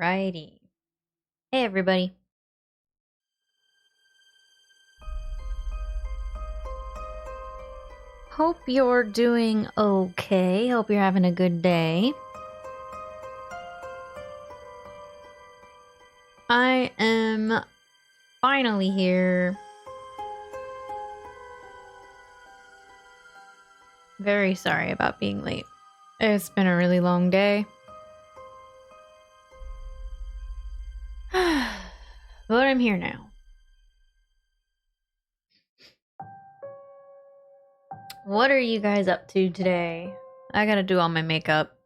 Alrighty. Hey, everybody. Hope you're doing okay. Hope you're having a good day. I am finally here. Very sorry about being late. It's been a really long day. But I'm here now. What are you guys up to today? I gotta do all my makeup.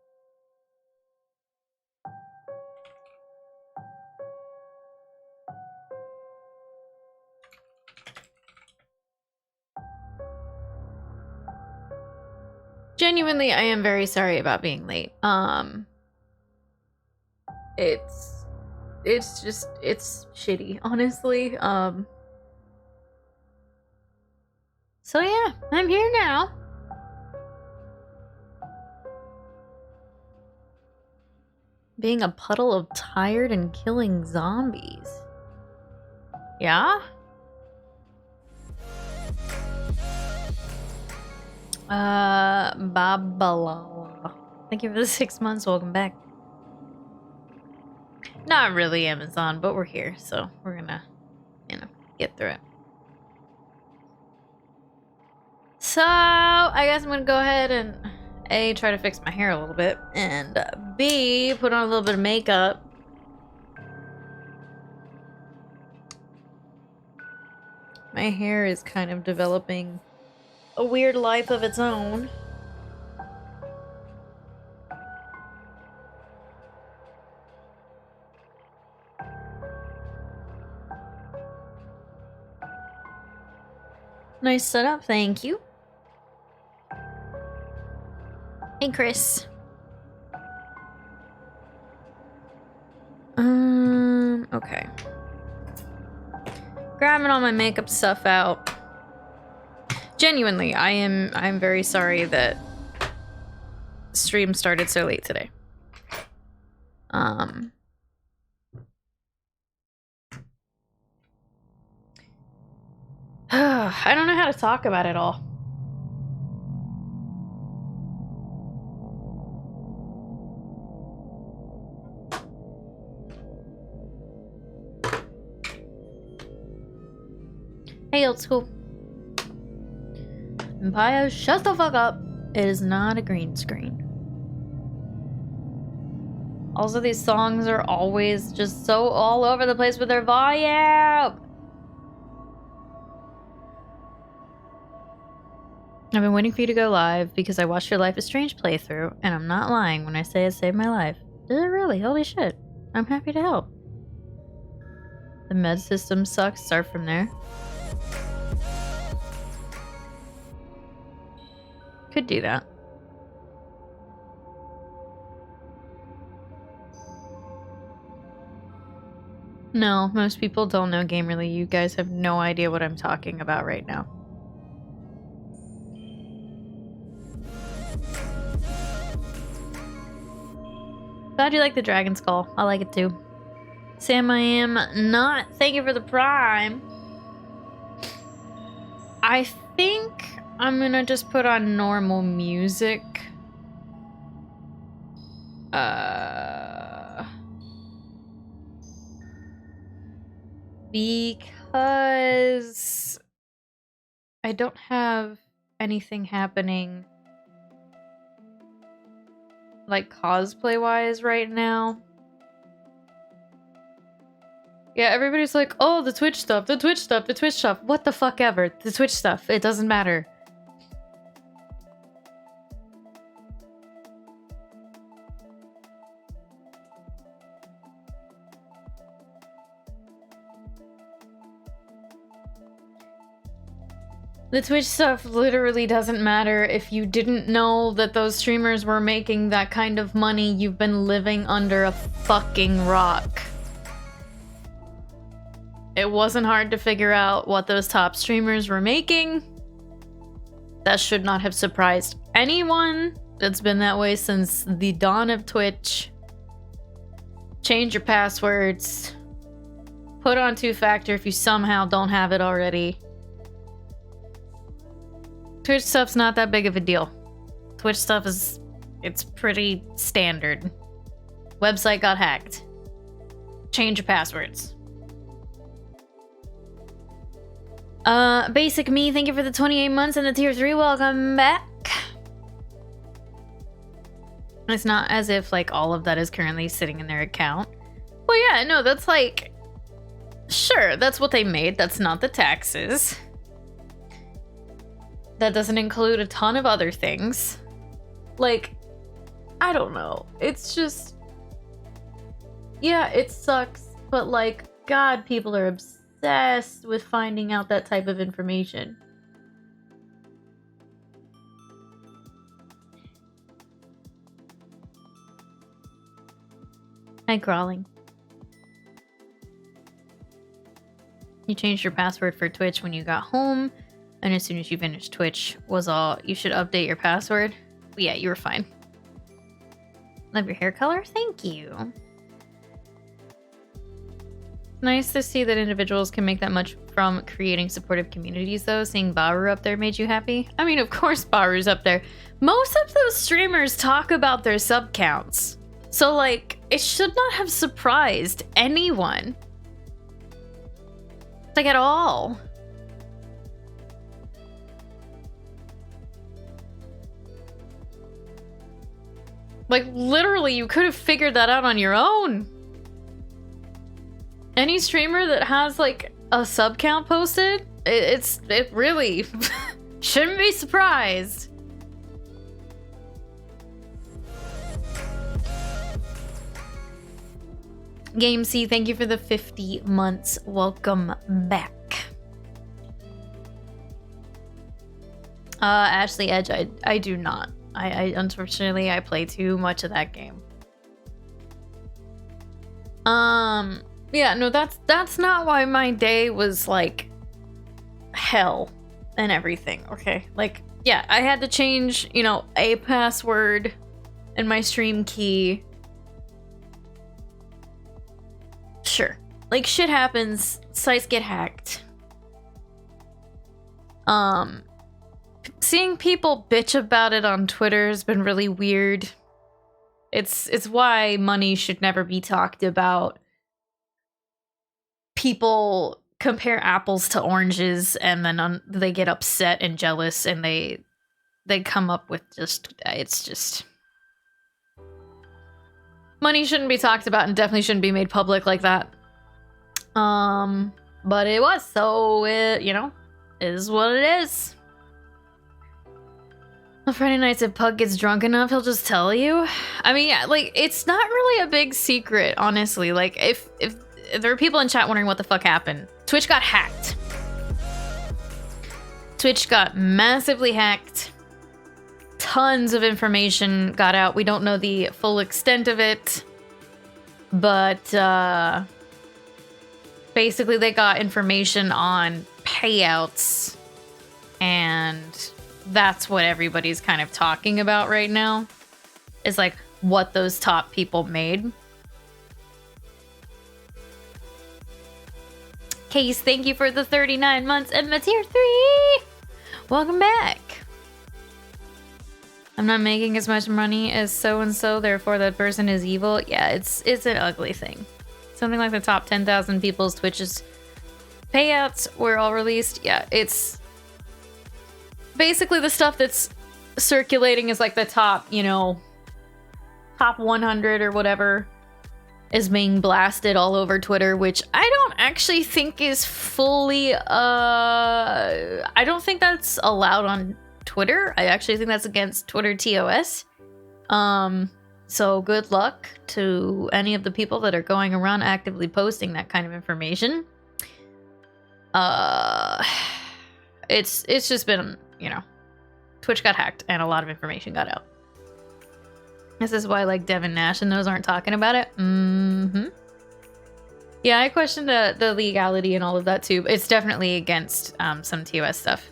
Genuinely, I am very sorry about being late. It's shitty, honestly. So yeah, I'm here now. Being a puddle of tired and killing zombies. Yeah? Babalala. Thank you for the 6 months. Welcome back. Not really Amazon, but we're here, so we're gonna, get through it. So, I guess I'm gonna go ahead and A, try to fix my hair a little bit, and B, put on a little bit of makeup. My hair is kind of developing a weird life of its own. Nice setup, thank you. Hey, Chris. Okay. Grabbing all my makeup stuff out. Genuinely, I'm very sorry that stream started so late today. I don't know how to talk about it all. Hey, old school. Empire, shut the fuck up. It is not a green screen. Also, these songs are always just so all over the place with their volume. I've been waiting for you to go live because I watched your Life is Strange playthrough, and I'm not lying when I say it saved my life. Did it really? Holy shit. I'm happy to help. The med system sucks. Start from there. Could do that. No, most people don't know Gamerly. You guys have no idea what I'm talking about right now. Glad you like the Dragon Skull. I like it too. Sam, I am not. Thank you for the prime. I think I'm gonna just put on normal music. Because I don't have anything happening like cosplay wise right now. Yeah, everybody's like, oh, the Twitch stuff, the Twitch stuff, the Twitch stuff. What the fuck ever. The Twitch stuff. It doesn't matter. The Twitch stuff literally doesn't matter. If you didn't know that those streamers were making that kind of money, you've been living under a fucking rock. It wasn't hard to figure out what those top streamers were making. That should not have surprised anyone. It's been that way since the dawn of Twitch. Change your passwords. Put on two-factor if you somehow don't have it already. Twitch stuff's not that big of a deal. Twitch stuff it's pretty standard. Website got hacked. Change your passwords. Basic Me, thank you for the 28 months and the tier 3. Welcome back. It's not as if like all of that is currently sitting in their account. Well, yeah, no, that's like, sure, that's what they made. That's not the taxes. That doesn't include a ton of other things. Like, I don't know. It's just, yeah, it sucks. But like, God, people are obsessed with finding out that type of information. Hi, Crawling. You changed your password for Twitch when you got home, and as soon as you finished Twitch was all. You should update your password. Yeah, you were fine. Love your hair color. Thank you. Nice to see that individuals can make that much from creating supportive communities, though. Seeing Baru up there made you happy? I mean, of course Baru's up there. Most of those streamers talk about their sub counts. So, like, it should not have surprised anyone. Like, at all. Like, literally, you could have figured that out on your own. Any streamer that has, like, a sub count posted, it really shouldn't be surprised. Game C, thank you for the 50 months. Welcome back. Ashley Edge, I do not. I unfortunately I play too much of that game. Yeah, no, that's not why my day was like hell and everything, okay? Like, yeah, I had to change, you know, a password and my stream key. Sure. Like, shit happens. Sites get hacked. Seeing people bitch about it on Twitter has been really weird. It's why money should never be talked about. People compare apples to oranges and then they get upset and jealous and they come up with it's just money shouldn't be talked about and definitely shouldn't be made public like that. But it was, so it, you know, is what it is. On Friday nights, if Pug gets drunk enough, he'll just tell you. I mean, yeah, like, it's not really a big secret, honestly. Like, if there are people in chat wondering what the fuck happened, Twitch got hacked. Twitch got massively hacked. Tons of information got out. We don't know the full extent of it, but basically they got information on payouts, and that's what everybody's kind of talking about right now, is like what those top people made. Case, thank you for the 39 months and the tier 3. Welcome back. I'm not making as much money as so-and-so, therefore that person is evil. Yeah, it's an ugly thing. Something like the top 10,000 people's Twitch's payouts were all released. Yeah, it's basically the stuff that's circulating is like the top, you know, top 100 or whatever is being blasted all over Twitter, which I don't actually think is fully, I don't think that's allowed on Twitter. I actually think that's against Twitter TOS. So good luck to any of the people that are going around actively posting that kind of information. It's just been, you know, Twitch got hacked and a lot of information got out. This is why, like, Devin Nash and those aren't talking about it. Yeah, I questioned the legality and all of that too. It's definitely against some TOS stuff.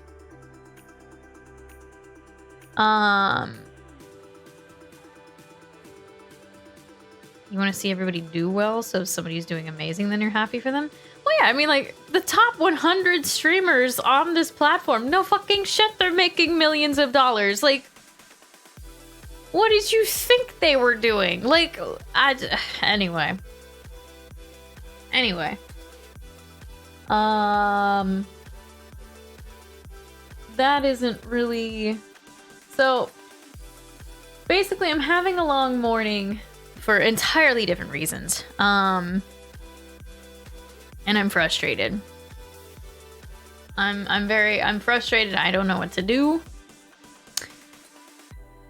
You want to see everybody do well, so if somebody's doing amazing, then you're happy for them? Well, yeah, I mean, like, the top 100 streamers on this platform, no fucking shit, they're making millions of dollars. Like, what did you think they were doing? Like, anyway. Anyway. That isn't really... So, basically, I'm having a long morning for entirely different reasons. And I'm frustrated. I'm frustrated. I don't know what to do.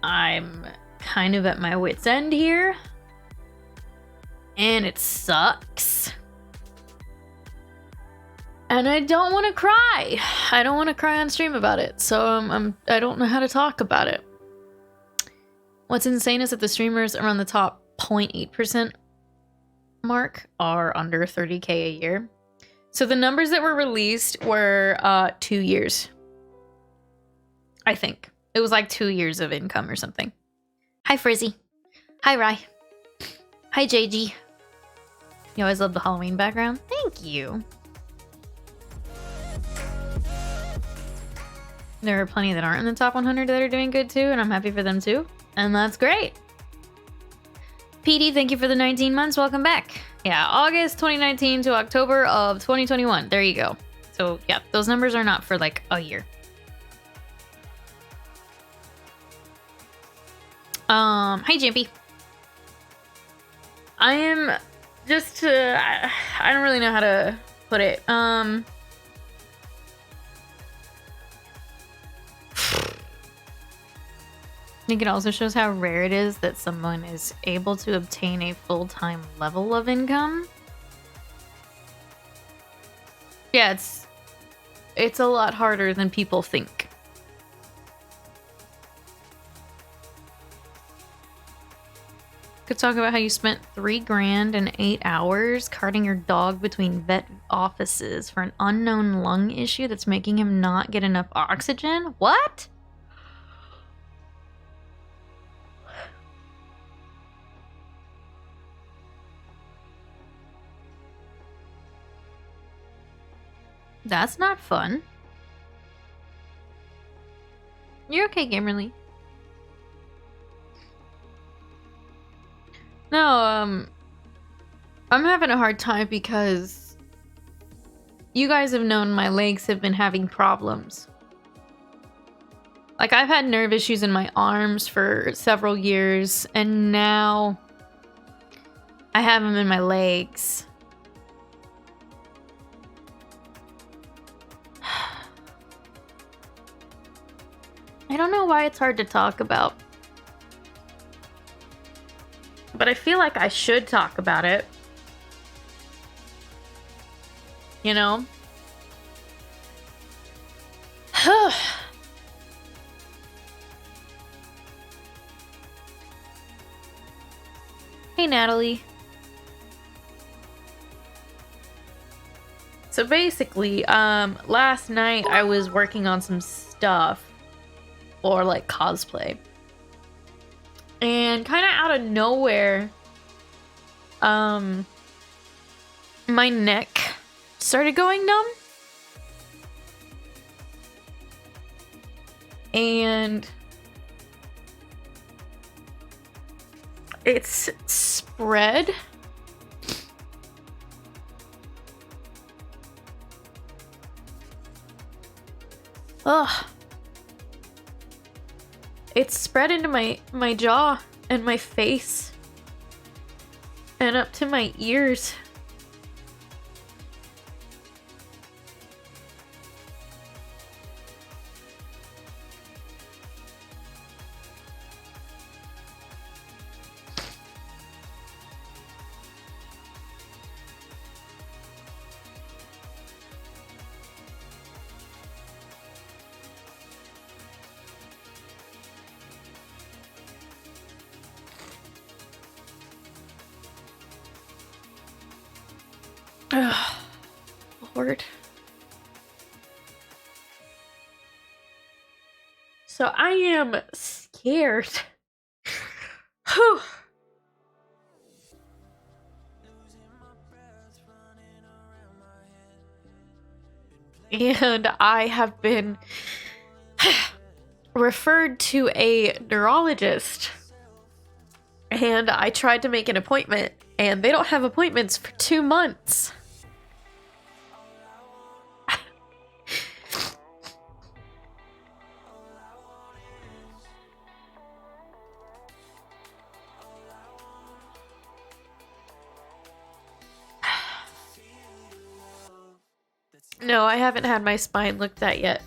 I'm kind of at my wit's end here. And it sucks. And I don't want to cry. I don't want to cry on stream about it. So I don't know how to talk about it. What's insane is that the streamers around the top 0.8% mark are under 30K a year. So the numbers that were released were 2 years. I think. It was like 2 years of income or something. Hi, Frizzy. Hi, Rye. Hi, JG. You always love the Halloween background. Thank you. There are plenty that aren't in the top 100 that are doing good too, and I'm happy for them too. And that's great. PD, thank you for the 19 months. Welcome back. Yeah, August 2019 to October of 2021. There you go. So yeah, those numbers are not for like a year. Hi, Jimpy. I am just I don't really know how to put it. I think it also shows how rare it is that someone is able to obtain a full-time level of income. Yeah, it's a lot harder than people think. Could talk about how you spent $3 grand and 8 hours carting your dog between vet offices for an unknown lung issue that's making him not get enough oxygen? What? That's not fun. You're okay, Gamerly. No, I'm having a hard time because you guys have known my legs have been having problems. Like, I've had nerve issues in my arms for several years, and now I have them in my legs. I don't know why it's hard to talk about. But I feel like I should talk about it. You know? Hey, Natalie. So basically, last night I was working on some stuff for like cosplay. And kind of out of nowhere, my neck started going numb. And it's spread. Ugh. It's spread into my jaw and my face and up to my ears. Ugh, Lord. So I am scared. Whew. and I have been referred to a neurologist. And I tried to make an appointment, and they don't have appointments for 2 months. No, I haven't had my spine looked at yet.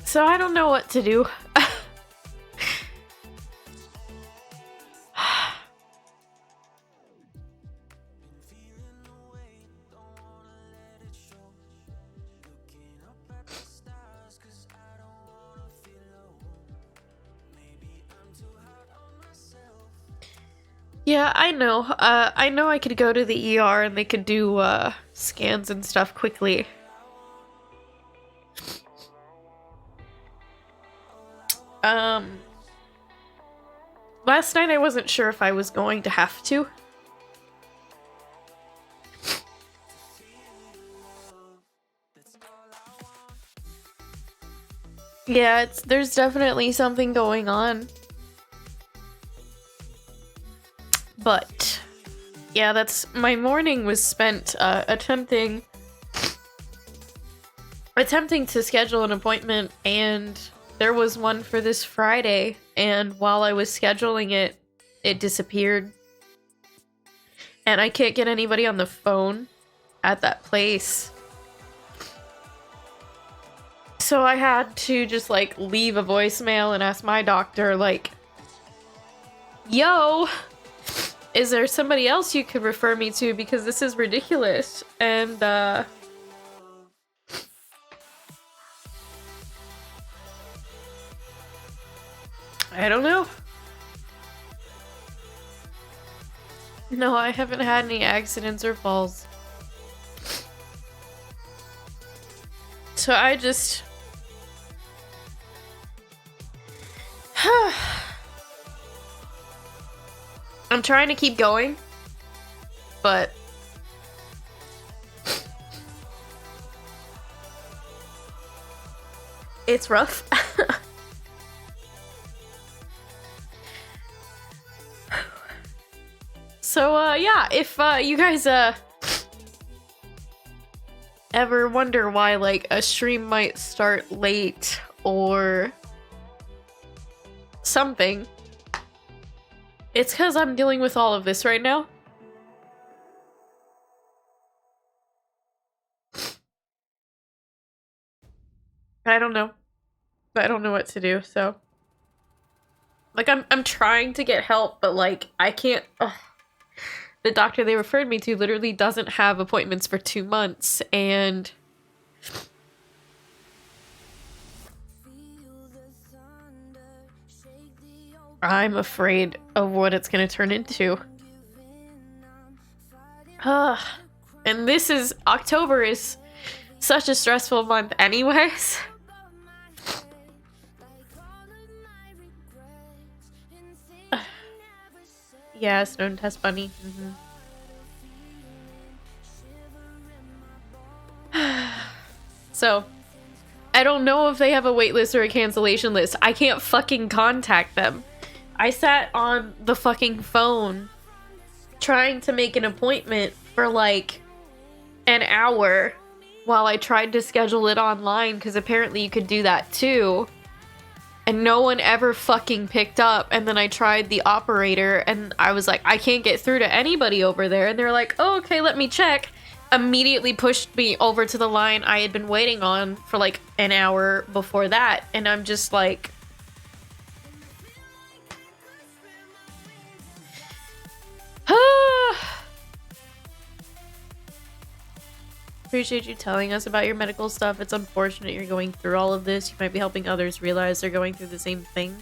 So I don't know what to do. Yeah, I know. I know I could go to the ER and they could do scans and stuff quickly. Last night I wasn't sure if I was going to have to. Yeah, there's definitely something going on. But yeah, my morning was spent attempting to schedule an appointment, and there was one for this Friday, and while I was scheduling it, it disappeared. And I can't get anybody on the phone at that place. So I had to just like leave a voicemail and ask my doctor, like, yo, is there somebody else you could refer me to, because this is ridiculous? And I don't know. No, I haven't had any accidents or falls. So I just... I'm trying to keep going, but... it's rough. So, yeah, if, you guys, ever wonder why, like, a stream might start late or something, it's because I'm dealing with all of this right now. I don't know. I don't know what to do, so... like, I'm trying to get help, but, like, I can't... Ugh. The doctor they referred me to literally doesn't have appointments for 2 months, and... I'm afraid of what it's gonna turn into. And this is... October is such a stressful month anyways. Yeah, Stone Test Bunny. So, I don't know if they have a wait list or a cancellation list. I can't fucking contact them. I sat on the fucking phone trying to make an appointment for like an hour while I tried to schedule it online, because apparently you could do that too. And no one ever fucking picked up. And then I tried the operator and I was like, I can't get through to anybody over there. And they're like, oh, okay, let me check. Immediately pushed me over to the line I had been waiting on for like an hour before that. And I'm just like... appreciate you telling us about your medical stuff. It's unfortunate you're going through all of this. You might be helping others realize they're going through the same thing.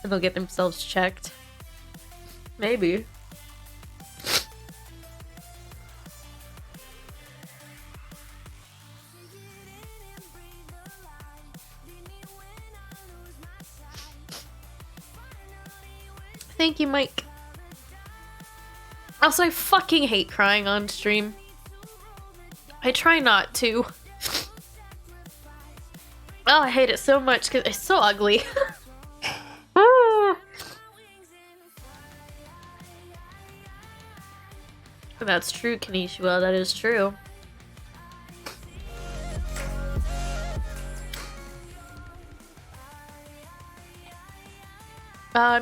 And they'll get themselves checked. Maybe. Thank you, Mike. Also, I fucking hate crying on stream. I try not to. Oh, I hate it so much because it's so ugly. Ah. That's true, Kanishua. That is true.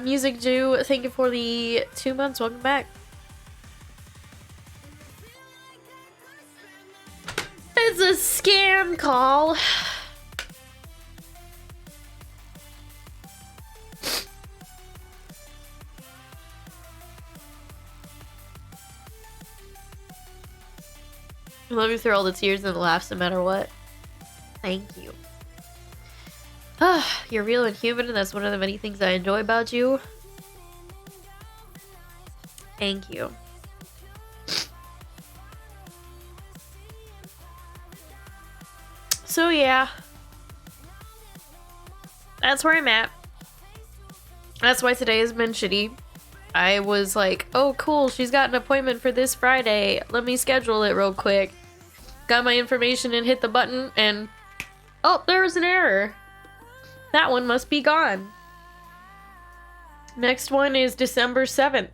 Music Jew, thank you for the 2 months. Welcome back. It's a scam call. I love you through all the tears and the laughs no matter what. Thank you. You're real and human, and that's one of the many things I enjoy about you. Thank you. So yeah. That's where I'm at. That's why today has been shitty. I was like, oh cool, she's got an appointment for this Friday. Let me schedule it real quick. Got my information and hit the button and... oh, there was an error. That one must be gone. Next one is December 7th.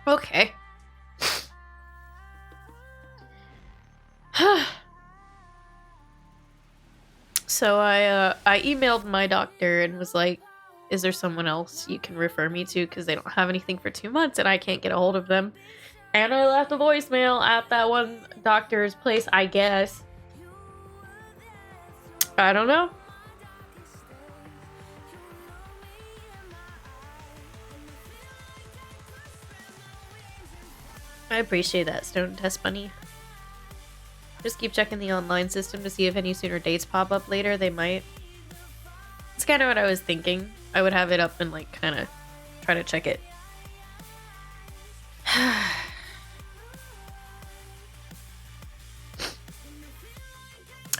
Okay. So I emailed my doctor and was like, is there someone else you can refer me to? Because they don't have anything for 2 months and I can't get a hold of them. And I left a voicemail at that one doctor's place, I guess. I don't know. I appreciate that, Stone Test Bunny. Just keep checking the online system to see if any sooner dates pop up later. They might. It's kind of what I was thinking. I would have it up and like kind of try to check it.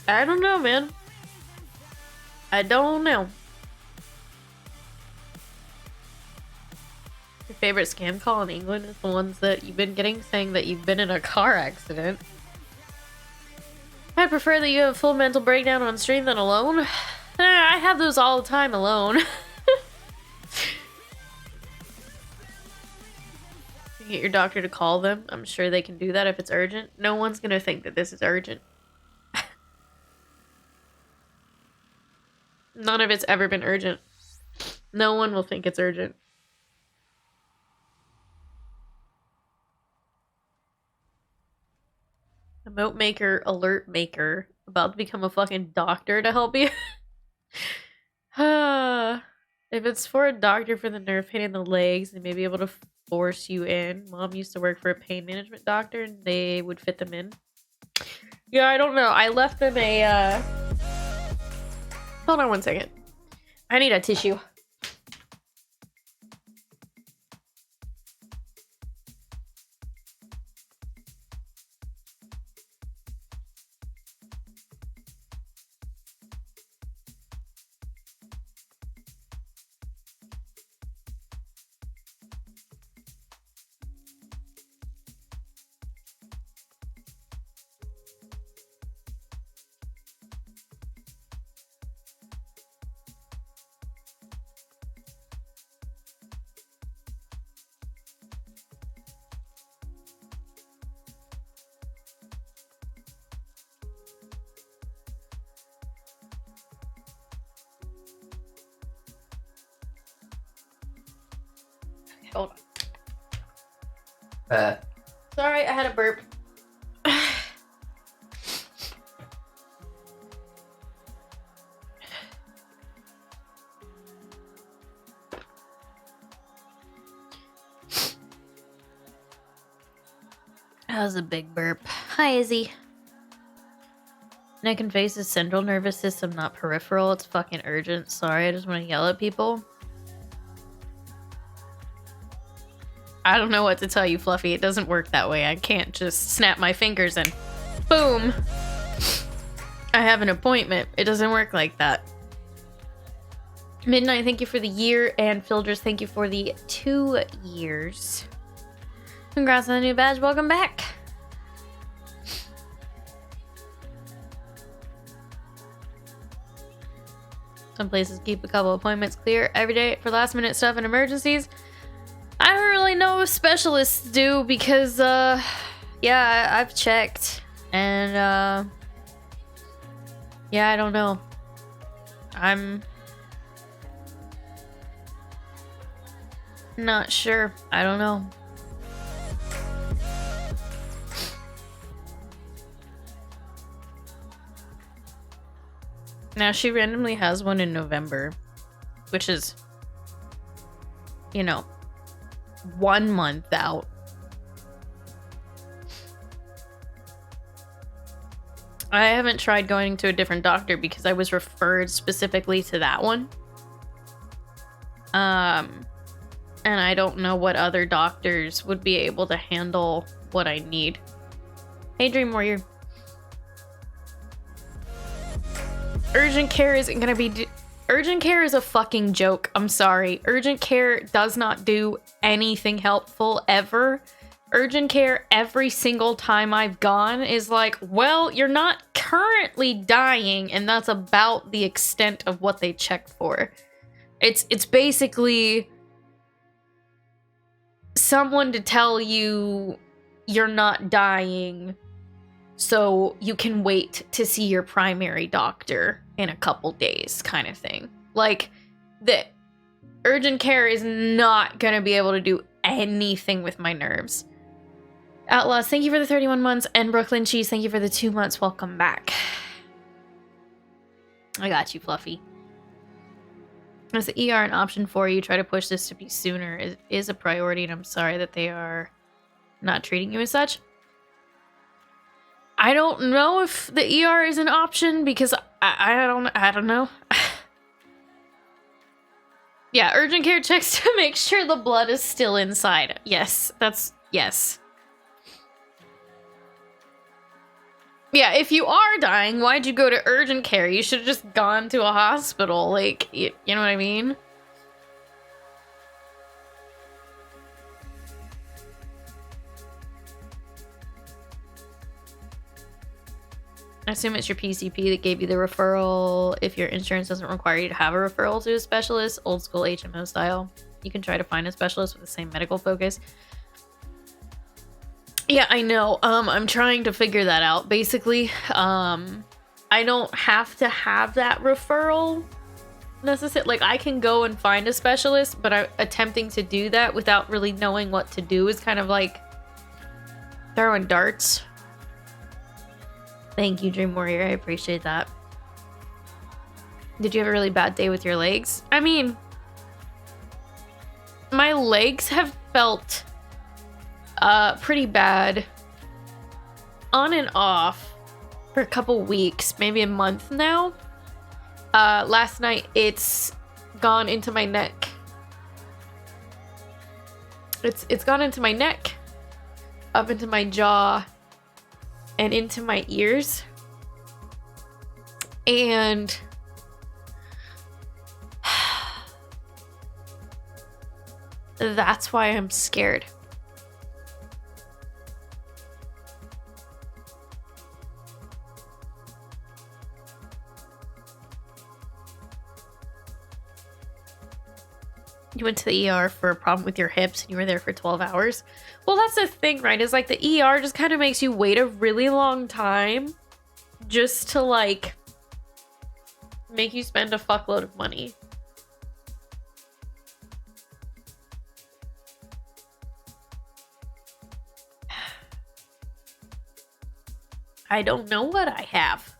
I don't know, man. I don't know. Your favorite scam call in England is the ones that you've been getting saying that you've been in a car accident. I prefer that you have a full mental breakdown on stream than alone. I have those all the time alone. You get your doctor to call them. I'm sure they can do that if it's urgent. No one's gonna think that this is urgent. None of it's ever been urgent. No one will think it's urgent. Emote maker, alert maker. About to become a fucking doctor to help you. If it's for a doctor for the nerve pain in the legs, they may be able to force you in. Mom used to work for a pain management doctor and they would fit them in. Yeah, I don't know. I left them a, hold on one second. I need a tissue. Hold on. Sorry, I had a burp. That was a big burp. Hi, Izzy. Neck and face is central nervous system, not peripheral. It's fucking urgent. Sorry, I just want to yell at people. I don't know what to tell you, Fluffy. It doesn't work that way. I can't just snap my fingers and boom. I have an appointment. It doesn't work like that. Midnight, thank you for the year. And Filders, thank you for the 2 years. Congrats on the new badge. Welcome back. Some places keep a couple appointments clear every day for last minute stuff and emergencies. I don't really know if specialists do because, yeah, I've checked. And, yeah, I don't know. I'm not sure. I don't know. Now, she randomly has one in November, which is, you know, 1 month out. I haven't tried going to a different doctor because I was referred specifically to that one. And I don't know what other doctors would be able to handle what I need. Hey, Dream Warrior. Urgent care isn't gonna be... Urgent care is a fucking joke. I'm sorry. Urgent care does not do anything helpful ever. Urgent care every single time I've gone is like, well, you're not currently dying, and that's about the extent of what they check for. It's basically someone to tell you you're not dying so you can wait to see your primary doctor in a couple days kind of thing. Like, the urgent care is not gonna be able to do anything with my nerves. Outlaws, thank you for the 31 months. And Brooklyn Cheese, thank you for the 2 months. Welcome back. I got you, Fluffy. Is the ER an option for you? Try to push this to be sooner. It is a priority, and I'm sorry that they are not treating you as such. I don't know if the ER is an option because I don't know. Yeah, urgent care checks to make sure the blood is still inside. Yes, yes. Yeah, if you are dying, why'd you go to urgent care? You should have just gone to a hospital. Like, you know what I mean? I assume it's your PCP that gave you the referral. If your insurance doesn't require you to have a referral to a specialist, old school HMO style, you can try to find a specialist with the same medical focus. Yeah, I know. I'm trying to figure that out. Basically, I don't have to have that referral necessarily. Like, I can go and find a specialist, but attempting to do that without really knowing what to do is kind of like throwing darts. Thank you, Dream Warrior. I appreciate that. Did you have a really bad day with your legs? I mean, my legs have felt pretty bad on and off for a couple weeks, maybe a month now. Last night it's gone into my neck. It's gone into my neck, up into my jaw, and into my ears. And that's why I'm scared. You went to the ER for a problem with your hips and you were there for 12 hours. Well, that's the thing, right? Is like the ER just kind of makes you wait a really long time just to like make you spend a fuckload of money. I don't know what I have.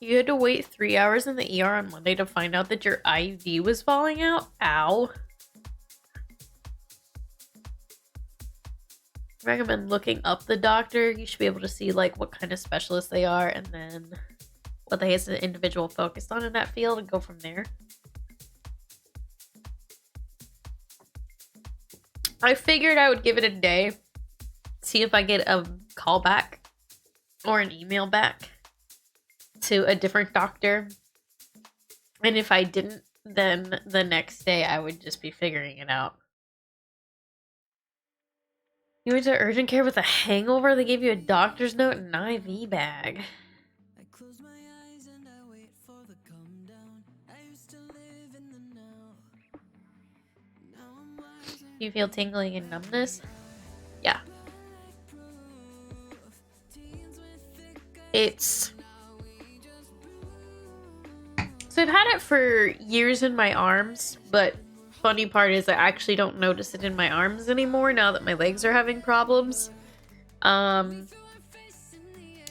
You had to wait 3 hours in the ER on Monday to find out that your IV was falling out? Ow. Recommend looking up the doctor. You should be able to see like what kind of specialist they are and then what they as an individual focused on in that field and go from there. I figured I would give it a day, see if I get a call back or an email back to a different doctor. And if I didn't, then the next day I would just be figuring it out. You went to urgent care with a hangover? They gave you a doctor's note and an IV bag. Do you feel tingling and numbness? Yeah. So I've had it for years in my arms, but funny part is I actually don't notice it in my arms anymore now that my legs are having problems. Now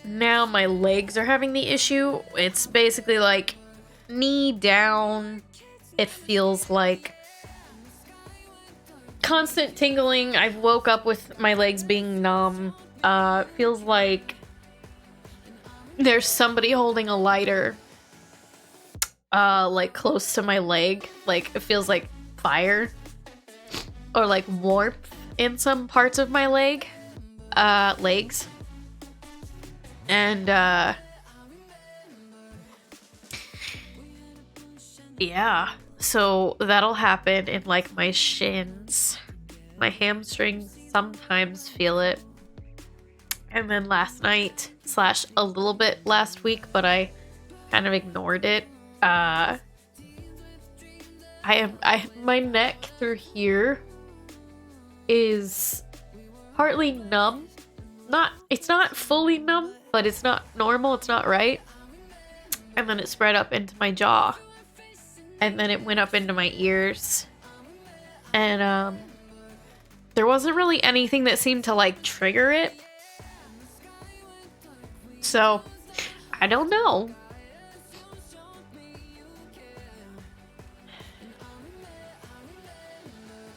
my legs are having the issue. It's basically like knee down. It feels like constant tingling. I've woke up with my legs being numb. Feels like there's somebody holding a lighter like close to my leg. Like it feels like fire or like warmth in some parts of my legs. And yeah, so that'll happen in like my shins. My hamstrings sometimes feel it. And then last night / a little bit last week, but I kind of ignored it. My neck through here is partly numb. It's not fully numb, but it's not normal, it's not right. And then it spread up into my jaw. And then it went up into my ears. And there wasn't really anything that seemed to like trigger it. So, I don't know.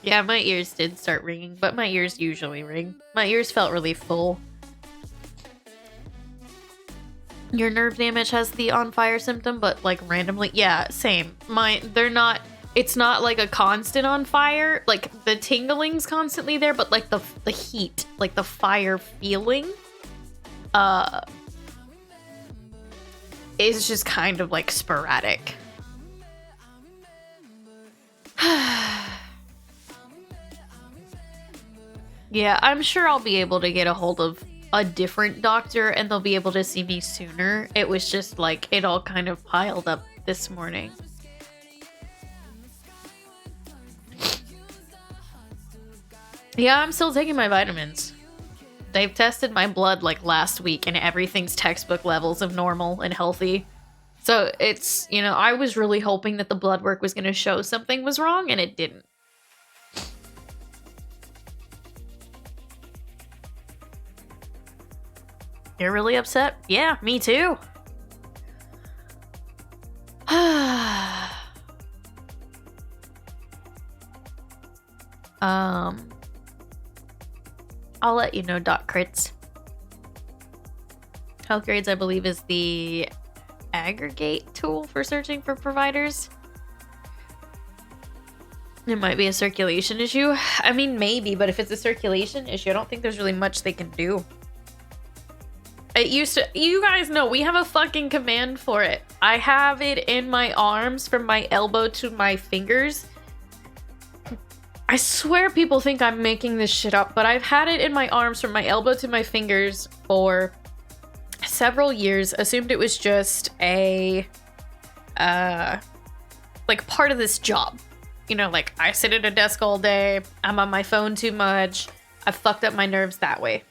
Yeah, my ears did start ringing, but my ears usually ring. My ears felt really full. Your nerve damage has the on fire symptom, but like randomly, yeah, same. It's not like a constant on fire. Like the tingling's constantly there, but like the heat, like the fire feeling, is just kind of like sporadic. Yeah, I'm sure I'll be able to get a hold of a different doctor and they'll be able to see me sooner. It was just like it all kind of piled up this morning. Yeah, I'm still taking my vitamins. They've tested my blood like last week and everything's textbook levels of normal and healthy. So it's, I was really hoping that the blood work was going to show something was wrong and it didn't. You're really upset? Yeah, me too. I'll let you know, Doc Crits. Health Grades, I believe, is the aggregate tool for searching for providers. It might be a circulation issue. I mean, maybe, but if it's a circulation issue, I don't think there's really much they can do. It used to, you guys know, we have a fucking command for it. I have it in my arms from my elbow to my fingers. I swear people think I'm making this shit up, but I've had it in my arms from my elbow to my fingers for several years. Assumed it was just a, like part of this job. Like I sit at a desk all day. I'm on my phone too much. I've fucked up my nerves that way.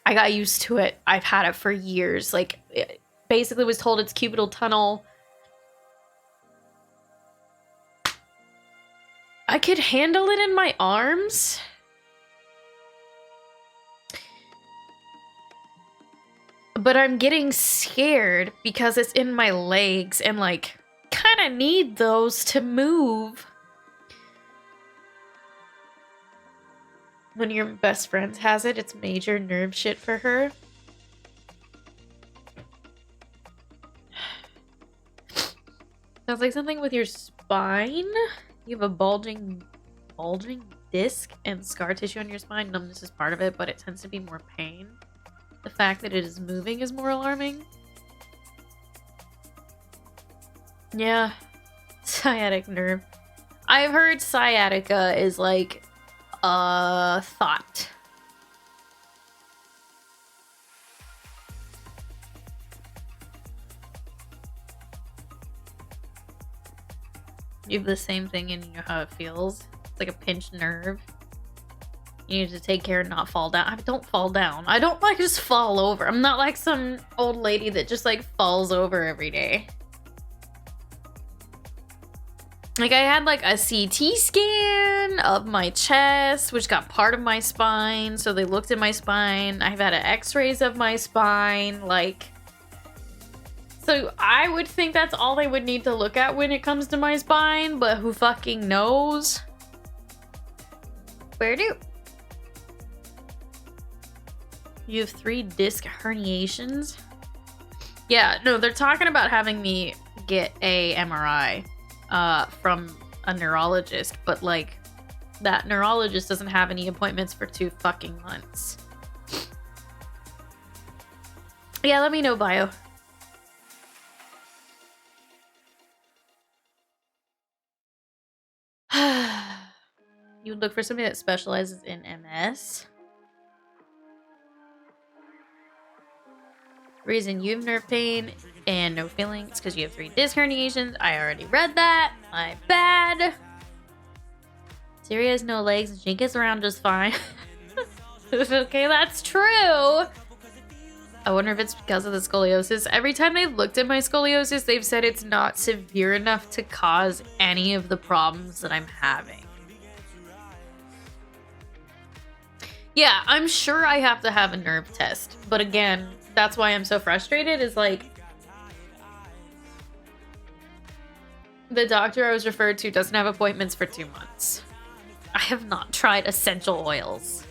I got used to it. I've had it for years. Like, basically was told it's cubital tunnel. I could handle it in my arms. But I'm getting scared because it's in my legs and like kind of need those to move. One of your best friends has it. It's major nerve shit for her. Sounds like something with your spine. You have a bulging disc and scar tissue on your spine. Numbness is part of it, but it tends to be more pain. The fact that it is moving is more alarming. Yeah. Sciatic nerve. I've heard sciatica is like a thought. You have the same thing and you know how it feels. It's like a pinched nerve. You need to take care and not fall down. I don't fall down. I don't like just fall over. I'm not like some old lady that just like falls over every day. Like I had like a CT scan of my chest, which got part of my spine. So they looked at my spine. I've had x-rays of my spine. Like, so I would think that's all they would need to look at when it comes to my spine, but who fucking knows? Where do? You have 3 disc herniations? Yeah, no, they're talking about having me get a MRI from a neurologist, but like that neurologist doesn't have any appointments for 2 fucking months. Yeah, let me know, bio. You would look for somebody that specializes in MS. Reason you have nerve pain and no feelings because you have 3 disc herniations. I already read that. My bad. Siri has no legs and she gets around just fine. Okay, that's true. I wonder if it's because of the scoliosis. Every time they've looked at my scoliosis, they've said it's not severe enough to cause any of the problems that I'm having. Yeah, I'm sure I have to have a nerve test. But again, that's why I'm so frustrated is like the doctor I was referred to doesn't have appointments for 2 months. I have not tried essential oils.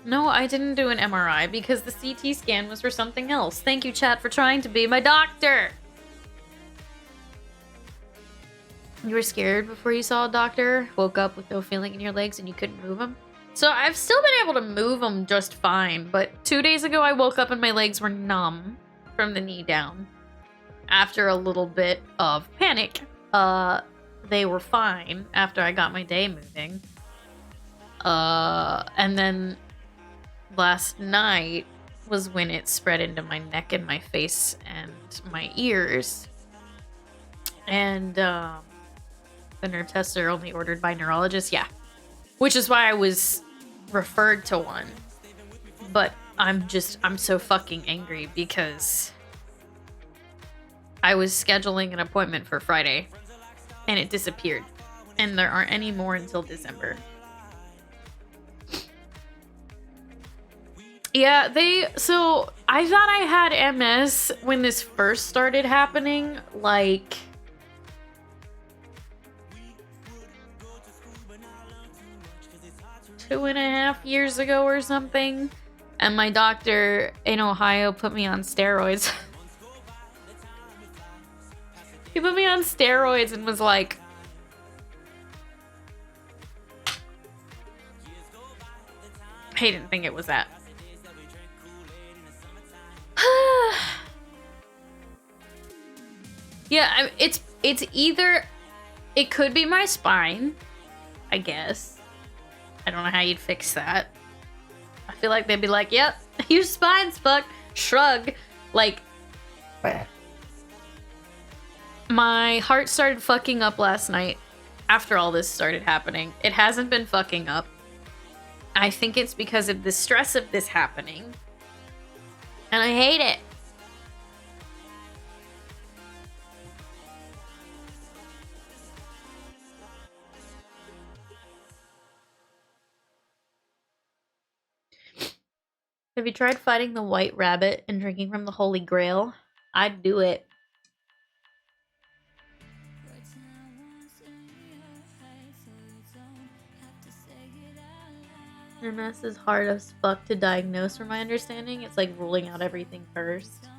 No, I didn't do an MRI because the CT scan was for something else. Thank you, chat, for trying to be my doctor. You were scared before you saw a doctor? Woke up with no feeling in your legs and you couldn't move them? So I've still been able to move them just fine, but 2 days ago I woke up and my legs were numb from the knee down. After a little bit of panic, they were fine after I got my day moving. And then last night was when it spread into my neck and my face and my ears. And the nerve tests are only ordered by neurologists. Yeah. Which is why I was referred to one. But I'm so fucking angry because I was scheduling an appointment for Friday and it disappeared. And there aren't any more until December. Yeah, so I thought I had MS when this first started happening, like 2.5 years ago or something. And my doctor in Ohio put me on steroids. He put me on steroids and was like, he didn't think it was that. Yeah, it's either, it could be my spine, I guess. I don't know how you'd fix that. I feel like they'd be like, yep, your spine's fucked. Shrug. Like, my heart started fucking up last night after all this started happening. It hasn't been fucking up. I think it's because of the stress of this happening. And I hate it. Have you tried fighting the white rabbit and drinking from the Holy Grail? I'd do it. MS is hard as fuck to diagnose from my understanding. It's like ruling out everything first.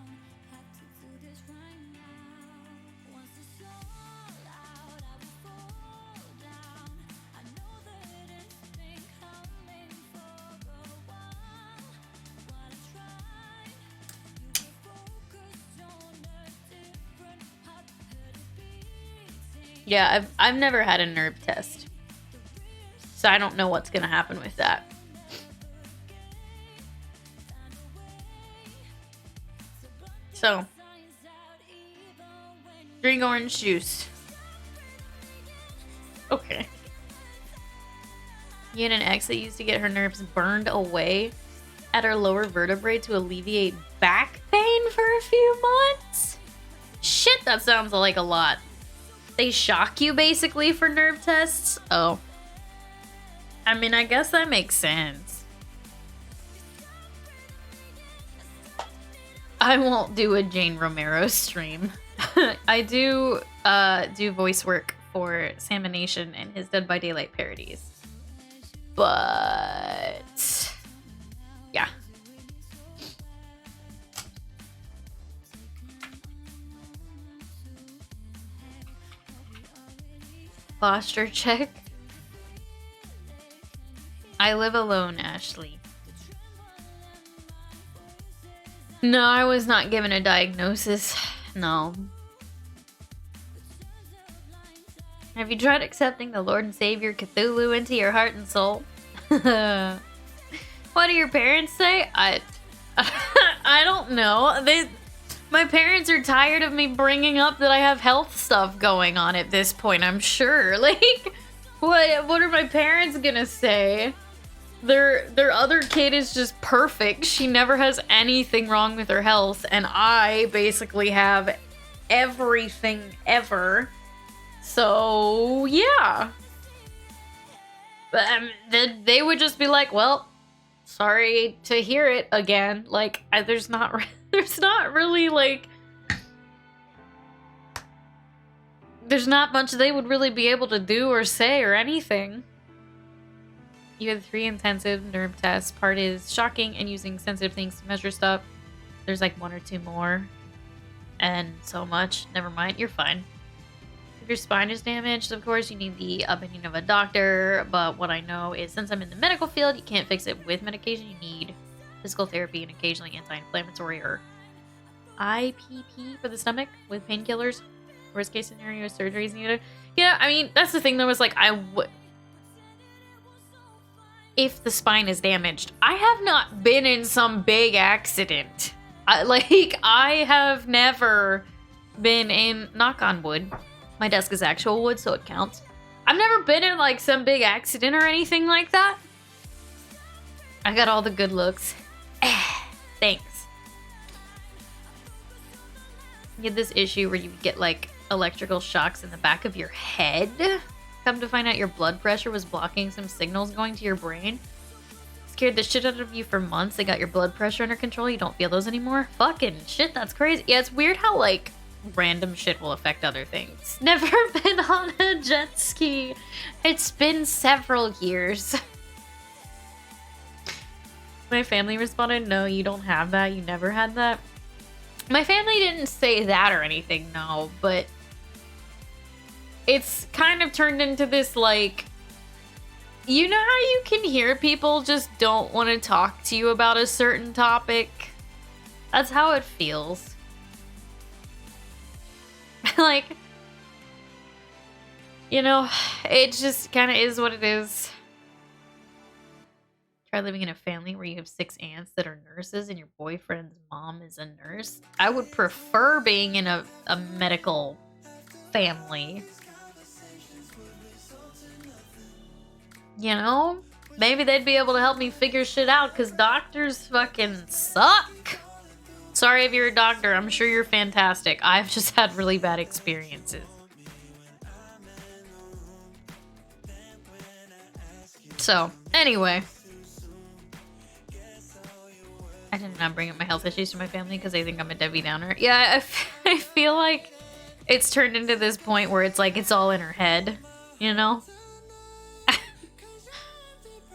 Yeah, I've never had a nerve test. So I don't know what's gonna happen with that. So, drink orange juice. Okay. You had an ex that used to get her nerves burned away at her lower vertebrae to alleviate back pain for a few months? Shit, that sounds like a lot. They shock you basically for nerve tests? Oh. I mean, I guess that makes sense. I won't do a Jane Romero stream. I do voice work for Salmonation and his Dead by Daylight parodies. But yeah. Posture check. I live alone, Ashley. No, I was not given a diagnosis. No. Have you tried accepting the Lord and Savior Cthulhu into your heart and soul? What do your parents say? I don't know. My parents are tired of me bringing up that I have health stuff going on at this point, I'm sure. Like, what are my parents gonna say? Their other kid is just perfect. She never has anything wrong with her health, and I basically have everything ever. So, yeah. But they would just be like, well, sorry to hear it again. Like, there's not really, like... There's not much they would really be able to do or say or anything. You had 3 intensive nerve tests. Part is shocking and using sensitive things to measure stuff. There's like 1 or 2 more. And so much. Never mind, you're fine. If your spine is damaged, of course, you need the opinion of a doctor. But what I know is since I'm in the medical field, you can't fix it with medication. You need physical therapy and occasionally anti-inflammatory or IPP for the stomach with painkillers. Worst case scenario, surgery is needed. Yeah, I mean, that's the thing though, is like, if the spine is damaged, I have not been in some big accident. I have never been in, knock on wood. My desk is actual wood, so it counts. I've never been in like some big accident or anything like that. I got all the good looks. Thanks. You had this issue where you get like electrical shocks in the back of your head. Come to find out your blood pressure was blocking some signals going to your brain. Scared the shit out of you for months. They got your blood pressure under control. You don't feel those anymore. Fucking shit, that's crazy. Yeah, it's weird how like random shit will affect other things. Never been on a jet ski. It's been several years. My family responded, no, you don't have that. You never had that. My family didn't say that or anything, no, but it's kind of turned into this, like, you know how you can hear people just don't want to talk to you about a certain topic? That's how it feels. Like, you know, it just kind of is what it is. Try living in a family where you have 6 aunts that are nurses and your boyfriend's mom is a nurse. I would prefer being in a medical family. You know? Maybe they'd be able to help me figure shit out because doctors fucking suck. Sorry if you're a doctor. I'm sure you're fantastic. I've just had really bad experiences. So, anyway. did not bring up my health issues to my family because they think I'm a Debbie Downer. Yeah, I feel like it's turned into this point where it's like it's all in her head, you know?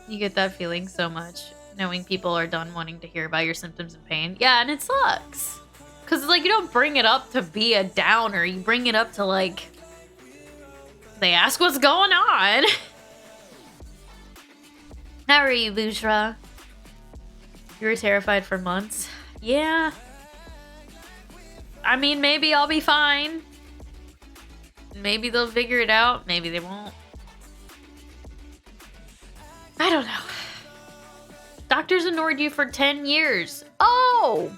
You get that feeling so much, knowing people are done wanting to hear about your symptoms and pain. Yeah, and it sucks. Because, like, you don't bring it up to be a downer. You bring it up to, like, they ask what's going on. How are you, Bushra? You were terrified for months. Yeah. I mean, maybe I'll be fine. Maybe they'll figure it out. Maybe they won't. I don't know. Doctors ignored you for 10 years. Oh!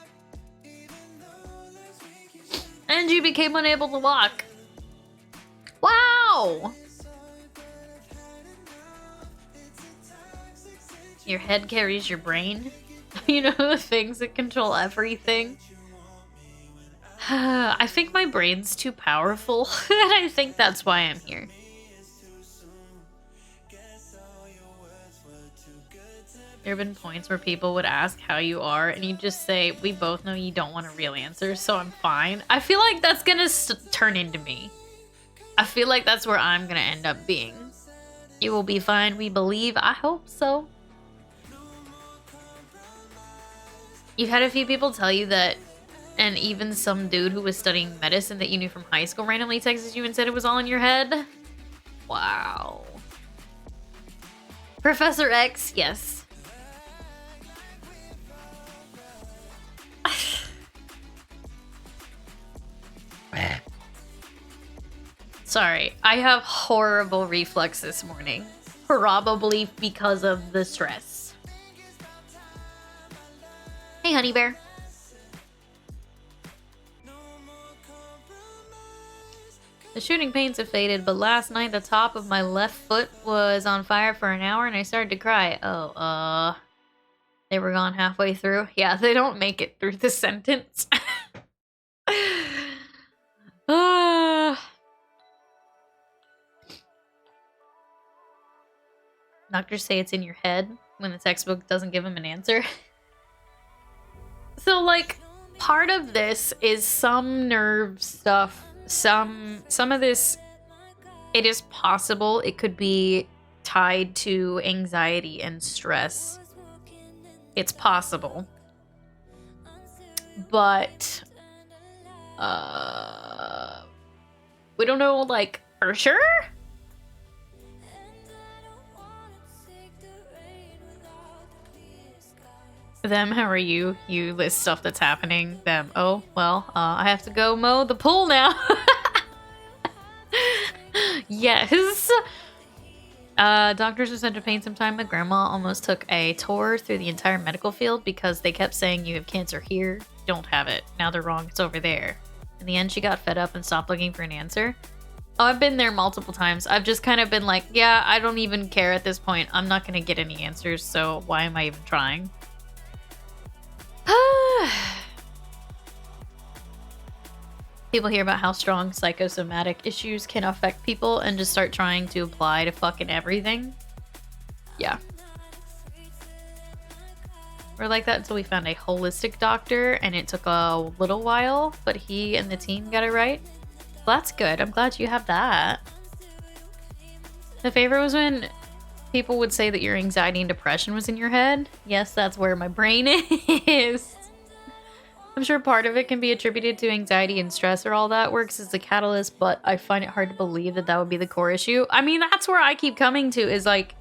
And you became unable to walk. Wow! Your head carries your brain. You know, the things that control everything. I think my brain's too powerful, and I think that's why I'm here. There have been points where people would ask how you are, and you just say, we both know you don't want a real answer, so I'm fine. I feel like that's gonna turn into me. I feel like that's where I'm gonna end up being. You will be fine, we believe. I hope so. You've had a few people tell you that, and even some dude who was studying medicine that you knew from high school randomly texted you and said it was all in your head? Wow. Professor X, yes. Sorry, I have horrible reflux this morning. Probably because of the stress. Hey, honey bear. The shooting pains have faded, but last night the top of my left foot was on fire for an hour and I started to cry. Oh, they were gone halfway through. Yeah, they don't make it through the sentence. Doctors say it's in your head when the textbook doesn't give them an answer. So, like, part of this is some nerve stuff. Some of this, it is possible it could be tied to anxiety and stress. It's possible. But, we don't know, like, for sure? Them, how are you? You list stuff that's happening. Them, oh, well, I have to go mow the pool now. Yes. Doctors were sent to pain sometime. My grandma almost took a tour through the entire medical field because they kept saying you have cancer here. Don't have it. Now they're wrong. It's over there. In the end, she got fed up and stopped looking for an answer. Oh, I've been there multiple times. I've just kind of been like, yeah, I don't even care at this point. I'm not going to get any answers, so why am I even trying? People hear about how strong psychosomatic issues can affect people and just start trying to apply to fucking everything. Yeah. We're like that until we found a holistic doctor, and it took a little while, but he and the team got it right. Well, that's good. I'm glad you have that. The favorite was when people would say that your anxiety and depression was in your head. Yes, that's where my brain is. I'm sure part of it can be attributed to anxiety and stress, or all that works as a catalyst, but I find it hard to believe that that would be the core issue. I mean, that's where I keep coming to, is like,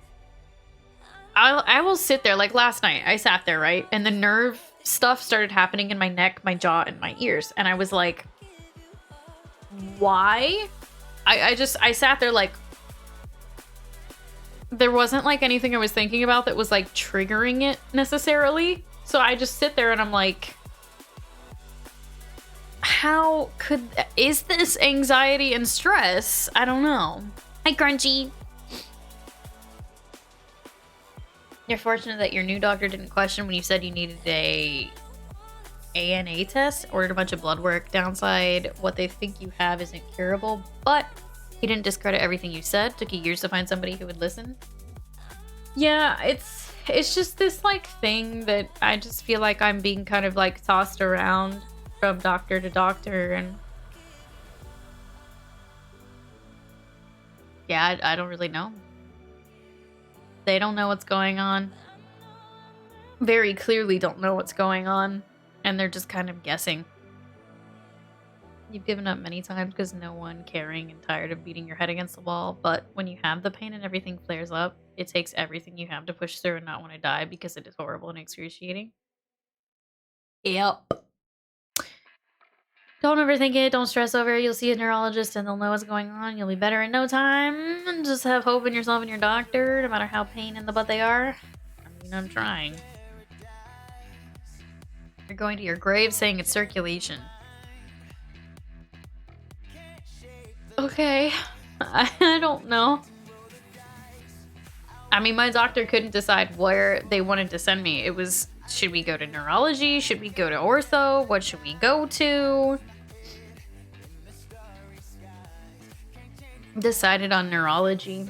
I will sit there, like last night, I sat there, right? And the nerve stuff started happening in my neck, my jaw, and my ears. And I was like, why? I sat there like, there wasn't like anything I was thinking about that was like triggering it necessarily. So I just sit there and I'm like, how could, is this anxiety and stress? I don't know. Hi, Crunchy. You're fortunate that your new doctor didn't question when you said you needed a ANA test, ordered a bunch of blood work. Downside, what they think you have isn't curable, but he didn't discredit everything you said. Took you years to find somebody who would listen. Yeah, it's just this like thing that I just feel like I'm being kind of like tossed around from doctor to doctor, and yeah, I don't really know. They don't know what's going on. Very clearly don't know what's going on, and they're just kind of guessing. You've given up many times because no one caring and tired of beating your head against the wall, but when you have the pain and everything flares up, it takes everything you have to push through and not want to die because it is horrible and excruciating. Yep. Don't overthink it. Don't stress over it. You'll see a neurologist and they'll know what's going on. You'll be better in no time. And just have hope in yourself and your doctor, no matter how pain in the butt they are. I mean, I'm trying. You're going to your grave saying it's circulation. Okay. I don't know. I mean, my doctor couldn't decide where they wanted to send me. It was, should we go to neurology? Should we go to ortho? What should we go to? Decided on neurology.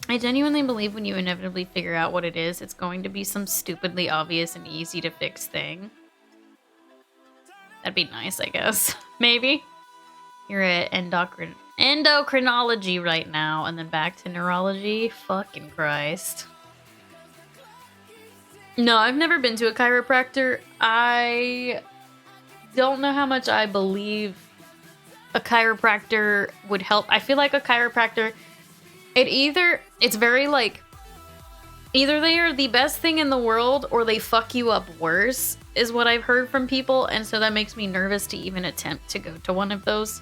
I genuinely believe when you inevitably figure out what it is, it's going to be some stupidly obvious and easy to fix thing. That'd be nice, I guess. Maybe. You're at endocrinology right now, and then back to neurology. Fucking Christ. No, I've never been to a chiropractor. I don't know how much I believe a chiropractor would help. I feel like a chiropractor... It's very like, either they are the best thing in the world or they fuck you up worse, is what I've heard from people, and so that makes me nervous to even attempt to go to one of those.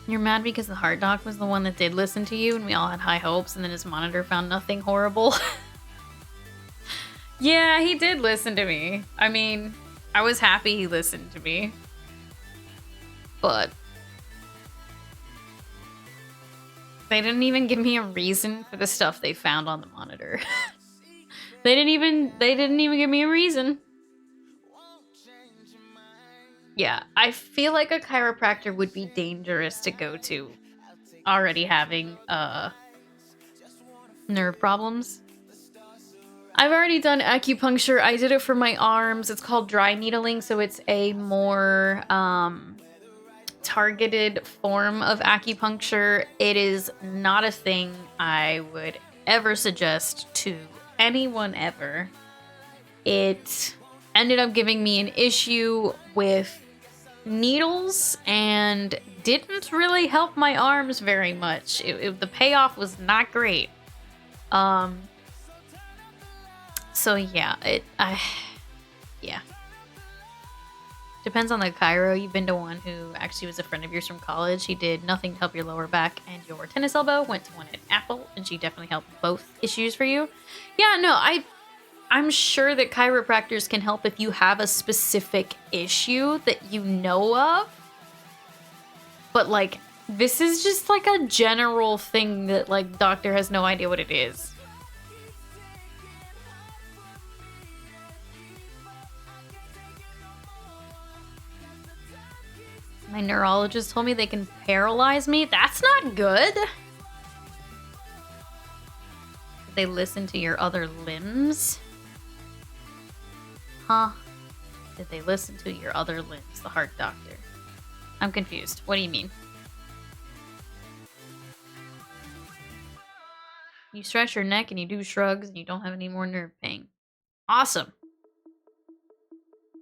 You're mad because the heart doc was the one that did listen to you and we all had high hopes, and then his monitor found nothing horrible. Yeah, he did listen to me. I mean, I was happy he listened to me. But they didn't even give me a reason for the stuff they found on the monitor. They didn't even give me a reason. Yeah, I feel like a chiropractor would be dangerous to go to already having nerve problems. I've already done acupuncture. I did it for my arms. It's called dry needling, so it's a more targeted form of acupuncture. It is not a thing I would ever suggest to anyone ever. It ended up giving me an issue with needles and didn't really help my arms very much. The payoff was not great. So yeah, yeah. Depends on the chiro. You've been to one who actually was a friend of yours from college. He did nothing to help your lower back and your tennis elbow. Went to one at Apple, and she definitely helped both issues for you. Yeah, no, I'm sure that chiropractors can help if you have a specific issue that you know of. But like, this is just like a general thing that like doctor has no idea what it is. My neurologist told me they can paralyze me. That's not good. Did they listen to your other limbs? Huh? Did they listen to your other limbs? The heart doctor. I'm confused. What do you mean? You stretch your neck and you do shrugs and you don't have any more nerve pain. Awesome.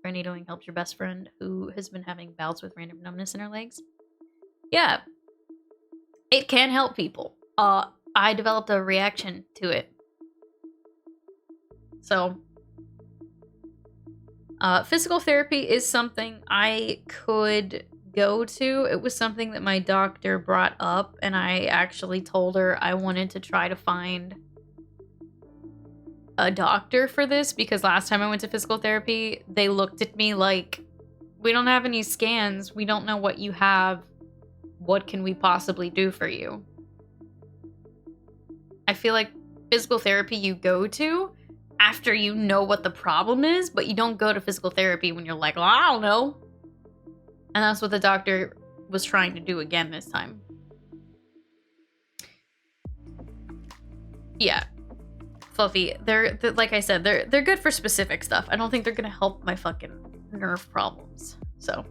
Dry needling helps your best friend who has been having bouts with random numbness in her legs. Yeah. It can help people. I developed a reaction to it. So, physical therapy is something I could go to. It was something that my doctor brought up, and I actually told her I wanted to try to find a doctor for this, because last time I went to physical therapy, they looked at me like, we don't have any scans. We don't know what you have. What can we possibly do for you? I feel like physical therapy you go to after you know what the problem is, but you don't go to physical therapy when you're like, well, I don't know. And that's what the doctor was trying to do again this time. Yeah. Fluffy, they're like I said, they're good for specific stuff. I don't think they're gonna help my fucking nerve problems. So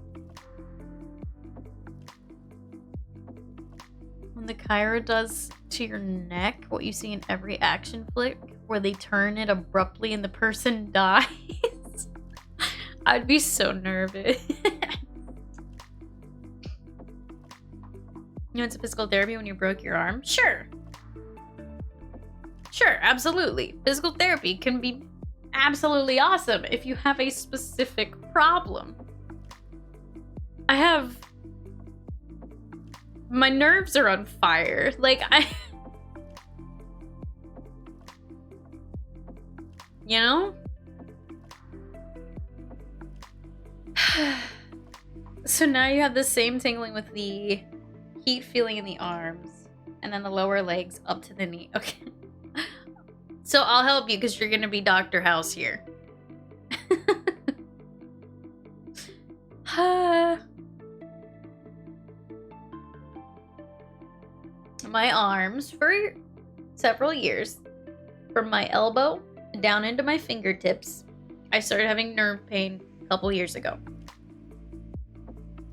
when the Kyra does to your neck what you see in every action flick, where they turn it abruptly and the person dies, I'd be so nervous. You went to physical therapy when you broke your arm? Sure. Sure, absolutely. Physical therapy can be absolutely awesome if you have a specific problem. My nerves are on fire. Like, you know? So now you have the same tingling with the heat feeling in the arms and then the lower legs up to the knee. Okay. So I'll help you because you're going to be Dr. House here. My arms for several years, from my elbow down into my fingertips, I started having nerve pain a couple years ago.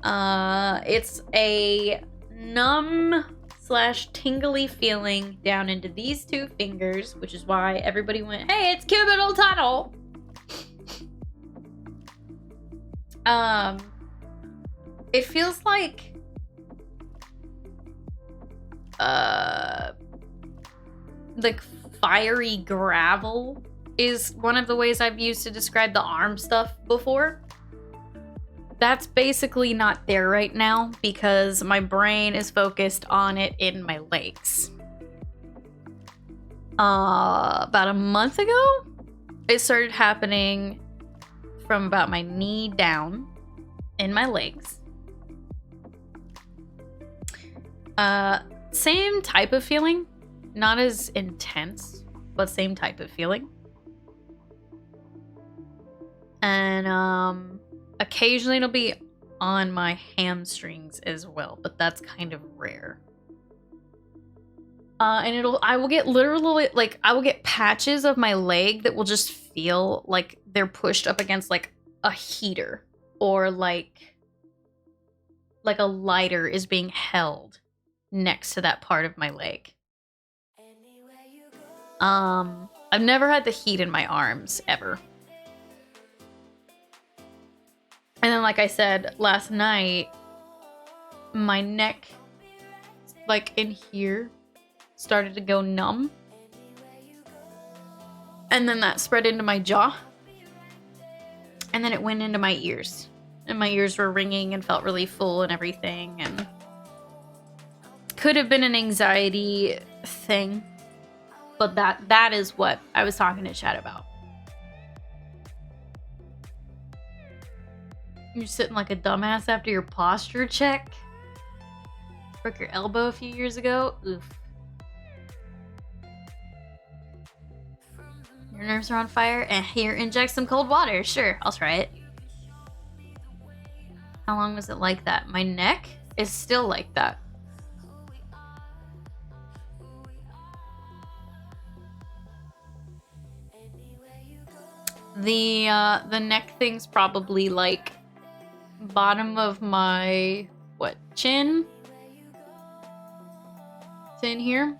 It's a numb / tingly feeling down into these two fingers, which is why everybody went, hey, it's cubital tunnel. It feels like fiery gravel is one of the ways I've used to describe the arm stuff before. That's basically not there right now because my brain is focused on it in my legs. About a month ago, it started happening from about my knee down in my legs. Same type of feeling, not as intense, but same type of feeling. And occasionally it'll be on my hamstrings as well, but that's kind of rare. And I will get literally, like, I will get patches of my leg that will just feel like they're pushed up against like a heater, or like a lighter is being held next to that part of my leg. I've never had the heat in my arms ever. And then, like I said, last night, my neck, like in here, started to go numb. And then that spread into my jaw. And then it went into my ears. And my ears were ringing and felt really full and everything. And could have been an anxiety thing. But that is what I was talking to Chad about. You're sitting like a dumbass after your posture check. Broke your elbow a few years ago. Oof. Your nerves are on fire? And here, inject some cold water. Sure, I'll try it. How long was it like that? My neck is still like that. The neck thing's probably like bottom of my chin? It's in here.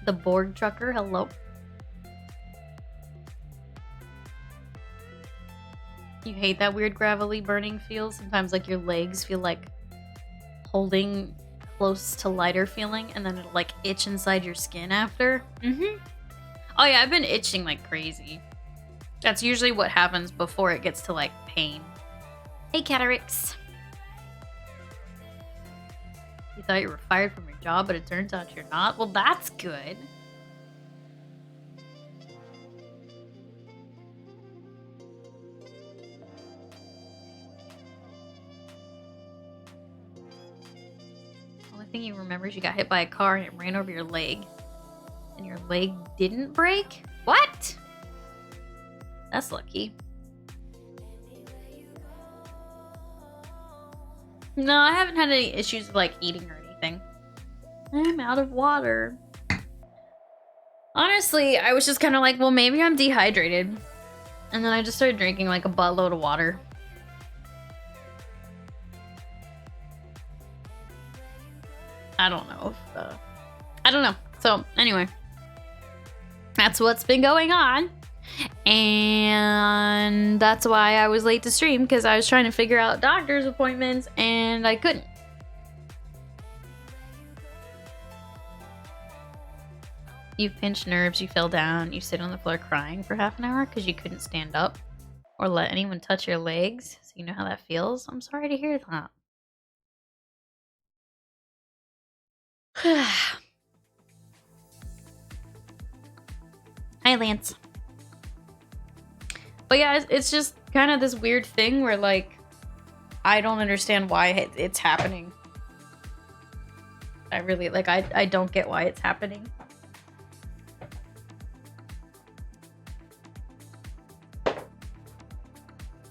The Borg trucker, hello. You hate that weird gravelly burning feel? Sometimes like your legs feel like holding close to lighter feeling, and then it'll like itch inside your skin after. Oh yeah, I've been itching like crazy. That's usually what happens before it gets to like pain. Hey, Catarix. You thought you were fired from your job, but it turns out you're not? Well, that's good. thing you remember is you got hit by a car and it ran over your leg. And your leg didn't break? What? That's lucky. No, I haven't had any issues with, like, eating or anything. I'm out of water. Honestly, I was just kind of like, well, maybe I'm dehydrated. And then I just started drinking, like, a buttload of water. I don't know if, I don't know. So, anyway. That's what's been going on. And that's why I was late to stream, because I was trying to figure out doctor's appointments and I couldn't. You pinched nerves, you fell down, you sit on the floor crying for half an hour because you couldn't stand up or let anyone touch your legs, so you know how that feels. I'm sorry to hear that. Hi, Lance. But yeah, it's just kind of this weird thing where, like, I don't understand why it's happening. I really, like, I don't get why it's happening.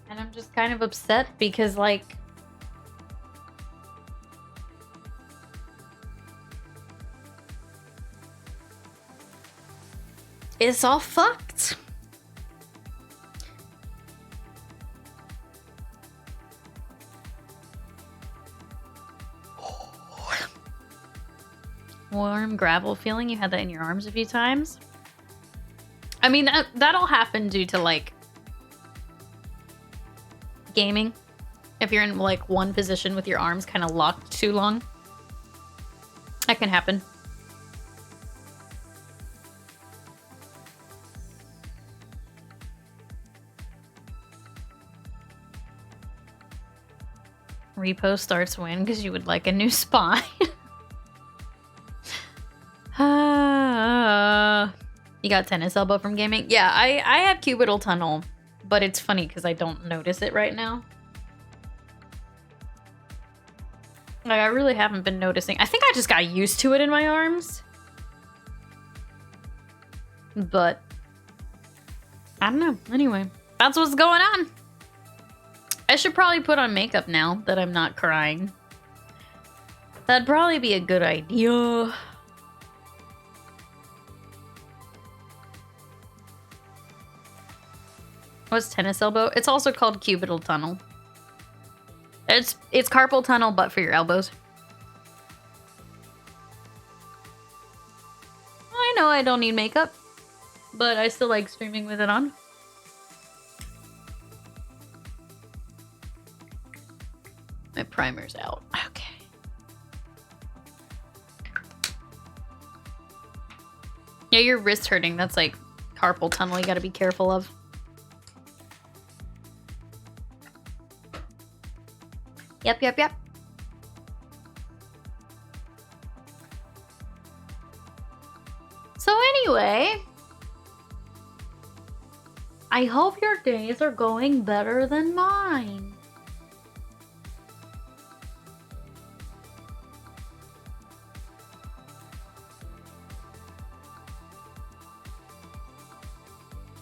And I'm just kind of upset because, like, it's all fucked. Warm gravel feeling. You had that in your arms a few times. I mean, that'll happen due to, like, gaming. If you're in, like, one position with your arms kind of locked too long. That can happen. Repo starts win because you would like a new spine. You got tennis elbow from gaming? Yeah, I have cubital tunnel, but it's funny because I don't notice it right now. Like, I really haven't been noticing. I think I just got used to it in my arms. But I don't know. Anyway, that's what's going on. I should probably put on makeup now that I'm not crying. That'd probably be a good idea. What's tennis elbow? It's also called cubital tunnel. It's carpal tunnel, but for your elbows. I know I don't need makeup, but I still like streaming with it on. My primer's out. Okay. Yeah, your wrist hurting. That's like carpal tunnel you gotta be careful of. Yep. So anyway, I hope your days are going better than mine.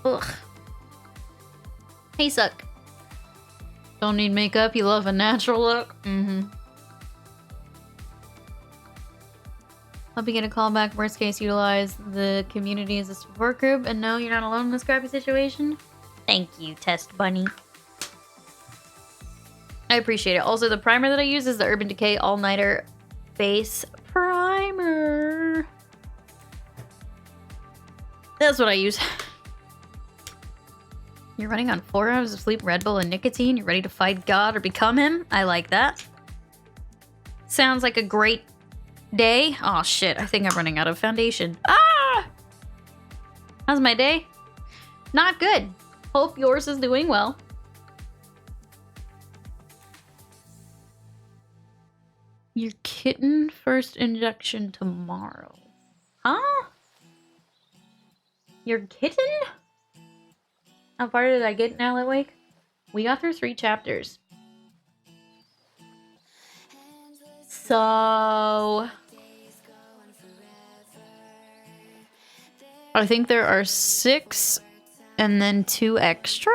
Ugh. Hey, Suck. Don't need makeup, you love a natural look? Mm-hmm. I'll begin a callback. Worst case, utilize the community as a support group. And no, you're not alone in this crappy situation. Thank you, Test Bunny. I appreciate it. Also, the primer that I use is the Urban Decay All-Nighter Face Primer. That's what I use. You're running on 4 hours of sleep, Red Bull, and nicotine. You're ready to fight God or become him. I like that. Sounds like a great day. Oh shit, I think I'm running out of foundation. Ah! How's my day? Not good. Hope yours is doing well. Your kitten first injection tomorrow. Huh? Your kitten? How far did I get now, Litwake? We got through 3 chapters. So I think there are 6 and then 2 extra.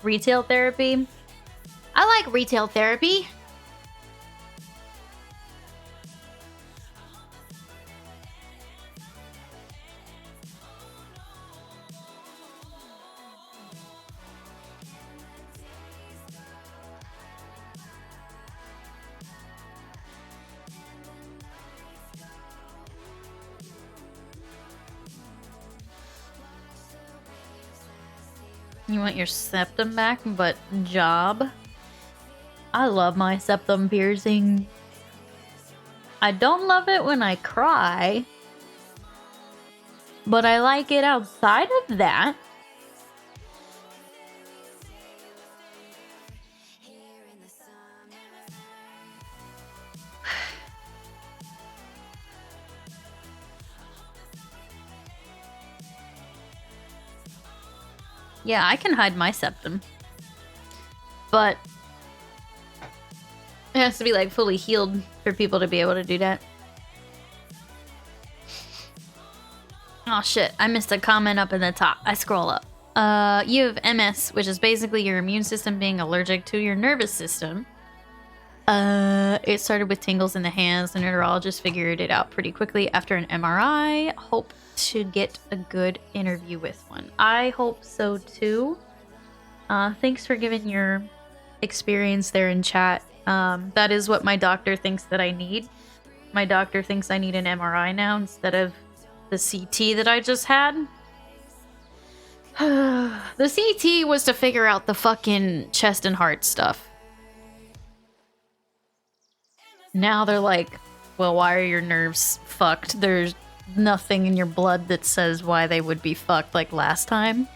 Retail therapy. I like retail therapy. You want your septum back, but job? I love my septum piercing. I don't love it when I cry, but I like it outside of that. Yeah, I can hide my septum. But it has to be like fully healed for people to be able to do that. Oh shit, I missed a comment up in the top. I scroll up. You have MS, which is basically your immune system being allergic to your nervous system. It started with tingles in the hands. The neurologist figured it out pretty quickly after an MRI. Hope to get a good interview with one. I hope so too. Thanks for giving your experience there in chat. That is what my doctor thinks that I need. My doctor thinks I need an MRI now instead of the CT that I just had. The CT was to figure out the fucking chest and heart stuff. Now they're like, well, why are your nerves fucked? There's nothing in your blood that says why they would be fucked like last time.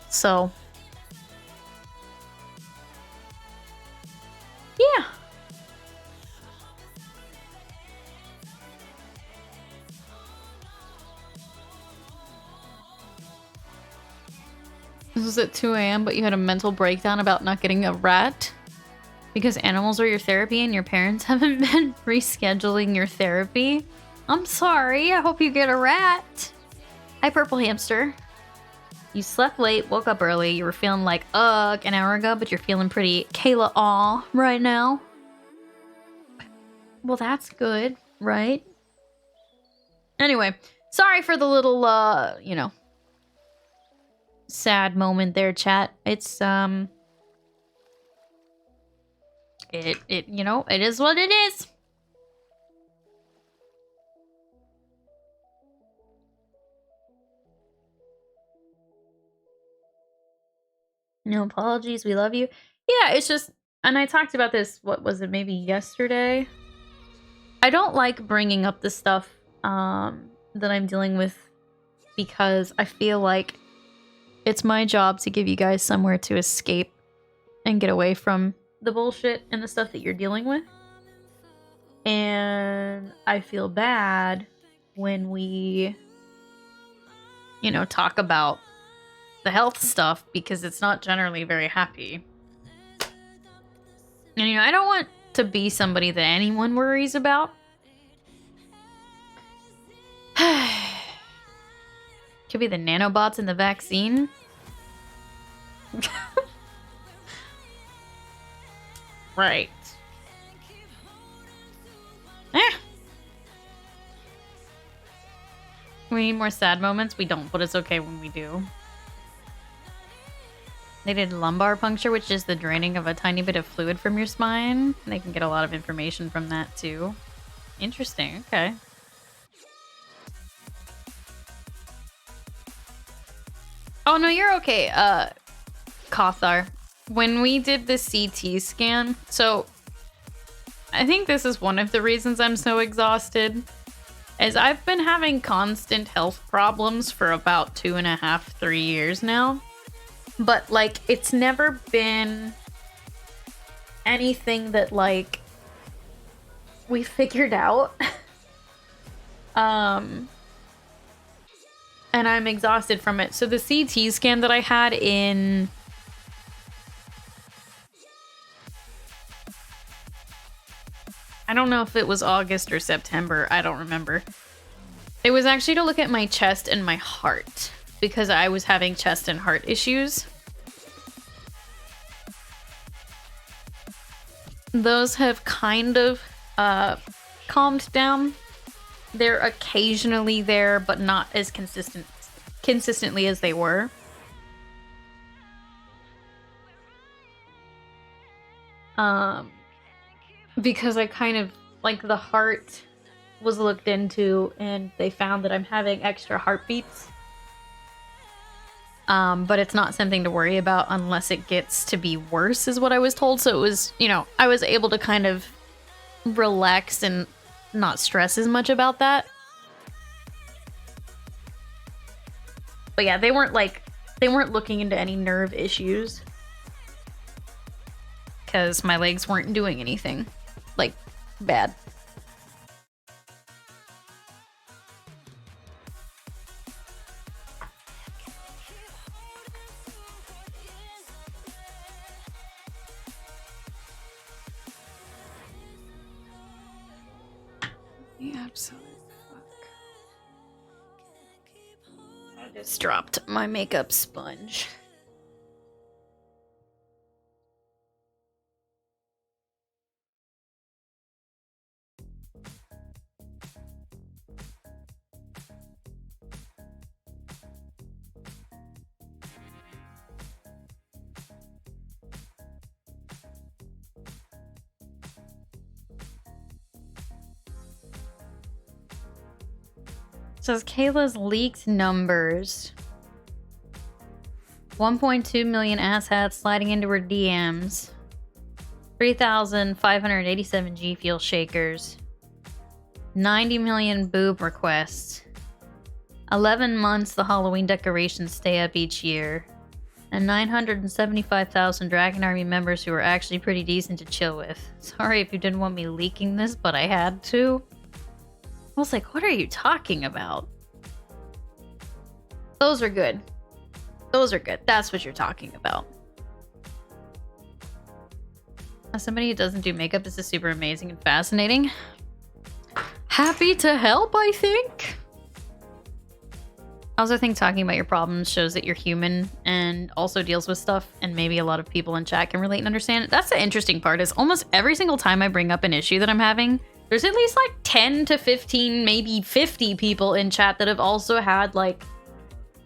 So, yeah. This was at 2 a.m., but you had a mental breakdown about not getting a rat? Because animals are your therapy and your parents haven't been rescheduling your therapy? I'm sorry, I hope you get a rat. Hi, Purple Hamster. You slept late, woke up early, you were feeling like ugh an hour ago, but you're feeling pretty Kayla aw right now. Well, that's good, right? Anyway, sorry for the little, you know, sad moment there, chat. It's, you know, it is what it is. No apologies, we love you. Yeah, it's just, and I talked about this, what was it, maybe yesterday? I don't like bringing up the stuff that I'm dealing with because I feel like it's my job to give you guys somewhere to escape and get away from the bullshit and the stuff that you're dealing with. And I feel bad when we, you know, talk about the health stuff because it's not generally very happy. And, you know, I don't want to be somebody that anyone worries about. Could be the nanobots in the vaccine. Right. We need more sad moments? We don't, but it's okay when we do. They did lumbar puncture, which is the draining of a tiny bit of fluid from your spine. They can get a lot of information from that too. Interesting, okay. Oh no, you're okay, Kothar. When we did the CT scan, so I think this is one of the reasons I'm so exhausted. is I've been having constant health problems for about 2.5, 3 years now. But, like, it's never been anything that, like, we figured out. And I'm exhausted from it. So the CT scan that I had in... I don't know if it was August or September. I don't remember. It was actually to look at my chest and my heart because I was having chest and heart issues. Those have kind of calmed down. They're occasionally there, but not as consistently as they were. Because I kind of, like, the heart was looked into and they found that I'm having extra heartbeats. But it's not something to worry about unless it gets to be worse, is what I was told. So it was, you know, I was able to kind of relax and not stress as much about that. But yeah, they weren't looking into any nerve issues. Because my legs weren't doing anything, like, bad. The absolute fuck. I just dropped my makeup sponge. Says Kayla's leaked numbers. 1.2 million asshats sliding into her DMs. 3,587 G Fuel shakers. 90 million boob requests. 11 months the Halloween decorations stay up each year. And 975,000 Dragon Army members who are actually pretty decent to chill with. Sorry if you didn't want me leaking this, but I had to. I was like, what are you talking about? Those are good. Those are good. That's what you're talking about. As somebody who doesn't do makeup, this is super amazing and fascinating. Happy to help, I think. I also think talking about your problems shows that you're human and also deals with stuff, and maybe a lot of people in chat can relate and understand. That's the interesting part, is almost every single time I bring up an issue that I'm having, there's at least like 10 to 15, maybe 50 people in chat that have also had like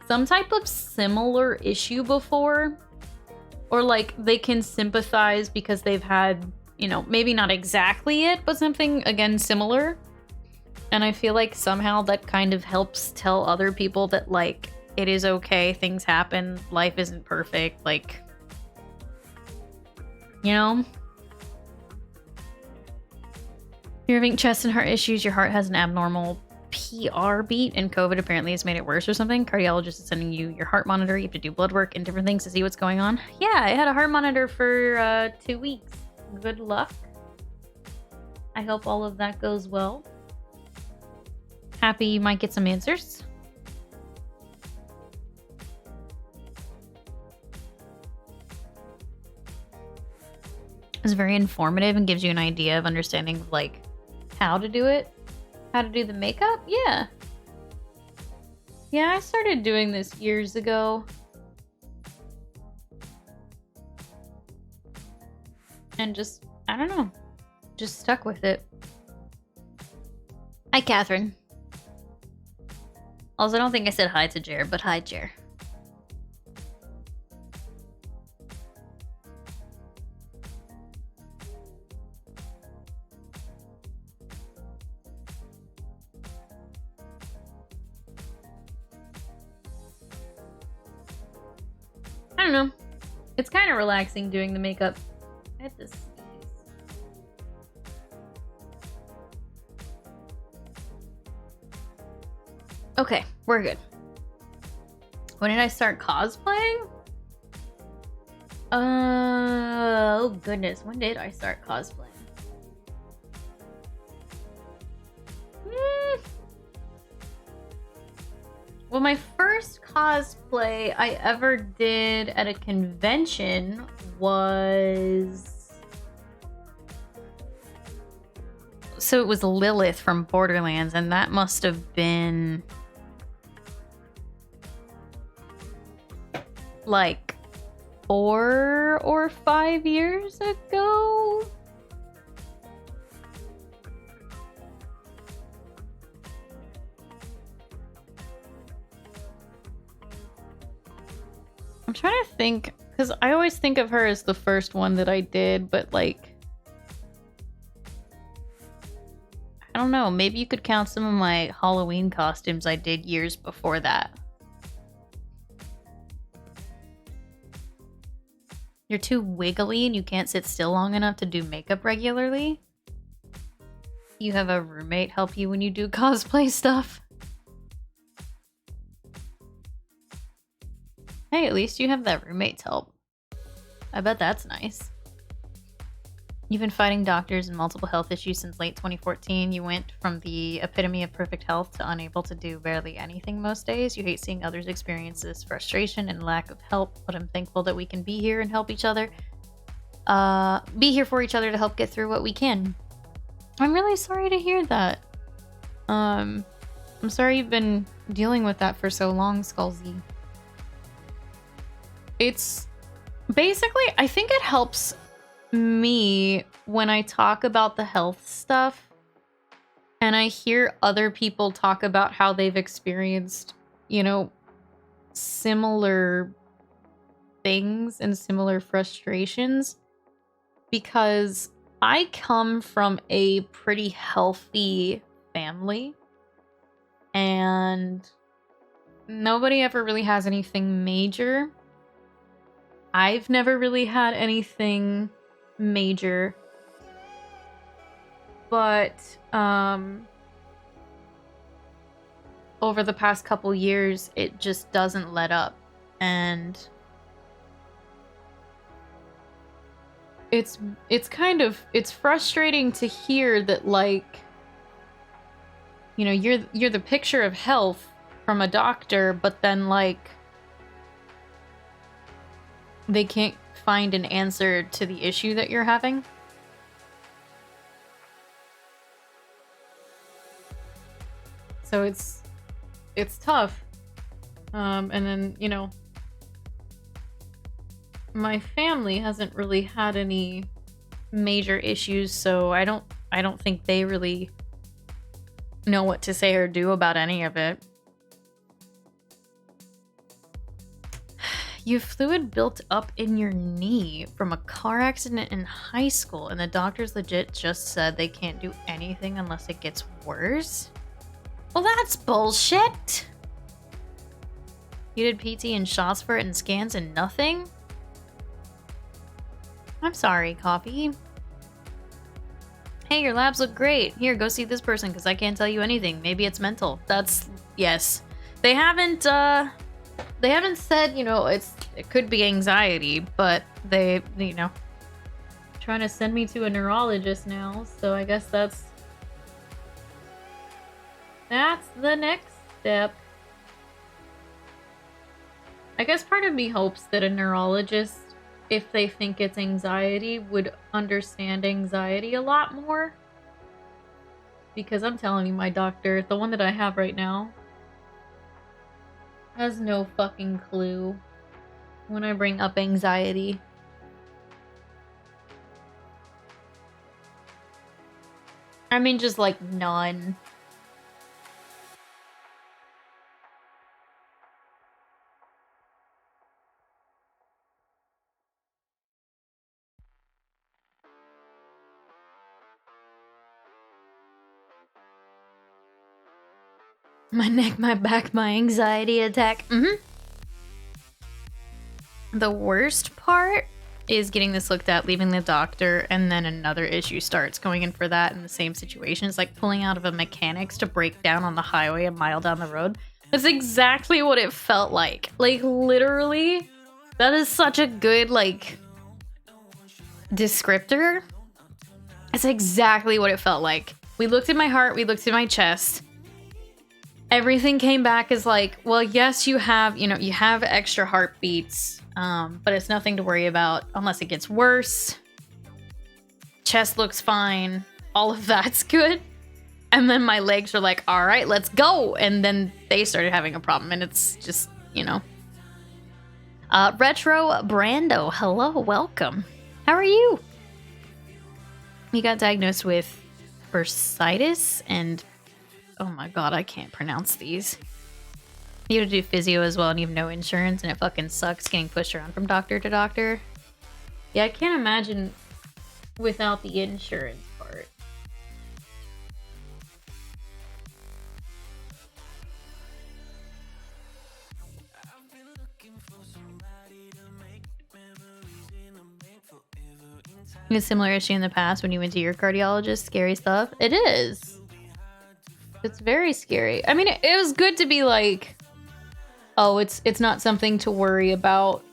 some type of similar issue before. Or like they can sympathize because they've had, you know, maybe not exactly it, but something, again, similar. And I feel like somehow that kind of helps tell other people that, like, it is okay, things happen, life isn't perfect, like, you know? You're having chest and heart issues, your heart has an abnormal PR beat, and COVID apparently has made it worse or something. Cardiologist is sending you your heart monitor. You have to do blood work and different things to see what's going on. Yeah, I had a heart monitor for 2 weeks. Good luck. I hope all of that goes well. Happy you might get some answers. It's very informative and gives you an idea of understanding, like, how to do it. How to do the makeup? Yeah. Yeah, I started doing this years ago. And just, I don't know, just stuck with it. Hi, Catherine. Also, I don't think I said hi to Jer, but hi, Jer. I don't know. It's kind of relaxing doing the makeup. I have to sneeze. Okay, we're good. When did I start cosplaying? Oh goodness, when did I start cosplaying? Well, my first cosplay I ever did at a convention was... So it was Lilith from Borderlands, and that must have been... like 4 or 5 years ago? I'm trying to think, because I always think of her as the first one that I did, but like... I don't know, maybe you could count some of my Halloween costumes I did years before that. You're too wiggly and you can't sit still long enough to do makeup regularly? You have a roommate help you when you do cosplay stuff? Hey, at least you have that roommate's help. I bet that's nice. You've been fighting doctors and multiple health issues since late 2014. You went from the epitome of perfect health to unable to do barely anything most days. You hate seeing others experience this frustration and lack of help, but I'm thankful that we can be here and help each other. Be here for each other to help get through what we can. I'm really sorry to hear that. I'm sorry you've been dealing with that for so long, Skullsy. It's basically, I think it helps me when I talk about the health stuff and I hear other people talk about how they've experienced, you know, similar things and similar frustrations, because I come from a pretty healthy family and nobody ever really has anything major. I've never really had anything major, but over the past couple years it just doesn't let up, and it's frustrating to hear that, like, you know, you're the picture of health from a doctor, but then like they can't find an answer to the issue that you're having. So it's tough. And then, you know, my family hasn't really had any major issues, so I don't think they really know what to say or do about any of it. You have fluid built up in your knee from a car accident in high school, and the doctors legit just said they can't do anything unless it gets worse? Well, that's bullshit! You did PT and shots for it and scans and nothing? I'm sorry, Coffee. Hey, your labs look great. Here, go see this person because I can't tell you anything. Maybe it's mental. That's... yes. They haven't said, you know, it could be anxiety, but they, you know, trying to send me to a neurologist now, so I guess that's the next step. I guess part of me hopes that a neurologist, if they think it's anxiety, would understand anxiety a lot more. Because I'm telling you, my doctor, the one that I have right now, has no fucking clue when I bring up anxiety. I mean, just like none. My neck, my back, my anxiety attack. The worst part is getting this looked at, leaving the doctor, and then another issue starts going in for that in the same situation. It's like pulling out of a mechanics to break down on the highway a mile down the road. That's exactly what it felt like. Like, literally, that is such a good, like, descriptor. It's exactly what it felt like. We looked at my heart, we looked at my chest. Everything came back as like, well, yes, you have extra heartbeats, but it's nothing to worry about unless it gets worse. Chest looks fine. All of that's good. And then my legs are like, all right, let's go. And then they started having a problem, and it's just, Retro Brando, hello, welcome. How are you? He got diagnosed with bursitis and oh my god, I can't pronounce these. You have to do physio as well, and you have no insurance, and it fucking sucks getting pushed around from doctor to doctor. Yeah, I can't imagine without the insurance part. You had a similar issue in the past when you went to your cardiologist? Scary stuff? It is. It's very scary. I mean, it was good to be like, oh, it's not something to worry about,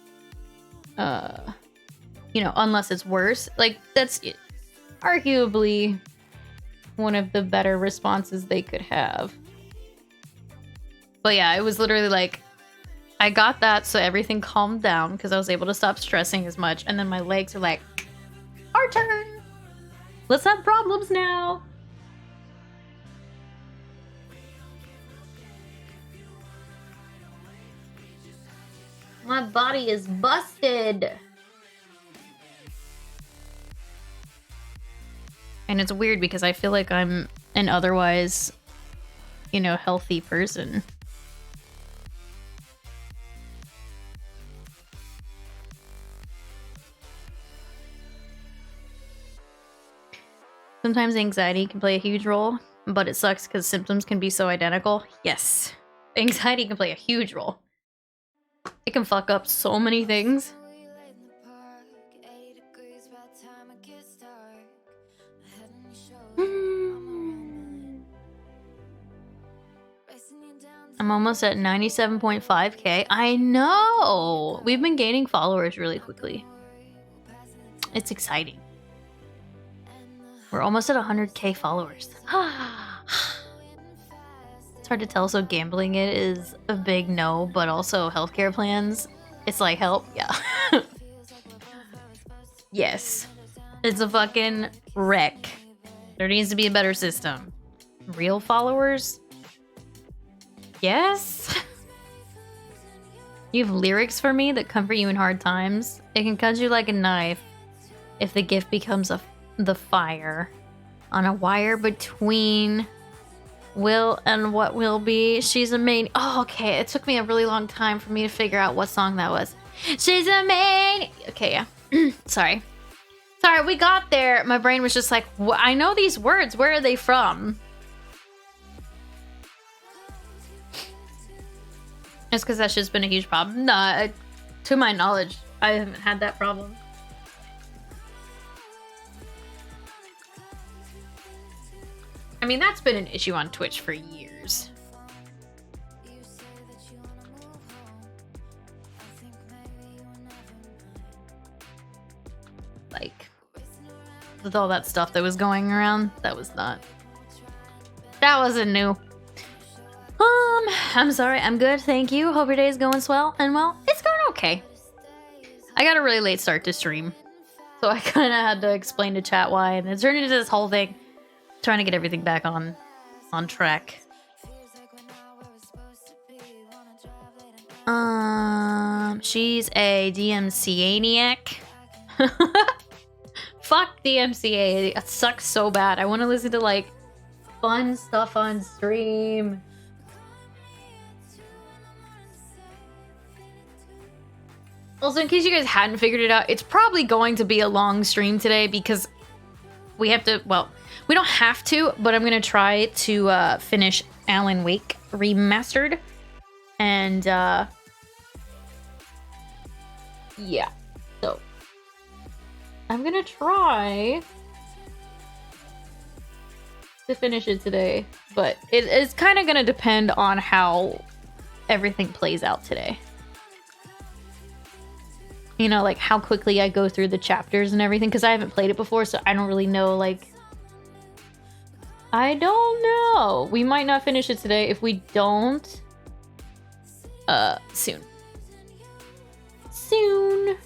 unless it's worse. Like, that's arguably one of the better responses they could have. But yeah, it was literally like, I got that, so everything calmed down because I was able to stop stressing as much. And then my legs are like, our turn. Let's have problems now. My body is busted. And it's weird because I feel like I'm an otherwise, healthy person. Sometimes anxiety can play a huge role, but it sucks because symptoms can be so identical. Yes, anxiety can play a huge role. It can fuck up so many things. I'm almost at 97.5k. I know! We've been gaining followers really quickly. It's exciting. We're almost at 100k followers. It's hard to tell, so gambling it is a big no, but also healthcare plans, it's like help, yeah. Yes. It's a fucking wreck. There needs to be a better system. Real followers? Yes? You have lyrics for me that comfort you in hard times. It can cut you like a knife if the gift becomes the fire on a wire between will and what will be. She's a main. Oh, okay. It took me a really long time for me to figure out what song that was. She's a main. Okay, yeah. Sorry, we got there. My brain was just like, I know these words. Where are they from? It's because that's just been a huge problem. No, to my knowledge, I haven't had that problem. I mean, that's been an issue on Twitch for years. Like, with all that stuff that was going around, that wasn't new. I'm sorry, I'm good, thank you. Hope your day is going swell, and well, it's going okay. I got a really late start to stream, so I kind of had to explain to chat why, and it turned into this whole thing. Trying to get everything back on track. She's a DMCaniac. Fuck DMCA. It sucks so bad. I want to listen to like fun stuff on stream. Also, in case you guys hadn't figured it out, it's probably going to be a long stream today because we have to, well, we don't have to, but I'm going to try to finish Alan Wake Remastered. And, yeah. So, I'm gonna try to finish it today, but it's kind of gonna depend on how everything plays out today. You know, like how quickly I go through the chapters and everything, because I haven't played it before, so I don't really know, like... I don't know. We might not finish it today. If we don't, soon. Soon.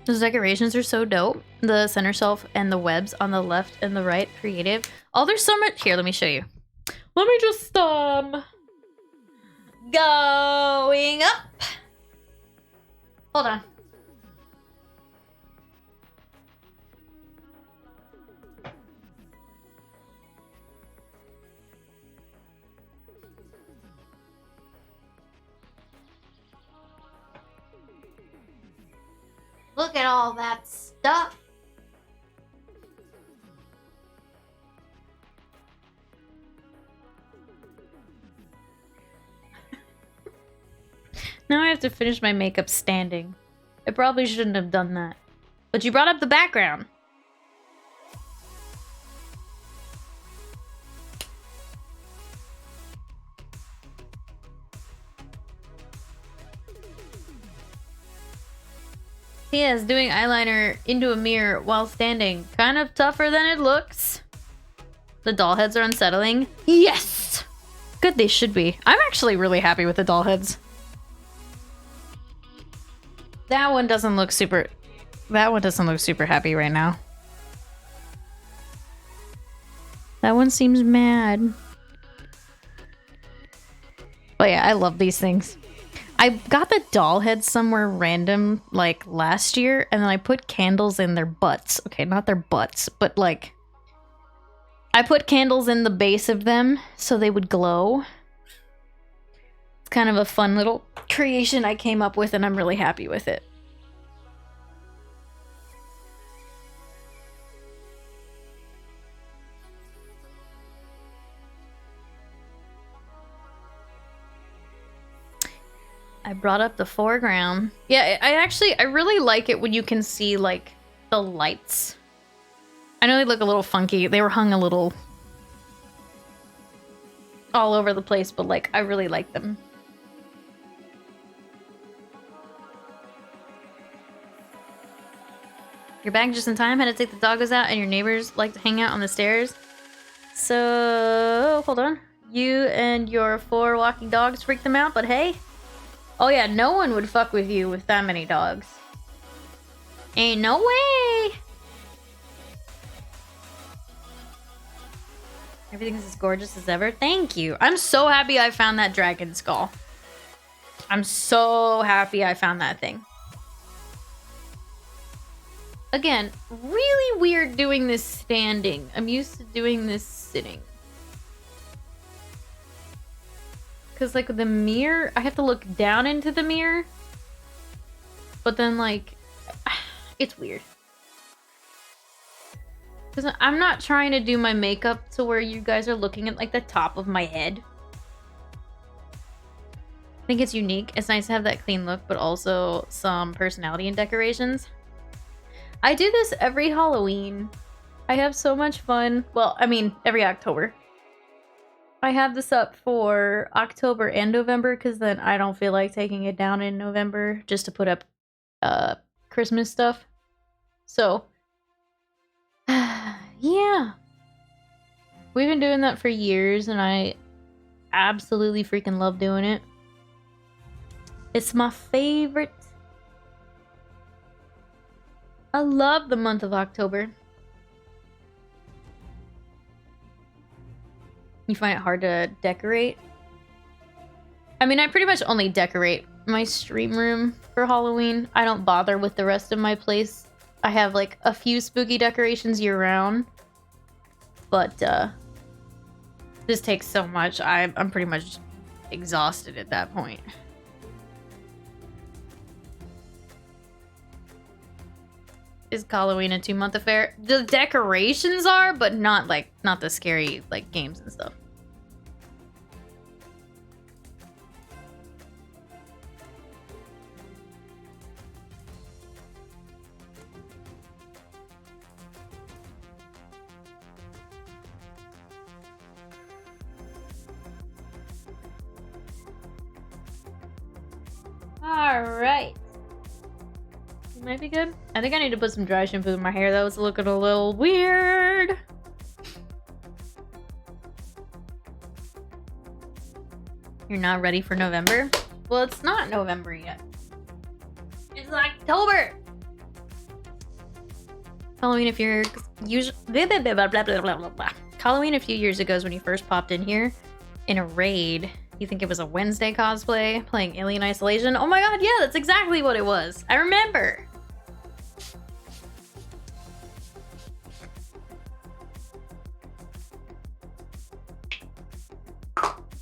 Those decorations are so dope. The center shelf and the webs on the left and the right, creative. Oh, there's so much. Here, let me show you. Let me just, going up. Hold on. Look at all that stuff. Now I have to finish my makeup standing. I probably shouldn't have done that. But you brought up the background. Yes, doing eyeliner into a mirror while standing. Kind of tougher than it looks. The doll heads are unsettling. Yes! Good, they should be. I'm actually really happy with the doll heads. That one doesn't look super... That one doesn't look super happy right now. That one seems mad. But yeah, I love these things. I got the doll heads somewhere random, like, last year, and then I put candles in their butts. Okay, not their butts, but, like... I put candles in the base of them so they would glow. It's kind of a fun little creation I came up with, and I'm really happy with it. I brought up the foreground. Yeah, I really like it when you can see, like, the lights. I know they look a little funky. They were hung a little all over the place, but, like, I really like them. You're back just in time. Had to take the doggos out, and your neighbors like to hang out on the stairs. So, hold on. You and your 4 walking dogs freaked them out, but hey... Oh yeah, no one would fuck with you with that many dogs. Ain't no way! Everything's as gorgeous as ever. Thank you. I'm so happy I found that dragon skull. I'm so happy I found that thing. Again, really weird doing this standing. I'm used to doing this sitting. Because, like, the mirror, I have to look down into the mirror. But then, like, it's weird. Because I'm not trying to do my makeup to where you guys are looking at, like, the top of my head. I think it's unique. It's nice to have that clean look, but also some personality and decorations. I do this every Halloween. I have so much fun. Well, I mean, every October. I have this up for October and November because then I don't feel like taking it down in November just to put up Christmas stuff. So, yeah. We've been doing that for years and I absolutely freaking love doing it. It's my favorite. I love the month of October. You find it hard to decorate? I mean, I pretty much only decorate my stream room for Halloween. I don't bother with the rest of my place. I have, like, a few spooky decorations year-round. But, this takes so much. I'm pretty much exhausted at that point. Is Halloween a 2-month affair? The decorations are, but not the scary, like, games and stuff. Alright. Might be good. I think I need to put some dry shampoo in my hair. That was looking a little weird. You're not ready for November? Well, it's not November yet. It's October! Halloween if you're usually Halloween a few years ago is when you first popped in here in a raid. You think it was a Wednesday cosplay playing Alien Isolation? Oh my god, yeah, that's exactly what it was. I remember.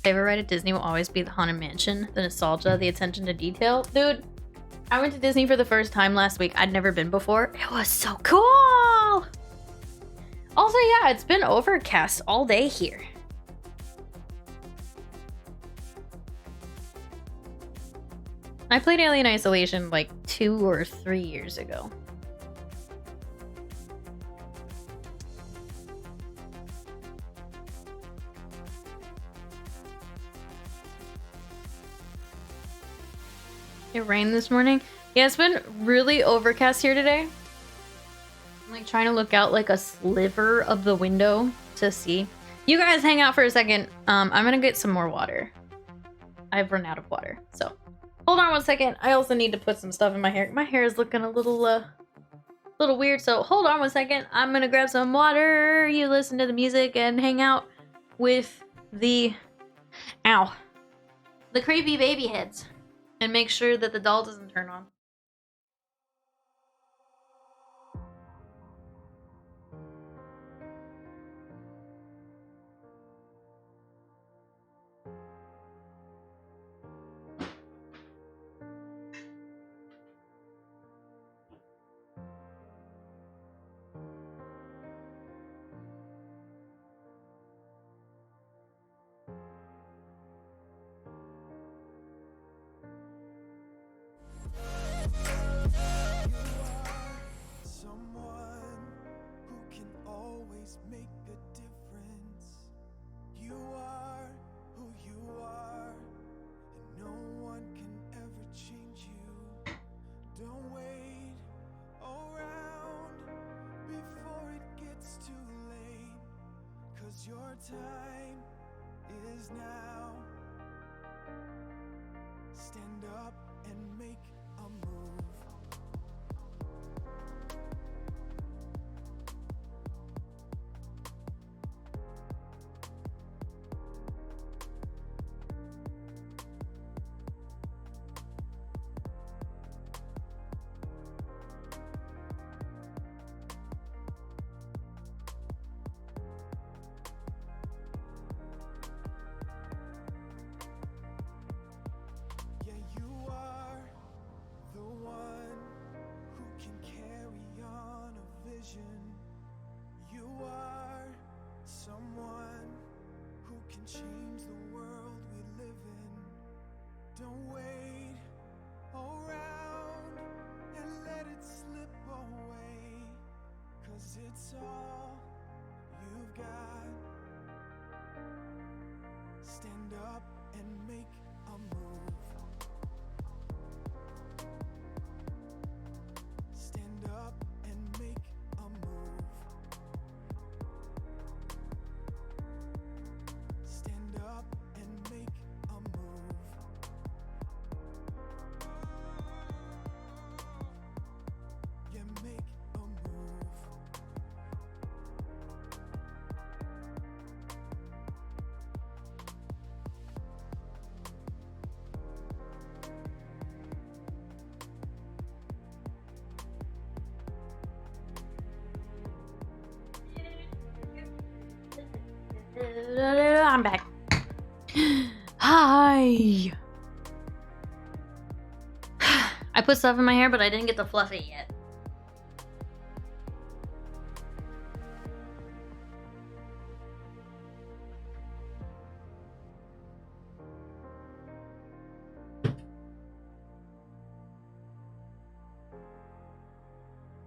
Favorite ride at Disney will always be the Haunted Mansion, the nostalgia, the attention to detail. Dude, I went to Disney for the first time last week. I'd never been before. It was so cool! Also, yeah, it's been overcast all day here. I played Alien Isolation like 2 or 3 years ago. It rained this morning. Yeah, it's been really overcast here today. I'm like trying to look out like a sliver of the window to see. You guys hang out for a second. I'm gonna get some more water. I've run out of water, so hold on one second. I also need to put some stuff in my hair. My hair is looking a little weird, so hold on one second. I'm gonna grab some water. You listen to the music and hang out with the creepy baby heads. And make sure that the doll doesn't turn on. Your time is now. Stand up and make a move. You are someone who can change the world we live in. Don't wait around and let it slip away, 'cause it's all you've got. Stand up and make a move. Stand up and make a move. Stand up and make a move. Yeah, make a move. I'm back. Hi. I put stuff in my hair, but I didn't get to fluff it yet.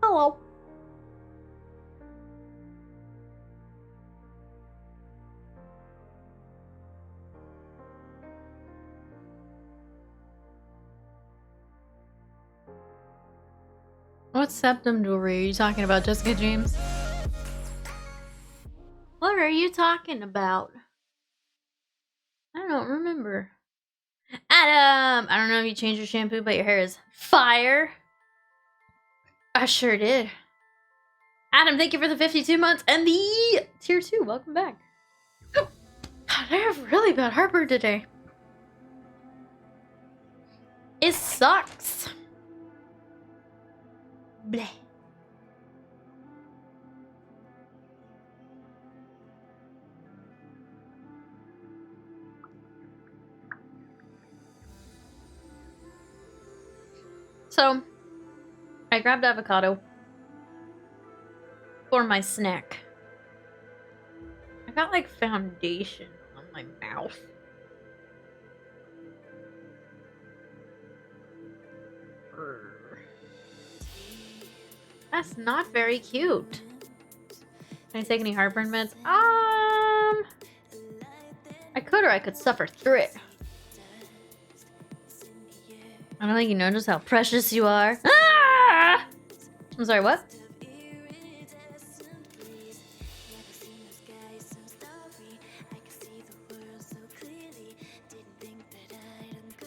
Hello. What septum jewelry are you talking about, Jessica James? What are you talking about? I don't remember. Adam! I don't know if you changed your shampoo, but your hair is fire. I sure did. Adam, thank you for the 52 months and the tier 2. Welcome back. God, I have really bad heartburn today. It sucks. Bleh. So, I grabbed avocado for my snack. I got like foundation on my mouth. That's not very cute. Can I take any heartburn meds? I could, or I could suffer through it. I don't think you know just how precious you are. Ah! I'm sorry, what?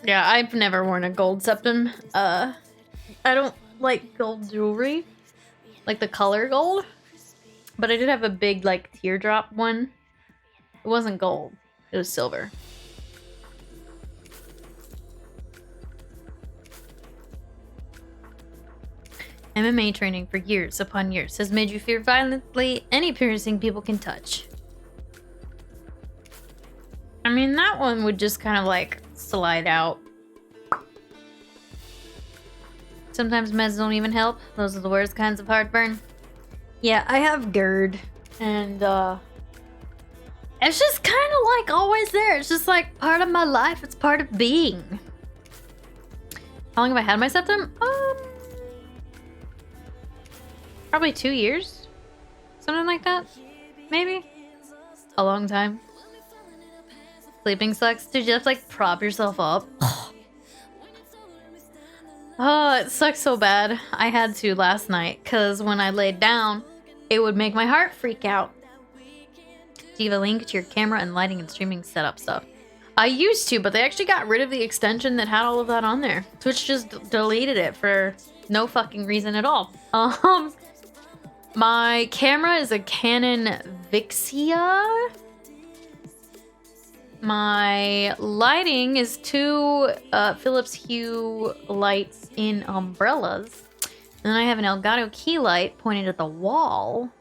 Yeah, I've never worn a gold septum. I don't like gold jewelry. Like the color gold. But I did have a big, like, teardrop one. It wasn't gold. It was silver. MMA training for years upon years has made you fear violently any piercing people can touch. I mean, that one would just kind of, like, slide out. Sometimes meds don't even help. Those are the worst kinds of heartburn. Yeah, I have GERD. And, it's just kind of, like, always there. It's just, like, part of my life. It's part of being. How long have I had my septum? Probably 2 years? Something like that? Maybe? A long time. Sleeping sucks. Did you have to, like, prop yourself up? Oh, it sucks so bad. I had to last night, because when I laid down, it would make my heart freak out. Do you have a link to your camera and lighting and streaming setup stuff? I used to, but they actually got rid of the extension that had all of that on there. Twitch just deleted it for no fucking reason at all. My camera is a Canon Vixia. My lighting is 2 Philips Hue lights in umbrellas. And then I have an Elgato key light pointed at the wall.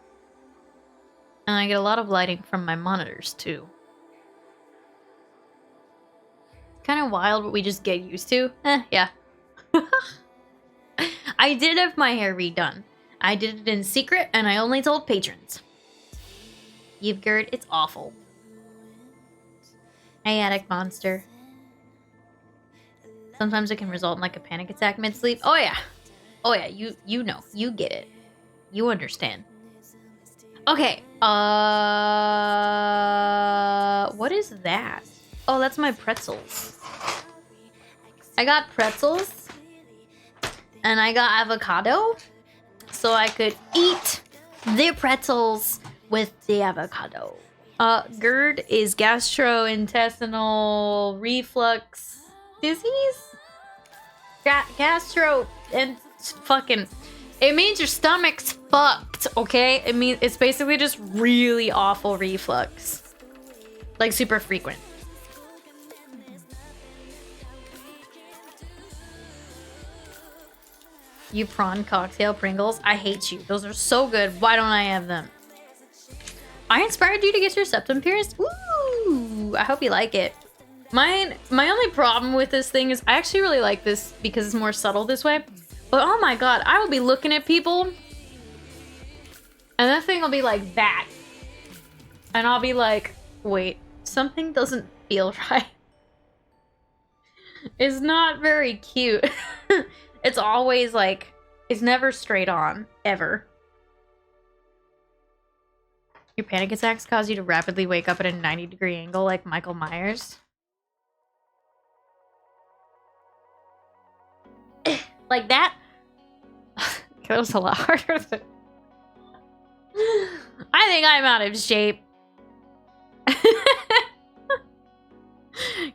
And I get a lot of lighting from my monitors too. Kind of wild, but we just get used to. Yeah. I did have my hair redone. I did it in secret, and I only told patrons. You've GERD, it's awful. Hey, Attic Monster. Sometimes it can result in like a panic attack mid-sleep. Oh yeah. Oh yeah, you know. You get it. You understand. Okay, what is that? Oh, that's my pretzels. I got pretzels. And I got avocado. So I could eat the pretzels with the avocado. GERD is gastrointestinal reflux disease? Gastro and fucking... It means your stomach's fucked, okay? It means it's basically just really awful reflux. Like super frequent. You prawn cocktail Pringles? I hate you. Those are so good. Why don't I have them? I inspired you to get your septum pierced? Woo! I hope you like it. My only problem with this thing is I actually really like this because it's more subtle this way. But oh my god, I will be looking at people and that thing will be like that. And I'll be like, wait, something doesn't feel right. It's not very cute. It's always like, it's never straight on, ever. Your panic attacks cause you to rapidly wake up at a 90-degree angle like Michael Myers. Like that? That was a lot harder than... I think I'm out of shape.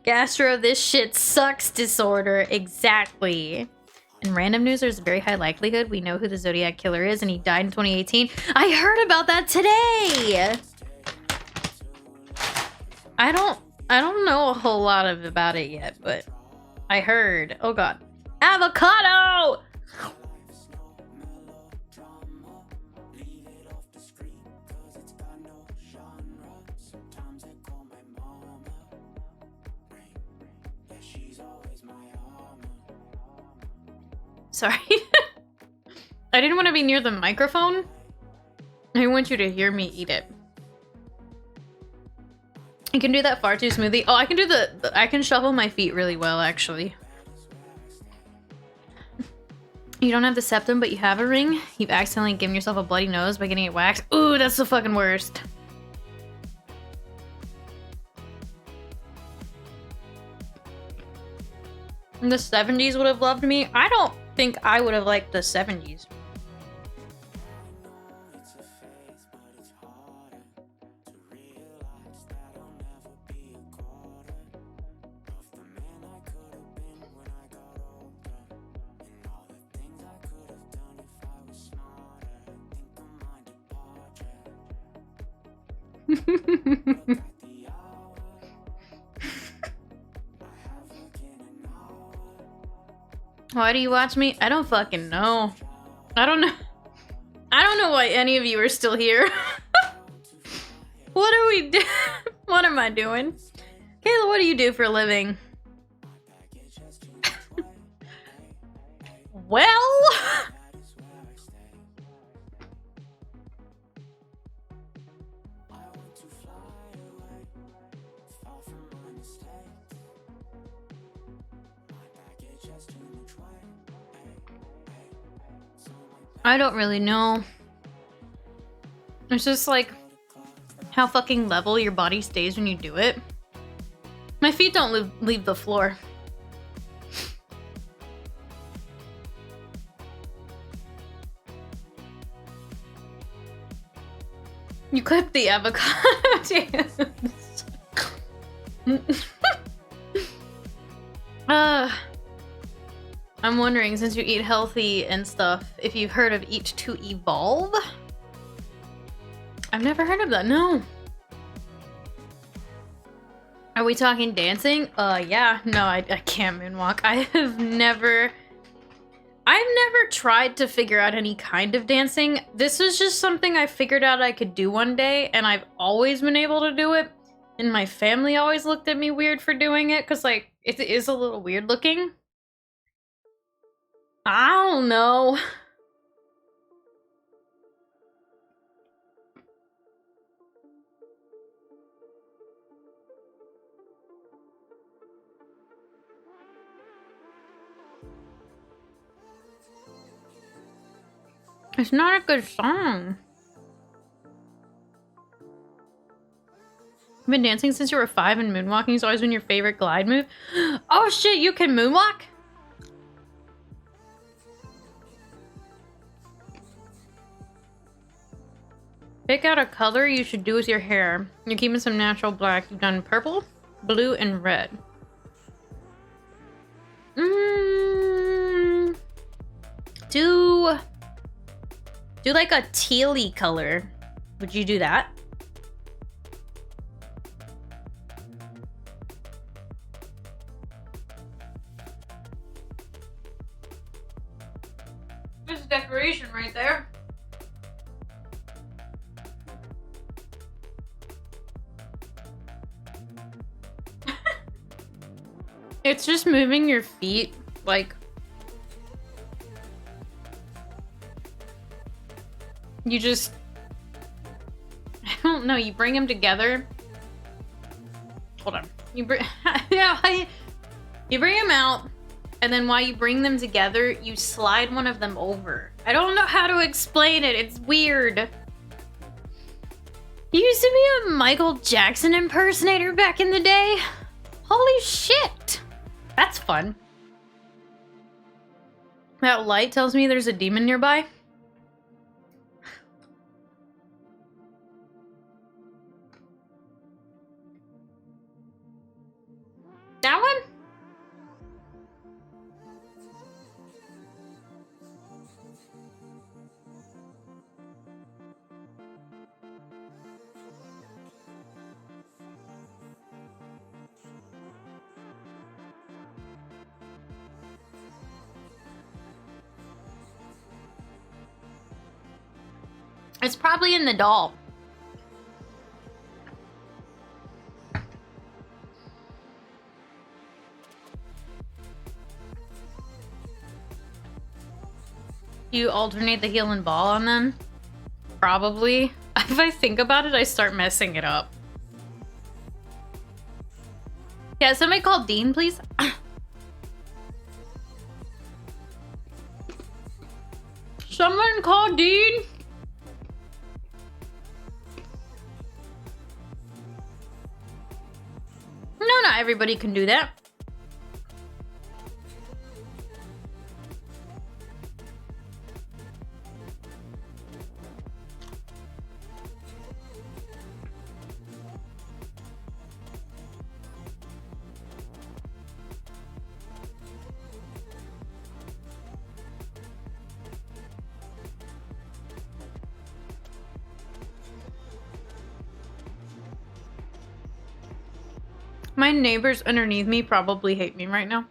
Gastro, this shit sucks disorder. Exactly. In random news, there's a very high likelihood we know who the Zodiac Killer is, and he died in 2018. I heard about that today! I don't know a whole lot about it yet, but I heard. Oh god. Avocado! Sorry. I didn't want to be near the microphone. I want you to hear me eat it. You can do that far too smoothly. Oh, I can do I can shuffle my feet really well, actually. You don't have the septum, but you have a ring. You've accidentally given yourself a bloody nose by getting it waxed. Ooh, that's the fucking worst. The 70s would have loved me. I don't think I would have liked the 70s. Why do you watch me? I don't fucking know. I don't know why any of you are still here. What are we doing? What am I doing? Kayla, what do you do for a living? Well... I don't really know. It's just like how fucking level your body stays when you do it. My feet don't leave the floor. You clip the avocado dance. I'm wondering, since you eat healthy and stuff, if you've heard of Eat to Evolve? I've never heard of that, no. Are we talking dancing? Yeah. No, I can't moonwalk. I've never tried to figure out any kind of dancing. This was just something I figured out I could do one day, and I've always been able to do it. And my family always looked at me weird for doing it, because, like, it is a little weird looking. I don't know. It's not a good song. You've been dancing since you were 5 and moonwalking's always been your favorite glide move? Oh shit, you can moonwalk? Pick out a color you should do with your hair. You're keeping some natural black. You've done purple, blue, and red. Do like a tealy color. Would you do that? There's a decoration right there. It's just moving your feet, like... You just... I don't know, you bring them together. Hold on. You bring... yeah, you bring them out, and then while you bring them together, you slide one of them over. I don't know how to explain it, it's weird. You used to be a Michael Jackson impersonator back in the day? Holy shit! That's fun. That light tells me there's a demon nearby. It's probably in the doll. You alternate the heal and ball on them? Probably. If I think about it, I start messing it up. Yeah, somebody call Dean, please. Someone call Dean. No, not everybody can do that. My neighbors underneath me probably hate me right now.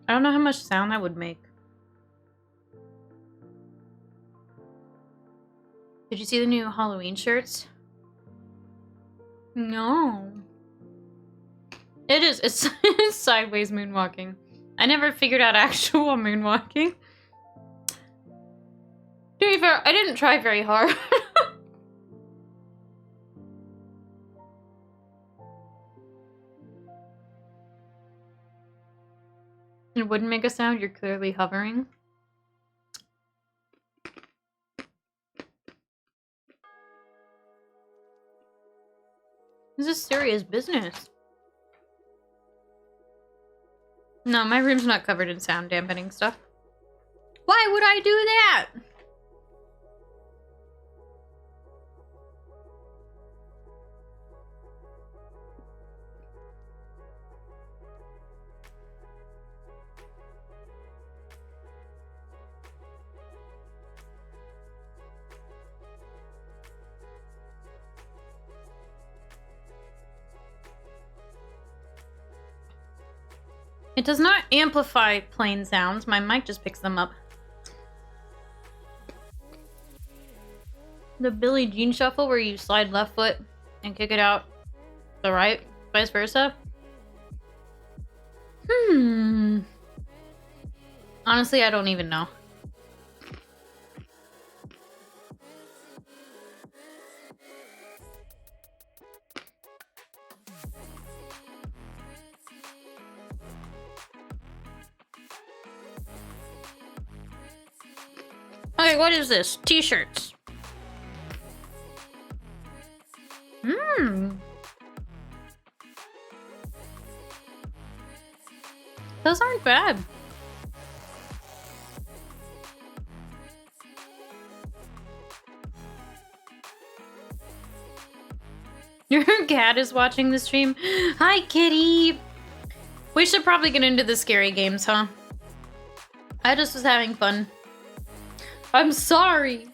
I don't know how much sound that would make. Did you see the new Halloween shirts? No. It is. It's, it's sideways moonwalking. I never figured out actual moonwalking. To be fair, I didn't try very hard. It wouldn't make a sound. You're clearly hovering. This is serious business. No, my room's not covered in sound dampening stuff. Why would I do that? It does not amplify plain sounds. My mic just picks them up. The Billie Jean shuffle where you slide left foot and kick it out the right, vice versa. Honestly, I don't even know. Okay, what is this? T-shirts. Those aren't bad. Your cat is watching the stream. Hi, kitty. We should probably get into the scary games, huh? I just was having fun. I'm sorry.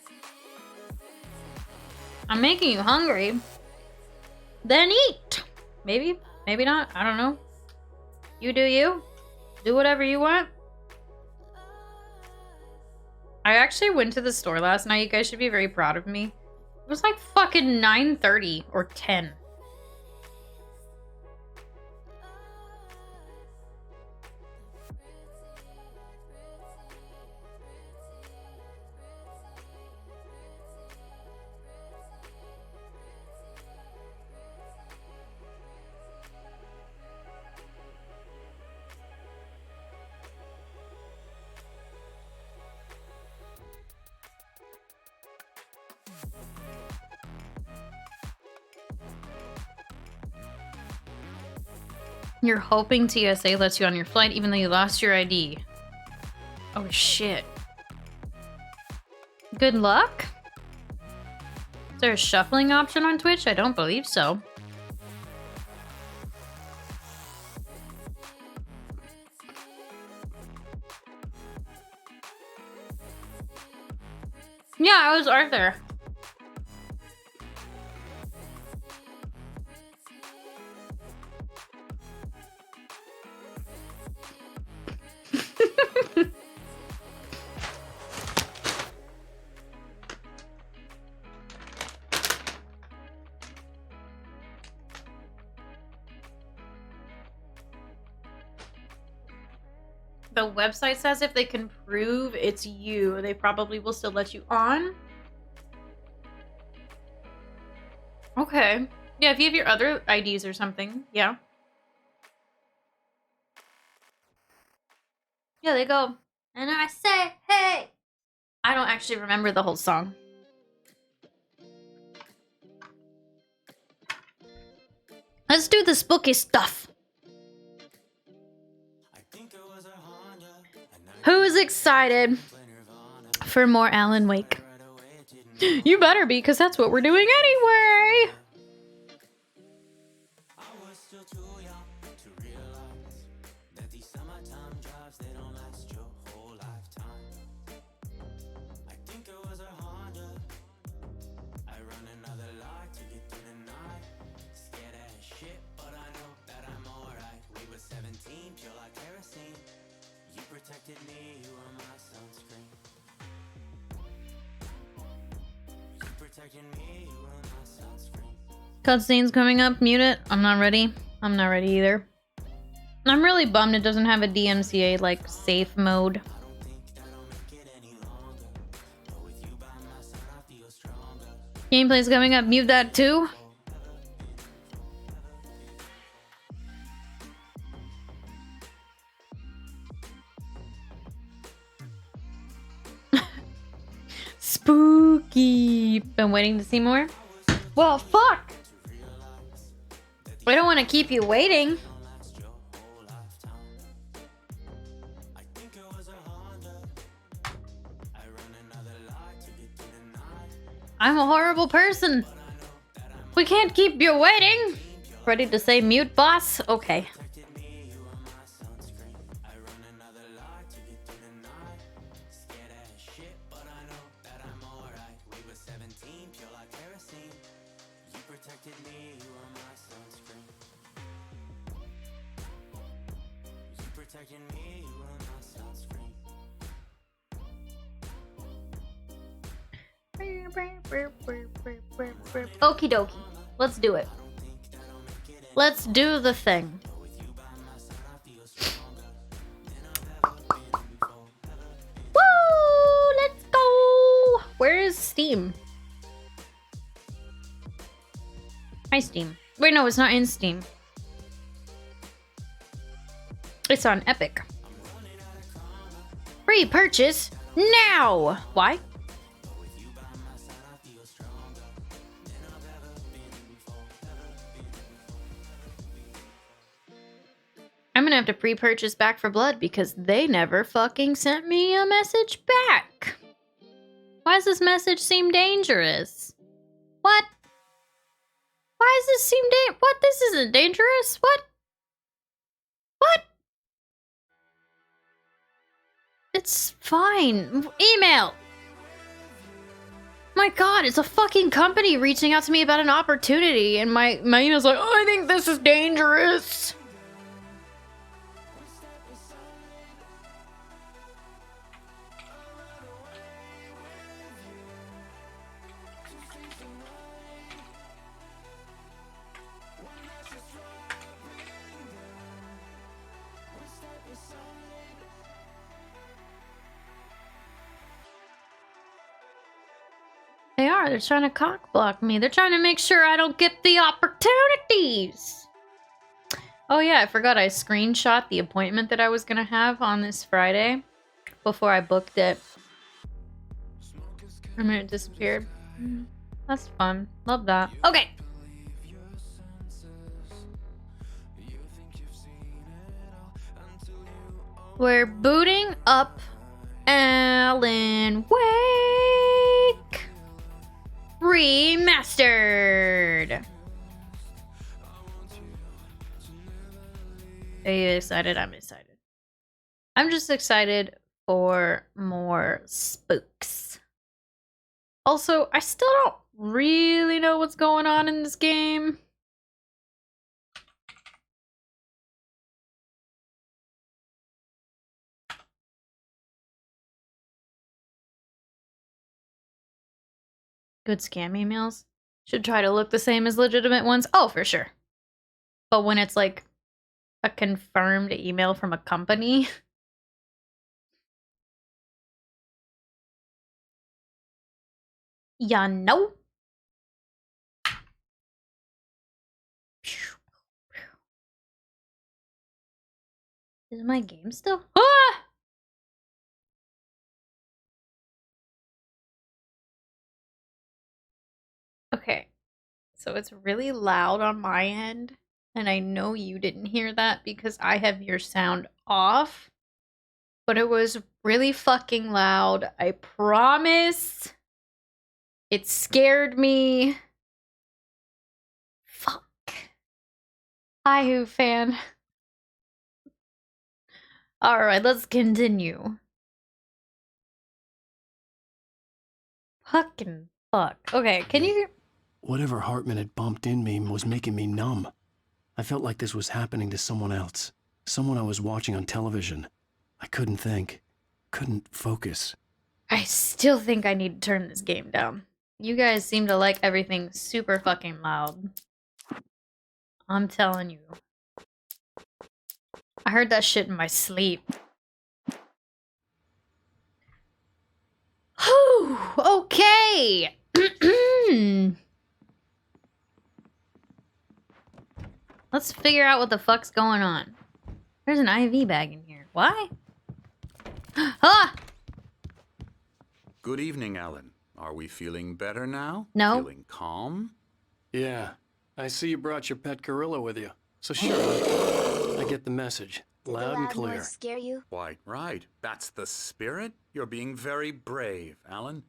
I'm making you hungry. Then eat. Maybe, maybe not. I don't know. You do you. Do whatever you want. I actually went to the store last night. You guys should be very proud of me. It was like fucking 9:30 or 10. You're hoping TSA lets you on your flight even though you lost your ID. Oh shit. Good luck? Is there a shuffling option on Twitch? I don't believe so. Yeah, I was Arthur. the website says if they can prove it's you, they probably will still let you on. Okay. Yeah, if you have your other IDs or something, yeah. Yeah, they go, and I say, hey! I don't actually remember the whole song. Let's do the spooky stuff. Who's excited for more Alan Wake? You better be, because that's what we're doing anyway! Cutscenes coming up, mute it. I'm not ready. I'm not ready either. I'm really bummed it doesn't have a DMCA like safe mode. Gameplay's coming up, mute that too. Spooky. Been waiting to see more? Well, fuck! I don't want to keep you waiting. I'm a horrible person. We can't keep you waiting. Ready to say mute, boss? Okay. Okie dokie. Let's do it. Let's do the thing. Woo! Let's go! Where is Steam? Hi, Steam. Wait, no, it's not in Steam. It's on Epic. Free purchase now! Why? I'm gonna have to pre-purchase Back for Blood because they never fucking sent me a message back. Why does this message seem dangerous? What? Why does this seem what? This isn't dangerous. What? What? It's fine. Email. My god, it's a fucking company reaching out to me about an opportunity and my email's like, oh, I think this is dangerous. They are. They're trying to cock block me. They're trying to make sure I don't get the opportunities. Oh yeah, I forgot I screenshot the appointment that I was gonna have on this Friday before I booked it. And then it disappeared. That's fun. Love that. Okay. We're booting up Alan Wake Remastered. Are you excited? I'm excited. I'm just excited for more spooks. Also, I still don't really know what's going on in this game. Good scam emails. Should try to look the same as legitimate ones. Oh, for sure. But when it's like a confirmed email from a company, Ya know? Is my game still? Ah! Okay. So it's really loud on my end. And I know you didn't hear that because I have your sound off. But it was really fucking loud. I promise. It scared me. Fuck. Hi, Who fan. Alright, let's continue. Fucking fuck. Okay, can you... Whatever Hartman had bumped in me was making me numb. I felt like this was happening to someone else. Someone I was watching on television. I couldn't think. Couldn't focus. I still think I need to turn this game down. You guys seem to like everything super fucking loud. I'm telling you. I heard that shit in my sleep. Whew, okay. Let's figure out what the fuck's going on. There's an IV bag in here. Why? Ah! Good evening, Alan. Are we feeling better now? No. Feeling calm? Yeah, I see you brought your pet gorilla with you. So sure, I get the message. Loud and clear. Noise scare you? Quite right. That's the spirit. You're being very brave, Alan.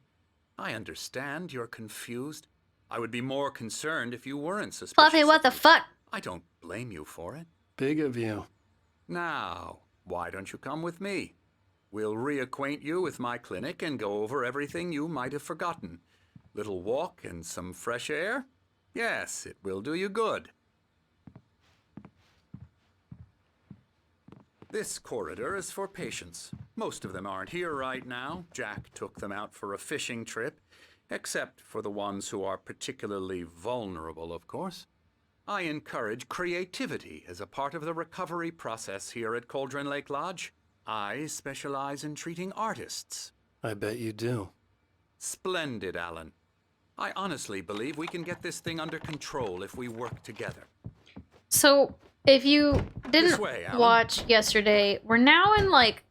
I understand you're confused. I would be more concerned if you weren't suspicious. Fluffy, what the fuck? I don't blame you for it. Big of you. Now, why don't you come with me? We'll reacquaint you with my clinic and go over everything you might have forgotten. Little walk and some fresh air? Yes, it will do you good. This corridor is for patients. Most of them aren't here right now. Jack took them out for a fishing trip, except for the ones who are particularly vulnerable, of course. I encourage creativity as a part of the recovery process here at Cauldron Lake Lodge. I specialize in treating artists. I bet you do. Splendid, Alan. I honestly believe we can get this thing under control if we work together. So, if you didn't way, Alan. watch yesterday, we're now in like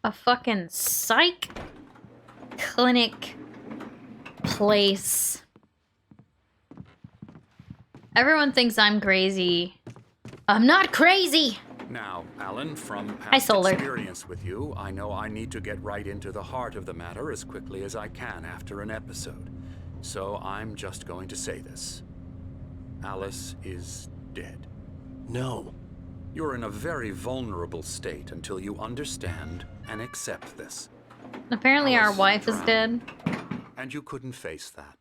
a fucking psych clinic place. Everyone thinks I'm crazy. I'm not crazy! Now, Alan, from Hi, past Solar. experience with you, I know I need to get right into the heart of the matter as quickly as I can after an episode. So I'm just going to say this. Alice is dead. No. You're in a very vulnerable state until you understand and accept this. Apparently our Alice wife is drowned. dead. And you couldn't face that.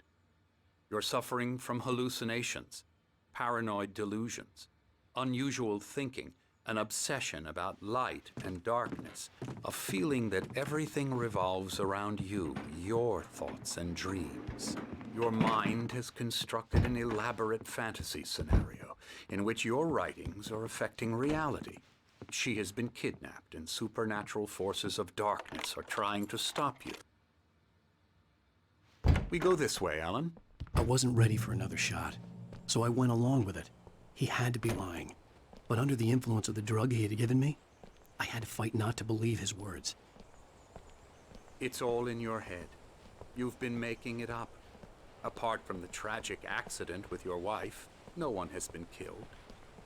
You're suffering from hallucinations, paranoid delusions, unusual thinking, an obsession about light and darkness, a feeling that everything revolves around you, your thoughts and dreams. Your mind has constructed an elaborate fantasy scenario in which your writings are affecting reality. She has been kidnapped and supernatural forces of darkness are trying to stop you. We go this way, Alan. I wasn't ready for another shot, so I went along with it. He had to be lying. But under the influence of the drug he had given me, I had to fight not to believe his words. It's all in your head. You've been making it up. Apart from the tragic accident with your wife, no one has been killed.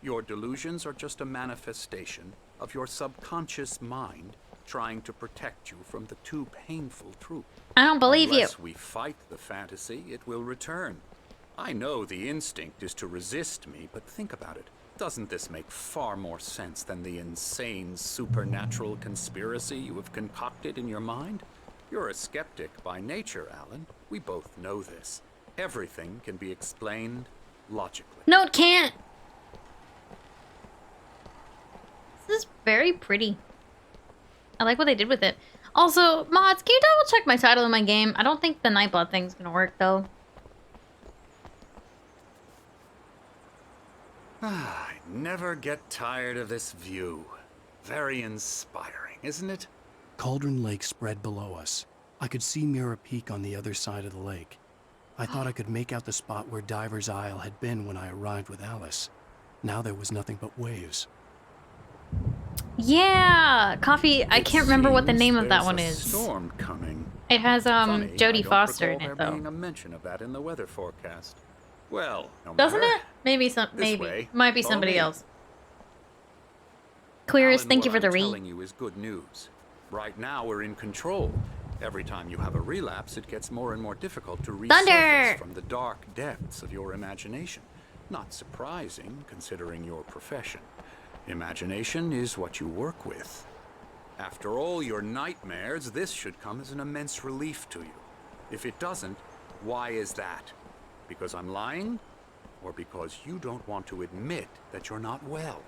Your delusions are just a manifestation of your subconscious mind trying to protect you from the too painful truth. I don't believe you. Unless we fight the fantasy, it will return. I know the instinct is to resist me, but think about it. Doesn't this make far more sense than the insane supernatural conspiracy you have concocted in your mind? You're a skeptic by nature, Alan. We both know this. Everything can be explained logically. No, it can't. This is very pretty. I like what they did with it. Also, mods, can you double check my title in my game? I don't think the Nightblood thing's gonna work, though. I never get tired of this view. Very inspiring, isn't it? Cauldron Lake spread below us. I could see Mirror Peak on the other side of the lake. I thought I could make out the spot where Diver's Isle had been when I arrived with Alice. Now there was nothing but waves. Yeah, Coffee. I can't remember what the Seems name of that there's one a is. Storm coming. It has Funny, I Jodie don't Foster in recall it there though. being a mention of that in the weather forecast. Well, no Doesn't matter. it? Maybe This maybe. way. Might be Follow somebody me. else. Clearest, Alan, thank you what for the I'm read. telling you is good news. Right now we're in control. Every time you have a relapse, it gets more and more difficult to resurface Thunder! from the dark depths of your imagination. Not surprising, considering your profession. Imagination is what you work with. After all your nightmares, this should come as an immense relief to you. If it doesn't, why is that? Because I'm lying? Or because you don't want to admit that you're not well?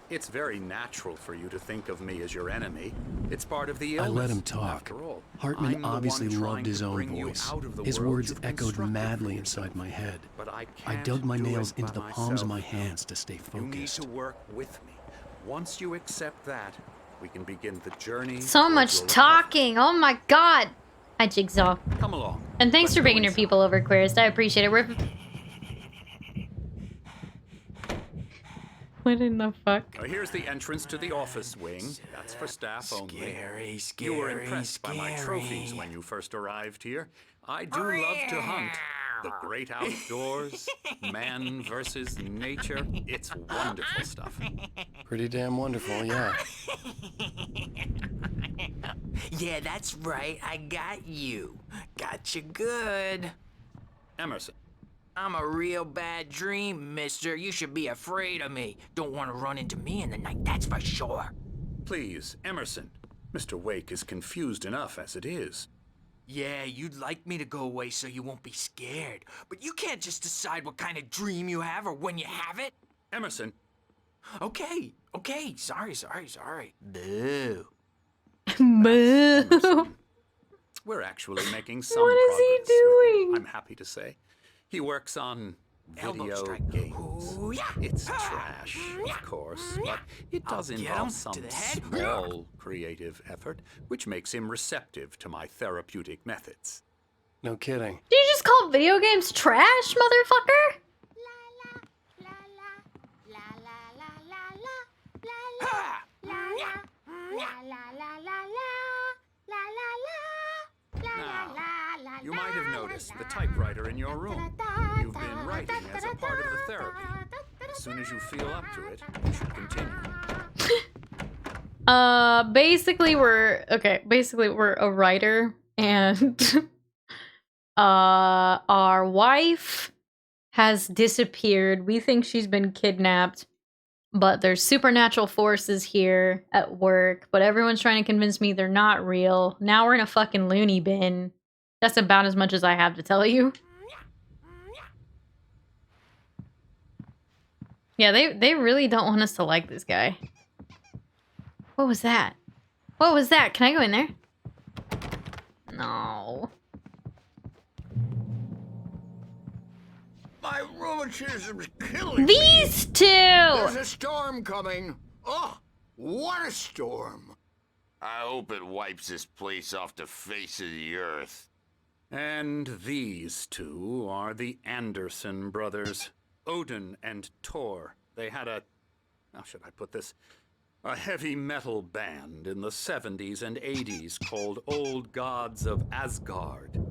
It's very natural for you to think of me as your enemy. It's part of the illness. I let him talk. After all, Hartman I'm the obviously one trying loved his to own bring you voice. out of the His world words you've echoed constructed madly for inside yourself. my head. But I I can't dug my do nails it into by the palms of my myself. hands to stay You need focused. to work with me. Once you accept that, we can begin the journey. So towards much your recovery. talking. Oh my god. Hi, Jigsaw. Come along. And thanks Let's for go bringing your inside. people over, Queerest. I appreciate it. What in the fuck? Here's the entrance to the office wing. That's for staff only. Scary, You were impressed by my trophies when you first arrived here. I do love to hunt. The great outdoors, man versus nature. It's wonderful stuff. Pretty damn wonderful, yeah. Yeah, that's right. I got you. Got you good. Emerson, I'm a real bad dream, mister. You should be afraid of me. Don't want to run into me in the night, that's for sure. please, Emerson. Mr. Wake is confused enough as it is. Yeah, you'd like me to go away so you won't be scared. But you can't just decide what kind of dream you have or when you have it. Emerson, Okay. Sorry. Boo. Boo. we're actually making some What is he progress with him, doing? I'm happy to say. He works on Elbow video strike. games. Ooh, yeah. It's trash, of course, but it does I'll get involve him some to the head. small creative effort, which makes him receptive to my therapeutic methods. No kidding. Did you just call video games trash, motherfucker? Now, you might have noticed the typewriter in your room. You've been writing as a part of the therapy. As soon as you feel up to it, you should continue. Basically we're a writer and our wife has disappeared. We think she's been kidnapped, but there's supernatural forces here at work, but everyone's trying to convince me they're not real. Now we're in a fucking loony bin. That's about as much as I have to tell you. Yeah, they really don't want us to like this guy. What was that? What was that? Can I go in there? No. My rheumatism's killing me. These two! There's a storm coming. Oh, what a storm. I hope it wipes this place off the face of the earth. And these two are the Anderson brothers, Odin and Thor. They had how should I put this? A heavy metal band in the 70s and 80s called Old Gods of Asgard.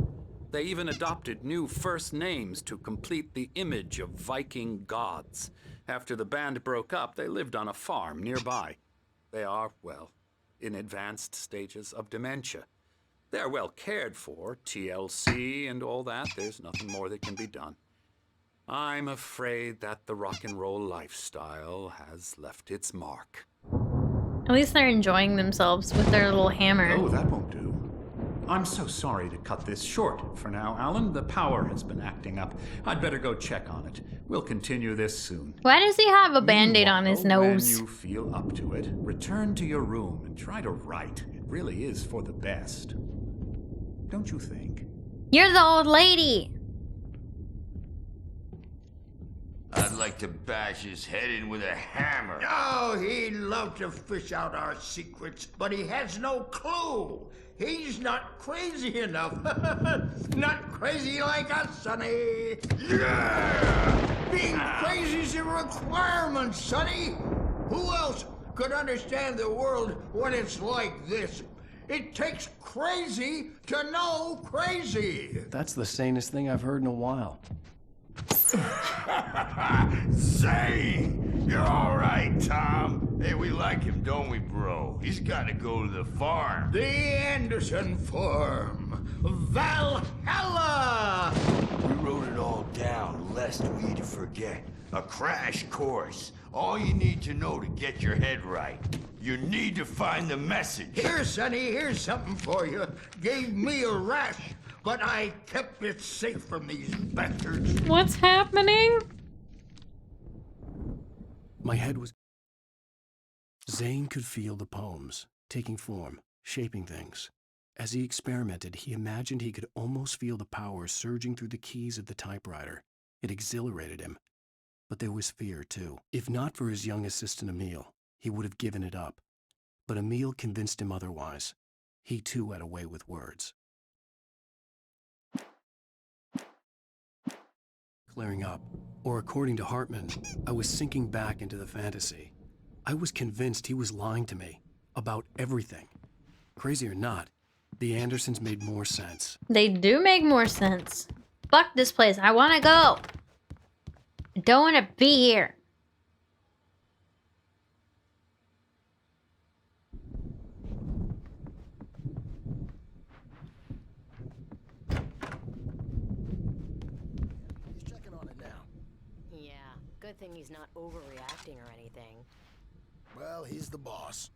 They even adopted new first names to complete the image of Viking gods. After the band broke up, they lived on a farm nearby. They are, well, in advanced stages of dementia. They're well cared for, TLC and all that. There's nothing more that can be done. I'm afraid that the rock and roll lifestyle has left its mark. At least they're enjoying themselves with their little hammer. Oh, that won't do. I'm so sorry to cut this short for now, Alan. The power has been acting up. I'd better go check on it. We'll continue this soon. Why does he have a band-aid on his Meanwhile, nose? When you feel up to it, return to your room and try to write. It really is for the best. Don't you think? You're the old lady! I'd like to bash his head in with a hammer. Oh, he'd love to fish out our secrets, but he has no clue. He's not crazy enough. Not crazy like us, Sonny. Yeah! Being crazy's a requirement, Sonny. Who else could understand the world when it's like this? It takes crazy to know crazy. That's the sanest thing I've heard in a while. Zane! You're alright, Tom. Hey, we like him, don't we, bro? He's gotta go to the farm. The Anderson Farm. Valhalla! We wrote it all down, lest we'd forget. A crash course. All you need to know to get your head right. You need to find the message. Here, Sonny, here's something for you. Gave me a rash, but I kept it safe from these bastards. What's happening? My head was... Zane could feel the poems, taking form, shaping things. As he experimented, he imagined he could almost feel the power surging through the keys of the typewriter. It exhilarated him. But there was fear, too. If not for his young assistant Emil, he would have given it up. But Emil convinced him otherwise. He, too, had a way with words. Clearing up, or according to Hartman, I was sinking back into the fantasy. I was convinced he was lying to me about everything. Crazy or not, the Andersons made more sense. They do make more sense. Fuck this place. I want to go. I don't want to be here. He's checking on it now. Yeah, good thing he's not overreacting or anything. Well, he's the boss.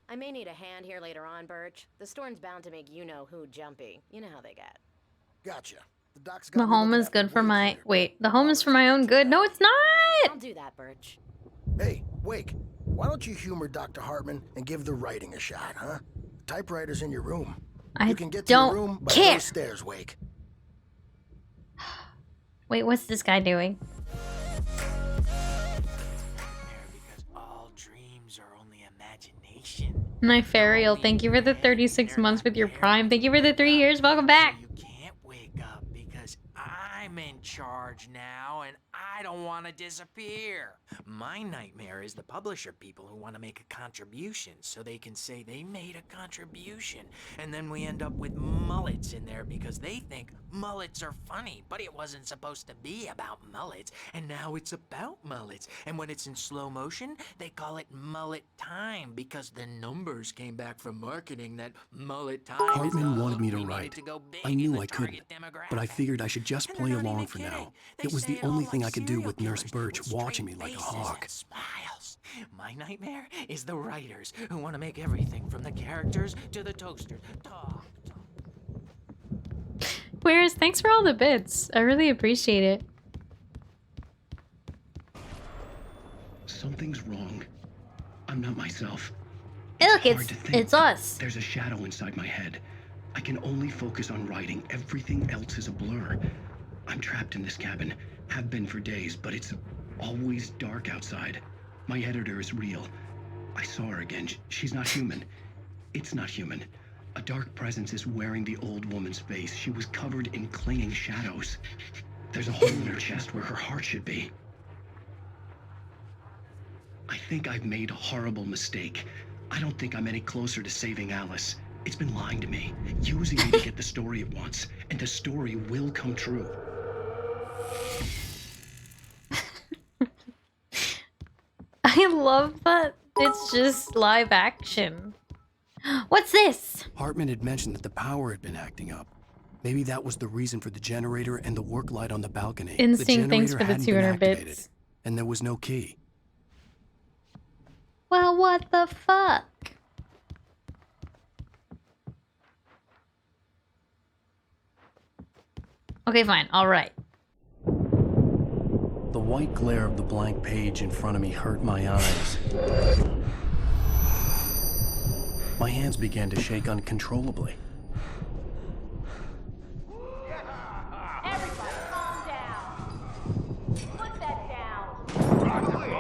I may need a hand here later on, Birch. The storm's bound to make you-know-who jumpy. You know how they get. Gotcha. The doc's got The me home looking is at good me for way my... clearer. Wait, the home is for my own good? No, it's not! I'll do that, Birch. Hey, Wake, why don't you humor Dr. Hartman and give the writing a shot, huh? The typewriter's in your room. I You can get to your don't room by care. those stairs, Wake. Wait, what's this guy doing? Because all dreams are only imagination. My Fariel, thank you for the 36 months with your Prime. Thank you for the 3 years. Welcome back. So you can't wake up because I'm in charge now and I don't want to disappear. My nightmare is the publisher people who want to make a contribution so they can say they made a contribution. And then we end up with mullets in there because they think mullets are funny, but it wasn't supposed to be about mullets. And now it's about mullets. And when it's in slow motion, they call it mullet time because the numbers came back from marketing that mullet time is the Hartman wanted hook. me to We needed write. to go big I in knew the I couldn't, target but I demographic. figured I should just And play they're not along even for kidding. now. They It was say the it all only like thing I could do serial with Nurse killers, Birch with watching me straight like a faces hawk. and smiles. My nightmare is the writers who want to make everything from the characters to the toaster talk. Whereas, thanks for all the bits. I really appreciate it. Something's wrong. I'm not myself. Look, hard it's to think. it's us. There's a shadow inside my head. I can only focus on writing. Everything else is a blur. I'm trapped in this cabin. Have been for days, but it's always dark outside. My editor is real. I saw her again. She's not human. It's not human. A dark presence is wearing the old woman's face. She was covered in clinging shadows. There's a hole in her chest where her heart should be. I think I've made a horrible mistake. I don't think I'm any closer to saving Alice. It's been lying to me, using me to get the story it wants, and the story will come true. I love that it's just live action. What's this? Hartman had mentioned that the power had been acting up. Maybe that was the reason for the generator and the work light on the balcony. Instinct, thanks for the hadn't been 200 activated, bits. and there was no key. Well, what the fuck? Okay, fine. All right. The white glare of the blank page in front of me hurt my eyes. My hands began to shake uncontrollably. Everybody, calm down. Put that down.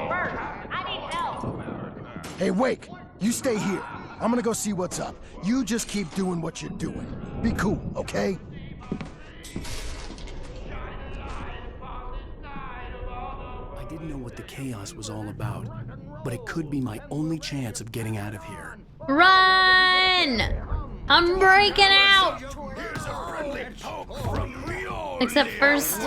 Bert, I need help. Hey, Wake, you stay here. I'm gonna go see what's up. You just keep doing what you're doing. Be cool, okay? I didn't know what the chaos was all about, but it could be my only chance of getting out of here. Run! I'm breaking out! Except first,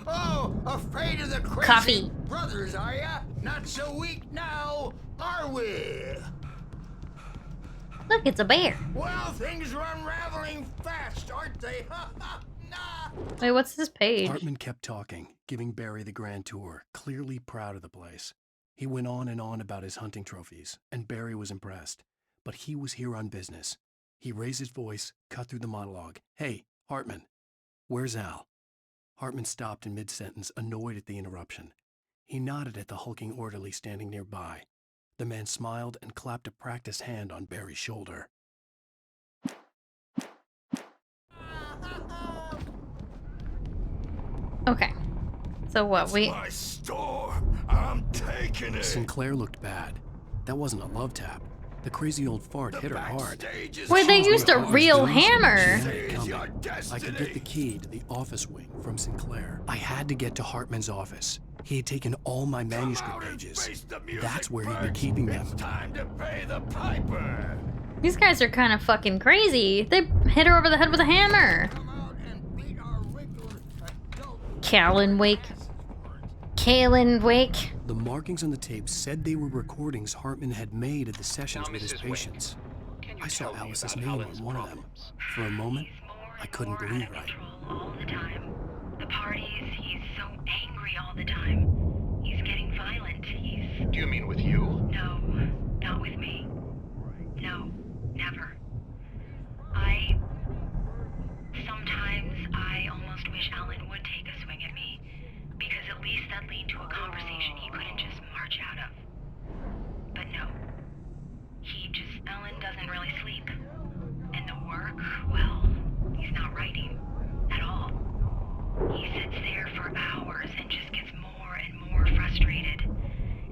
Oh, afraid of the crazy Coffee. brothers, are ya? Not so weak now, are we? look, it's a bear. Well, things are unraveling fast, aren't they? Nah. Wait, what's this page? Hartman kept talking, giving Barry the grand tour, clearly proud of the place. He went on and on about his hunting trophies, and Barry was impressed. But he was here on business. He raised his voice, cut through the monologue. Hey, Hartman, where's Al? Hartman stopped in mid-sentence, annoyed at the interruption. He nodded at the hulking orderly standing nearby. The man smiled and clapped a practiced hand on Barry's shoulder. Okay. So what, we... My store. I'm taking it. Sinclair looked bad. That wasn't a love tap. The crazy old fart hit her hard. Where they used a real hammer. I could get the key to the office wing from Sinclair. I had to get to Hartman's office. He had taken all my manuscript pages. That's where he'd be keeping them. Time to pay the piper. These guys are kind of fucking crazy. They hit her over the head with a hammer. Callan Wake. The markings on the tape said they were recordings Hartman had made of the sessions with his patients. I saw Alice's name on one of them. For a moment, I couldn't believe right. All the time. The parties, he's so angry all the time. He's getting violent. Do you mean with you? No, not with me. No, never. Sometimes I almost wish Alan would take a swing at me, because at least that'd lead to a conversation he couldn't just march out of. But no. Alan doesn't really sleep. And the work, well, he's not writing at all. He sits there for hours and just gets more and more frustrated.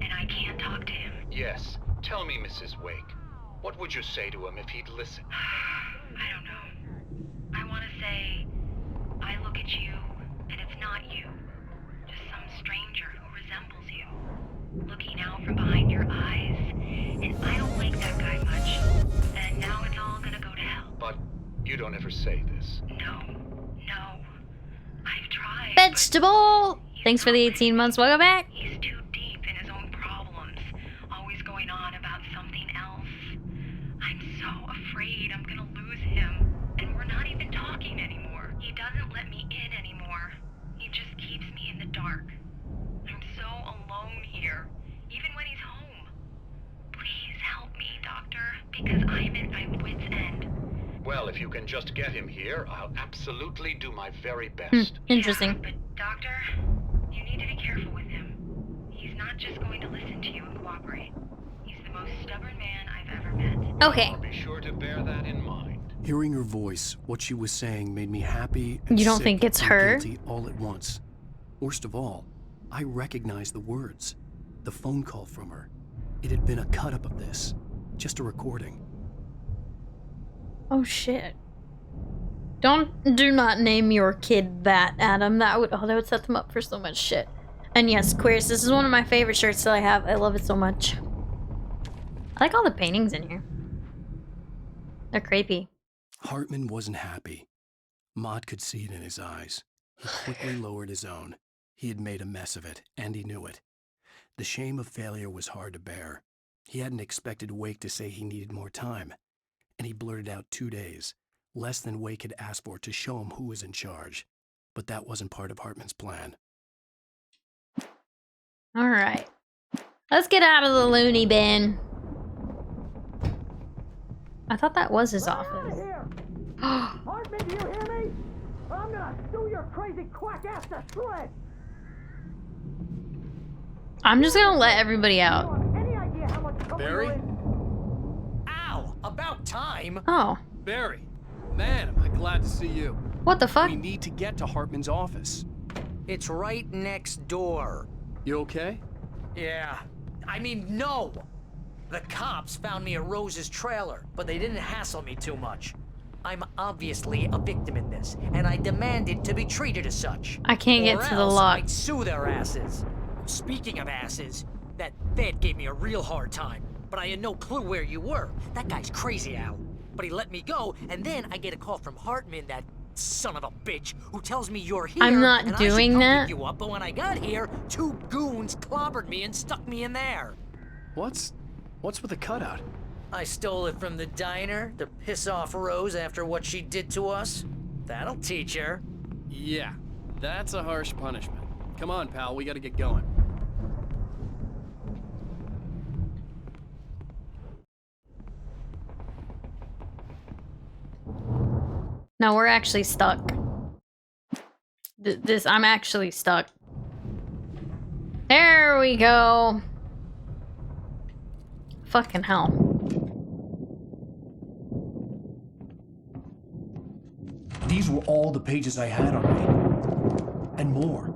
And I can't talk to him. Yes. Tell me, Mrs. Wake. What would you say to him if he'd listen? I don't know. I want to say, I look at you, and it's not you. Just some stranger who resembles you. Looking out from behind your eyes. And I don't like that guy much. And now it's all gonna go to hell. But you don't ever say this. No. I've tried. Vegetable! Thanks for the 18 months. Welcome back. He's too deep in his own problems. Always going on about something else. I'm so afraid I'm gonna lose him. And we're not even talking anymore. He doesn't let me in anymore. He just keeps me in the dark. I'm so alone here, even when he's home. Please help me, Doctor, because I'm at my wit's end. Well, if you can just get him here, I'll absolutely do my very best. Interesting. Yeah, but Doctor, you need to be careful with him. He's not just going to listen to you and cooperate. He's the most stubborn man I've ever met. Okay. I'll be sure to bear that in mind. Hearing her voice, what she was saying made me happy and You don't sick think it's and her? guilty all at once. Worst of all, I recognized the words. The phone call from her. It had been a cut-up of this. Just a recording. Oh shit. Do not name your kid that, Adam. That would set them up for so much shit. And yes, Queers, this is one of my favorite shirts that I have. I love it so much. I like all the paintings in here. They're creepy. Hartman wasn't happy. Mott could see it in his eyes. He quickly lowered his own. He had made a mess of it, and he knew it. The shame of failure was hard to bear. He hadn't expected Wake to say he needed more time. And he blurted out 2 days, less than Wake had asked for to show him who was in charge. But that wasn't part of Hartman's plan. Alright. Let's get out of the loony bin. I thought that was his office. Hartman, do you hear me? I'm gonna sue your crazy quack ass to shreds. I'm just gonna let everybody out. Any idea how much trouble Barry? you're in? Ow! About time! Oh. Barry, man, am I glad to see you. What the fuck? We need to get to Hartman's office. It's right next door. You okay? Yeah. I mean, no! The cops found me at Rose's trailer, but they didn't hassle me too much. I'm obviously a victim in this, and I demanded to be treated as such. I can't get Or to the else lock. I'd sue their asses. Speaking of asses, that Fed gave me a real hard time, but I had no clue where you were. That guy's crazy, Al. But he let me go, and then I get a call from Hartman, that son of a bitch, who tells me you're here. I'm not and doing I should come that. pick you up, but when I got here, 2 goons clobbered me and stuck me in there. What's with the cutout? I stole it from the diner to piss off Rose after what she did to us. That'll teach her. Yeah, that's a harsh punishment. Come on, pal, we gotta get going. No, we're actually stuck. I'm actually stuck. There we go. Fucking hell. These were all the pages I had on me. And more.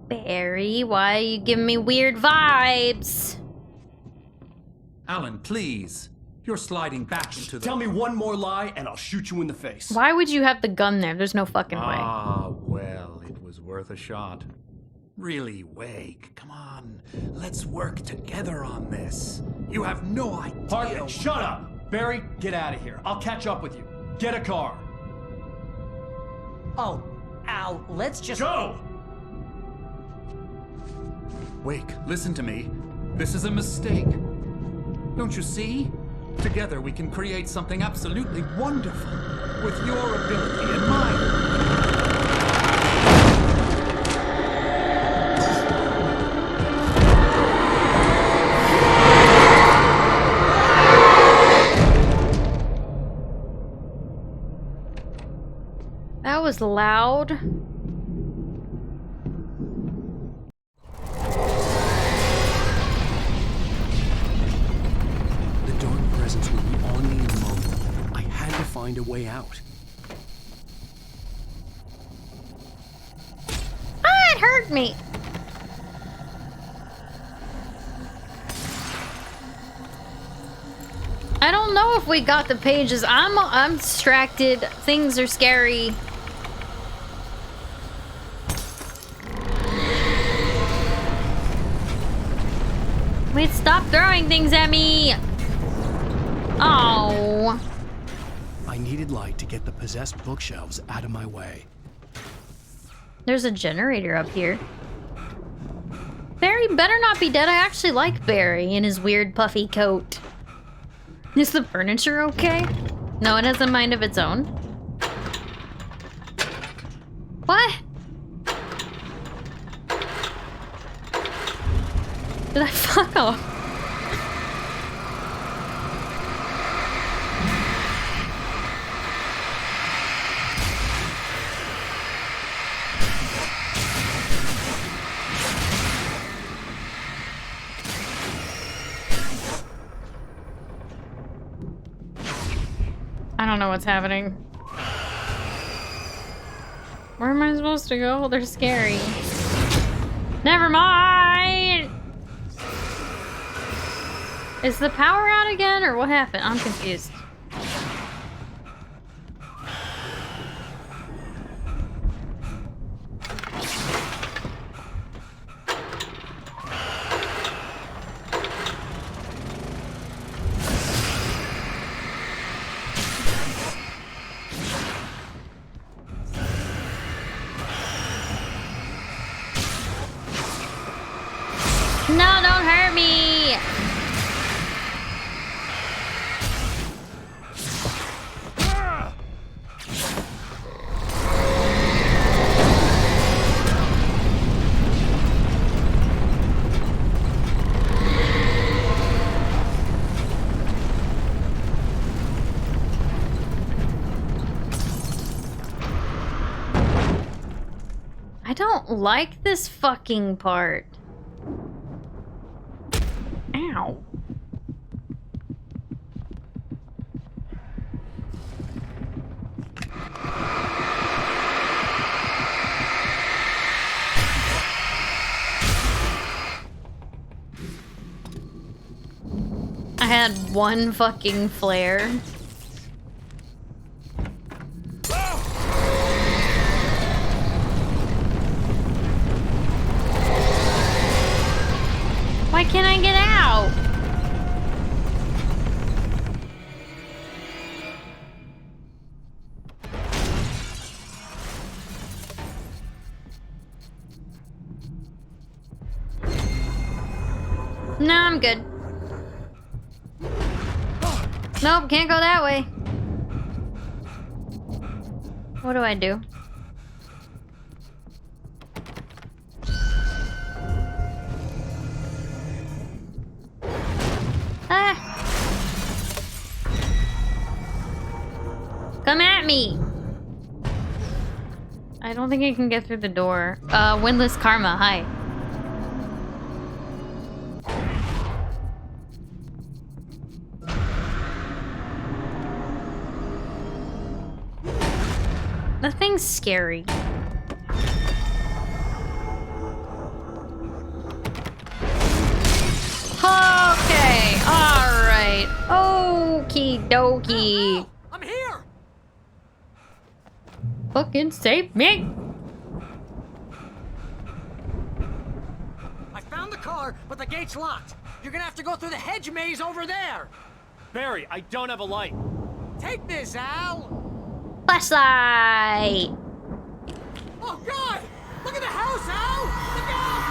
Barry, why are you giving me weird vibes? Alan, please. You're sliding back into the... Tell me one more lie and I'll shoot you in the face. Why would you have the gun there? There's no fucking way. Ah, well, it was worth a shot. Really, Wake, come on. Let's work together on this. You have no idea... Hartman, shut up! Barry, get out of here. I'll catch up with you. Get a car. Oh, Al, let's just... Go! Wake, listen to me. This is a mistake. Don't you see? Together we can create something absolutely wonderful. With your ability and mine. That was loud. The dark presence would be on me in a moment. I had to find a way out. Ah, it hurt me. I don't know if we got the pages. I'm distracted. Things are scary. Wait, stop throwing things at me. Oh. I needed light to get the possessed bookshelves out of my way. There's a generator up here. Barry better not be dead. I actually like Barry in his weird puffy coat. Is the furniture okay? No, it has a mind of its own. What? Did I fuck off? I don't know what's happening. Where am I supposed to go? They're scary. Never mind! Is the power out again, or what happened? I'm confused. No, don't hurt me! I don't like this fucking part. Ow. I had one fucking flare. Why can't I get out? No, I'm good. Nope, can't go that way. What do I do? Ah! Come at me! I don't think I can get through the door. Windless Karma, hi. That thing's scary. Okay, alright. Okie dokie. I'm here! Fucking save me! I found the car, but the gate's locked. You're gonna have to go through the hedge maze over there. Barry, I don't have a light. Take this, Al! Flashlight! Oh, God! Look at the house, Al! Look out!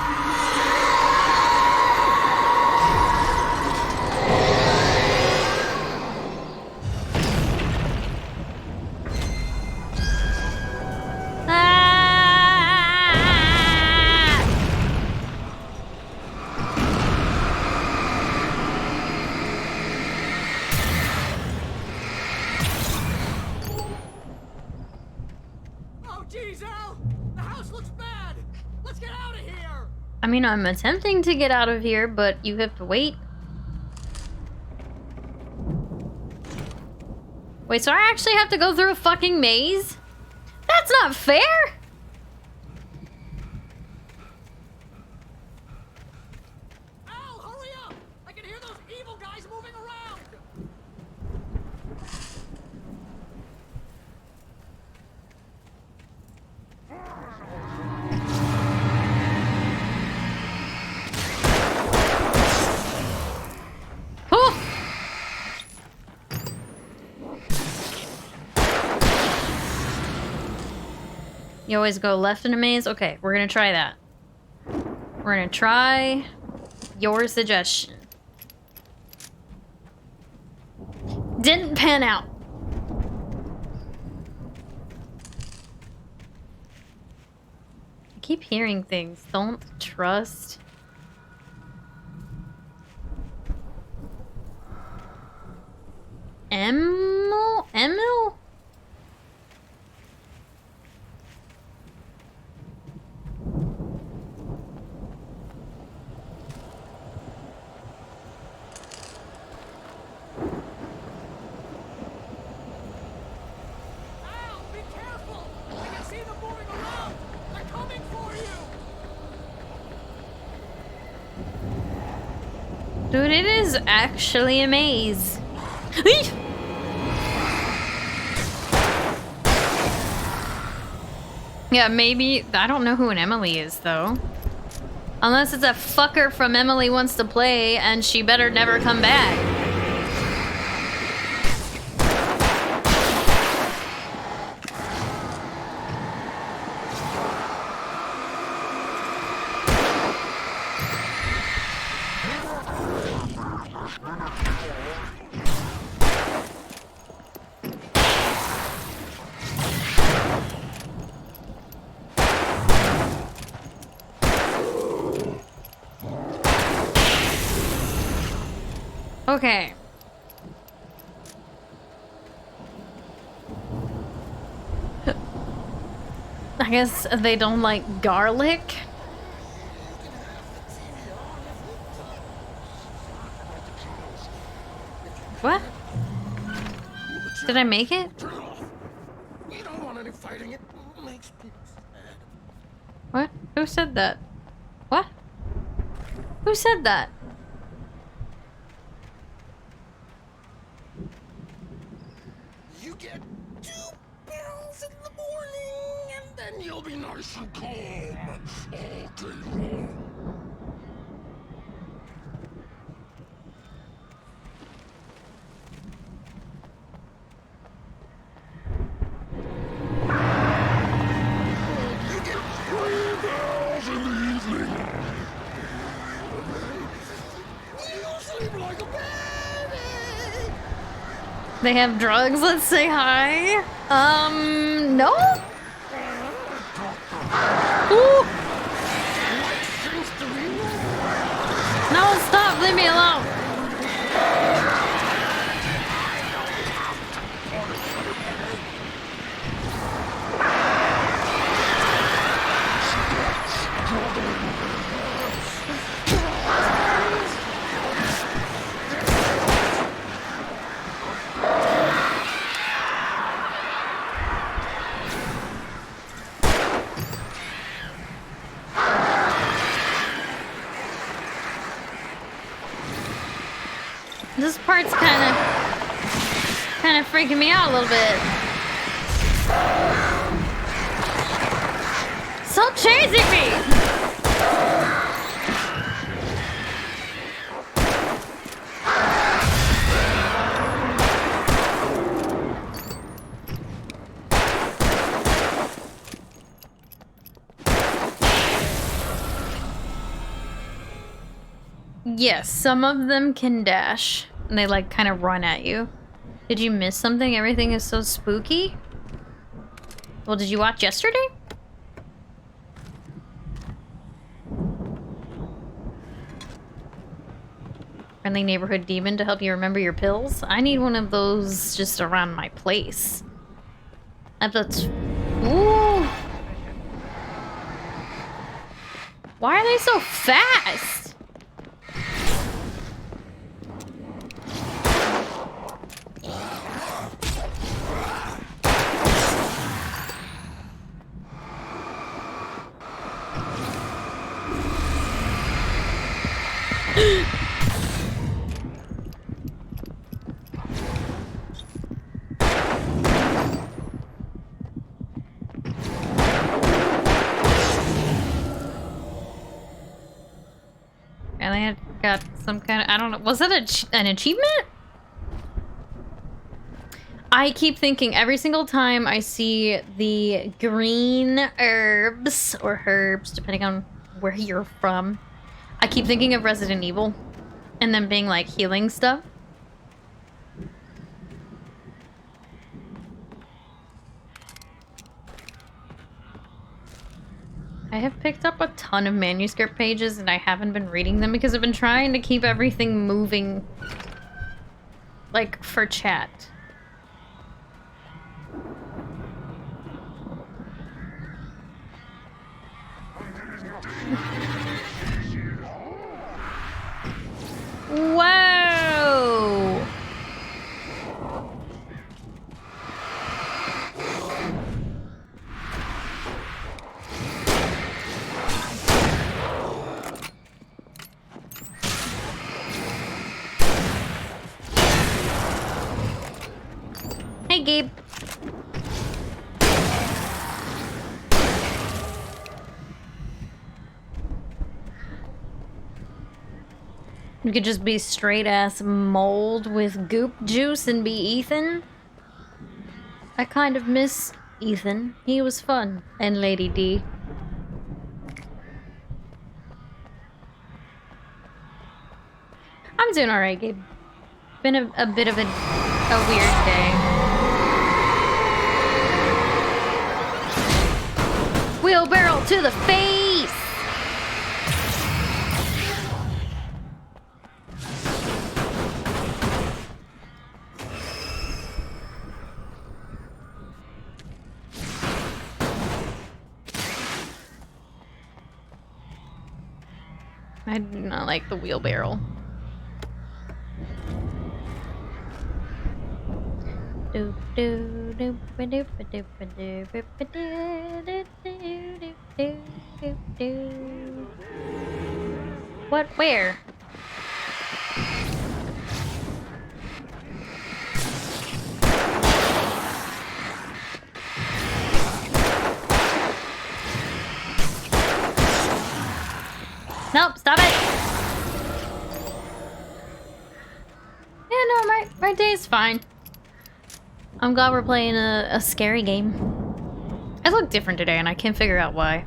Oh, geez, Al! The house looks bad! Let's get out of here! I mean, I'm attempting to get out of here, but you have to wait. Wait, so I actually have to go through a fucking maze? That's not fair! Al, hurry up! I can hear those evil guys moving around! Oh! You always go left in a maze? Okay, we're gonna try that. We're gonna try your suggestion. Didn't pan out. I keep hearing things. Don't trust. Emil? Emil? Al, be careful! I can see them moving around! They're coming for you! Dude, it is actually a maze. Yeah, maybe. I don't know who an Emily is, though. Unless it's a fucker from Emily Wants to Play, and she better never come back. Okay. I guess they don't like garlic. What? Did I make it? We don't want any fighting. It makes people sad. What? Who said that? What? Who said that? you'll be nice and calm all day long. They have drugs, let's say hi. No? Ooh. No, stop, leave me alone. This part's kind of freaking me out a little bit. Stop chasing me! Yes, some of them can dash. And they like kind of run at you. Did you miss something? Everything is so spooky. Well, did you watch yesterday? Friendly neighborhood demon to help you remember your pills? I need one of those just around my place. That's... Ooh! Why are they so fast? And they had got some kind of, I don't know, was that an achievement? I keep thinking every single time I see the green herbs, or herbs, depending on where you're from, I keep thinking of Resident Evil and them being like healing stuff. I have picked up a ton of manuscript pages and I haven't been reading them because I've been trying to keep everything moving, like, for chat. Whoa! Hey, Gabe. You could just be straight ass mold with goop juice and be Ethan. I kind of miss Ethan. He was fun. And Lady D. I'm doing alright, Gabe. Been a bit of a weird day. Wheelbarrow to the face! I do not like the wheelbarrow. What? Where? Nope, stop it! Yeah, no, my day's fine. I'm glad we're playing a scary game. I look different today and I can't figure out why.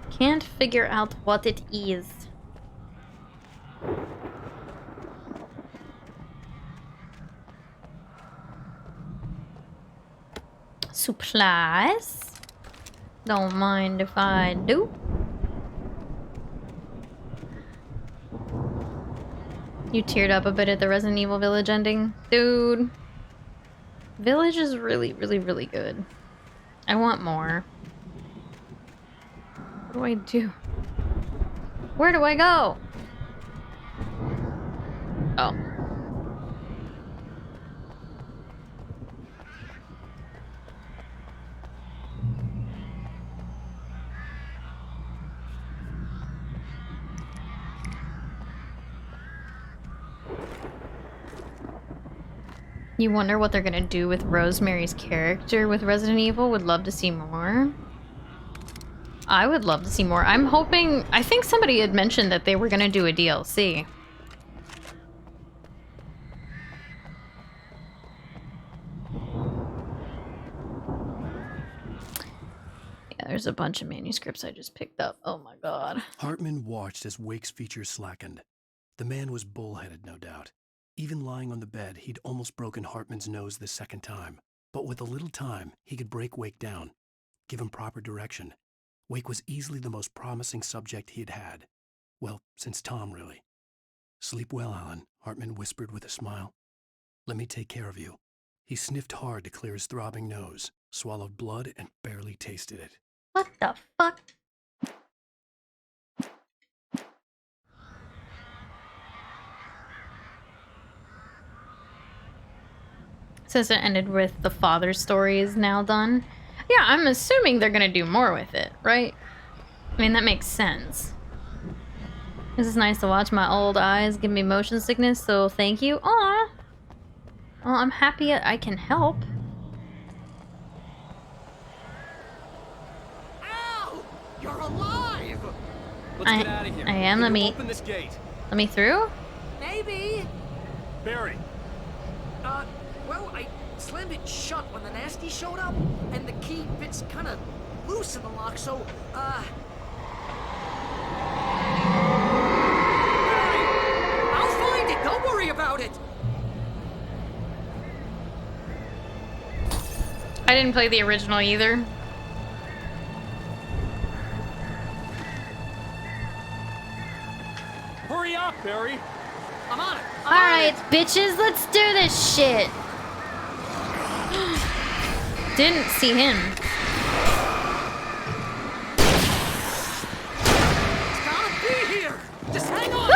Can't figure out what it is. Supplies. Don't mind if I do. You teared up a bit at the Resident Evil Village ending? Dude. Village is really, really, really good. I want more. What do I do? Where do I go? Oh. You wonder what they're gonna do with Rosemary's character with Resident Evil? Would love to see more. I would love to see more. I'm hoping... I think somebody had mentioned that they were gonna do a DLC. Yeah, there's a bunch of manuscripts I just picked up. Oh my god. Hartman watched as Wake's features slackened. The man was bullheaded, no doubt. Even lying on the bed, he'd almost broken Hartman's nose the second time. But with a little time, he could break Wake down, give him proper direction. Wake was easily the most promising subject he had had. Well, since Tom, really. Sleep well, Alan, Hartman whispered with a smile. Let me take care of you. He sniffed hard to clear his throbbing nose, swallowed blood, and barely tasted it. What the fuck? Since it ended with the father's story is now done. Yeah, I'm assuming they're gonna do more with it, right? I mean, that makes sense. This is nice to watch. My old eyes give me motion sickness, so thank you. Aw! Well, I'm happy I can help. Ow! You're alive! Let's get out of here. I am. Let me open this gate. Let me through? Maybe. Barry. Well, I slammed it shut when the nasty showed up, and the key fits kind of loose in the lock, so, Barry, I'll find it! Don't worry about it! I didn't play the original either. Hurry up, Barry. I'm on it! Alright, bitches, let's do this shit! Didn't see him. It's gotta be here! Just hang on!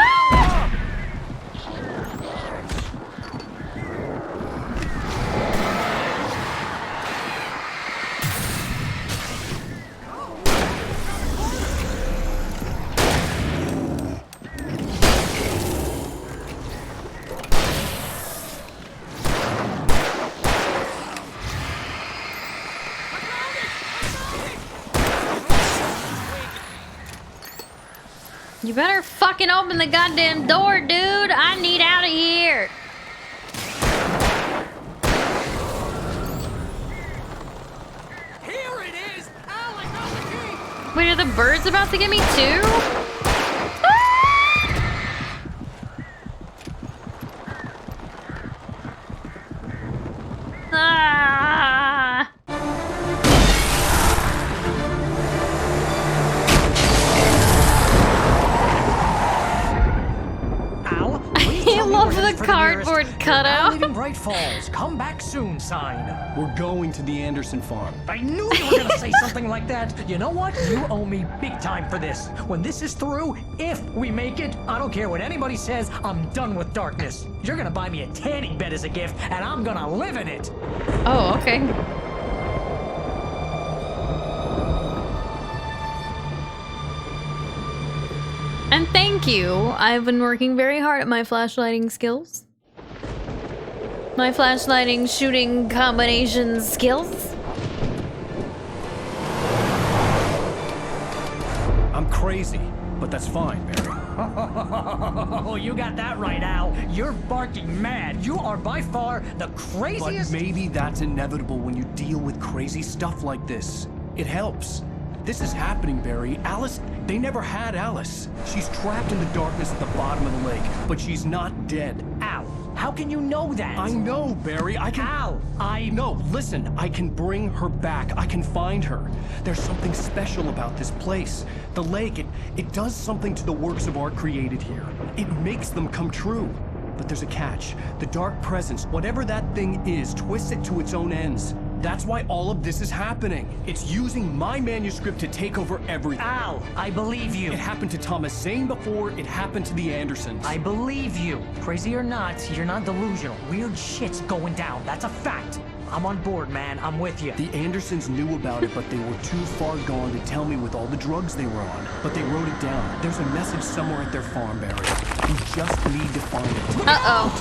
You better fucking open the goddamn door, dude! I need out of here! Here it is! Alec, got the key! Wait, are the birds about to get me too? Ah! I love the cardboard cutout. Leaving Bright Falls. Come back soon sign. We're going to the Anderson farm. I knew you were gonna say something like that. You know what? You owe me big time for this. When this is through, if we make it, I don't care what anybody says, I'm done with darkness. You're gonna buy me a tanning bed as a gift, and I'm gonna live in it. Oh, okay. And thank you. I've been working very hard at my flashlighting skills. My flashlighting shooting combination skills. I'm crazy, but that's fine, Barry. Oh, you got that right, Al. You're barking mad. You are by far the craziest. But maybe that's inevitable when you deal with crazy stuff like this. It helps. This is happening, Barry. Alice, they never had Alice. She's trapped in the darkness at the bottom of the lake, but she's not dead. Al, how can you know that? I know, Barry. I can... Al, No, listen. I can bring her back. I can find her. There's something special about this place. The lake, it does something to the works of art created here. It makes them come true. But there's a catch. The dark presence, whatever that thing is, twists it to its own ends. That's why all of this is happening. It's using my manuscript to take over everything. Al, I believe you. It happened to Thomas Zane before, it happened to the Andersons. I believe you. Crazy or not, you're not delusional. Weird shit's going down. That's a fact. I'm on board, man. I'm with you. The Andersons knew about it, but they were too far gone to tell me with all the drugs they were on. But they wrote it down. There's a message somewhere at their farm, Barry. We just need to find it. Uh-oh.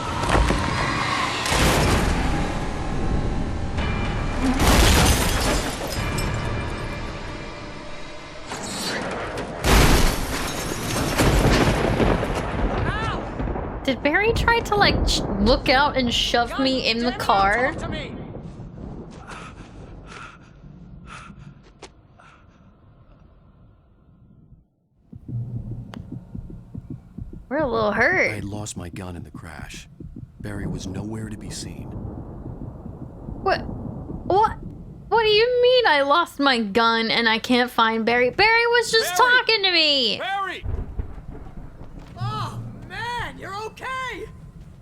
Did Barry try to, like, look out and shove me in the car? We're a little hurt. I had lost my gun in the crash. Barry was nowhere to be seen. What? What do you mean I lost my gun and I can't find Barry? Barry was just talking to me! Barry! Oh, man, you're okay!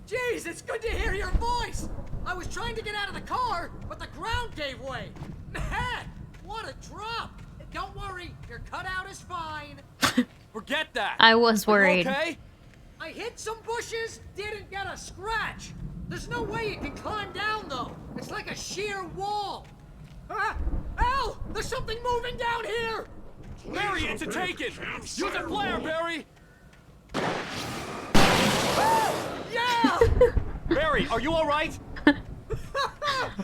Jeez, it's good to hear your voice! I was trying to get out of the car, but the ground gave way. Man, what a drop! Don't worry, your cutout is fine. Forget that! I was worried. Are you okay? I hit some bushes, didn't get a scratch. There's no way you can climb down, though. It's like a sheer wall. Al, there's something moving down here! Barry, it's a take-it! Use a flare, Barry! Yeah! Barry, are you alright? I'm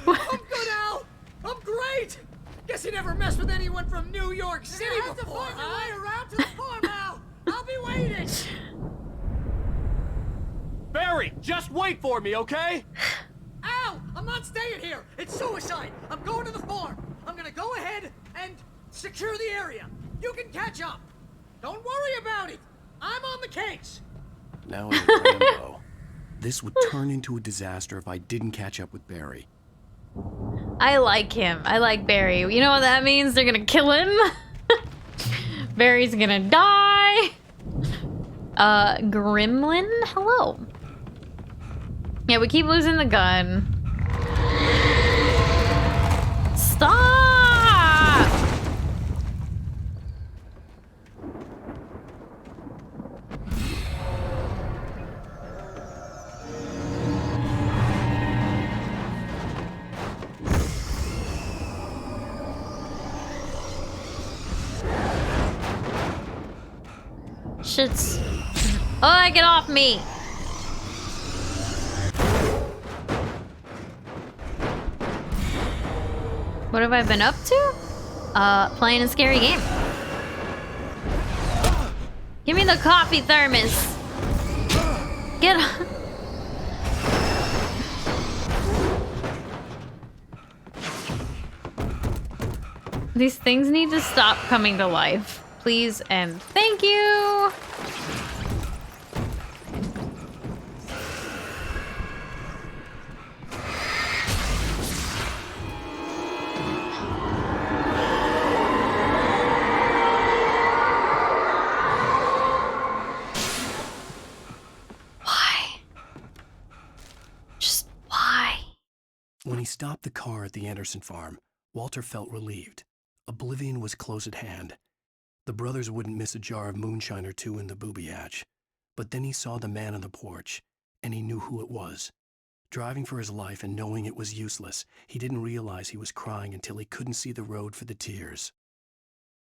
good, Al! I'm great! Guess you never messed with anyone from New York City before, to find your way around to the farm, Al! I'll be waiting! Barry, just wait for me, okay? Al! I'm not staying here! It's suicide! I'm going to the farm! I'm gonna go ahead and secure the area. You can catch up. Don't worry about it. I'm on the case. Now as a Rambo, this would turn into a disaster if I didn't catch up with Barry. I like him. I like Barry. You know what that means? They're gonna kill him. Barry's gonna die. Gremlin? Hello. Yeah, we keep losing the gun. Stop! Shit's... Oh, get off me! What have I been up to? Playing a scary game. Give me the coffee thermos. Get on. These things need to stop coming to life. Please and thank you. When he stopped the car at the Anderson farm, Walter felt relieved. Oblivion was close at hand. The brothers wouldn't miss a jar of moonshine or two in the booby hatch. But then he saw the man on the porch, and he knew who it was. Driving for his life and knowing it was useless, he didn't realize he was crying until he couldn't see the road for the tears.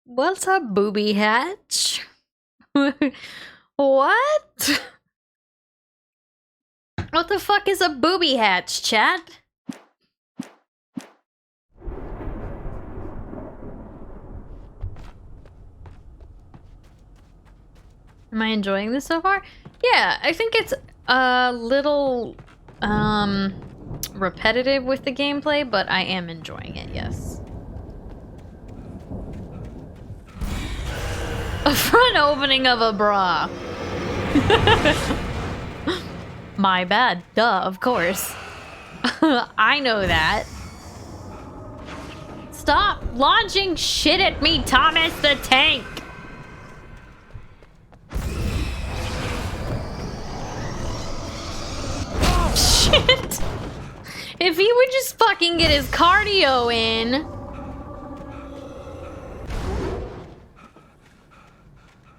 What's a booby hatch? What? What the fuck is a booby hatch, chat? Am I enjoying this so far? Yeah, I think it's a little repetitive with the gameplay, but I am enjoying it, yes. A front opening of a bra. My bad. Duh, of course. I know that. Stop launching shit at me, Thomas the Tank! Shit! If he would just fucking get his cardio in.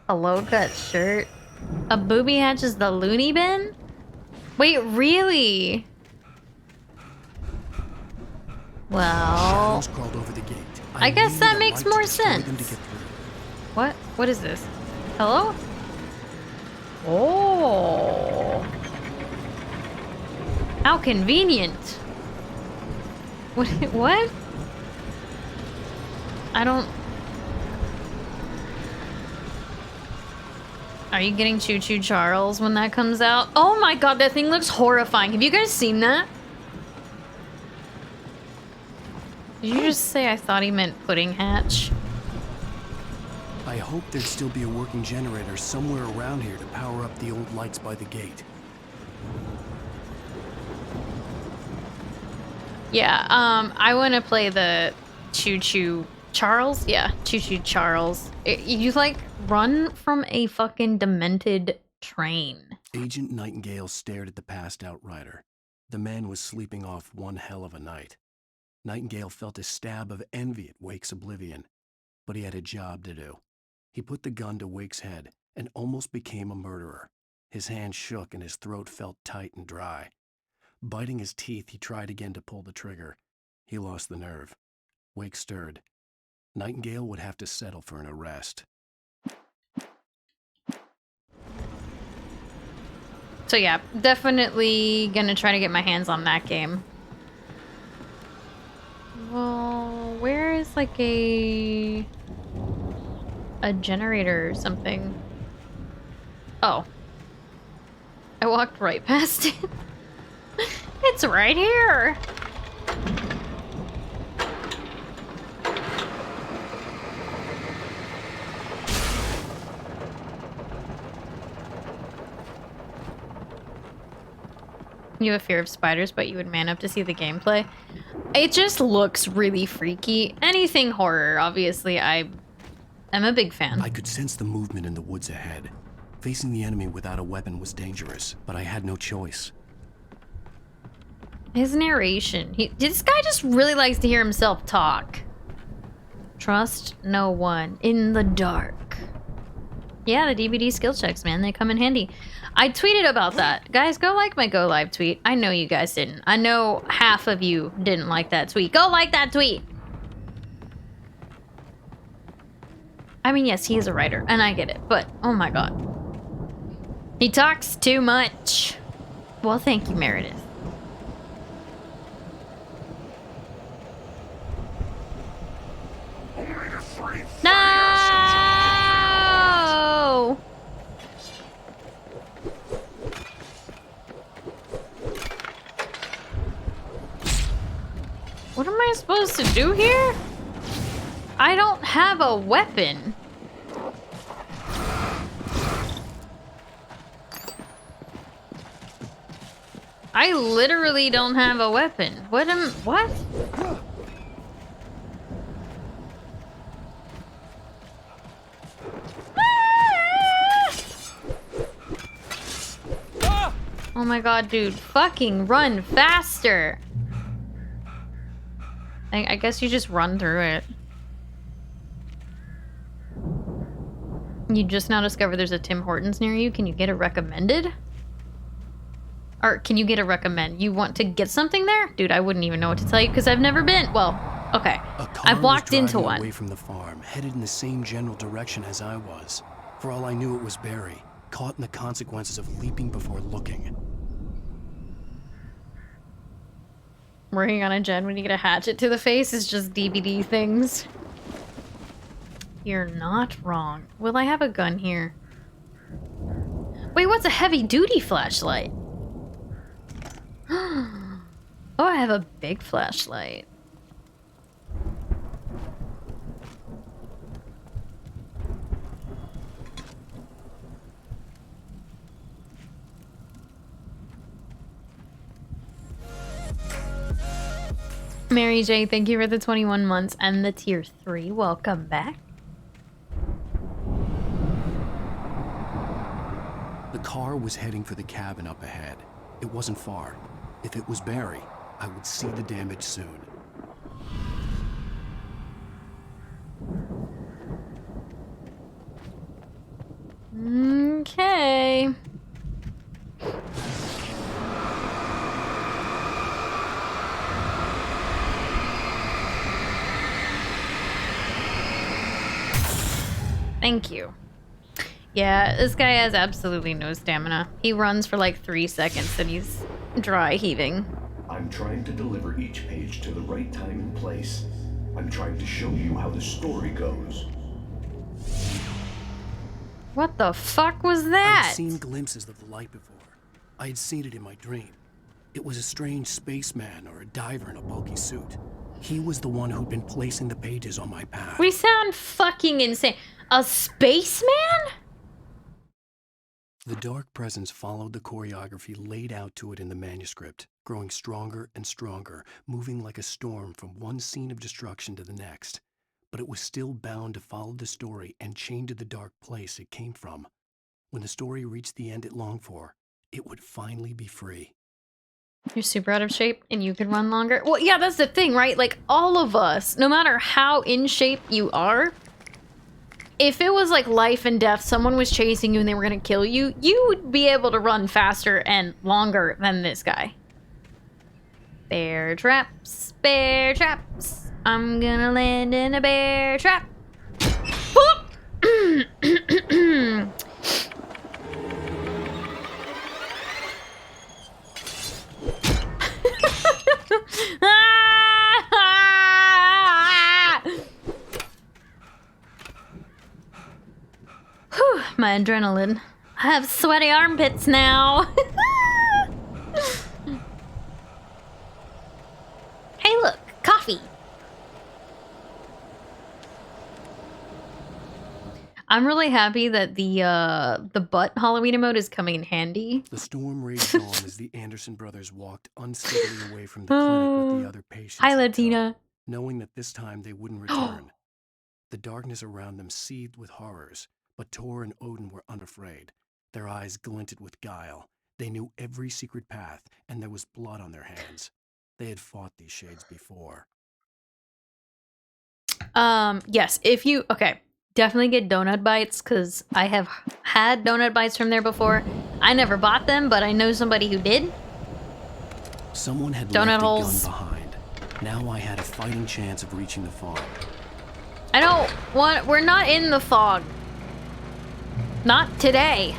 A low-cut shirt. A booby hatch is the loony bin? Wait, really? Well, crawled over the gate. I guess that makes more sense. What? What is this? Hello? Oh. How convenient. What? What? I don't... Are you getting Choo Choo Charles when that comes out? Oh my god, that thing looks horrifying. Have you guys seen that? Did you just say I thought he meant pudding hatch? I hope there'd still be a working generator somewhere around here to power up the old lights by the gate. Yeah, I want to play the Choo Choo Charles. Yeah, Choo Choo Charles. You like run from a fucking demented train. Agent Nightingale stared at the passed out rider. The man was sleeping off one hell of a night. Nightingale felt a stab of envy at Wake's oblivion, but he had a job to do. He put the gun to Wake's head and almost became a murderer. His hand shook and his throat felt tight and dry. Biting his teeth, he tried again to pull the trigger. He lost the nerve. Wake stirred. Nightingale would have to settle for an arrest. So yeah, definitely gonna try to get my hands on that game. Well, where is like a generator or something? Oh. I walked right past it. It's right here. You have a fear of spiders, but you would man up to see the gameplay. It just looks really freaky. Anything horror, obviously, I am a big fan. I could sense the movement in the woods ahead. Facing the enemy without a weapon was dangerous, but I had no choice. His narration. This guy just really likes to hear himself talk. Trust no one in the dark. Yeah, the DVD skill checks, man. They come in handy. I tweeted about that. Guys, go like my Go Live tweet. I know you guys didn't. I know half of you didn't like that tweet. Go like that tweet! I mean, yes, he is a writer, and I get it, but oh my god. He talks too much. Well, thank you, Meredith. No! What am I supposed to do here? I don't have a weapon. I literally don't have a weapon. What? Oh my god, dude. Fucking run faster. I guess you just run through it. You just now discovered there's a Tim Hortons near you. Can you get a recommended? Or can you get a recommend? You want to get something there? Dude, I wouldn't even know what to tell you because I've never been. Well, okay. I've walked into one. Away from the farm, headed in the same general direction as I was. For all I knew, it was Barry, caught in the consequences of leaping before looking. working on a gen when you get a hatchet to the face is just DVD things. You're not wrong. Will I have a gun here? Wait, what's a heavy-duty flashlight? Oh, I have a big flashlight. Mary J, thank you for the 21 months and the tier 3. Welcome back. The car was heading for the cabin up ahead. It wasn't far. If it was Barry, I would see the damage soon. Okay. Thank you. Yeah, this guy has absolutely no stamina. He runs for like 3 seconds and he's dry heaving. I'm trying to deliver each page to the right time and place. I'm trying to show you how the story goes. What the fuck was that? I'd seen glimpses of the light before. I had seen it in my dream. It was a strange spaceman or a diver in a bulky suit. He was the one who'd been placing the pages on my path. We sound fucking insane. A spaceman? The dark presence followed the choreography laid out to it in the manuscript, growing stronger and stronger, moving like a storm from one scene of destruction to the next. But it was still bound to follow the story and chained to the dark place it came from. When the story reached the end it longed for, it would finally be free. You're super out of shape and you could run longer. Well, yeah, that's the thing, right? Like, all of us, no matter how in shape you are, if it was like life and death, someone was chasing you and they were gonna kill you, you would be able to run faster and longer than this guy. Bear traps, bear traps. I'm gonna land in a bear trap. Whew, my adrenaline. I have sweaty armpits now. Hey look, coffee. I'm really happy that the butt Halloween emote is coming in handy. The storm raged on as the Anderson brothers walked unsteadily away from the clinic with the other patients. Hi, Latina. Knowing that this time they wouldn't return. The darkness around them seethed with horrors, but Tor and Odin were unafraid. Their eyes glinted with guile. They knew every secret path, and there was blood on their hands. They had fought these shades before. Yes, if you... Okay, definitely get donut bites, because I have had donut bites from there before. I never bought them, but I know somebody who did. Someone had Donut left a holes. gun behind. Now I had a fighting chance of reaching the farm. I don't want... We're not in the fog. Not today.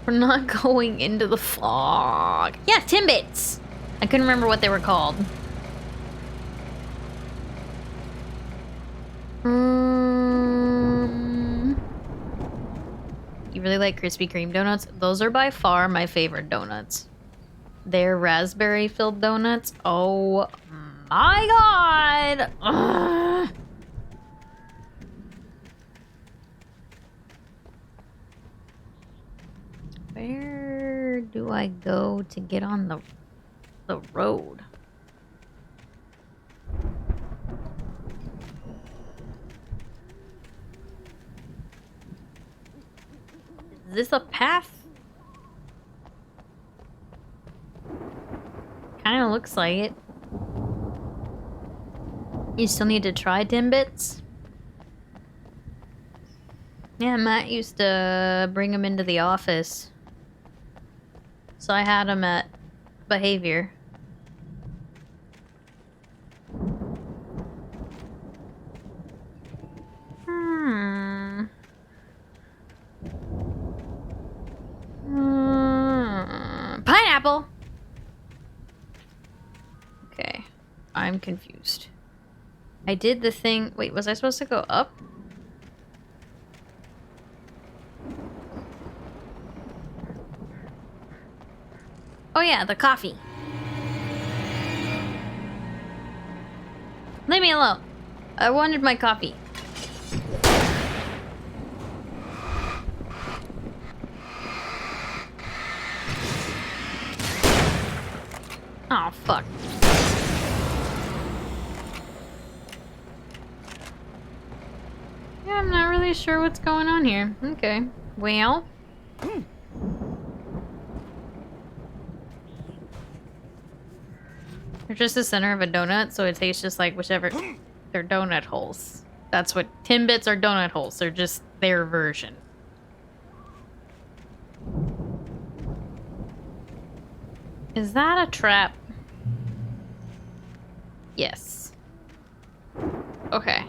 We're not going into the fog. Yeah, Timbits. I couldn't remember what they were called. You really like Krispy Kreme donuts? Those are by far my favorite donuts. They're raspberry-filled donuts. Oh my god! Ugh. Where do I go to get on the road? Is this a path? Kind of looks like it. You still need to try Timbits? Yeah, Matt used to bring them into the office. So I had them at Behavior. pineapple. Okay. I'm confused. I did the thing... Wait, was I supposed to go up? Oh yeah, the coffee. Leave me alone. I wanted my coffee. Oh, fuck. Yeah, I'm not really sure what's going on here. Okay. Well. They're just the center of a donut, so it tastes just like whichever... They're donut holes. That's what... Timbits are donut holes. They're just their version. Is that a trap? Yes. Okay.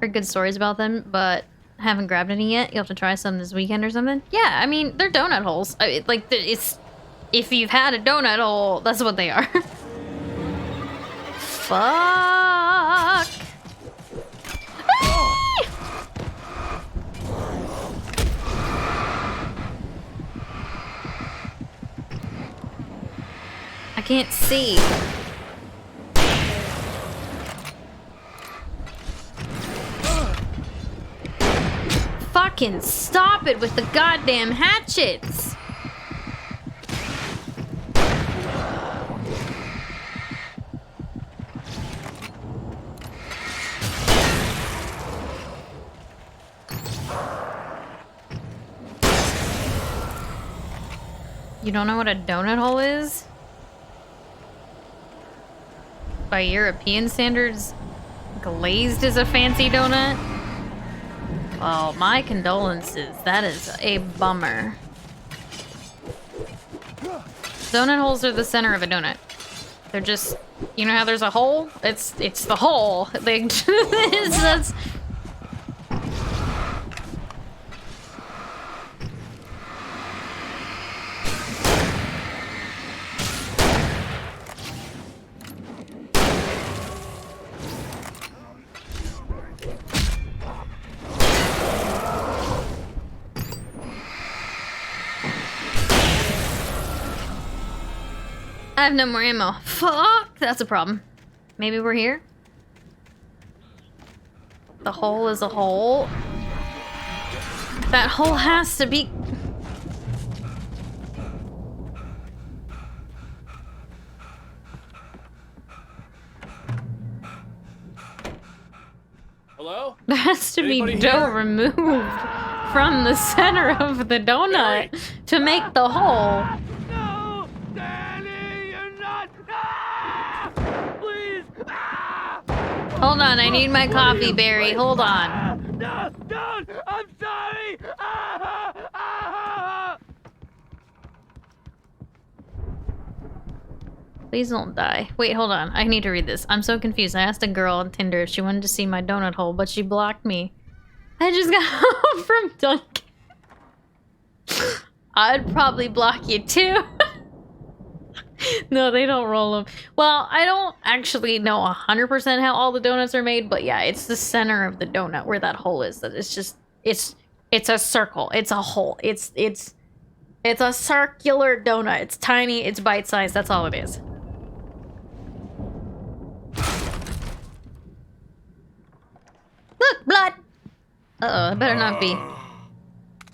Heard good stories about them, but haven't grabbed any yet. You'll have to try some this weekend or something. Yeah, I mean, they're donut holes. It's... If you've had a donut hole, that's what they are. Fuck! I can't see. Fucking stop it with the goddamn hatchets! You don't know what a donut hole is? By European standards, glazed is a fancy donut? Well, my condolences. That is a bummer. Donut holes are the center of a donut. They're just... You know how there's a hole? It's the hole. That's... I have no more ammo. Fuck! That's a problem. Maybe we're here? The hole is a hole. That hole has to be... Hello? There has to Anybody be dough here? removed from the center of the donut to make the hole. No! Danny, you're not... Ah! Please! Ah! Hold on, I need my coffee, Barry. Hold on. No, don't! I'm sorry! Ah! Ah! Please don't die. Wait, hold on. I need to read this. I'm so confused. I asked a girl on Tinder if she wanted to see my donut hole, but she blocked me. I just got home from Dunkin'. I'd probably block you too. No, they don't roll them. Well, I don't actually know 100% how all the donuts are made, but yeah, it's the center of the donut where that hole is. That it's just it's a circle. It's a hole. It's a circular donut. It's tiny. It's bite-sized. That's all it is. Look, blood. Uh-oh, it better not be.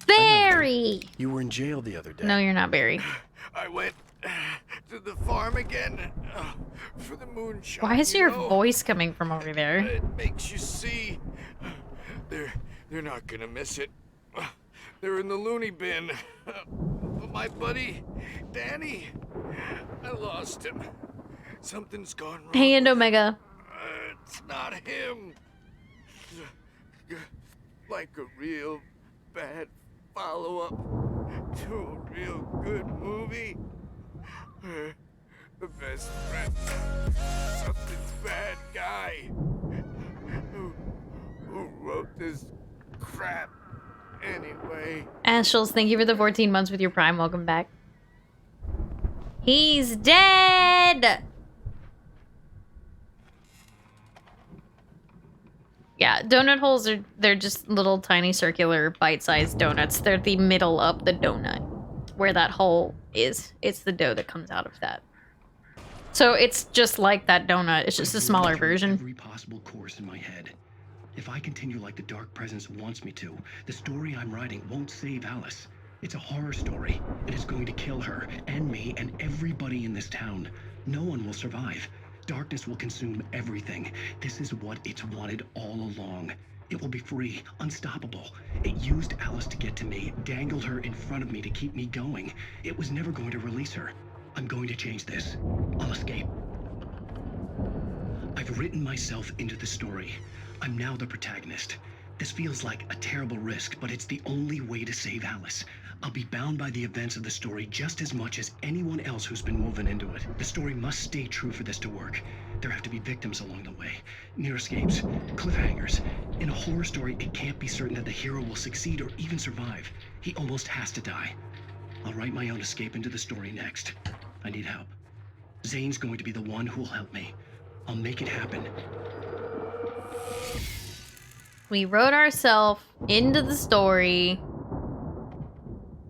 Barry! You were in jail the other day. No, you're not Barry. I went to the farm again for the moonshine. Why is your voice coming from over there? It makes you see. They're not gonna miss it. They're in the loony bin. But my buddy, Danny, I lost him. Something's gone wrong. Hey, and Omega. It's not him. Like a real bad follow-up to a real good movie. The best friend, something's bad guy who wrote this crap anyway. Ashles, thank you for the 14 months with your Prime. Welcome back. He's dead! Yeah, donut holes they're just little tiny circular bite-sized donuts. They're the middle of the donut. Where that hole is. It's the dough that comes out of that. So it's just like that donut. It's just a smaller version. Every possible course in my head. If I continue like the Dark Presence wants me to, the story I'm writing won't save Alice. It's a horror story. It is going to kill her, and me, and everybody in this town. No one will survive. Darkness will consume everything. This is what it's wanted all along. It will be free, unstoppable. It used Alice to get to me, dangled her in front of me to keep me going. It was never going to release her. I'm going to change this. I'll escape. I've written myself into the story. I'm now the protagonist. This feels like a terrible risk, but it's the only way to save Alice. I'll be bound by the events of the story just as much as anyone else who's been woven into it. The story must stay true for this to work. There have to be victims along the way. Near escapes, cliffhangers. In a horror story, it can't be certain that the hero will succeed or even survive. He almost has to die. I'll write my own escape into the story next. I need help. Zane's going to be the one who'll help me. I'll make it happen. We wrote ourselves into the story.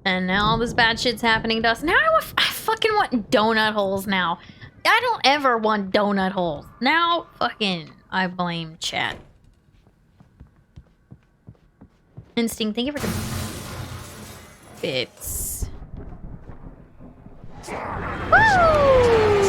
And now all this bad shit's happening to us. Now I fucking want donut holes now. I don't ever want donut holes. Now fucking I blame chat. Instinct, thank you for the bits. Woo!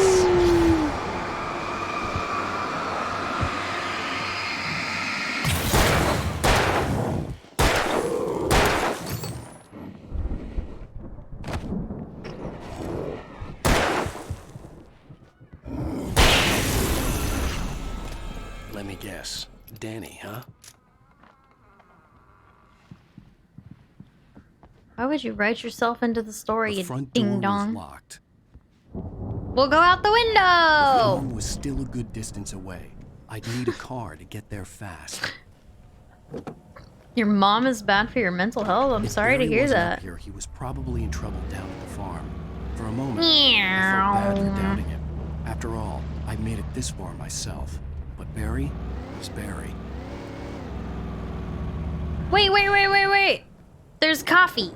Let me guess. Danny, huh? Why would you write yourself into the story, The you front door ding dong? was locked. We'll go out the The window! home was still a good distance away. I'd need a car to get there fast. Your mom is bad for your mental health. I'm If sorry to Barry hear wasn't that. up here, he was probably in trouble down at the farm. For a moment, I Meow. felt bad for doubting him. After all, I made it this far myself. But Barry was Barry. Wait. There's coffee.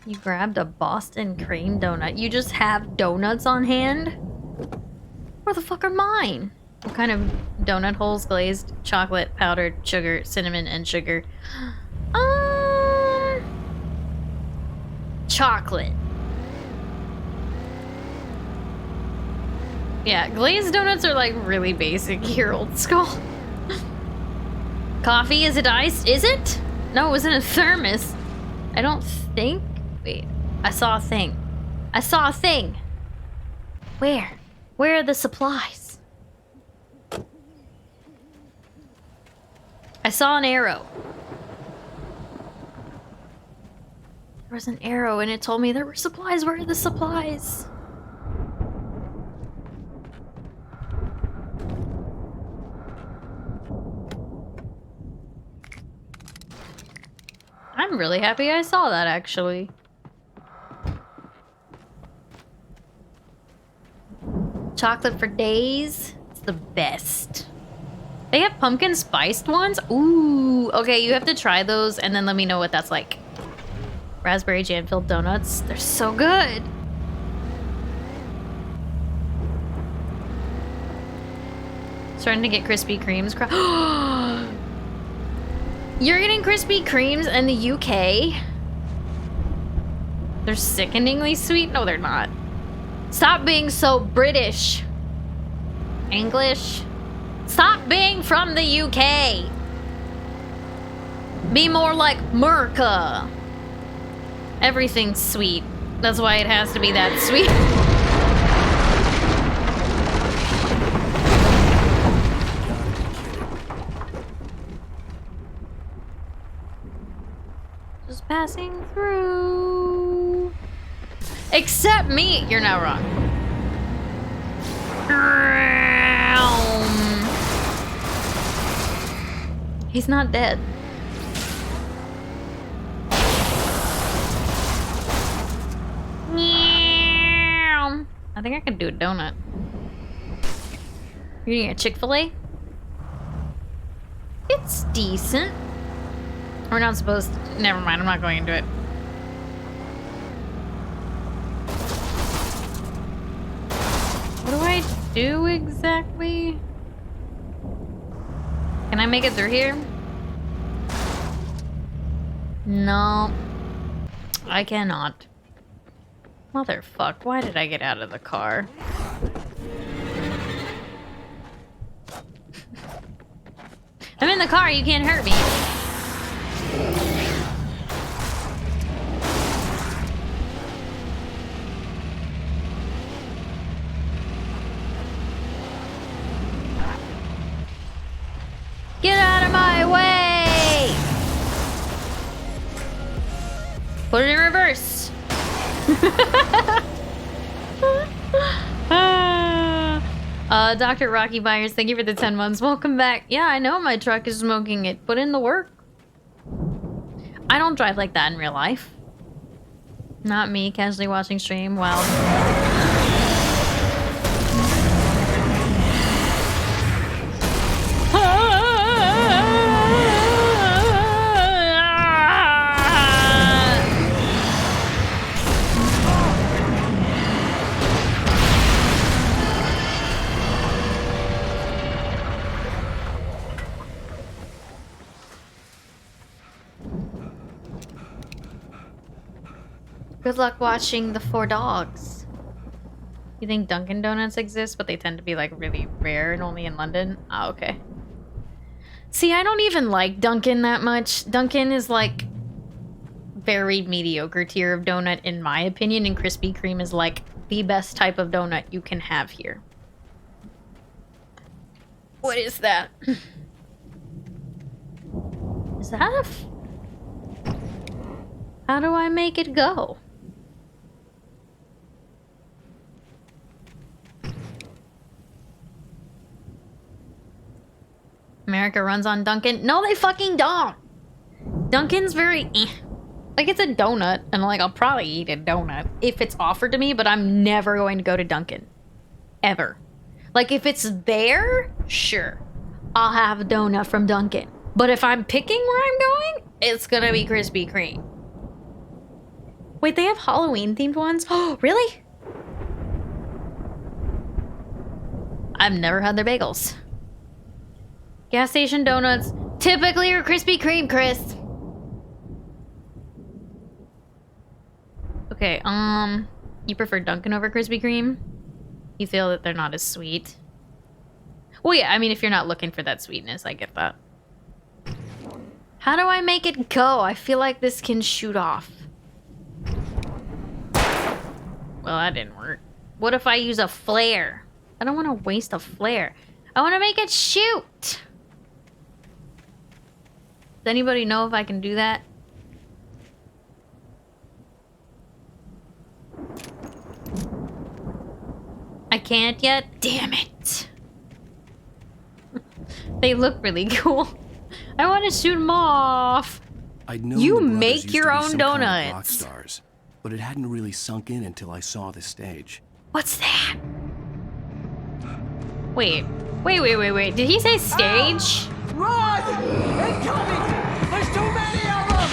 You grabbed a Boston cream donut. You just have donuts on hand? Where the fuck are mine? What kind of donut holes? Glazed, chocolate, powdered, sugar, cinnamon, and sugar. Chocolate. Yeah, glazed donuts are like really basic here, old school. Coffee, is it iced? Is it? No, it was in a thermos. I don't think. Wait, I saw a thing. Where? Where are the supplies? I saw an arrow. There was an arrow and it told me there were supplies. Where are the supplies? I'm really happy I saw that, actually. Chocolate for days. It's the best. They have pumpkin spiced ones? Ooh. Okay, you have to try those and then let me know what that's like. Raspberry jam filled donuts. They're so good. Starting to get Krispy Kremes. You're getting Krispy Kremes in the UK? They're sickeningly sweet? No, they're not. Stop being so British. English. Stop being from the UK. Be more like Merca. Everything's sweet. That's why it has to be that sweet. Just passing through. Except me. You're not wrong. He's not dead. think I could do a donut. You're eating a Chick-fil-A? It's decent. We're not supposed to. Never mind, I'm not going into it. What do I do exactly? Can I make it through here? No. I cannot. Motherfuck, why did I get out of the car? I'm in the car, you can't hurt me. Get out of my way! Put it in reverse. Dr. Rocky Myers, thank you for the 10 months. Welcome back. Yeah, I know my truck is smoking it. Put in the work. I don't drive like that in real life. Not me, casually watching stream while... Good luck watching the 4 dogs. You think Dunkin' Donuts exist, but they tend to be like really rare and only in London? Ah, okay. See, I don't even like Dunkin' that much. Dunkin' is like very mediocre tier of donut in my opinion, and Krispy Kreme is like the best type of donut you can have here. What is that? Is that a... How do I make it go? America runs on Dunkin'. No, they fucking don't. Dunkin's very like, it's a donut, and like, I'll probably eat a donut if it's offered to me, but I'm never going to go to Dunkin'. Ever. Like, if it's there, sure. I'll have a donut from Dunkin'. But if I'm picking where I'm going, it's gonna be Krispy Kreme. Wait, they have Halloween-themed ones? Oh, really? I've never had their bagels. Gas station donuts typically are Krispy Kreme, Chris. Okay, you prefer Dunkin' over Krispy Kreme? You feel that they're not as sweet? Well, yeah, I mean, if you're not looking for that sweetness, I get that. How do I make it go? I feel like this can shoot off. Well, that didn't work. What if I use a flare? I don't want to waste a flare. I want to make it shoot. Does anybody know if I can do that? I can't yet? Damn it. They look really cool. I want to shoot them off. You make your own donuts. Rock stars, but it hadn't really sunk in until I saw the stage. What's that? Wait. Did he say stage? Run! Incoming! There's too many of them!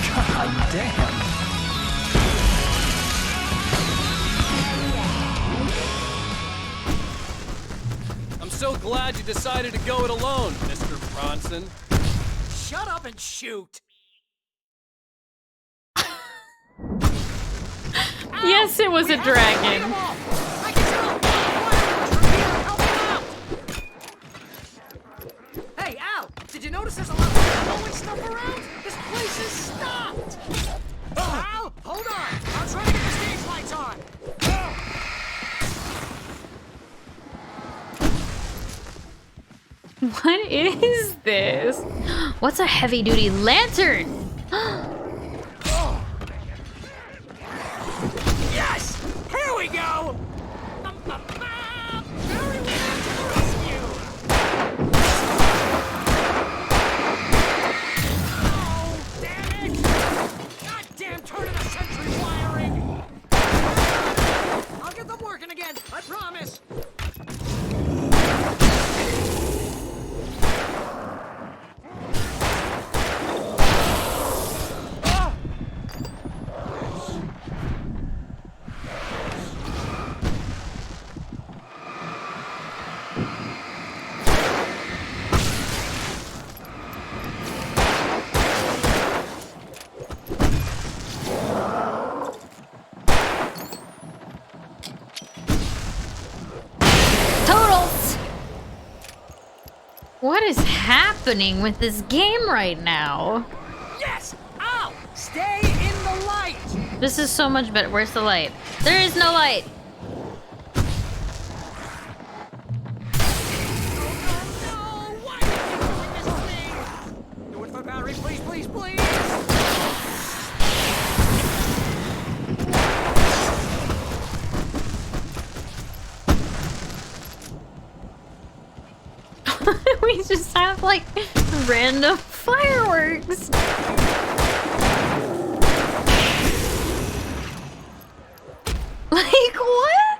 God damn. I'm so glad you decided to go it alone, Mr. Bronson. Shut up and shoot! Yes, it was a dragon. Hey, Al! Did you notice there's a lot of ammo and stuff around? This place is stopped! Al, hold on! I'm trying to get the stage lights on! What is this? What's a heavy-duty lantern? Yes! Here we go! promise! Totals! What is happening with this game right now? Yes! Ow! Stay in the light! This is so much better. Where's the light? There is no light! Do it for Barry, please, please, please! We just have like random fireworks. Like what?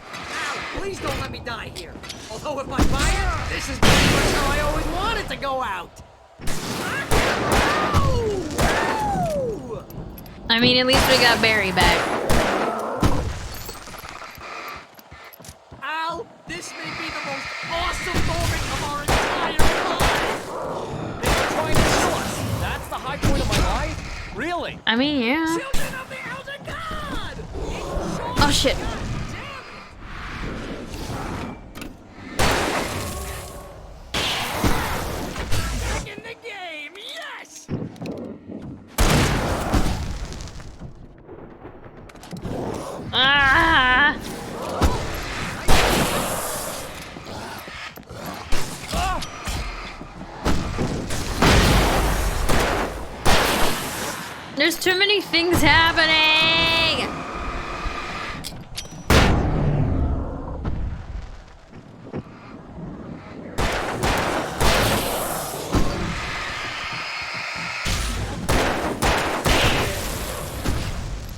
Ow, please don't let me die here. Although if I fire, this is pretty much how I always wanted to go out. Ow! I mean, at least we got Barry back. Al, this may be the most awesome moment of our entire life. They were trying to kill us. That's the high point of my life? Really? I mean, yeah. Children of the Elder God! Oh shit. Back in the game, yes! Ah! There's too many things happening!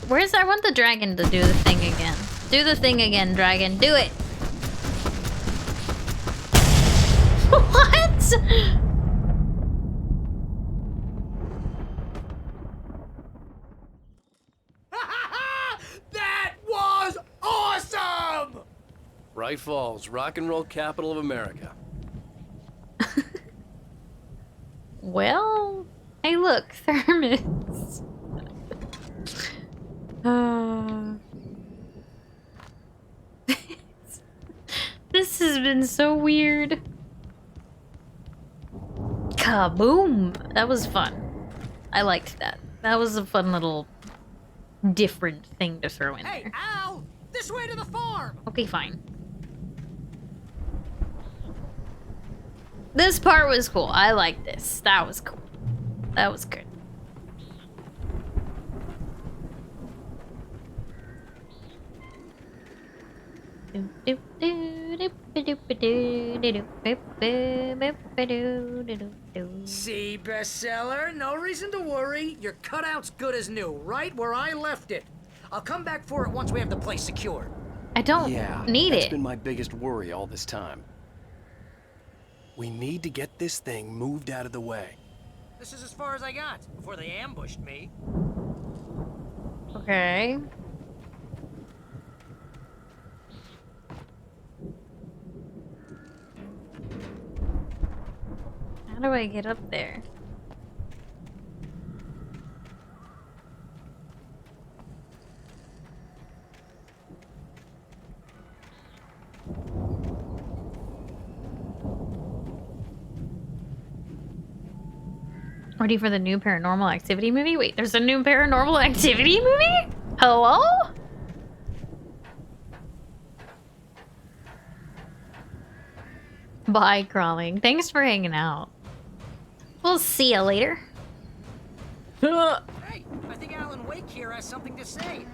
Where's I want the dragon to do the thing again. Do the thing again, dragon. Do it! What? That was awesome! Bright Falls, rock and roll capital of America. Well, hey look, thermos. This has been so weird. Kaboom! That was fun. I liked that. That was a fun little different thing to throw in Hey, there. Al! This way to the farm! Okay, fine. This part was cool. I liked this. That was cool. That was good. See, bestseller? No reason to worry. Your cutout's good as new, right where I left it. I'll come back for it once we have the place secured. I don't need that's it. been my biggest worry all this time. We need to get this thing moved out of the way. This is as far as I got before they ambushed me. Okay. How do I get up there? Ready for the new Paranormal Activity movie? Wait, there's a new Paranormal Activity movie? Hello? Bye, Crawling. Thanks for hanging out. We'll see you later. Hey, I think Alan Wake here has something to say.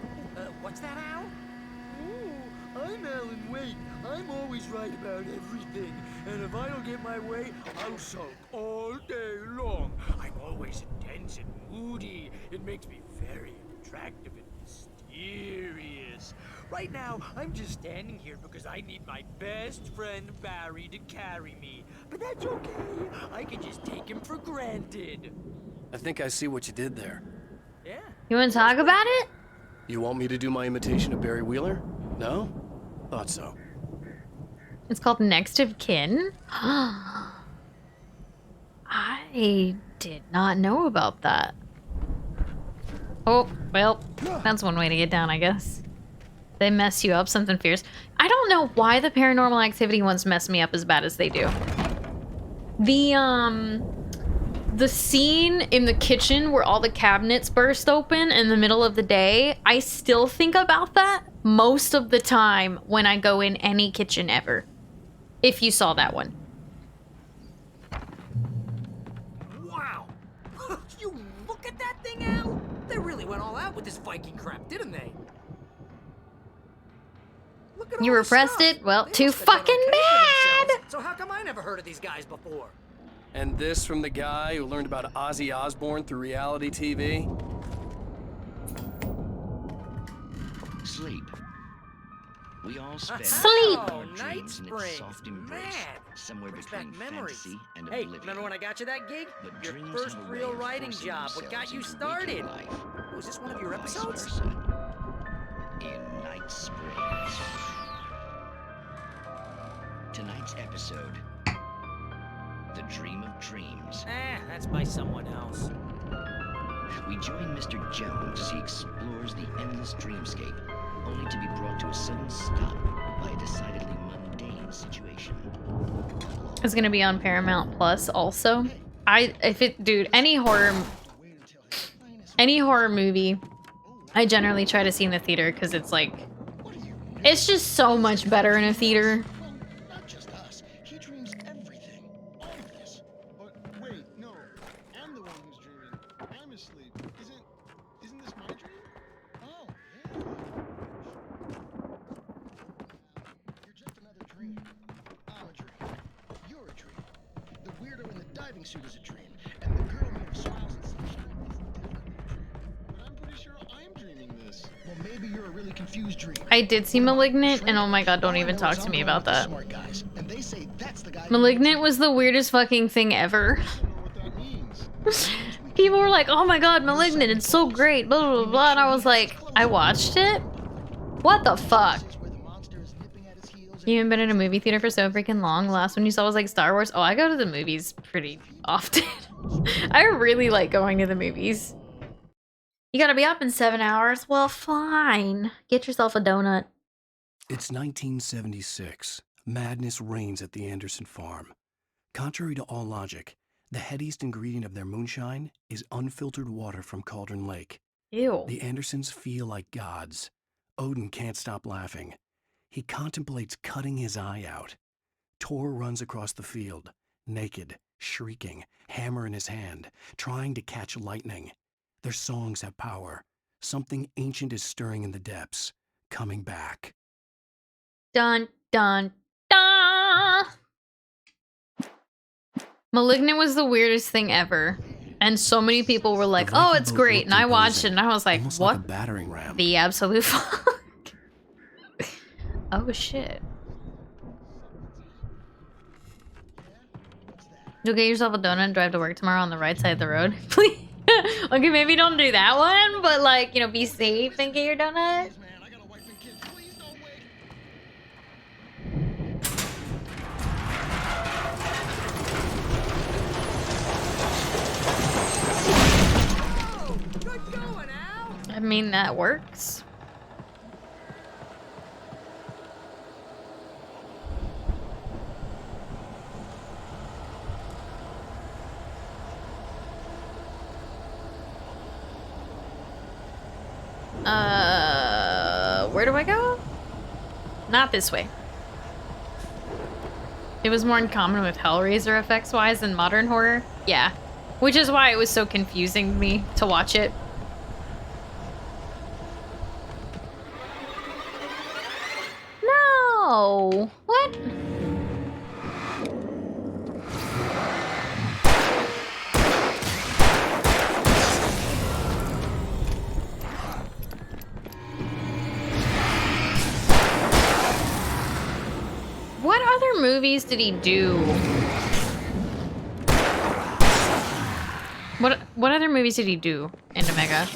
What's that, Al? Oh, I'm Alan Wake. I'm always right about everything. And if I don't get my way, I'll sulk all day long. I'm always intense and moody. It makes me very attractive and mysterious. is. Right now, I'm just standing here because I need my best friend Barry to carry me. But that's okay. I can just take him for granted. I think I see what you did there. Yeah. You want to talk about it? You want me to do my imitation of Barry Wheeler? No? Thought so. It's called Next of Kin. I did not know about that. Oh, well, that's one way to get down, I guess. They mess you up, something fierce. I don't know why the Paranormal Activity ones mess me up as bad as they do. The scene in the kitchen where all the cabinets burst open in the middle of the day, I still think about that most of the time when I go in any kitchen ever. If you saw that one. Wow. You look at that thing, Al? They really went all out with this Viking crap, didn't they? Look at You all the repressed stuff. it? Well, They too must have done fucking okay for bad! themselves. So how come I never heard of these guys before? And this from the guy who learned about Ozzy Osbourne through reality TV? Sleep. We all spend Sleep. our Night dreams in its Springs. soft embrace, Man. somewhere Brings between back memories. fantasy and Hey, oblivion. remember when I got you that gig? But Your dreams first have a way real of writing forcing job. What got themselves you into waking started? life, Oh, is this one of your or vice episodes? versa. In Night Springs. Tonight's episode, The Dream of Dreams. That's by someone else. We join Mr. Jones as he explores the endless dreamscape, only to be brought to a sudden stop by a decidedly mundane situation. It's gonna be on Paramount Plus also. Dude, any horror movie, I generally try to see in the theater because it's like, it's just so much better in a theater. Not just us. He dreams everything. All of this. But wait, no. I'm the one who's dreaming. I'm asleep. Isn't this my dream? Oh, yeah. You're just another dream. I'm a dream. You're a dream. The weirdo in the diving suit is a dream. And the girl made of smiles and sunshine is definitely a dream. But I'm pretty sure I'm dreaming this. Well, maybe you're a really confused dream. I did see Malignant, and oh my god, don't even talk to me about that. Smart guys, and they say that's the guy. Malignant was the weirdest fucking thing ever. People were like, oh my god, Malignant, it's so great, blah, blah, blah, and I was like, I watched it? What the fuck? You haven't been in a movie theater for so freaking long. The last one you saw was like Star Wars. Oh, I go to the movies pretty often. I really like going to the movies. You gotta be up in 7 hours? Well, fine. Get yourself a donut. It's 1976. Madness reigns at the Anderson farm. Contrary to all logic, the headiest ingredient of their moonshine is unfiltered water from Cauldron Lake. Ew. The Andersons feel like gods. Odin can't stop laughing. He contemplates cutting his eye out. Tor runs across the field, naked, shrieking, hammer in his hand, trying to catch lightning. Their songs have power. Something ancient is stirring in the depths, coming back. Dun, dun, dun! Malignant was the weirdest thing ever. And so many people were like, oh, it's great. And I watched it and I was like, Almost what like a battering ram. the absolute fuck? Oh, shit. You'll get yourself a donut and drive to work tomorrow on the right side of the road. Please. Okay, maybe don't do that one, but like, you know, be safe and get your donut. I mean, that works. Where do I go? Not this way. It was more in common with Hellraiser effects-wise than modern horror. Yeah. Which is why it was so confusing to me to watch it. No! What? movies did he do? What other movies did he do in Omega?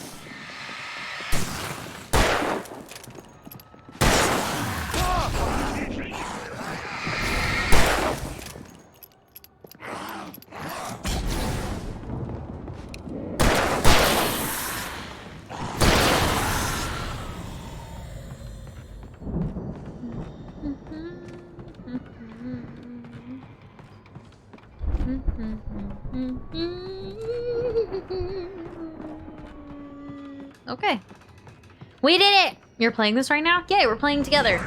Okay. We did it! You're playing this right now? Yay, we're playing together.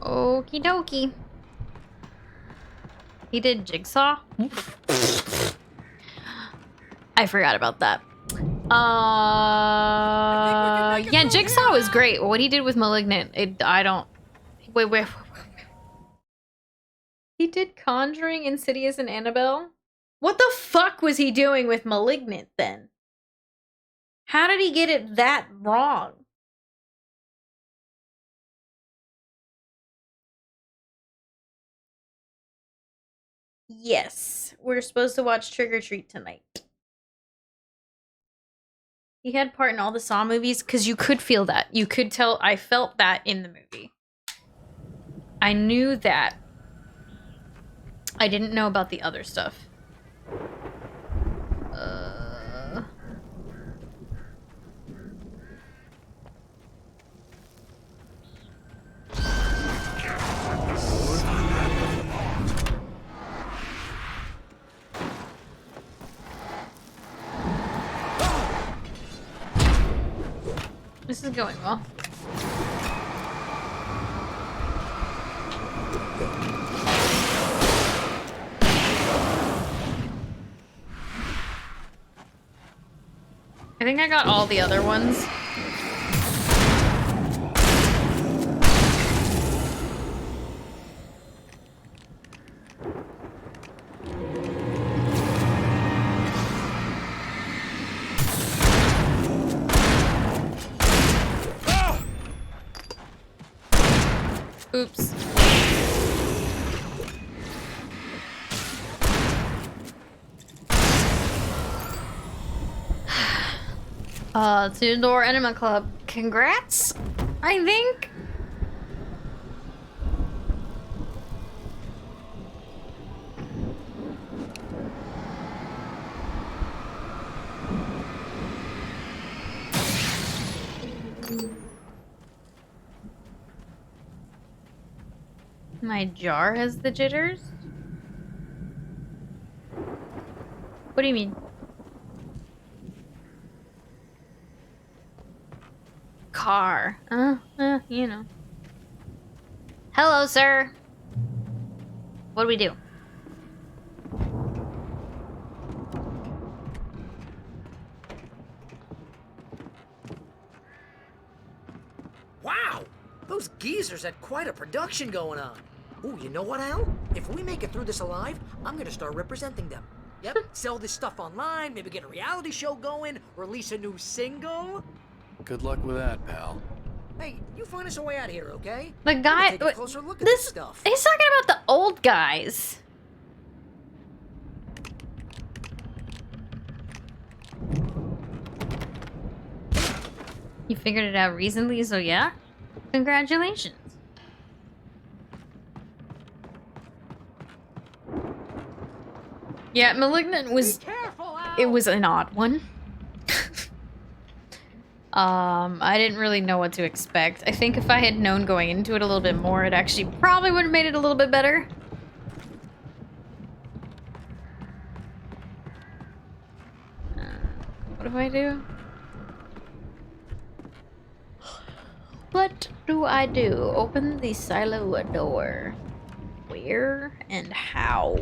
Okie dokie. He did Jigsaw? I forgot about that. Yeah, Jigsaw was great. What he did with Malignant, wait. He did Conjuring, Insidious, and Annabelle? What the fuck was he doing with Malignant then? How did he get it that wrong? Yes, we're supposed to watch Trick or Treat tonight. He had part in all the Saw movies because you could feel that. You could tell. I felt that in the movie. I knew that. I didn't know about the other stuff. This is going well. I think I got all the other ones. Oops. Two-door Enema Club. Congrats, I think. My jar has the jitters? What do you mean? Car. You know. Hello, sir. What do we do? Wow! Those geezers had quite a production going on. Ooh, you know what, Al? If we make it through this alive, I'm gonna start representing them. Yep, sell this stuff online, maybe get a reality show going, release a new single. Good luck with that, pal. Hey, you find us a way out of here, okay? The guy. Take a closer look at this stuff. He's talking about the old guys. You figured it out recently, so yeah? Congratulations. Yeah, Malignant was... It was an odd one. I didn't really know what to expect. I think if I had known going into it a little bit more, it actually probably would have made it a little bit better. What do I do? What do I do? Open the silo door. Where and how?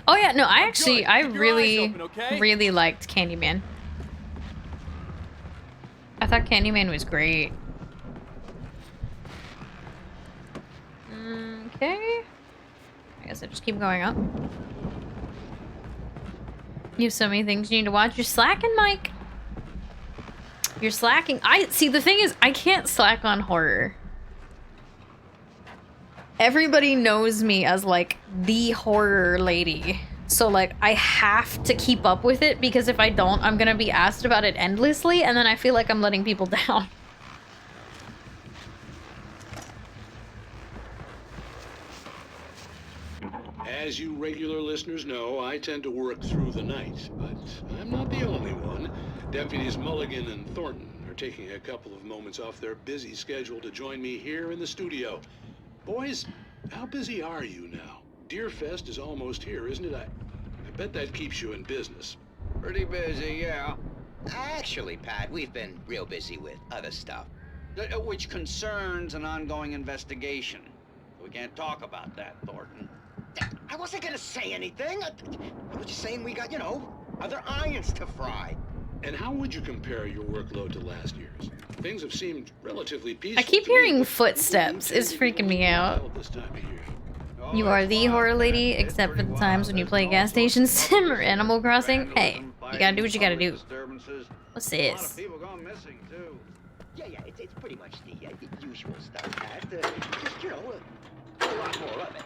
Oh yeah, no, I really liked Candyman. I thought Candyman was great. Okay. I guess I just keep going up. You have so many things you need to watch. You're slacking, Mike. You're slacking. See, the thing is, I can't slack on horror. Everybody knows me as, like, the horror lady. So, like, I have to keep up with it, because if I don't, I'm gonna be asked about it endlessly, and then I feel like I'm letting people down. As you regular listeners know, I tend to work through the night, but I'm not the only one. Deputies Mulligan and Thornton are taking a couple of moments off their busy schedule to join me here in the studio. Boys, how busy are you now? Deerfest is almost here, isn't it? I bet that keeps you in business. Pretty busy, yeah. Actually, Pat, we've been real busy with other stuff, which concerns an ongoing investigation. We can't talk about that, Thornton. I wasn't gonna say anything. I was just saying we got, other irons to fry. And how would you compare your workload to last year's? Things have seemed relatively peaceful. I keep hearing footsteps. It's freaking me out. You are the horror lady, except for the times when you play gas station sim or Animal Crossing. Hey, you gotta do what you gotta do. What's this? Yeah, it's pretty much the usual stuff, Pat. Just, a lot more of it.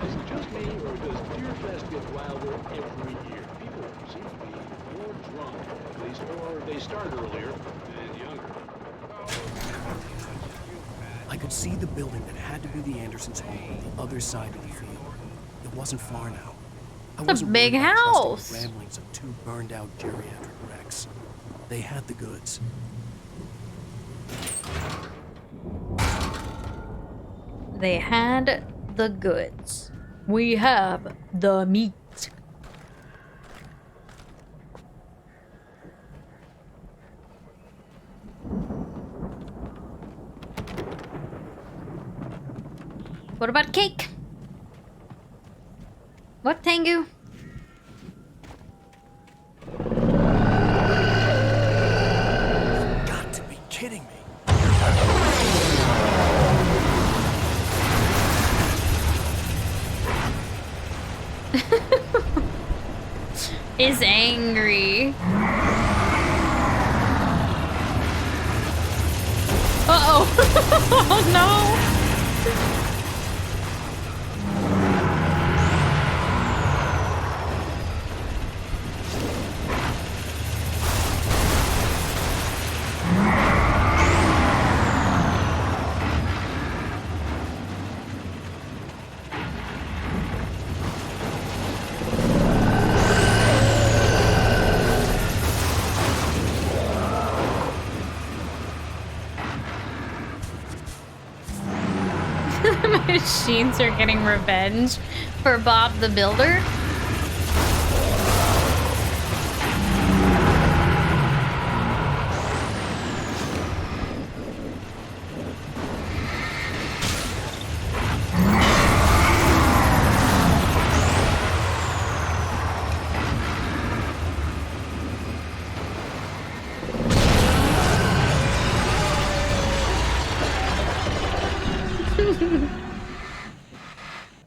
Is it just me, or does Deerfest get wilder every year? People seem to be more drunk, at least, or they start earlier and younger. I could see the building that had to be the Andersons' home on the other side of the field. It wasn't far now. It's a big house. The ramblings of two burned-out geriatric wrecks. They had the goods. They had the goods. We have the meat. What about cake? What, Tengu? Got to be kidding me. Is angry. Uh-oh. Oh no. Machines are getting revenge for Bob the Builder.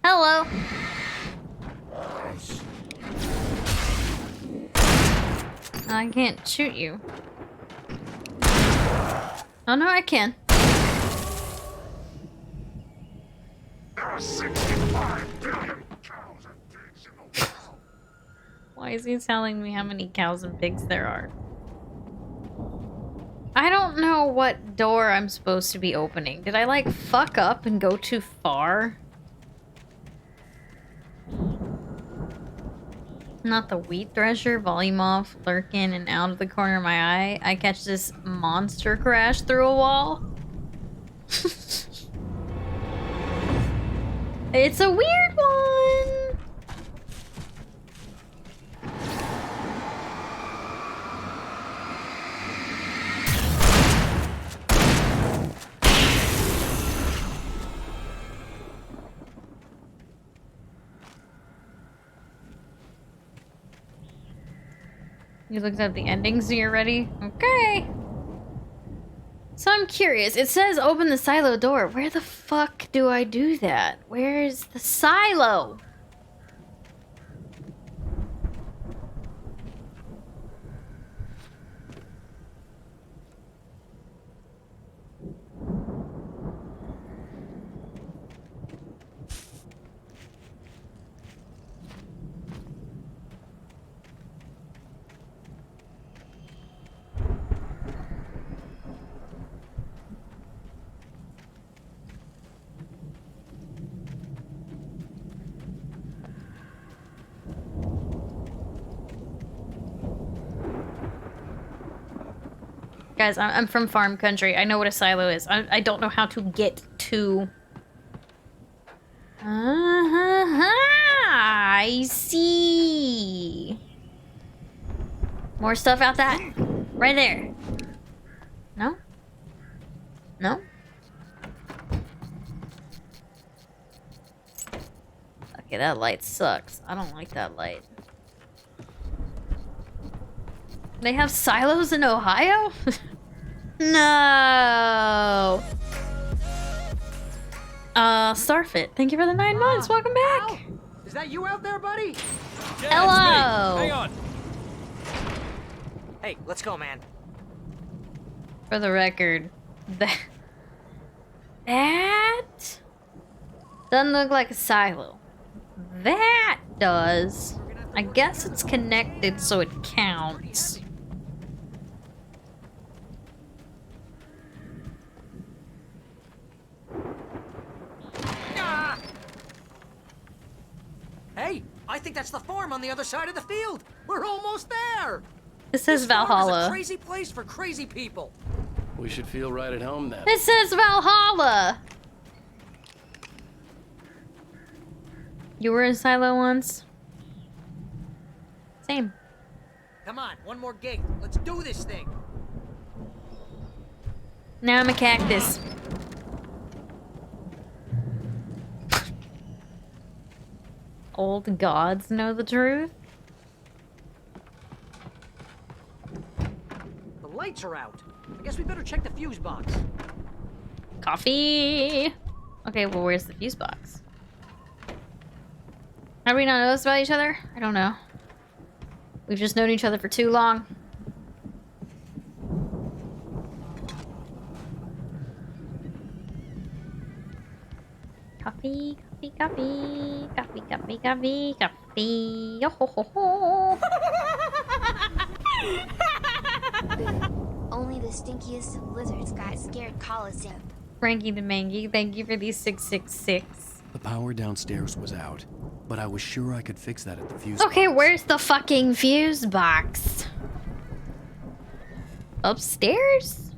Hello. I can't shoot you. Oh no, I can. Why is he telling me how many cows and pigs there are? I don't know what door I'm supposed to be opening. Did I like fuck up and go too far? Not the wheat thresher, volume off, lurking and out of the corner of my eye. I catch this monster crash through a wall. It's a weird one. You looked up the endings, so you're ready? Okay. So I'm curious. It says open the silo door. Where the fuck do I do that? Where is the silo? Guys, I'm from farm country. I know what a silo is. I don't know how to get to... I see. More stuff out that? Right there. No? No? Okay, that light sucks. I don't like that light. They have silos in Ohio? No. Starfit, thank you for the 9 months. Welcome back. Al? Is that you out there, buddy? Hello. Hang on. Hey, let's go, man. For the record, that doesn't look like a silo. That does. I guess it's connected, so it counts. Hey, I think that's the farm on the other side of the field. We're almost there. This is farm Valhalla. is a crazy place for crazy people. We should feel right at home then. This is Valhalla. You were in silo once? Same. Come on, one more gig. Let's do this thing. Now I'm a cactus. Old gods know the truth. The lights are out. I guess we better check the fuse box. Coffee. Okay, well, where's the fuse box? How do we not know this about each other? I don't know. We've just known each other for too long. Coffee, coffee, coffee, coffee, coffee, coffee, coffee. Yo ho ho ho. Only the stinkiest of lizards got scared Coliseum. Frankie the Mangy, thank you for these 666. The power downstairs was out, but I was sure I could fix that at the fuse Okay, box. where's the fucking fuse box? Upstairs?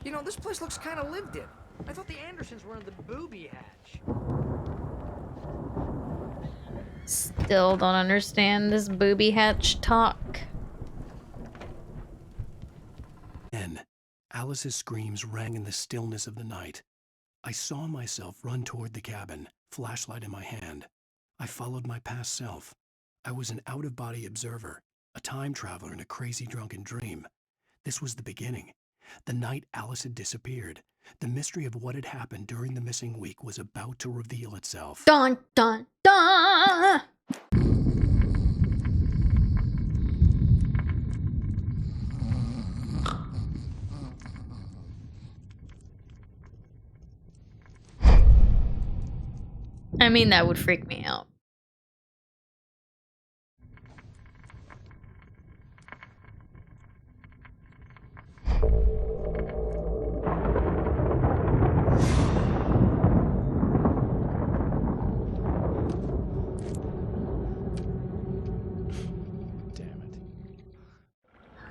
You know, this place looks kind of lived in. I thought the Andersons were in the booby hatch. Still don't understand this booby hatch talk. Then, Alice's screams rang in the stillness of the night. I saw myself run toward the cabin, flashlight in my hand. I followed my past self. I was an out-of-body observer, a time traveler in a crazy drunken dream. This was the beginning. The night Alice had disappeared. The mystery of what had happened during the missing week was about to reveal itself. Dun dun dun! I mean, that would freak me out.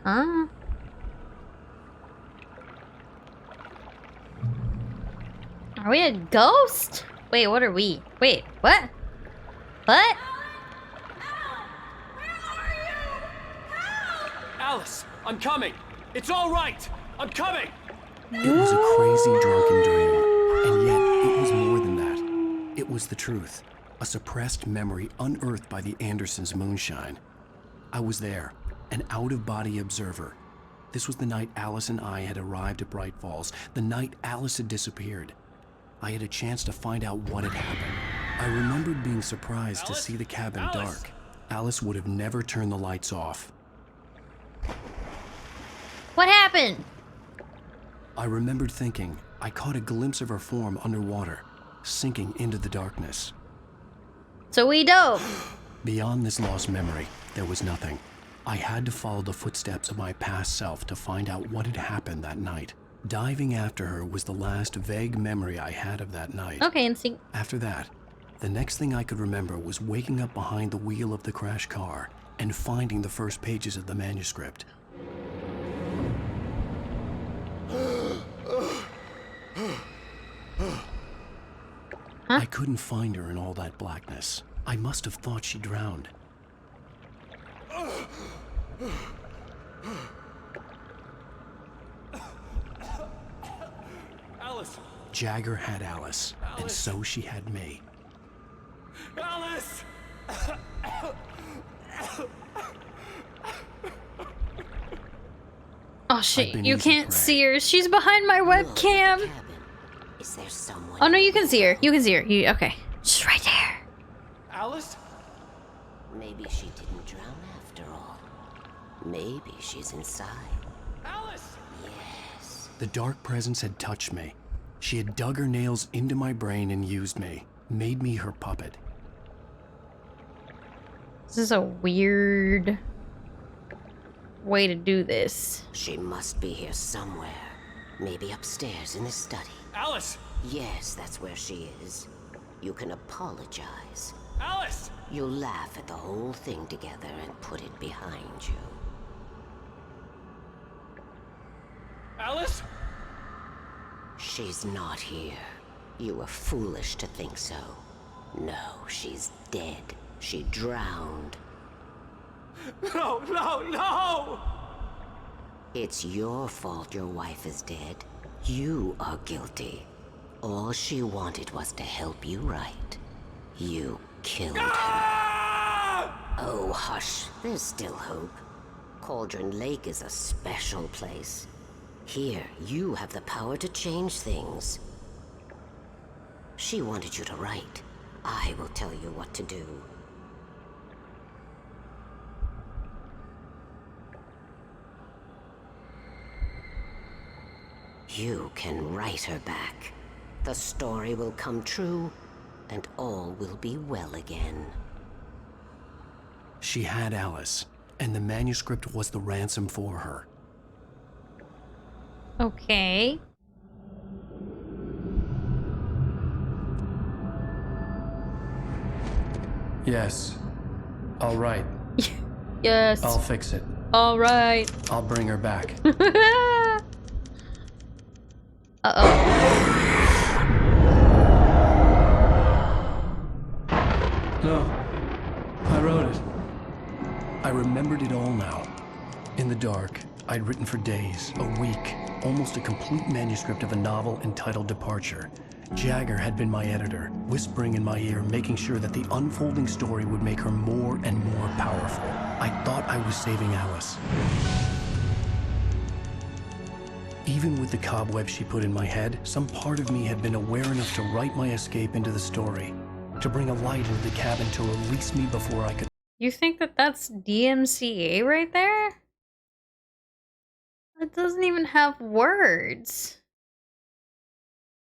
Huh? Are we a ghost? Wait, what are we? Wait, what? What? Alice, I'm coming. It's all right. I'm coming. It was a crazy drunken dream, and yet it was more than that. It was the truth, a suppressed memory unearthed by the Andersons' moonshine. I was there, an out-of-body observer. This was the night Alice and I had arrived at Bright Falls, the night Alice had disappeared. I had a chance to find out what had happened. I remembered being surprised to see the cabin dark. Alice would have never turned the lights off. What happened? I remembered thinking I caught a glimpse of her form underwater, sinking into the darkness. So we dove. Beyond this lost memory, there was nothing. I had to follow the footsteps of my past self to find out what had happened that night. Diving after her was the last vague memory I had of that night. Okay, instinct. After that, the next thing I could remember was waking up behind the wheel of the crashed car and finding the first pages of the manuscript. I couldn't find her in all that blackness. I must have thought she drowned. Alice! Jagger had Alice, and so she had me. Alice! Oh shit, you can't see her. She's behind my webcam. Is there someone? Oh no, you can see her. You can see her. Okay. She's right there. Alice? Maybe she didn't drown after all. Maybe she's inside. Alice! Yes. The dark presence had touched me. She had dug her nails into my brain and used me, made me her puppet. This is a weird way to do this. She must be here somewhere. Maybe upstairs in the study. Alice! Yes, that's where she is. You can apologize. Alice! You'll laugh at the whole thing together and put it behind you. Alice? She's not here. You were foolish to think so. No, she's dead. She drowned. No, no, no! It's your fault your wife is dead. You are guilty. All she wanted was to help you right. You killed her. Oh, hush. There's still hope. Cauldron Lake is a special place. Here, you have the power to change things. She wanted you to write. I will tell you what to do. You can write her back. The story will come true, and all will be well again. She had Alice, and the manuscript was the ransom for her. Okay. Yes. All right. Yes. I'll fix it. All right. I'll bring her back. Uh-oh. No. I wrote it. I remembered it all now. In the dark, I'd written for days, a week, almost a complete manuscript of a novel entitled Departure. Jagger had been my editor, whispering in my ear, making sure that the unfolding story would make her more and more powerful. I thought I was saving Alice. Even with the cobwebs she put in my head, some part of me had been aware enough to write my escape into the story, to bring a light into the cabin to release me before I could. You think that that's DMCA right there? It doesn't even have words.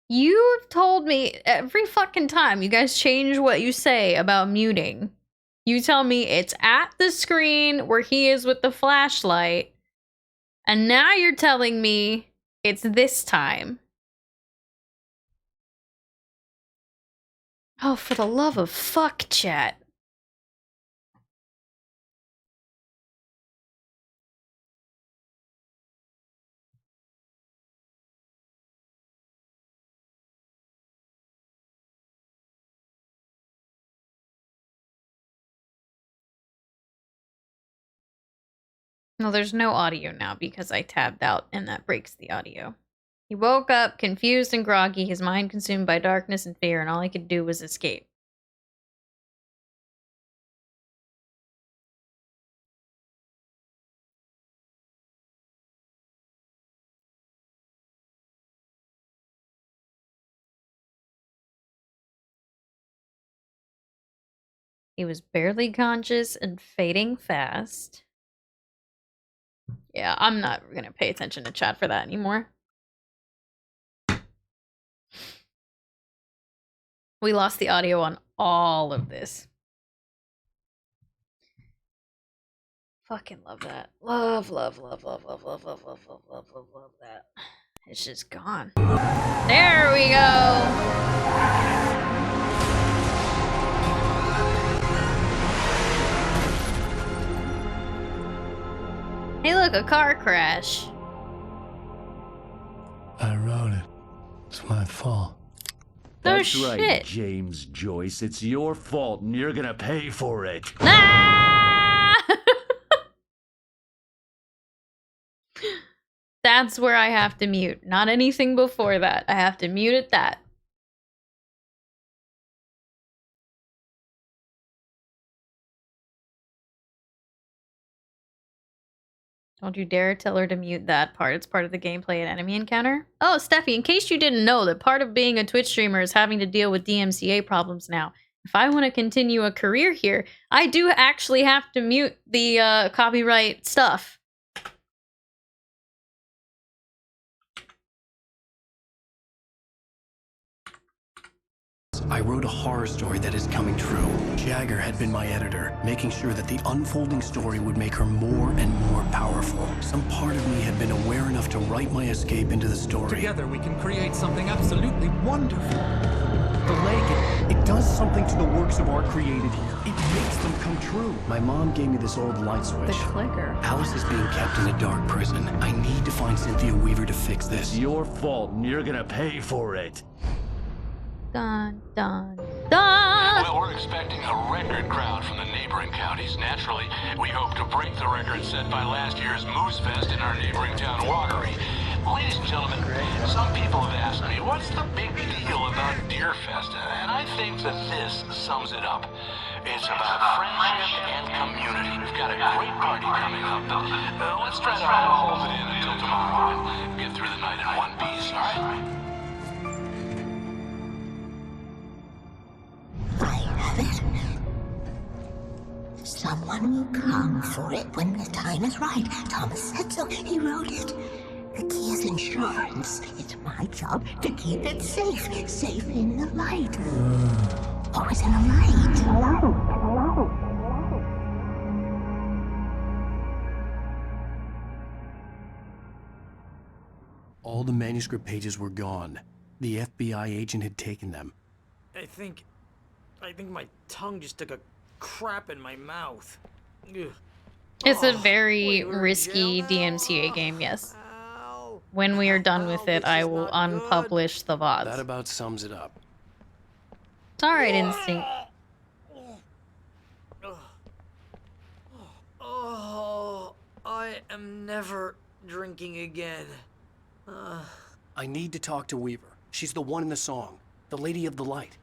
You've told me every fucking time you guys change what you say about muting. You tell me it's at the screen where he is with the flashlight. And now you're telling me it's this time. Oh, for the love of fuck, chat. No, there's no audio now because I tabbed out and that breaks the audio. He woke up confused and groggy, his mind consumed by darkness and fear, and all he could do was escape. He was barely conscious and fading fast. Yeah, I'm not gonna pay attention to chat for that anymore. We lost the audio on all of this. Fucking love that. Love that. It's just gone. There we go. Hey, look, a car crash. I wrote it. It's my fault. That's shit. right, James Joyce. It's your fault, and you're gonna pay for it. That's where I have to mute. Not anything before that. I have to mute at that. Don't you dare tell her to mute that part. It's part of the gameplay and enemy encounter. Oh, Steffi, in case you didn't know, that part of being a Twitch streamer is having to deal with DMCA problems now. If I want to continue a career here, I do actually have to mute the copyright stuff. I wrote a horror story that is coming true. Jagger had been my editor, making sure that the unfolding story would make her more and more powerful. Some part of me had been aware enough to write my escape into the story. Together we can create something absolutely wonderful. The lake, it does something to the works of art created here. It makes them come true. My mom gave me this old light switch. The clicker. Alice is being kept in a dark prison. I need to find Cynthia Weaver to fix this. It's your fault, and you're gonna pay for it. Dun, dun, dun! Well, we're expecting a record crowd from the neighboring counties. Naturally, we hope to break the record set by last year's Moose Fest in our neighboring town, Watery. Ladies and gentlemen, some people have asked me, what's the big deal about Deer Fest? And I think that this sums it up. It's about friendship and community. We've got a great party coming up. Let's try to hold it in until tomorrow and get through the night in one piece, all right? Someone will come for it when the time is right. Thomas said so. He wrote it. The key is insurance. It's my job to keep it safe. Safe in the light. Always in the light. Hello. All the manuscript pages were gone. The FBI agent had taken them. I think my tongue just took a crap in my mouth. Ugh. It's a very risky DMCA game, yes. When we are done with it, I will unpublish the VODs. That about sums it up. It's alright, Instinct. Oh, I am never drinking again. I need to talk to Weaver. She's the one in the song. The Lady of the Light.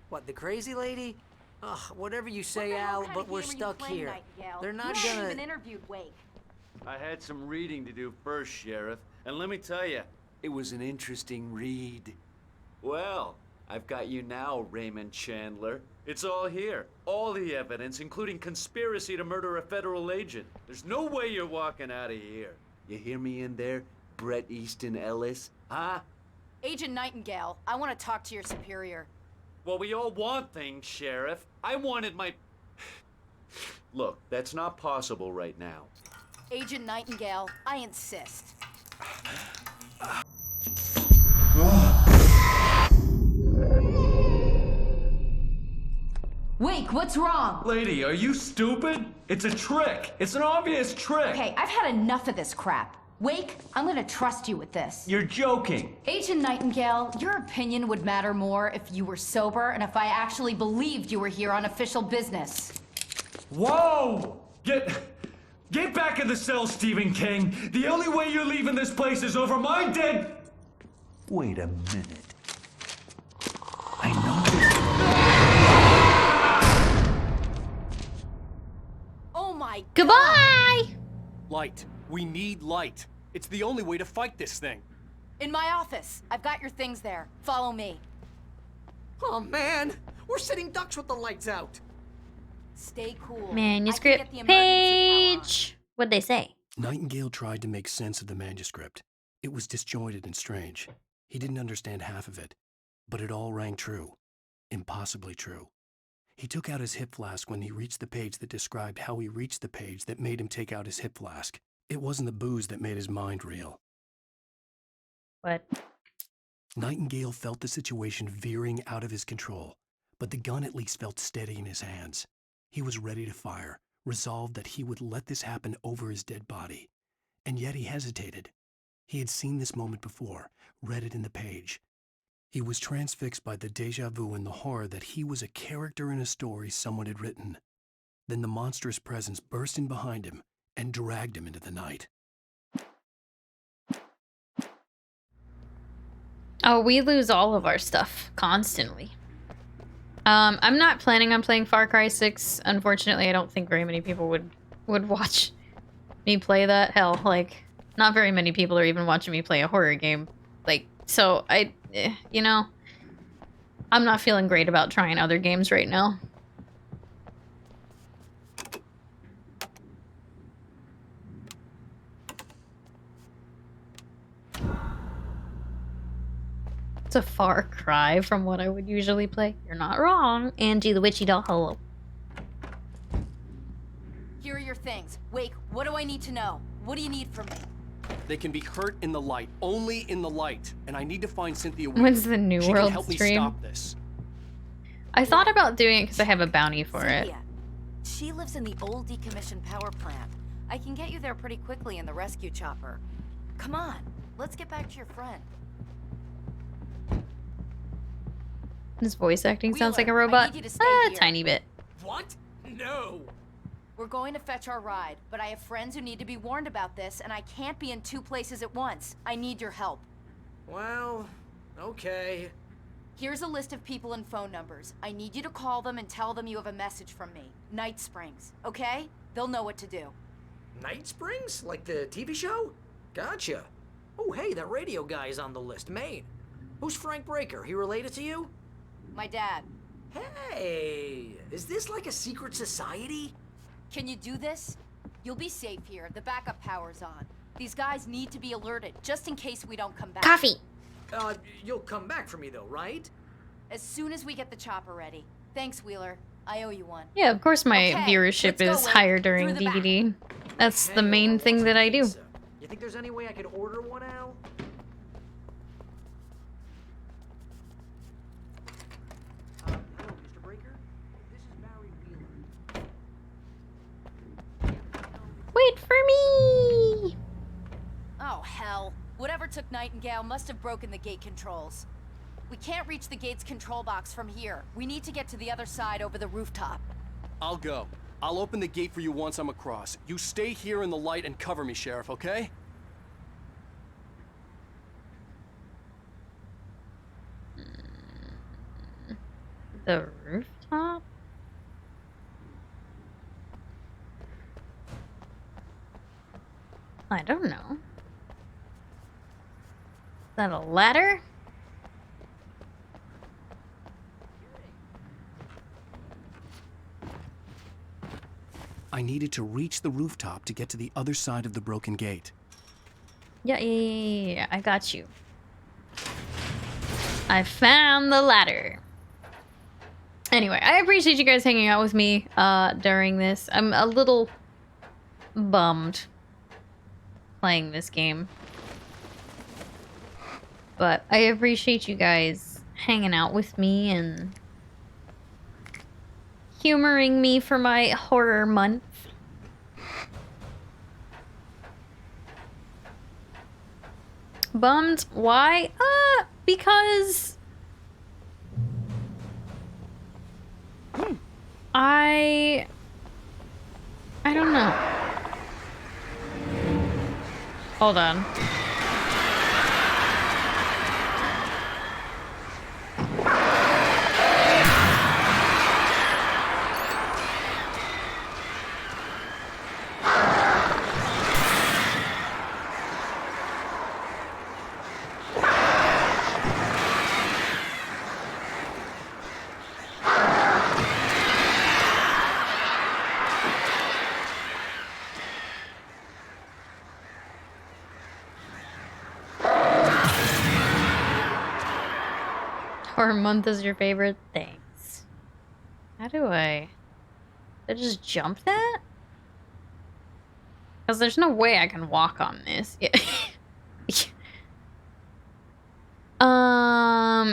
What, the crazy lady? Ugh, whatever you say, Al, but we're stuck here. They're not gonna... even interviewed Wake. I had some reading to do first, Sheriff, and let me tell you, it was an interesting read. Well, I've got you now, Raymond Chandler. It's all here. All the evidence, including conspiracy to murder a federal agent. There's no way you're walking out of here. You hear me in there, Bret Easton Ellis? Huh? Agent Nightingale, I want to talk to your superior. Well, we all want things, Sheriff. I wanted my... Look, that's not possible right now. Agent Nightingale, I insist. Wake, what's wrong? Lady, are you stupid? It's a trick. It's an obvious trick. Okay, I've had enough of this crap. Wake, I'm gonna trust you with this. You're joking. Agent Nightingale, your opinion would matter more if you were sober and if I actually believed you were here on official business. Whoa! Get back in the cell, Stephen King. The only way you're leaving this place is over my dead... Wait a minute. I know. Oh my Goodbye! Light. We need light. It's the only way to fight this thing. In my office. I've got your things there. Follow me. Oh man, we're sitting ducks with the lights out. Stay cool. Manuscript page. What'd they say? Nightingale tried to make sense of the manuscript. It was disjointed and strange. He didn't understand half of it, but it all rang true. Impossibly true. He took out his hip flask when he reached the page that described how he reached the page that made him take out his hip flask. It wasn't the booze that made his mind reel. What? Nightingale felt the situation veering out of his control, but the gun at least felt steady in his hands. He was ready to fire, resolved that he would let this happen over his dead body. And yet he hesitated. He had seen this moment before, read it in the page. He was transfixed by the déjà vu and the horror that he was a character in a story someone had written. Then the monstrous presence burst in behind him and dragged him into the night. Oh, we lose all of our stuff constantly. I'm not planning on playing Far Cry 6. Unfortunately, I don't think very many people would watch me play that. Hell, like, not very many people are even watching me play a horror game. Like, so you know, I'm not feeling great about trying other games right now. It's a far cry from what I would usually play. You're not wrong, Angie the Witchy Doll. Hello. Here are your things. Wake, what do I need to know? What do you need from me? They can be hurt in the light, only in the light. And I need to find Cynthia. When's the New She World can help stream? me stop this. I thought about doing it because I have a bounty for it. Cynthia. She lives in the old decommissioned power plant. I can get you there pretty quickly in the rescue chopper. Come on, let's get back to your friend. This voice acting sounds like a Wheeler, I robot. need you to stay A here. tiny bit. What? No. We're going to fetch our ride, but I have friends who need to be warned about this, and I can't be in 2 places at once. I need your help. Well, okay. Here's a list of people and phone numbers. I need you to call them and tell them you have a message from me. Night Springs, okay? They'll know what to do. Night Springs? Like the TV show? Gotcha. Oh, hey, that radio guy is on the list. Maine. Who's Frank Breaker? He related to you? My dad. Hey, is this like a secret society? Can you do this? You'll be safe here. The backup power's on. These guys need to be alerted, just in case we don't come back. Coffee! You'll come back for me though, right? As soon as we get the chopper ready. Thanks, Wheeler. I owe you one. Yeah, of course my Okay, viewership let's go, is Wade. higher during Through the back. DVD. That's the main thing that I do. You think there's any way I could order one, Al? Hello, Mr. Breaker. This is Barry Wheeler. Wait for me! Oh, hell. Whatever took Nightingale must have broken the gate controls. We can't reach the gate's control box from here. We need to get to the other side over the rooftop. I'll go. I'll open the gate for you once I'm across. You stay here in the light and cover me, Sheriff, okay? The rooftop? I don't know. Is that a ladder? I needed to reach the rooftop to get to the other side of the broken gate. Yeah, I got you. I found the ladder. Anyway, I appreciate you guys hanging out with me during this. I'm a little bummed playing this game. But I appreciate you guys hanging out with me and humoring me for my horror month. Bummed? Why? Because I don't know. Hold on. Horror month is your favorite? Thanks. How do I just jump that? Because there's no way I can walk on this. Yeah.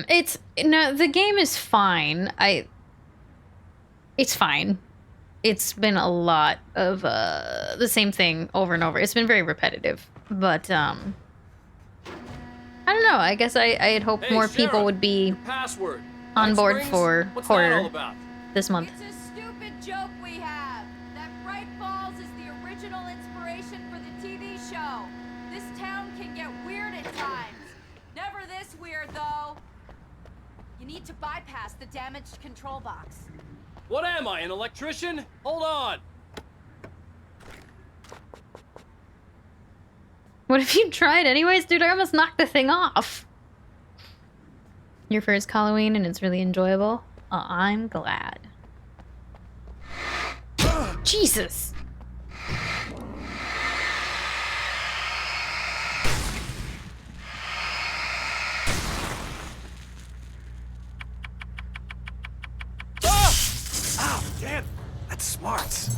It's no, the game is fine. It's fine. It's been a lot of the same thing over and over. It's been very repetitive, but I don't know. I guess I had hoped more people would be Password. on board for What's that all horror about? this month. It's a stupid joke we have. That Bright Falls is the original inspiration for the TV show. This town can get weird at times. Never this weird, though. You need to bypass the damaged control box. What am I, an electrician? Hold on. What if you tried anyways? Dude, I almost knocked the thing off. Your first Halloween and it's really enjoyable? Oh, I'm glad. Jesus! Ow, damn. That's smart.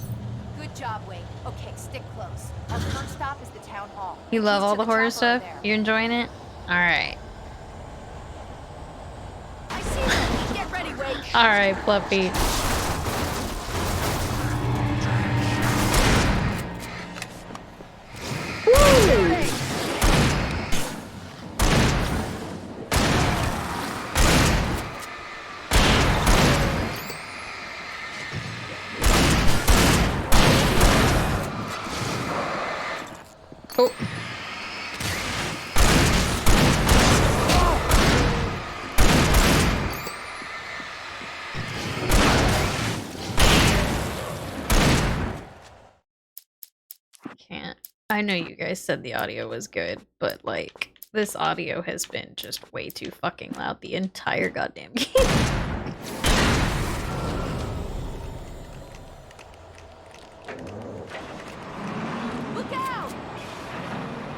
Good job, Wade. Okay, stick close. Our first stop is the town hall. You love Keys all to the horror chopper are stuff? there. You enjoying it? Alright. I see them. Get ready, Wade. Alright, Fluffy. Woo! Oh. Can't. I know you guys said the audio was good, but like this audio has been just way too fucking loud the entire goddamn game. Look out!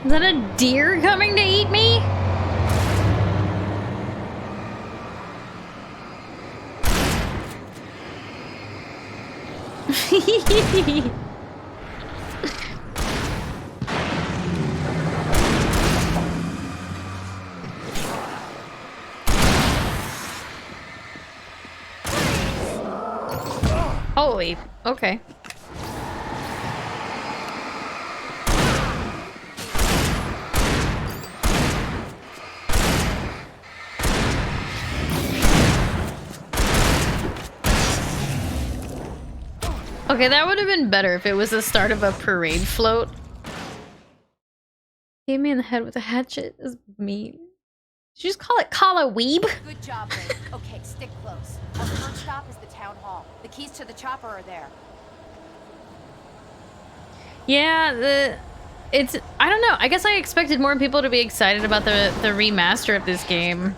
Is that a deer coming to eat me? Holy, okay. Okay, that would have been better if it was the start of a parade float. Hit me in the head with a hatchet is mean. Did you just call it Weeb? Good job, Wade. Okay, stick close. Our first stop is the town hall. The keys to the chopper are there. Yeah, it's I don't know. I guess I expected more people to be excited about the remaster of this game.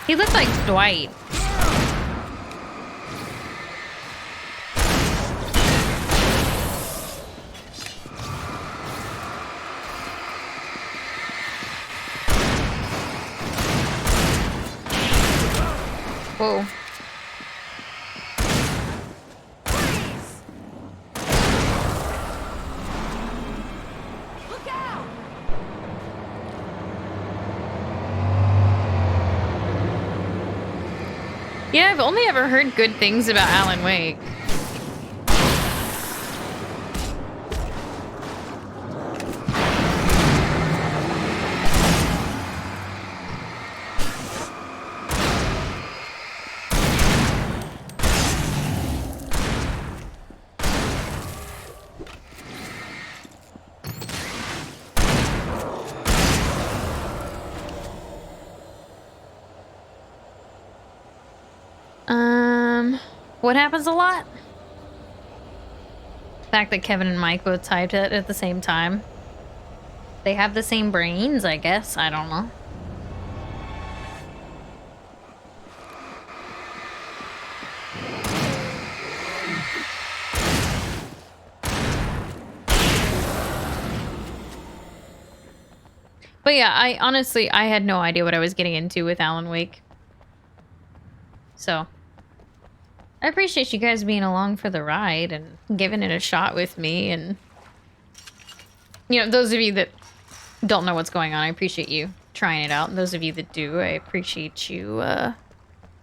He looked like Dwight. Whoa. Look out! Yeah, I've only ever heard good things about Alan Wake. What happens a lot? The fact that Kevin and Mike both typed it at the same time. They have the same brains, I guess. I don't know. But yeah, I honestly had no idea what I was getting into with Alan Wake. So, I appreciate you guys being along for the ride and giving it a shot with me. And, you know, those of you that don't know what's going on, I appreciate you trying it out. And those of you that do, I appreciate you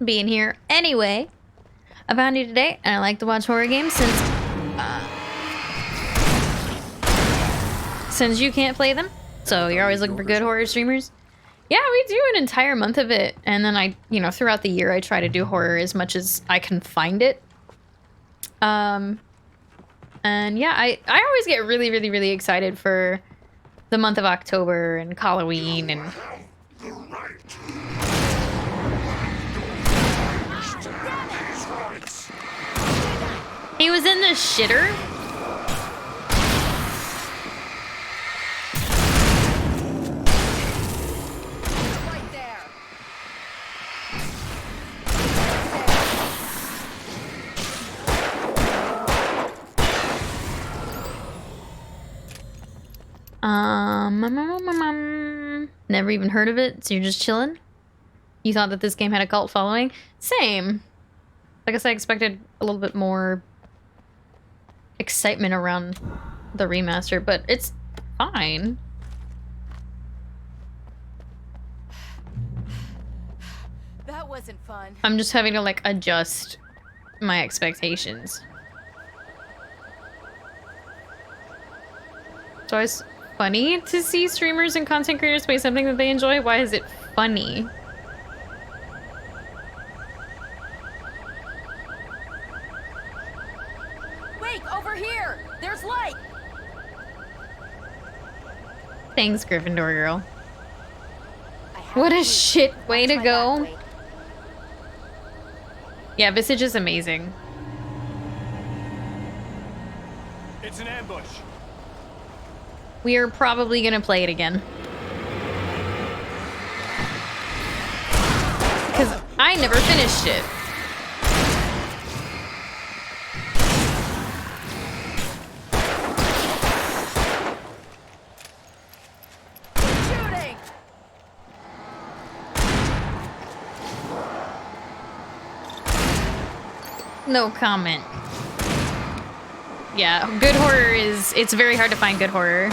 being here. Anyway, I found you today, and I like to watch horror games since you can't play them. So you're always looking for good horror streamers. Yeah, we do an entire month of it. And then you know, throughout the year, I try to do horror as much as I can find it. And yeah, I always get really, really, really excited for the month of October and Halloween and... He was in the shitter? Never even heard of it, so you're just chilling? You thought that this game had a cult following? Same. I guess I expected a little bit more excitement around the remaster, but it's fine. That wasn't fun. I'm just having to, like, adjust my expectations. So it's funny to see streamers and content creators play something that they enjoy. Why is it funny? Wake, over here! There's light! Thanks, Gryffindor girl. What a shit way to go. Yeah, Visage is amazing. It's an ambush. We are probably gonna play it again. Because I never finished it. Shooting! No comment. Yeah, good horror it's very hard to find good horror.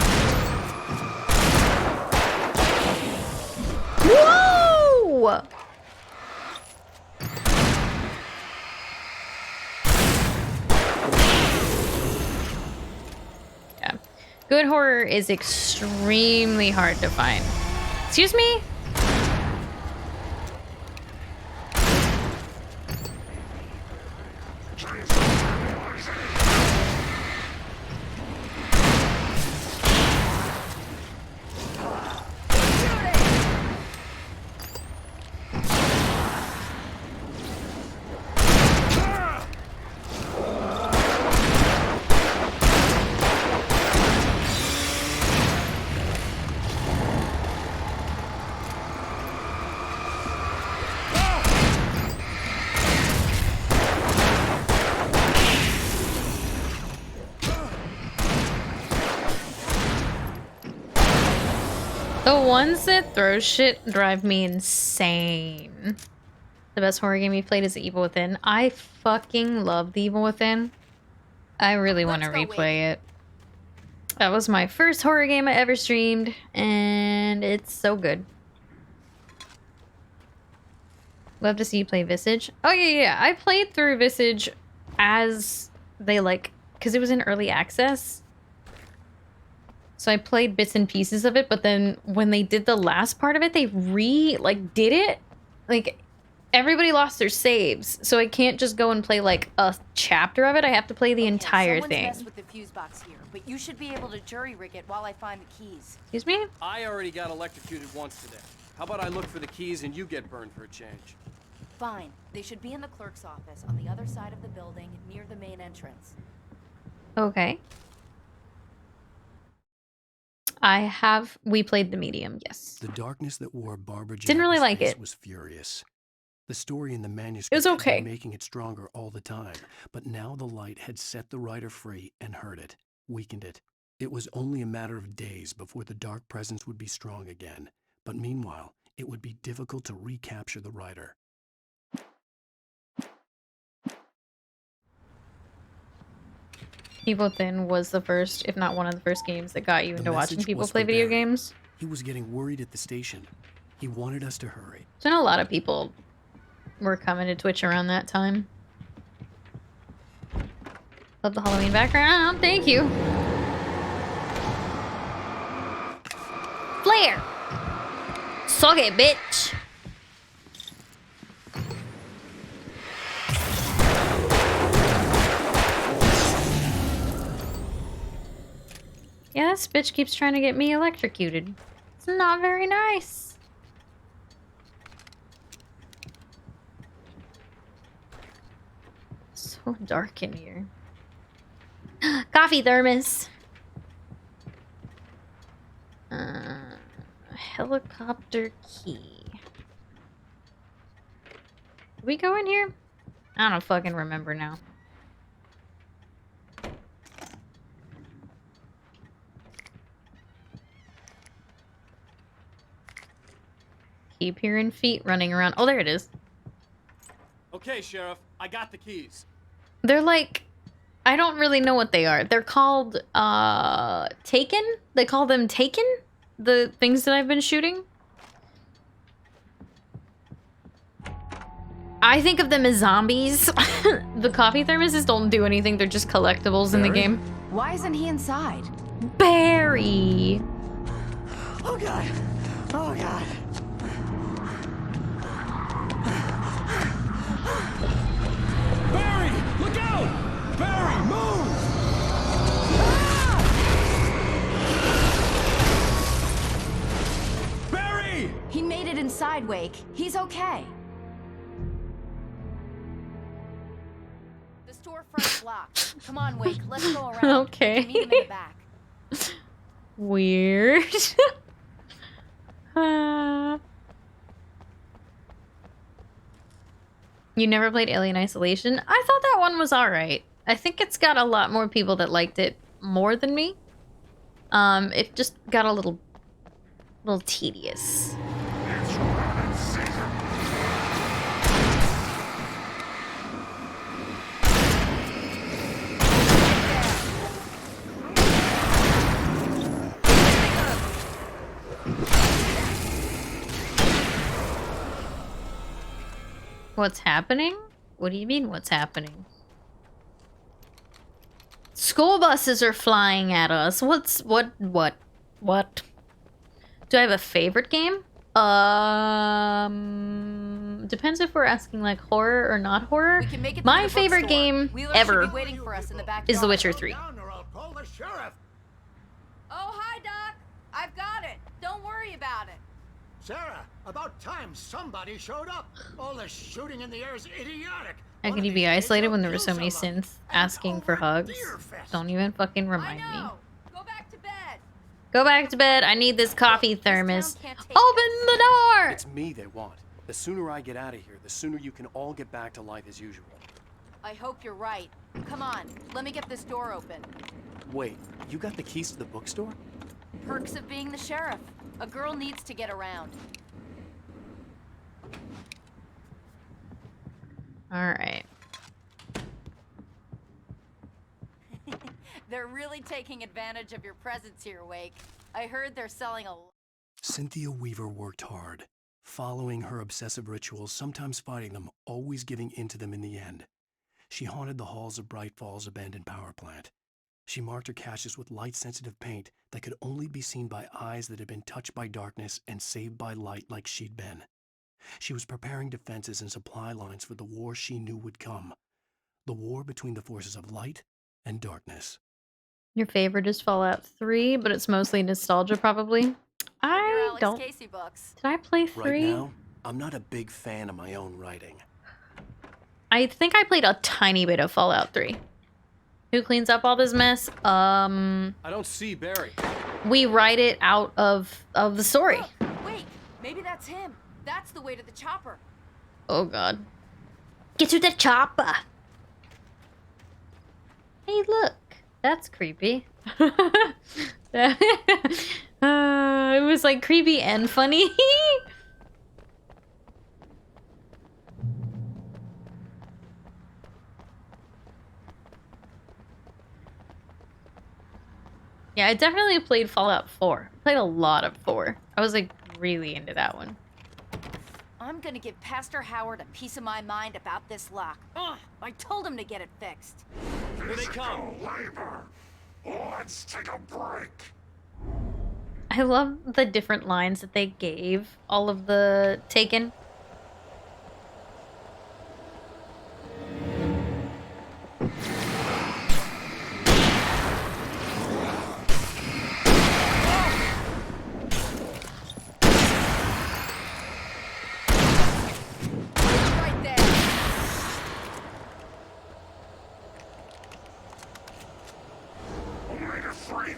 Whoa! Yeah. Good horror is extremely hard to find. Excuse me? The ones that throw shit drive me insane. The best horror game you played is The Evil Within. I fucking love The Evil Within. I really want to replay it. That was my first horror game I ever streamed, and it's so good. Love to see you play Visage. Oh yeah, I played through Visage as they because it was in early access. So I played bits and pieces of it, but then when they did the last part of it, they did it. Like, everybody lost their saves, so I can't just go and play, a chapter of it. I have to play the entire thing. Messed with the fuse box here, but you should be able to jury rig it while I find the keys. Excuse me? I already got electrocuted once today. How about I look for the keys and you get burned for a change? Fine. They should be in the clerk's office on the other side of the building near the main entrance. Okay. We played the medium, yes. The darkness that wore Barbara Didn't really Jacob's like face it. was furious. The story in the manuscript It was okay. had been making it stronger all the time, but now the light had set the writer free and hurt it, weakened it. It was only a matter of days before the dark presence would be strong again, but meanwhile, it would be difficult to recapture the writer. People Within was the first, if not one of the first games that got you into watching message people was play for video Barry. games. He was getting worried at the station. He wanted us to hurry. So I know a lot of people were coming to Twitch around that time. Love the Halloween background. Thank you. Flare! Suck it, bitch! Yeah, this bitch keeps trying to get me electrocuted. It's not very nice. So dark in here. Coffee thermos. Helicopter key. Did we go in here? I don't fucking remember now. Keep hearing feet running around. Oh, there it is. Okay, Sheriff, I got the keys. They're like, I don't really know what they are. They're called, Taken? They call them Taken? The things that I've been shooting? I think of them as zombies. The coffee thermoses don't do anything. They're just collectibles in the game. Why isn't he inside? Barry! Oh god! Oh god! Barry! Look out! Barry, move! Barry! He made it inside, Wake. He's okay. The storefront's locked. Come on, Wake. Let's go around. Okay. We can meet him in the back. Weird. You never played Alien Isolation? I thought that one was alright. I think it's got a lot more people that liked it more than me. It just got a little tedious. What's happening? What do you mean, what's happening? School buses are flying at us. What? Do I have a favorite game? Depends if we're asking like horror or not horror. We can make it to My the favorite bookstore. game Wheeler ever should be waiting for us in the back is The yard. Witcher 3. Call the sheriff! Oh, hi, Doc. I've got it. Don't worry about it. Sarah, about time somebody showed up. All the shooting in the air is idiotic. How could you be isolated when there were so many synths asking for hugs? Don't even fucking remind me. Go back to bed. Go back to bed. I need this coffee thermos. Open the door! It's me they want. The sooner I get out of here, the sooner you can all get back to life as usual. I hope you're right. Come on, let me get this door open. Wait, you got the keys to the bookstore? Perks of being the sheriff. A girl needs to get around. Alright. They're really taking advantage of your presence here, Wake. I heard they're selling a... Cynthia Weaver worked hard, following her obsessive rituals, sometimes fighting them, always giving in to them in the end. She haunted the halls of Bright Falls abandoned power plant. She marked her caches with light-sensitive paint that could only be seen by eyes that had been touched by darkness and saved by light like she'd been. She was preparing defenses and supply lines for the war she knew would come. The war between the forces of light and darkness. Your favorite is Fallout 3, but it's mostly nostalgia, probably. I Alex don't... Casey books. Did I play Right 3? now, I'm not a big fan of my own writing. I think I played a tiny bit of Fallout 3. Who cleans up all this mess? I don't see Barry. We write it out of the story. Look, wait, maybe that's him. That's the way to the chopper. Oh god. Get to the chopper. Hey, look. That's creepy. It was like creepy and funny. Yeah, I definitely played Fallout 4. I played a lot of 4. I was like really into that one. I'm gonna give Pastor Howard a piece of my mind about this lock. Ugh, I told him to get it fixed. Here they come. Let's take a break. I love the different lines that they gave all of the Taken.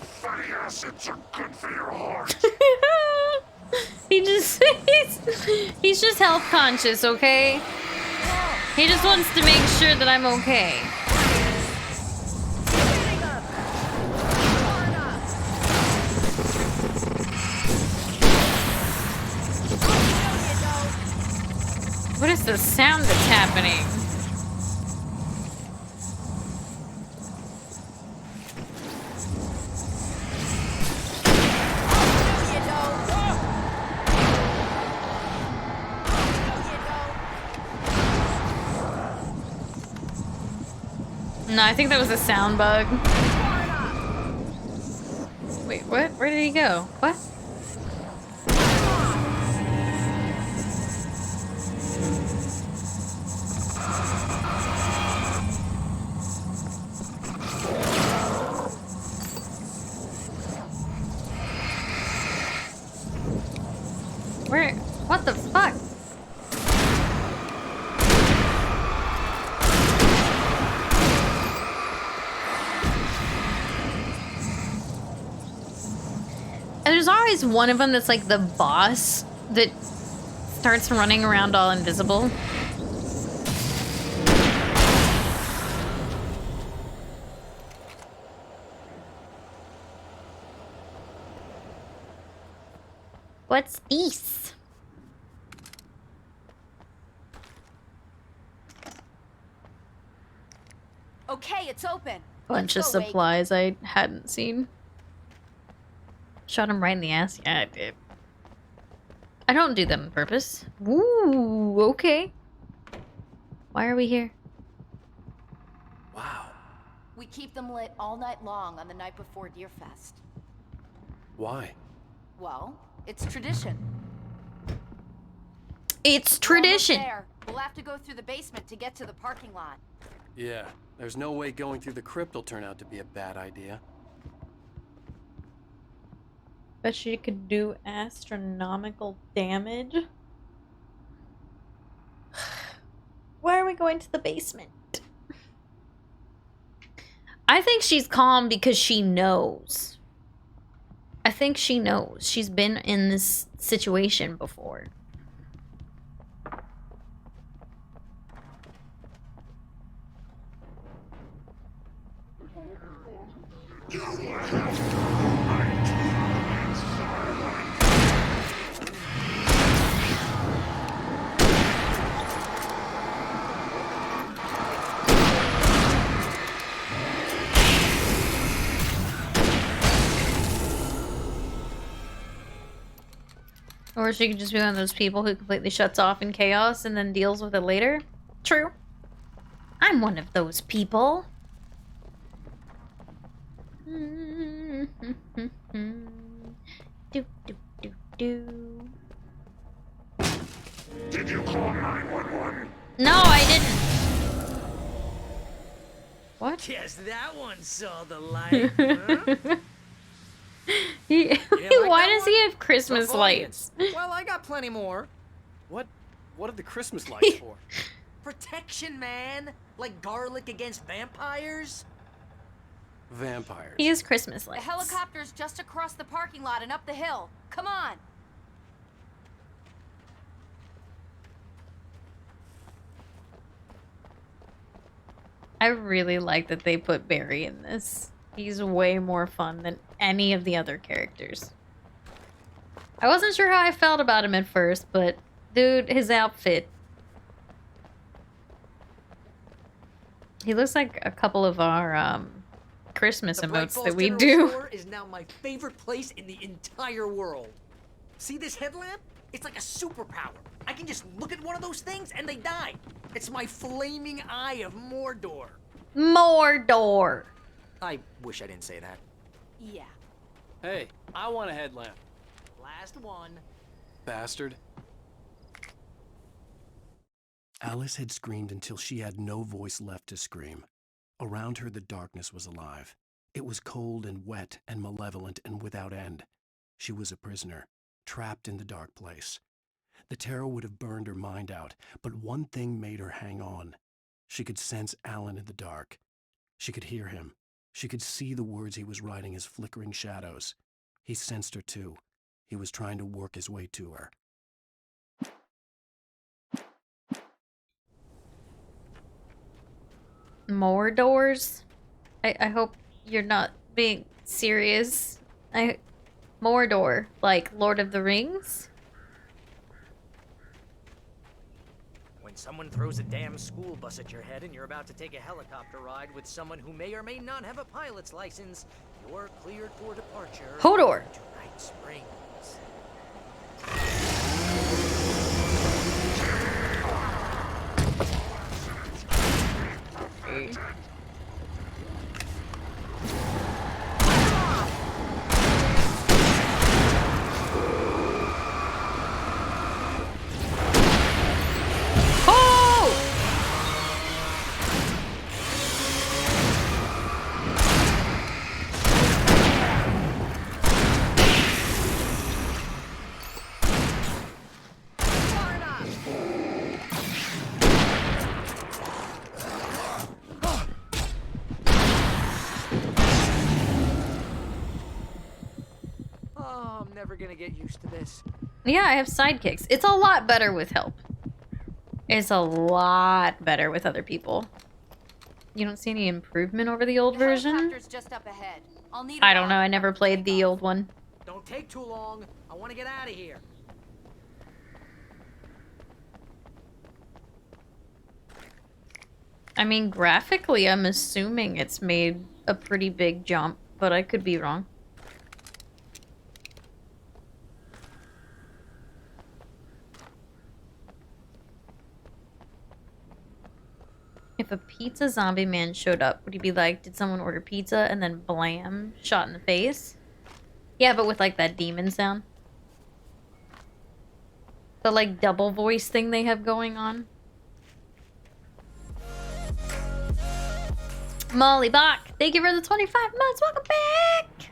Fatty acids are good for your heart. He's just health conscious, okay? He just wants to make sure that I'm okay. What is the sound that's happening? No, I think that was a sound bug. Wait, what? Where did he go? What? Where? What the fuck? There's always one of them that's like the boss that starts running around all invisible. What's this? Okay, it's open. Bunch of Let's go, Wake. supplies I hadn't seen. Shot him right in the ass? Yeah, I did. I don't do them on purpose. Ooh, okay. Why are we here? We keep them lit all night long on the night before Deerfest. Why? Well, it's tradition. It's We're almost tradition. there. We'll have to go through the basement to get to the parking lot. Yeah, there's no way going through the crypt will turn out to be a bad idea. Bet she could do astronomical damage. Why are we going to the basement? I think she's calm because she knows. I think she knows. She's been in this situation before. Or she could just be one of those people who completely shuts off in chaos and then deals with it later. True. I'm one of those people. Do, do, do, do. Did you call 911? No, I didn't. What? Guess that one saw the light, huh? Why that does he have Christmas Tough audience. lights? Well, I got plenty more. What are the Christmas lights for? Protection, man! Like garlic against vampires? Vampires. He is Christmas The lights. helicopter's just across the parking lot and up the hill. Come on. I really like that they put Barry in this. He's way more fun than any of the other characters. I wasn't sure how I felt about him at first, but dude, his outfit. He looks like a couple of our Christmas The Bright emotes Falls that we General do. Store is now my favorite place in the entire world. See this headlamp? It's like a superpower. I can just look at one of those things and they die. It's my flaming eye of Mordor. Mordor. I wish I didn't say that. Yeah. Hey, I want a headlamp. Last one. Bastard. Alice had screamed until she had no voice left to scream. Around her, the darkness was alive. It was cold and wet and malevolent and without end. She was a prisoner, trapped in the dark place. The terror would have burned her mind out, but one thing made her hang on. She could sense Alan in the dark. She could hear him. She could see the words he was writing as flickering shadows. He sensed her too. He was trying to work his way to her. Mordors? I hope you're not being serious. Mordor, like Lord of the Rings? When someone throws a damn school bus at your head and you're about to take a helicopter ride with someone who may or may not have a pilot's license, you're cleared for departure. Hodor. To Night Springs. Oh, I'm never gonna get used to this. Yeah, I have sidekicks. It's a lot better with help. It's a lot better with other people. You don't see any improvement over the old version? Helicopter's just up ahead. I'll need a I don't while know. I to never prep to played take the off. old one. Don't take too long. I want to get out of here. I mean, graphically, I'm assuming it's made a pretty big jump, but I could be wrong. If a pizza zombie man showed up, would he be like, did someone order pizza and then blam, shot in the face? Yeah, but with like that demon sound. The like double voice thing they have going on. Molly Bach, thank you for the 25 months. Welcome back.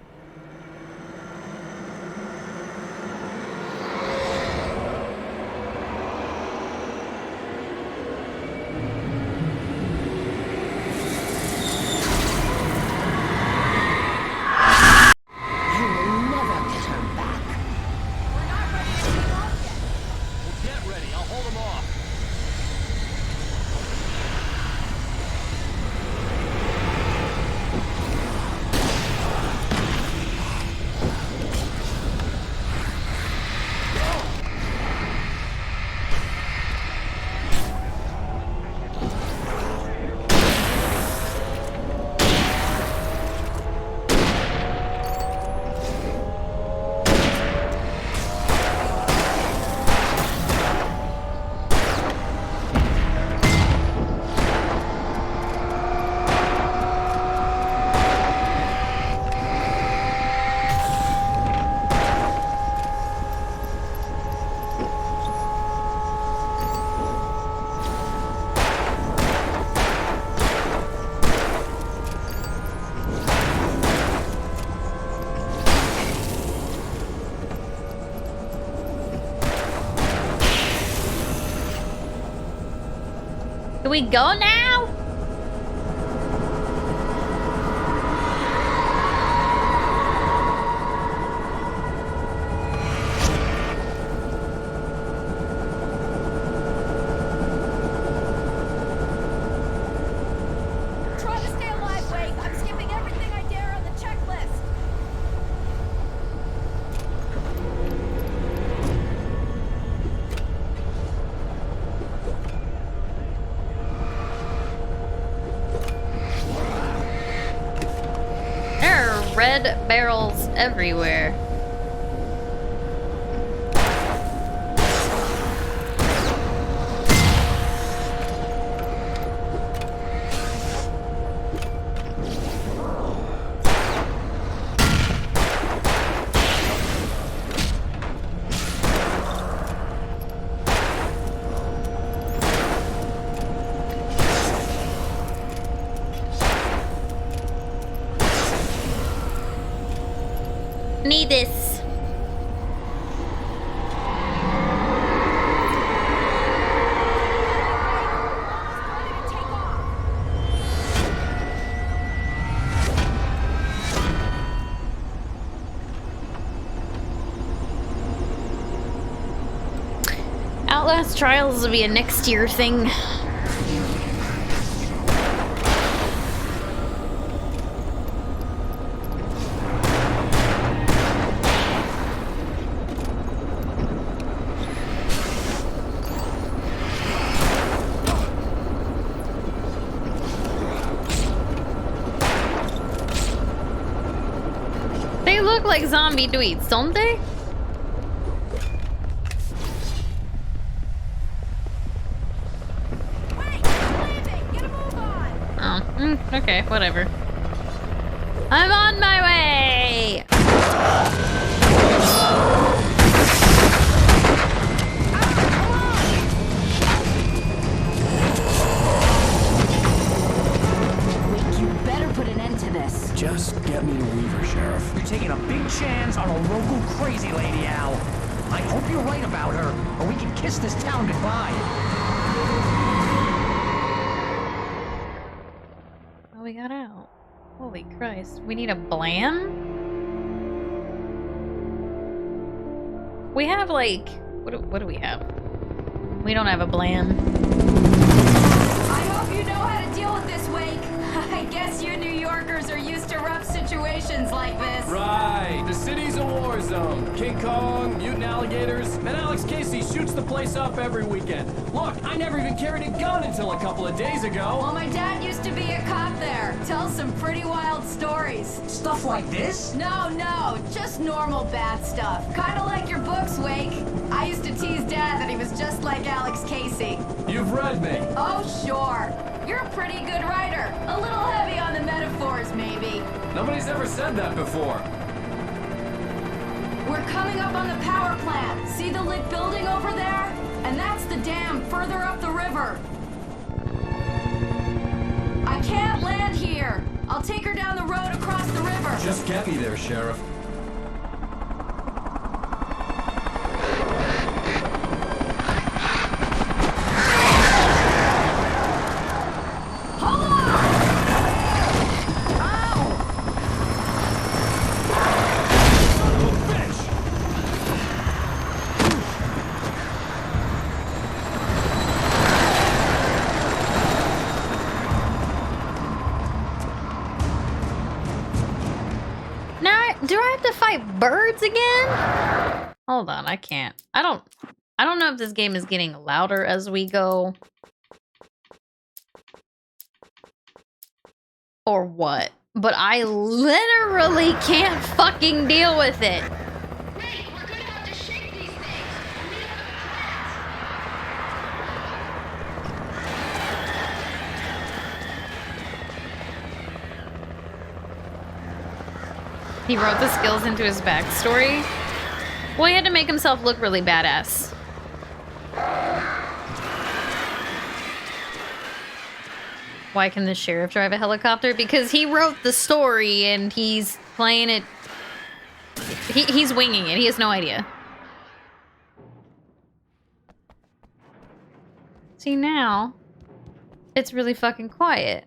You will never get her back. Get ready, I'll hold them off. Can we go now? Try to stay alive, Wake. I'm skipping everything I dare on the checklist. There are red barrels everywhere. Need this. Outlast Trials will be a next year thing. They look like zombie dudes, don't they? Oh, okay, whatever. I'm on my way! You better put an end to this. Just get me to Weaver, Sheriff. You're taking a big chance on a local crazy lady, Al. I hope you're right about her, or we can kiss this town goodbye. Oh, we got out. Holy Christ. We need a blam? We have like... What do we have? We don't have a blam. I hope you know how to deal with this, Wake. I guess you New Yorkers are used to rough situations like this. Right. The city's a war zone. King Kong, mutant alligators, and Alex Casey shoots the place up every weekend. Look, I never even carried a gun until a couple of days ago. Well, my dad used to be a cop there. Tells some pretty wild stories. Stuff like this? No, just normal bad stuff. Kinda like your books, Wake. I used to tease Dad that he was just like Alex Casey. You've read me. Oh, sure. You're a pretty good writer. A little heavy on the metaphors, maybe. Nobody's ever said that before. We're coming up on the power plant. See the lit building over there? And that's the dam further up the river. I can't land here. I'll take her down the road across the river. Just get me there, Sheriff. Do I have to fight birds again? Hold on, I can't. I don't know if this game is getting louder as we go. Or what. But I literally can't fucking deal with it. He wrote the skills into his backstory. Well, he had to make himself look really badass. Why can the sheriff drive a helicopter? Because he wrote the story and he's playing it. He's winging it. He has no idea. See, now It's really fucking quiet.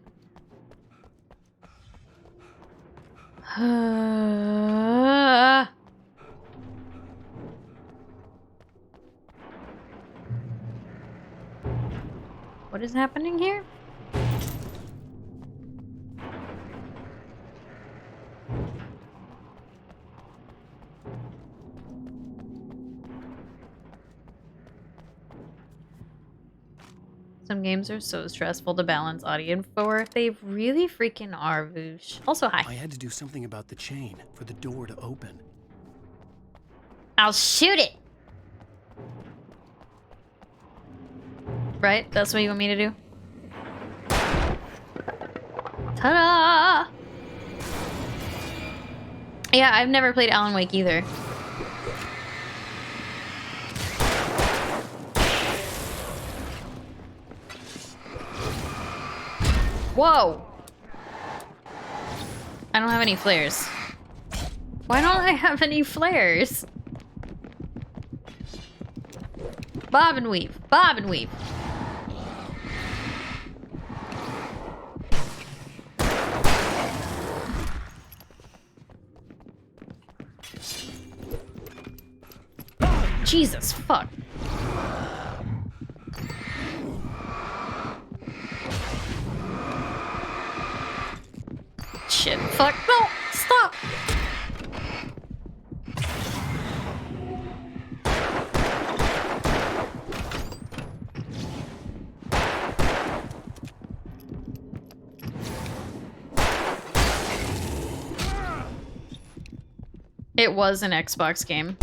What is happening here? Some games are so stressful to balance audio for. They really freaking are, Voosh. Also, hi. I had to do something about the chain for the door to open. I'll shoot it! Right? That's what you want me to do? Ta-da! Yeah, I've never played Alan Wake either. Whoa! I don't have any flares. Why don't I have any flares? Bob and weave. Bob and weave. Jesus, fuck. Shit, fuck, no, stop. It was an Xbox game.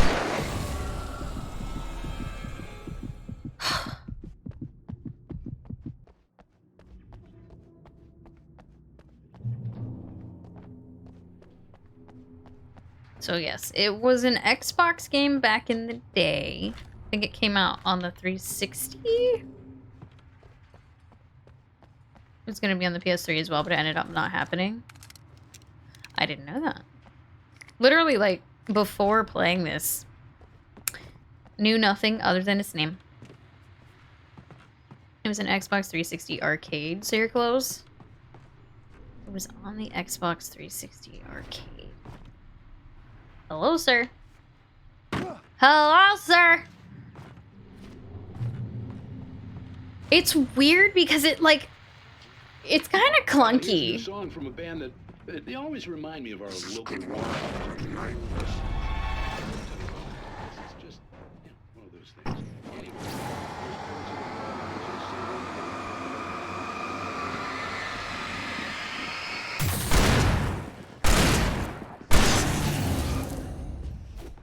So yes, it was an Xbox game back in the day. I think it came out on the 360. It was going to be on the PS3 as well, but it ended up not happening. I didn't know that. Literally, like, before playing this, knew nothing other than its name. It was an Xbox 360 arcade, so you're close. It was on the Xbox 360 arcade. Hello, sir. Hello, sir. It's weird because it, like, it's kind of clunky. Here's a song from a band that they always remind me of our local rock. It's just one of those things. Anyway.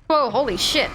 Whoa, holy shit.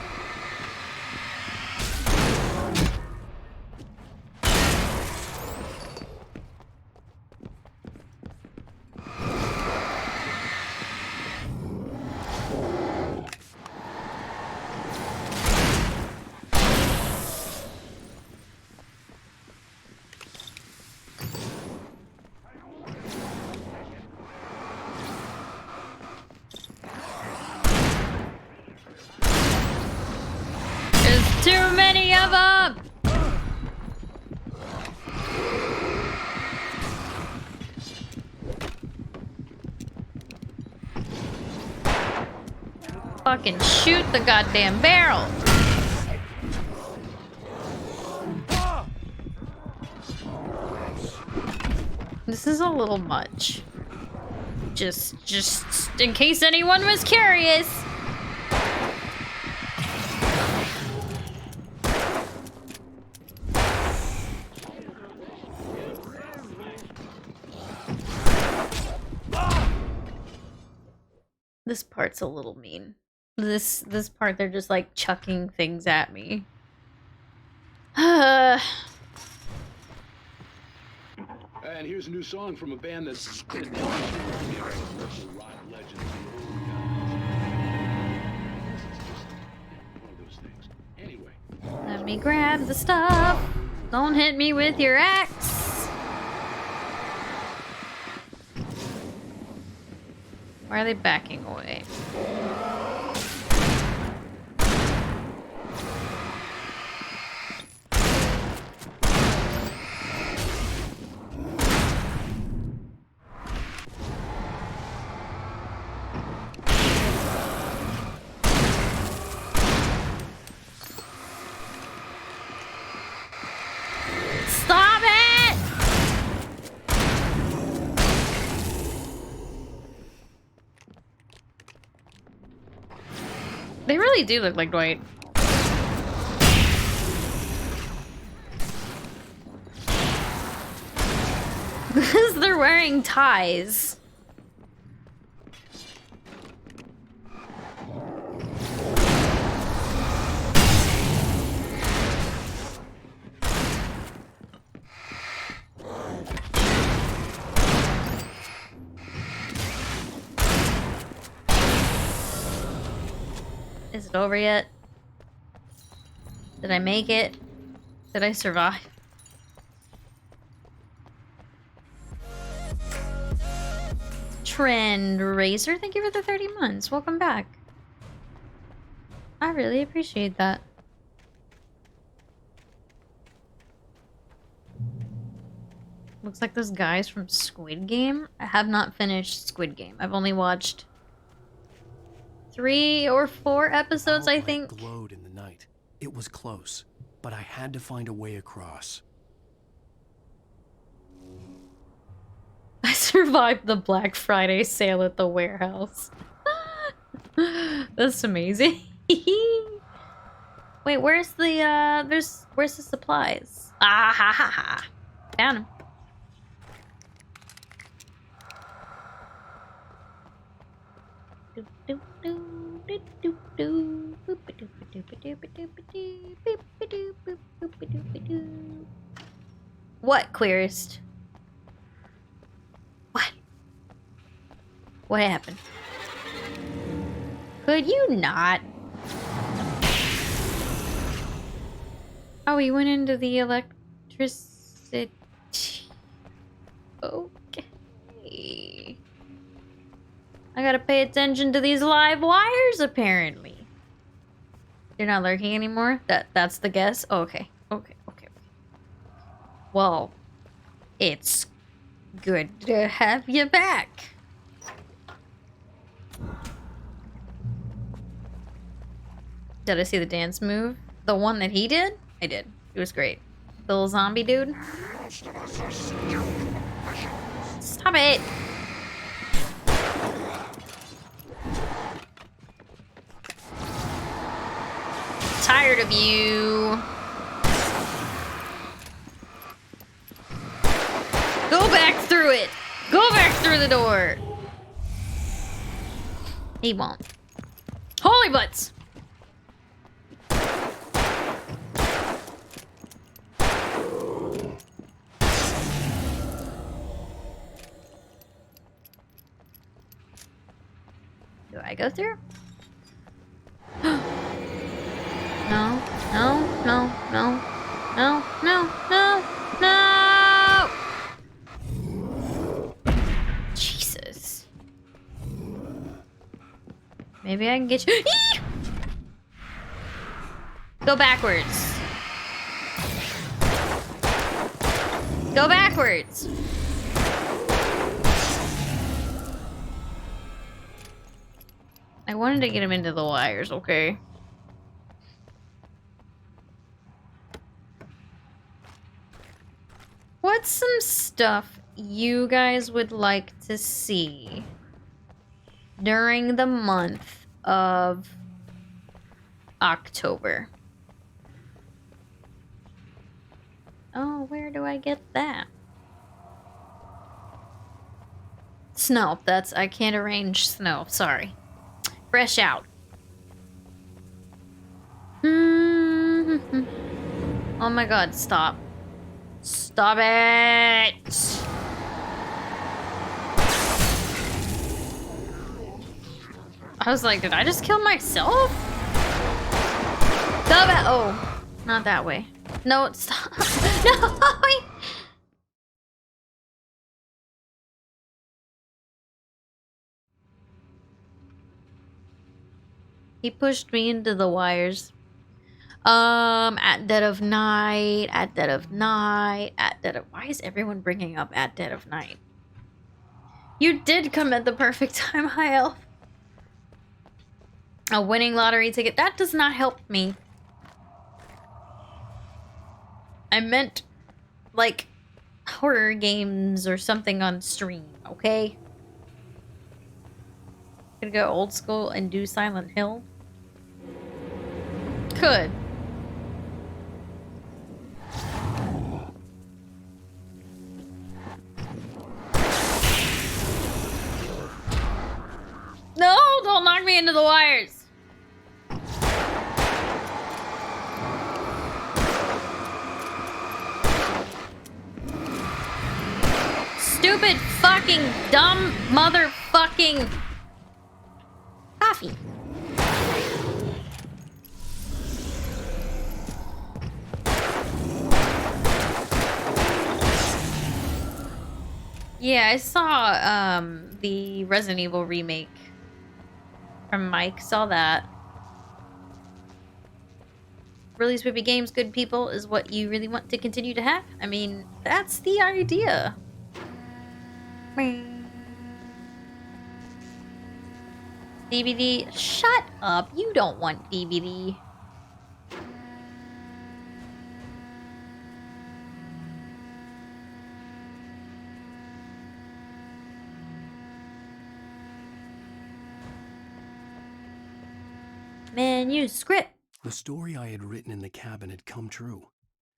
Too many of them! Fucking shoot the goddamn barrel! This is a little much. Just in case anyone was curious. This part's a little mean. This part, they're just like chucking things at me. And here's a new song from a band that's rock legends. One of those things. Anyway. Let me grab the stuff. Don't hit me with your axe. Why are they backing away? They really do look like Dwight. Because they're wearing ties. Is it over yet? Did I make it? Did I survive? Trend Razor, thank you for the 30 months. Welcome back. I really appreciate that. Looks like those guys from Squid Game. I have not finished Squid Game. I've only watched 3 or 4 episodes, I think. Glowed in the night. It was close, but I had to find a way across. I survived the Black Friday sale at the warehouse. That's amazing. Wait, where's the where's the supplies? Ah ha ha ha. Found him. What, Clearest? What? What happened? Could you not? Oh, he went into the electricity. Okay. I gotta pay attention to these live wires, apparently. They're not lurking anymore? That's the guess? Okay. Okay. Well, it's good to have you back. Did I see the dance move? The one that he did? I did. It was great. The little zombie dude. Stop it! Tired of you. Go back through it. Go back through the door. He won't. Holy butts. Do I go through? No, no, no, no, no, no, no, no! Jesus. Maybe I can get you. Go backwards. Go backwards. I wanted to get him into the wires, okay? What's some stuff you guys would like to see during the month of October? Oh, where do I get that? Snow. I can't arrange snow. Sorry. Fresh out. Oh my god, stop. Stop it! I was like, did I just kill myself? Go back. Oh, not that way. No, stop. No! He pushed me into the wires. At dead of night, why is everyone bringing up at dead of night? You did come at the perfect time, High Elf. A winning lottery ticket. That does not help me. I meant, like, horror games or something on stream, okay? Gonna go old school and do Silent Hill. could. No, don't knock me into the wires. Stupid fucking dumb motherfucking coffee. Yeah, I saw the Resident Evil remake from Mike. Saw that. Really spoopy games, good people, is what you really want to continue to have. I mean, that's the idea. DVD. Shut up. You don't want DVD. Manuscript. The story I had written in the cabin had come true.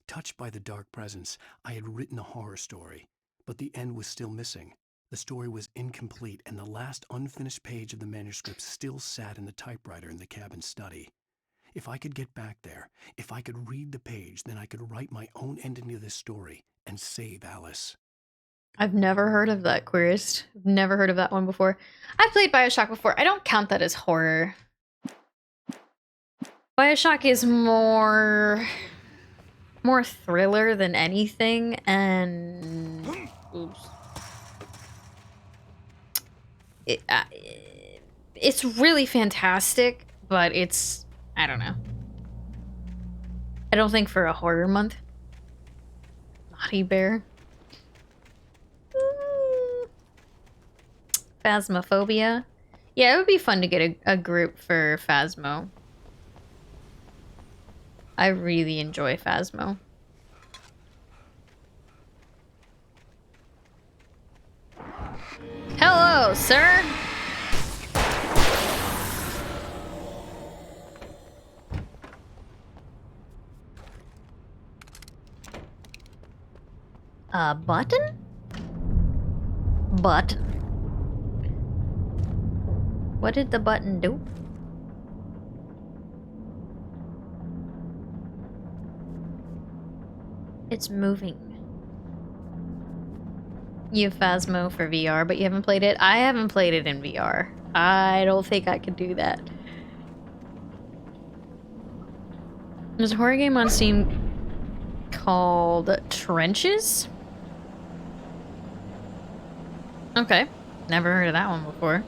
Touched by the dark presence, I had written a horror story, but the end was still missing. The story was incomplete, and the last unfinished page of the manuscript still sat in the typewriter in the cabin study. If I could get back there, if I could read the page, then I could write my own ending to this story and save Alice. I've never heard of that, Queerist. I've never heard of that one before. I've played Bioshock before. I don't count that as horror. Bioshock is more thriller than anything, and oops. It's really fantastic, but it's, I don't know. I don't think for a horror month. Naughty Bear. Phasmophobia. Yeah, it would be fun to get a group for Phasmo. I really enjoy Phasmo. Hello, sir! A button? Button. What did the button do? It's moving. You have Phasmo for VR, but you haven't played it? I haven't played it in VR. I don't think I could do that. There's a horror game on Steam called Trenches? Okay. Never heard of that one before.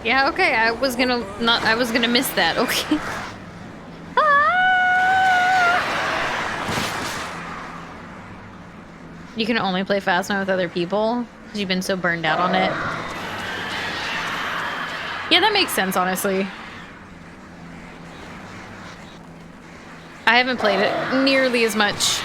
Yeah, okay, I was gonna miss that, okay. You can only play Phasmo with other people because you've been so burned out on it. Yeah, that makes sense, honestly. I haven't played it nearly as much.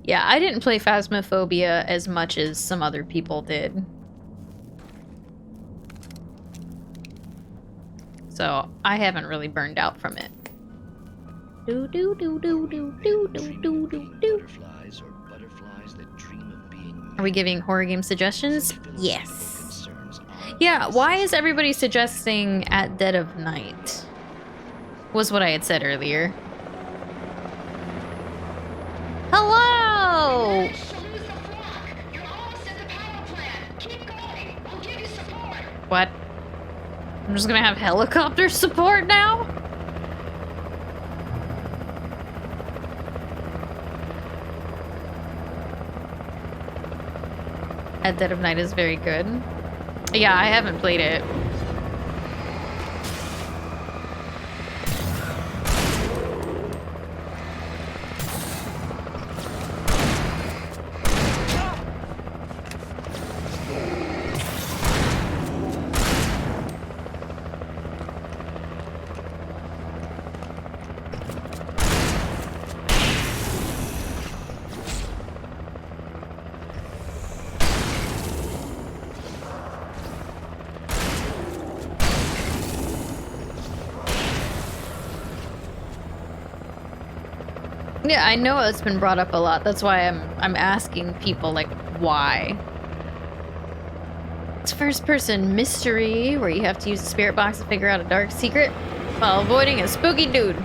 Yeah, I didn't play Phasmophobia as much as some other people did. So, I haven't really burned out from it. Do do do do do do do do do do. Are we giving horror game suggestions? Yes. Yeah, why is everybody suggesting At Dead of Night? Was what I had said earlier. Hello! What? I'm just gonna have helicopter support now? At Dead of Night is very good. Yeah, I haven't played it. Yeah, I know it's been brought up a lot. That's why I'm asking people, like, why? It's first-person mystery, where you have to use a spirit box to figure out a dark secret while avoiding a spooky dude.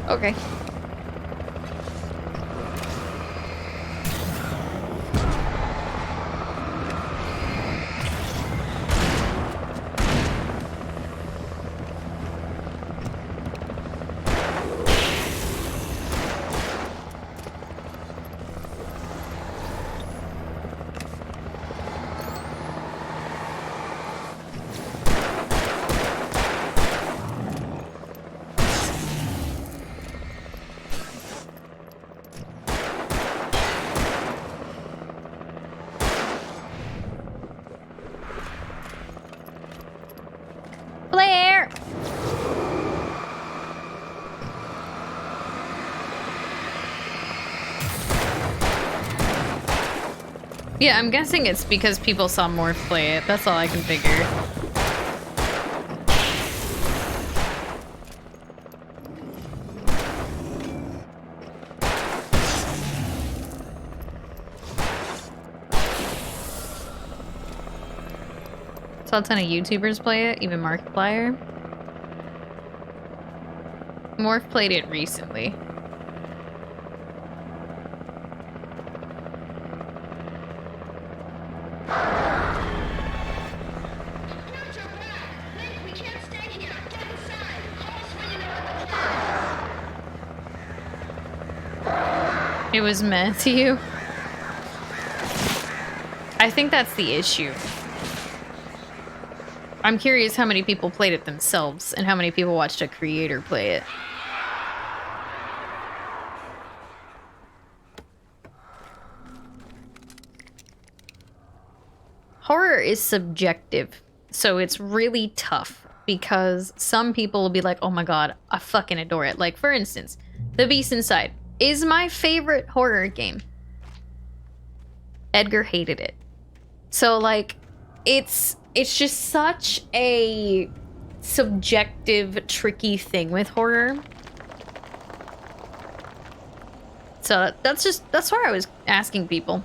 Okay. Blair! Yeah, I'm guessing it's because people saw Morph play it. That's all I can figure. Saw a ton of YouTubers play it, even Markiplier. Morph played it recently. It was meant to you. I think that's the issue. I'm curious how many people played it themselves and how many people watched a creator play it. Horror is subjective, so it's really tough because some people will be like, oh my god, I fucking adore it. Like, for instance, The Beast Inside is my favorite horror game. Edgar hated it. So, like, it's just such a subjective, tricky thing with horror. So that's why I was asking people.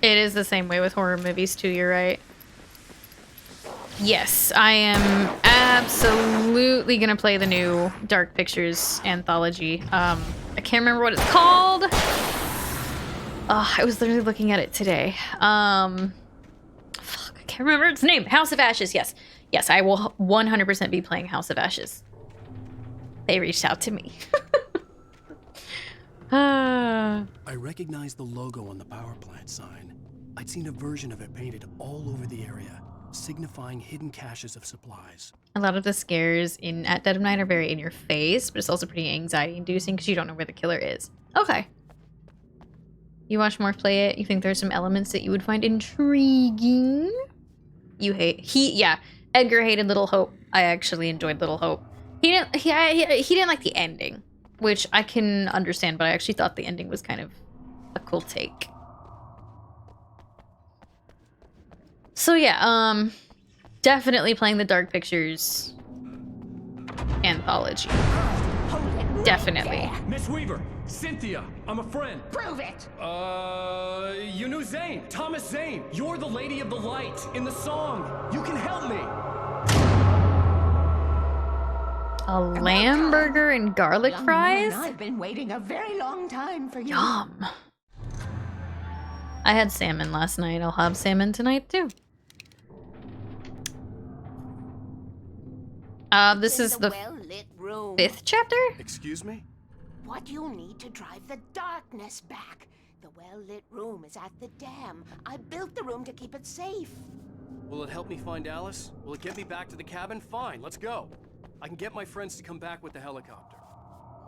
It is the same way with horror movies too, you're right. Yes, I am absolutely gonna play the new Dark Pictures anthology. I can't remember what it's called. I was literally looking at it today. Fuck, I can't remember its name. House of Ashes, yes. Yes, I will 100% be playing House of Ashes. They reached out to me. I recognized the logo on the power plant sign. I'd seen a version of it painted all over the area, signifying hidden caches of supplies. A lot of the scares at Dead of Night are very in your face, but it's also pretty anxiety-inducing because you don't know where the killer is. Okay. You watch Morph play it, you think there's some elements that you would find intriguing. You hate... Yeah, Edgar hated Little Hope. I actually enjoyed Little Hope. He didn't like the ending, which I can understand, but I actually thought the ending was kind of a cool take. So yeah, definitely playing the Dark Pictures anthology. Definitely. Miss Weaver, Cynthia, I'm a friend. Prove it. You knew Zane, Thomas Zane. You're the Lady of the Light in the song. You can help me. A lamb burger and garlic fries? I've been waiting a very long time for you. Yum. I had salmon last night. I'll have salmon tonight too. This is the well-lit room. 5th chapter? Excuse me? What you need to drive the darkness back. The well-lit room is at the dam. I built the room to keep it safe. Will it help me find Alice? Will it get me back to the cabin? Fine, let's go. I can get my friends to come back with the helicopter.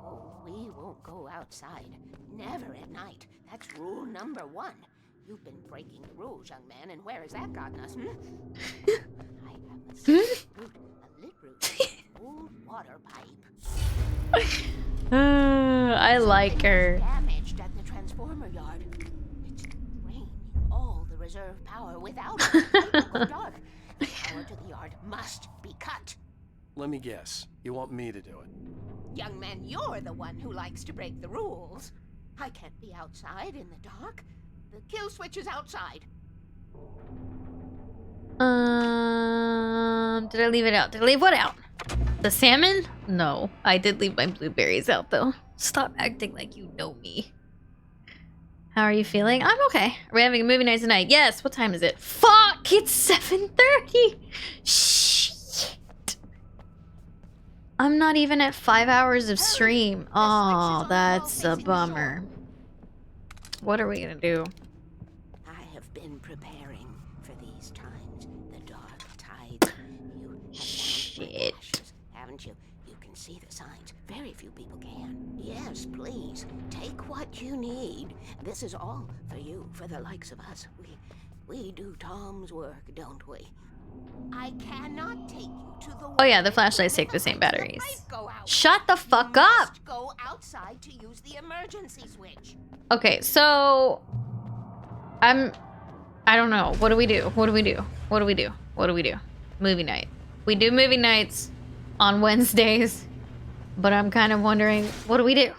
Oh, We won't go outside. Never at night. That's rule number 1. You've been breaking the rules, young man, and where has that gotten us, I have a secret route, a lit route, an old water pipe. I like her. Damaged at the transformer yard. It's draining all the reserve power. Without it, it will go dark. The power to the yard must be cut. Let me guess. You want me to do it? Young man, you're the one who likes to break the rules. I can't be outside in the dark. The kill switch is outside. Did I leave it out? Did I leave what out? The salmon? No. I did leave my blueberries out though. Stop acting like you know me. How are you feeling? I'm okay. Are we having a movie night tonight? Yes. What time is it? Fuck! It's 7:30! Shit! I'm not even at 5 hours of stream. Oh, that's a bummer. What are we gonna do? I have been preparing for these times. The dark tides. You have Shit. ashes, haven't you? You can see the signs. Very few people can. Yes, please. Take what you need. This is all for you, for the likes of us. We do Tom's work, don't we? I cannot take you to the. Oh yeah, the flashlights take the same batteries. Shut the fuck up! Go outside to use the emergency switch. Okay, so I don't know. What do we do? What do we do? What do we do? What do we do? Movie night. We do movie nights on Wednesdays, but I'm kind of wondering, what do we do?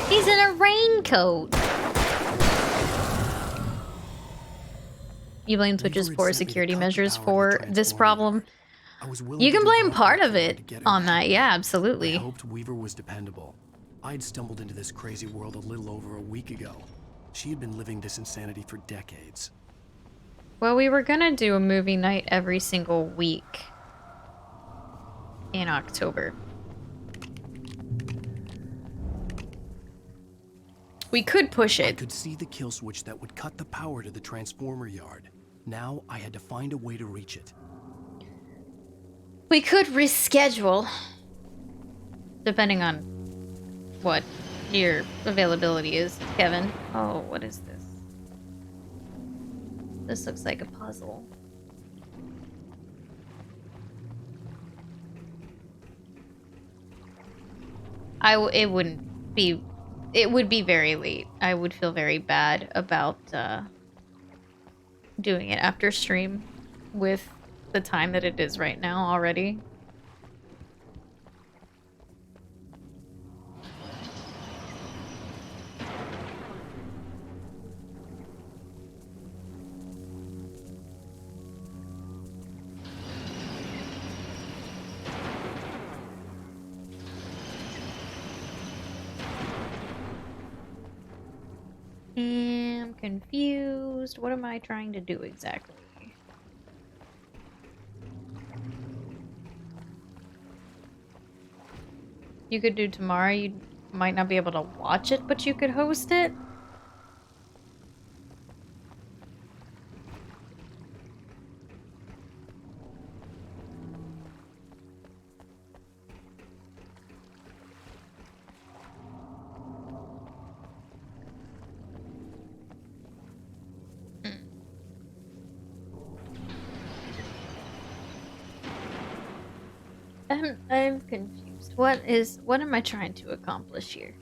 He's in a raincoat. You blame Twitch's poor security measures for this problem. You can blame part of it on that. Yeah, absolutely. I hoped Weaver was dependable. I'd stumbled into this crazy world a little over a week ago. She had been living this insanity for decades. Well, we were gonna do a movie night every single week in October. We could push I it. could see the kill switch that would cut the power to the transformer yard. Now I had to find a way to reach it. We could reschedule, depending on what your availability is, Kevin. Oh, what is this? This looks like a puzzle. It wouldn't be. It would be very late. I would feel very bad about doing it after stream with the time that it is right now already. I'm confused. What am I trying to do exactly? You could do tomorrow. You might not be able to watch it, but you could host it. I'm confused. What am I trying to accomplish here?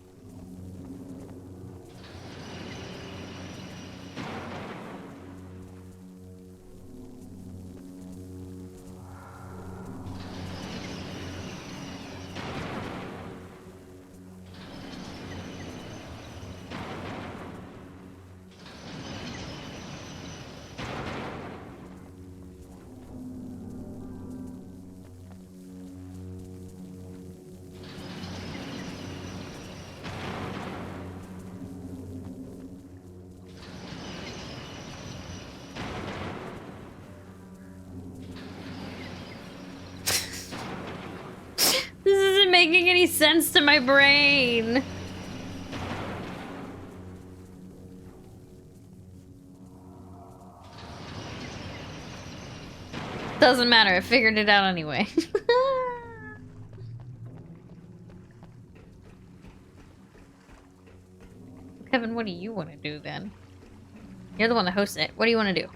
This isn't making any sense to my brain. Doesn't matter, I figured it out anyway. Kevin, what do you want to do then? You're the one that hosts it. What do you want to do?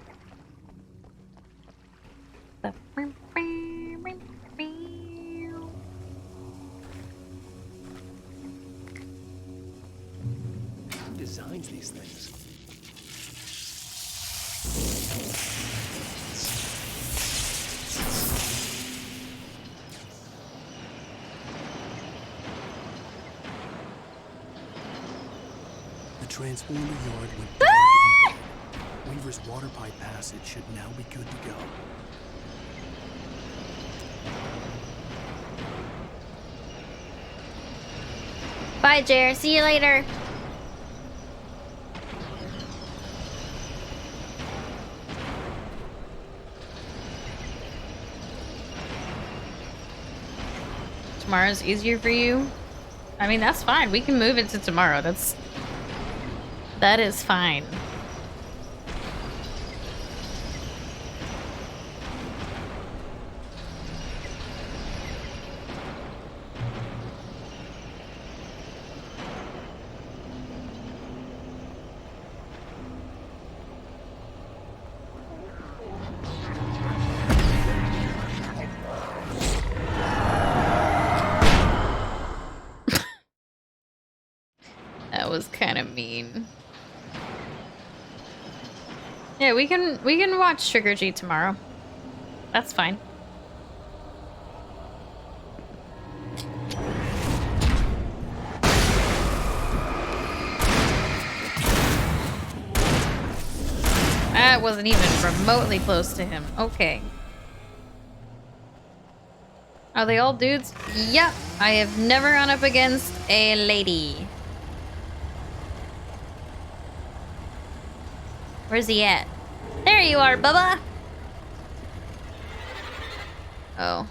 Who designs these things? The transformer yard went dark and dead. Weaver's water pipe passage should now be good to go. Bye, Jer. See you later. Tomorrow's easier for you? I mean, that's fine. We can move it to tomorrow. That is fine. That was kind of mean. Yeah, we can watch Trick or Treat tomorrow. That's fine. That wasn't even remotely close to him. Okay. Are they all dudes? Yep. I have never gone up against a lady. Where's he at? There you are, Bubba! Oh.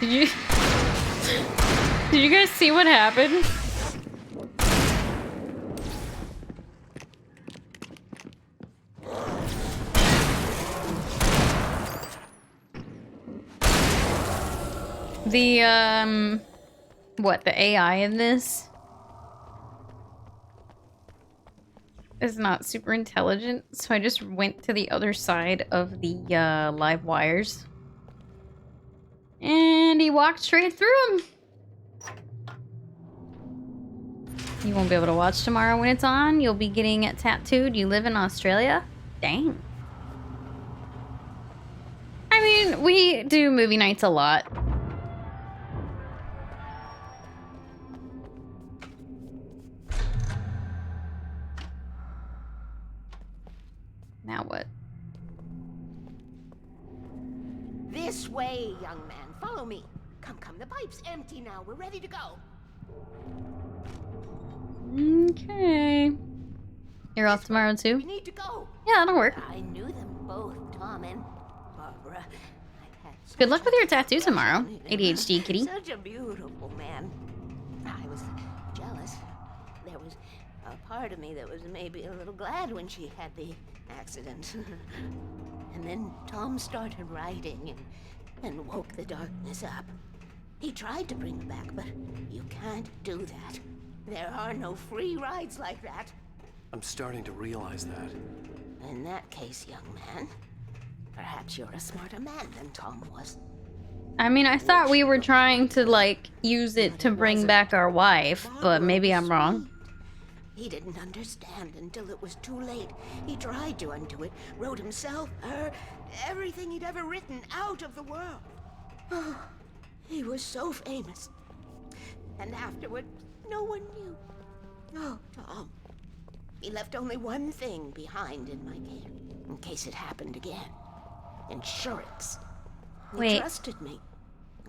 Did you guys see what happened? The, what, the AI in this is not super intelligent, so I just went to the other side of the, live wires. And he walked straight through them. You won't be able to watch tomorrow when it's on. You'll be getting it tattooed. You live in Australia? Dang. I mean, we do movie nights a lot. Now what? This way, young man. Follow me. Come, the pipe's empty now. We're ready to go. Okay. You're off tomorrow too? We need to go. Yeah, that'll work. I knew them both, Tom and Barbara. Good luck with your tattoo tomorrow, ADHD kitty. Such a beautiful man. I was jealous. There was a part of me that was maybe a little glad when she had the accident. And then Tom started writing and woke the darkness up. He tried to bring her back, but you can't do that. There are no free rides like that. I'm starting to realize that. In that case, young man, perhaps you're a smarter man than Tom was. I mean, I thought we were trying to, like, use it to bring back our wife, but maybe I'm wrong. He didn't understand until it was too late. He tried to undo it, wrote himself, her, everything he'd ever written out of the world. Oh, he was so famous. And afterward, no one knew. Oh, Tom. He left only one thing behind in my care, in case it happened again. Insurance. He Wait. trusted me.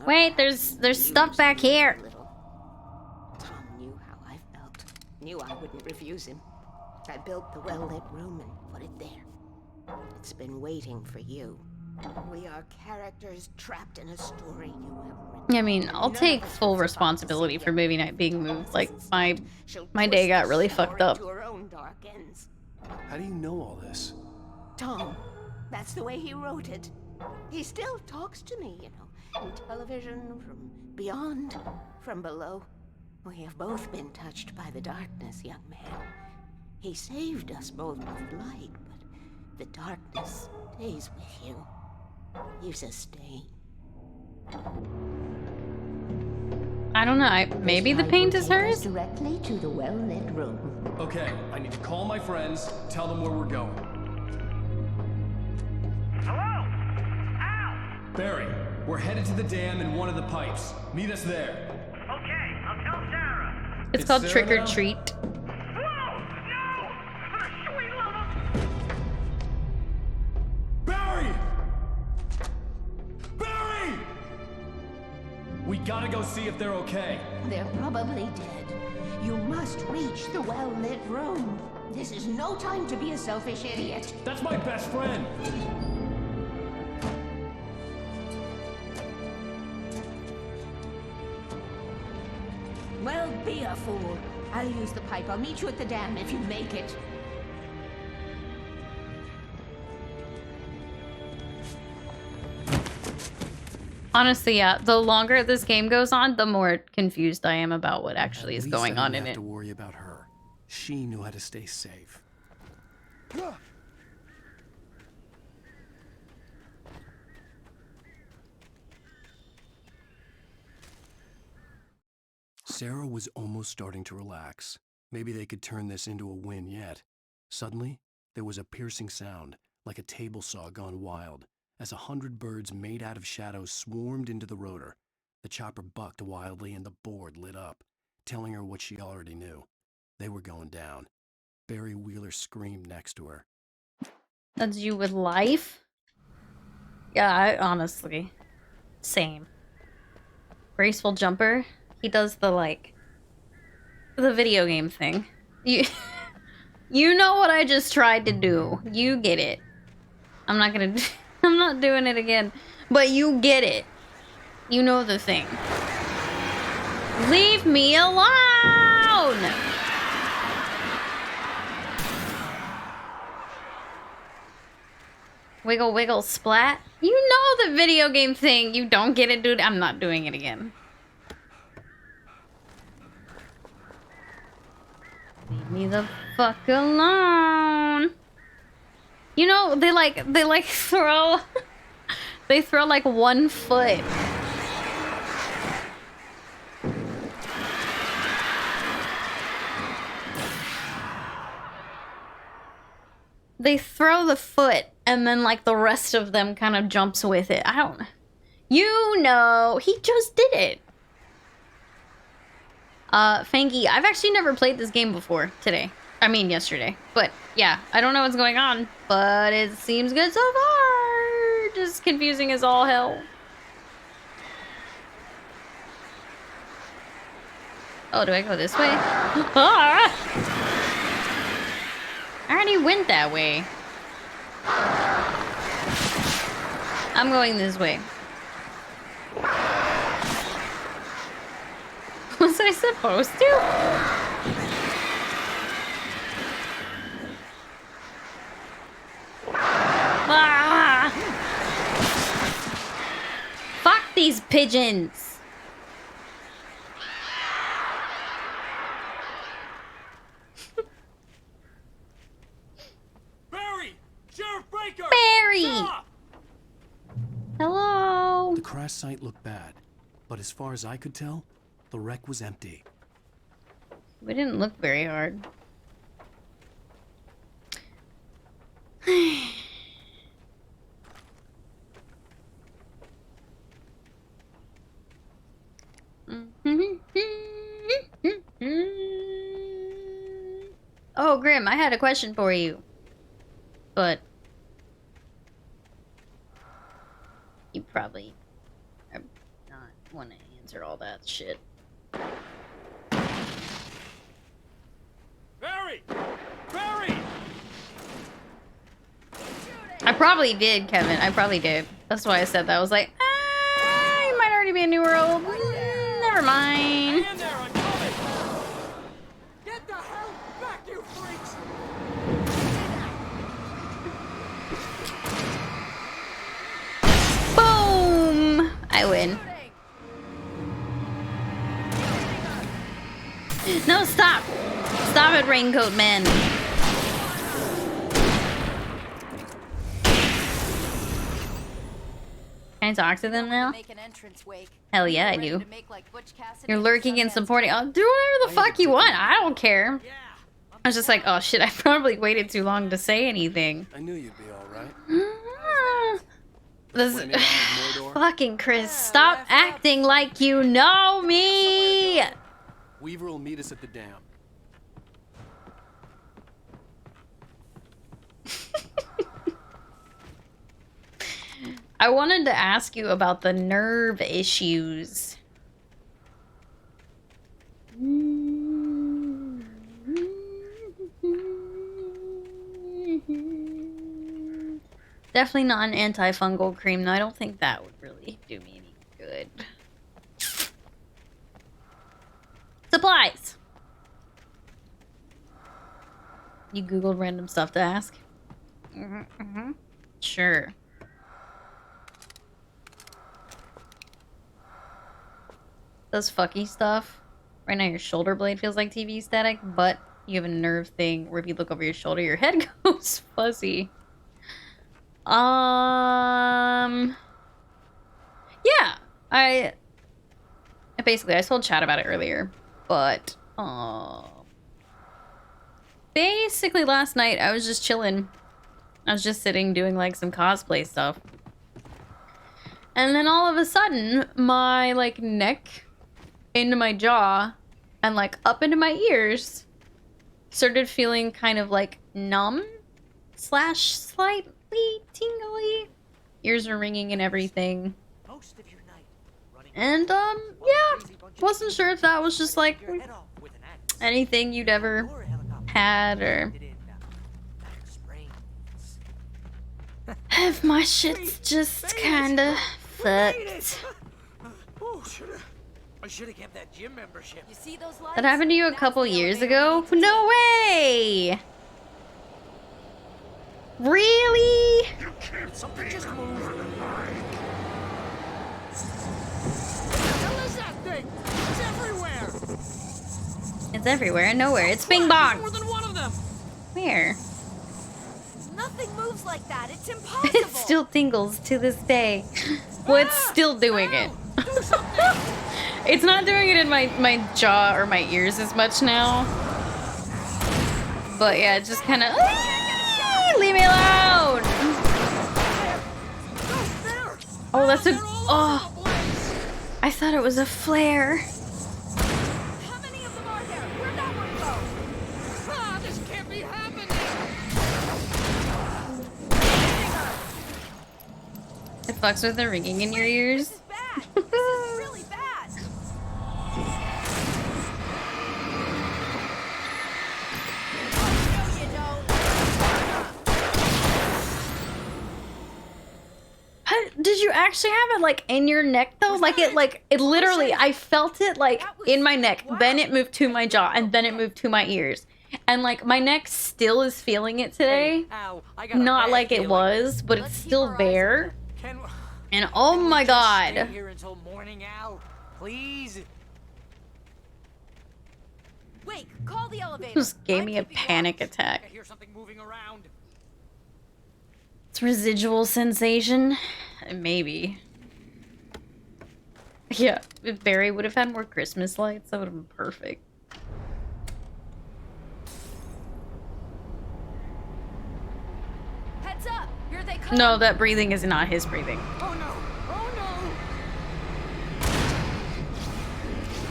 Wait, there's stuff back here. Tom knew how I felt. Knew I wouldn't refuse him. I built the well-lit room and put it there. It's been waiting for you. We are characters trapped in a story you have written. I mean, I'll take full responsibility for movie night being moved. Like, my day got really fucked up. To her own dark ends. How do you know all this? Tom, that's the way he wrote it. He still talks to me, you know, in television, from beyond, from below. We have both been touched by the darkness, young man. He saved us both with light, but the darkness stays with you. Leaves a stain. I don't know. Maybe the paint is hers? Directly to the well-lit room. Okay, I need to call my friends, tell them where we're going. Hello? Al! Barry, we're headed to the dam in one of the pipes. Meet us there. Okay, I'll tell Sarah. It's called Sarah Trick or now? Treat. Whoa! No! For the sweet love of... Barry! Barry! We gotta go see if they're okay. They're probably dead. You must reach the well-lit room. This is no time to be a selfish idiot. That's my best friend. Well, be a fool. I'll use the pipe. I'll meet you at the dam if you make it. Honestly, yeah. The longer this game goes on, the more confused I am about what actually is going on in I didn't it. have to worry about her. She knew how to stay safe. Sarah was almost starting to relax. Maybe they could turn this into a win yet. Suddenly, there was a piercing sound, like a table saw gone wild, as 100 birds made out of shadows swarmed into the rotor. The chopper bucked wildly and the board lit up, telling her what she already knew. They were going down. Barry Wheeler screamed next to her. That's you with life? Yeah, I honestly. Same. Graceful jumper. He does the, the video game thing. You know what I just tried to do. You get it. I'm not gonna... I'm not doing it again. But you get it. You know the thing. Leave me alone! Wiggle, wiggle, splat. You know the video game thing. You don't get it, dude. I'm not doing it again. Leave me the fuck alone. You know, they throw... they throw, 1 foot. They throw the foot, and then, the rest of them kind of jumps with it. I don't... You know, he just did it. Fangy, I've actually never played this game before today. I mean, yesterday. But, yeah, I don't know what's going on, but it seems good so far. Just confusing as all hell. Oh, do I go this way? Ah! I already went that way. I'm going this way. Was I supposed to? Ah! Fuck these pigeons. Barry! Sheriff Breaker! Barry! Stop! Hello? The crash site looked bad, but as far as I could tell, the wreck was empty. We didn't look very hard. Oh, Grim, I had a question for you. But you probably are not want to answer all that shit. Barry! Barry! I probably did, Kevin. I probably did. That's why I said that. I was like, you might already be a New World. Never mind. Get the hell back, you freaks! Boom! I win. No, stop! Stop it, Raincoat Man. Can I talk to them now? Hell yeah, I do. You're lurking and supporting. I'll do whatever the fuck you want. I don't care. I was just like, oh shit, I probably waited too long to say anything. I knew you'd be alright. This fucking Chris, stop acting like you know me! Weaver will meet us at the dam. I wanted to ask you about the nerve issues. Definitely not an antifungal cream, though. I don't think that would really do me any good. Supplies! You Googled random stuff to ask? Sure. Does fucky stuff. Right now your shoulder blade feels like TV static, but you have a nerve thing where if you look over your shoulder, your head goes fuzzy. Yeah, I told Chad about it earlier, but basically last night I was just chilling. I was just sitting doing like some cosplay stuff. And then all of a sudden, my like neck into my jaw and like up into my ears started feeling kind of like numb / slightly tingly. Ears are ringing and everything. And yeah, wasn't sure if that was just like anything you'd ever had or if my shit's just kinda fucked. I should have kept that gym membership. You see those lights? That happened to you a couple years ago? No way! Really? Something just moved. What the hell is that thing? It's everywhere. It's everywhere and nowhere. It's Bing Bong. More than one of them. Where? Nothing moves like that. It's impossible. It still tingles to this day. Well, it's still doing it. It's not doing it in my jaw or my ears as much now. But yeah, it just kind of... Leave me alone! Oh, that's a... Oh. I thought it was a flare. How many of them are there? Where'd that one go? Ah, this can't be happening. It fucks with the ringing in your ears. This is bad. This is really bad. Did you actually have it like in your neck though? Like it literally, I felt it like in my neck, then it moved to my jaw, and then it moved to my ears. And like my neck still is feeling it today. Not like it was, but it's still there. And oh my god. Stay here until morning, Al. Please. Wait, call the elevator. Just gave me a panic attack. I hear something moving around. It's residual sensation. Maybe. Yeah, if Barry would have had more Christmas lights, that would have been perfect. Heads up! Here they come. No, that breathing is not his breathing. Oh no! Oh no!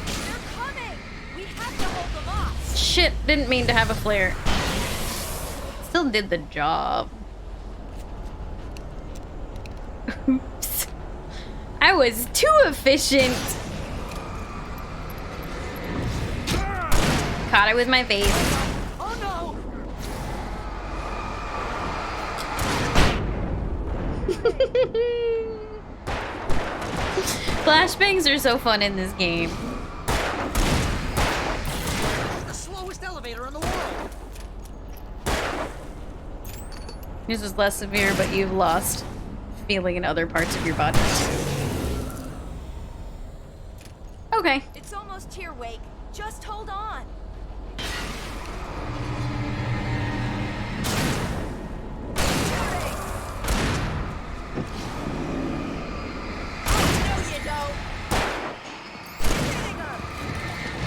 They're coming! We have to hold them off. Shit, didn't mean to have a flare. Still did the job. Oops. I was too efficient. Caught it with my face. Oh no! Flashbangs are so fun in this game. The slowest elevator in the world. This is less severe, but you've lost feeling in other parts of your body. Okay. It's almost here, Wake. Just hold on.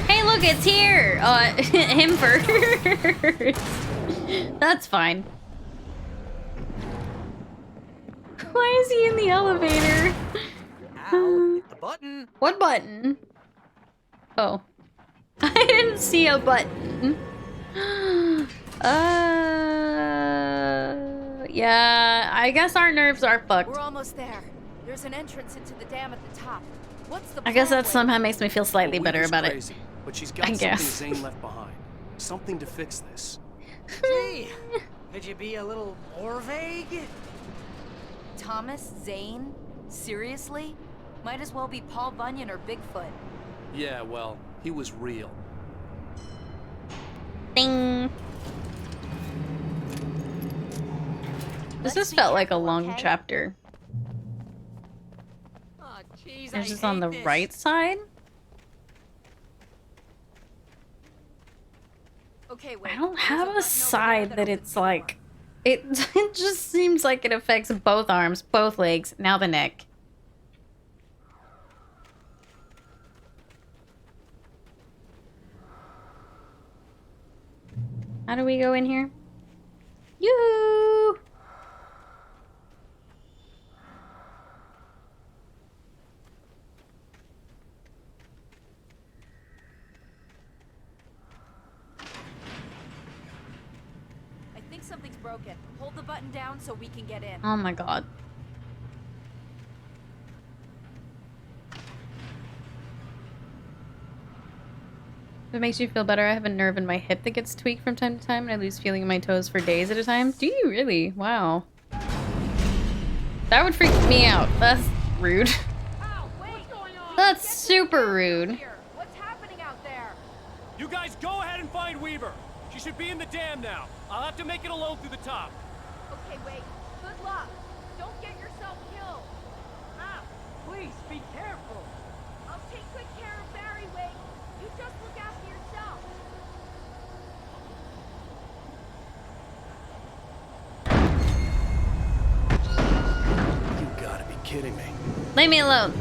Hey, look, it's here! Him first. That's fine. Why is he in the elevator? Ow, hit the button. What button? Oh. I didn't see a button. Yeah, I guess our nerves are fucked. We're almost there. There's an entrance into the dam at the top. What's the I guess plan, that Wake? somehow makes me feel slightly better Weaver's about crazy, it. But she's I got something guess. Zane left behind. Something to fix this. Gee, could you be a little more vague? Thomas Zane? Seriously? Might as well be Paul Bunyan or Bigfoot. Yeah, well, he was real. Ding. This just felt like a long chapter. Oh, jeez, There's just on the right side? Okay, wait. I don't have a side that it's like... It just seems like it affects both arms, both legs, now the neck. How do we go in here? Yoo-hoo! I think something's broken. Hold the button down so we can get in. Oh my god. If it makes you feel better, I have a nerve in my hip that gets tweaked from time to time, and I lose feeling in my toes for days at a time. Do you really? Wow. That would freak me out. That's rude. That's super rude. What's happening out there? You guys go ahead and find Weaver. She should be in the dam now. I'll have to make it alone through the top. Okay, wait. Good luck. Don't get yourself killed. Ow, please be careful. I'll take good care of Barry, Wake. You just look after yourself. You gotta be kidding me. Leave me alone.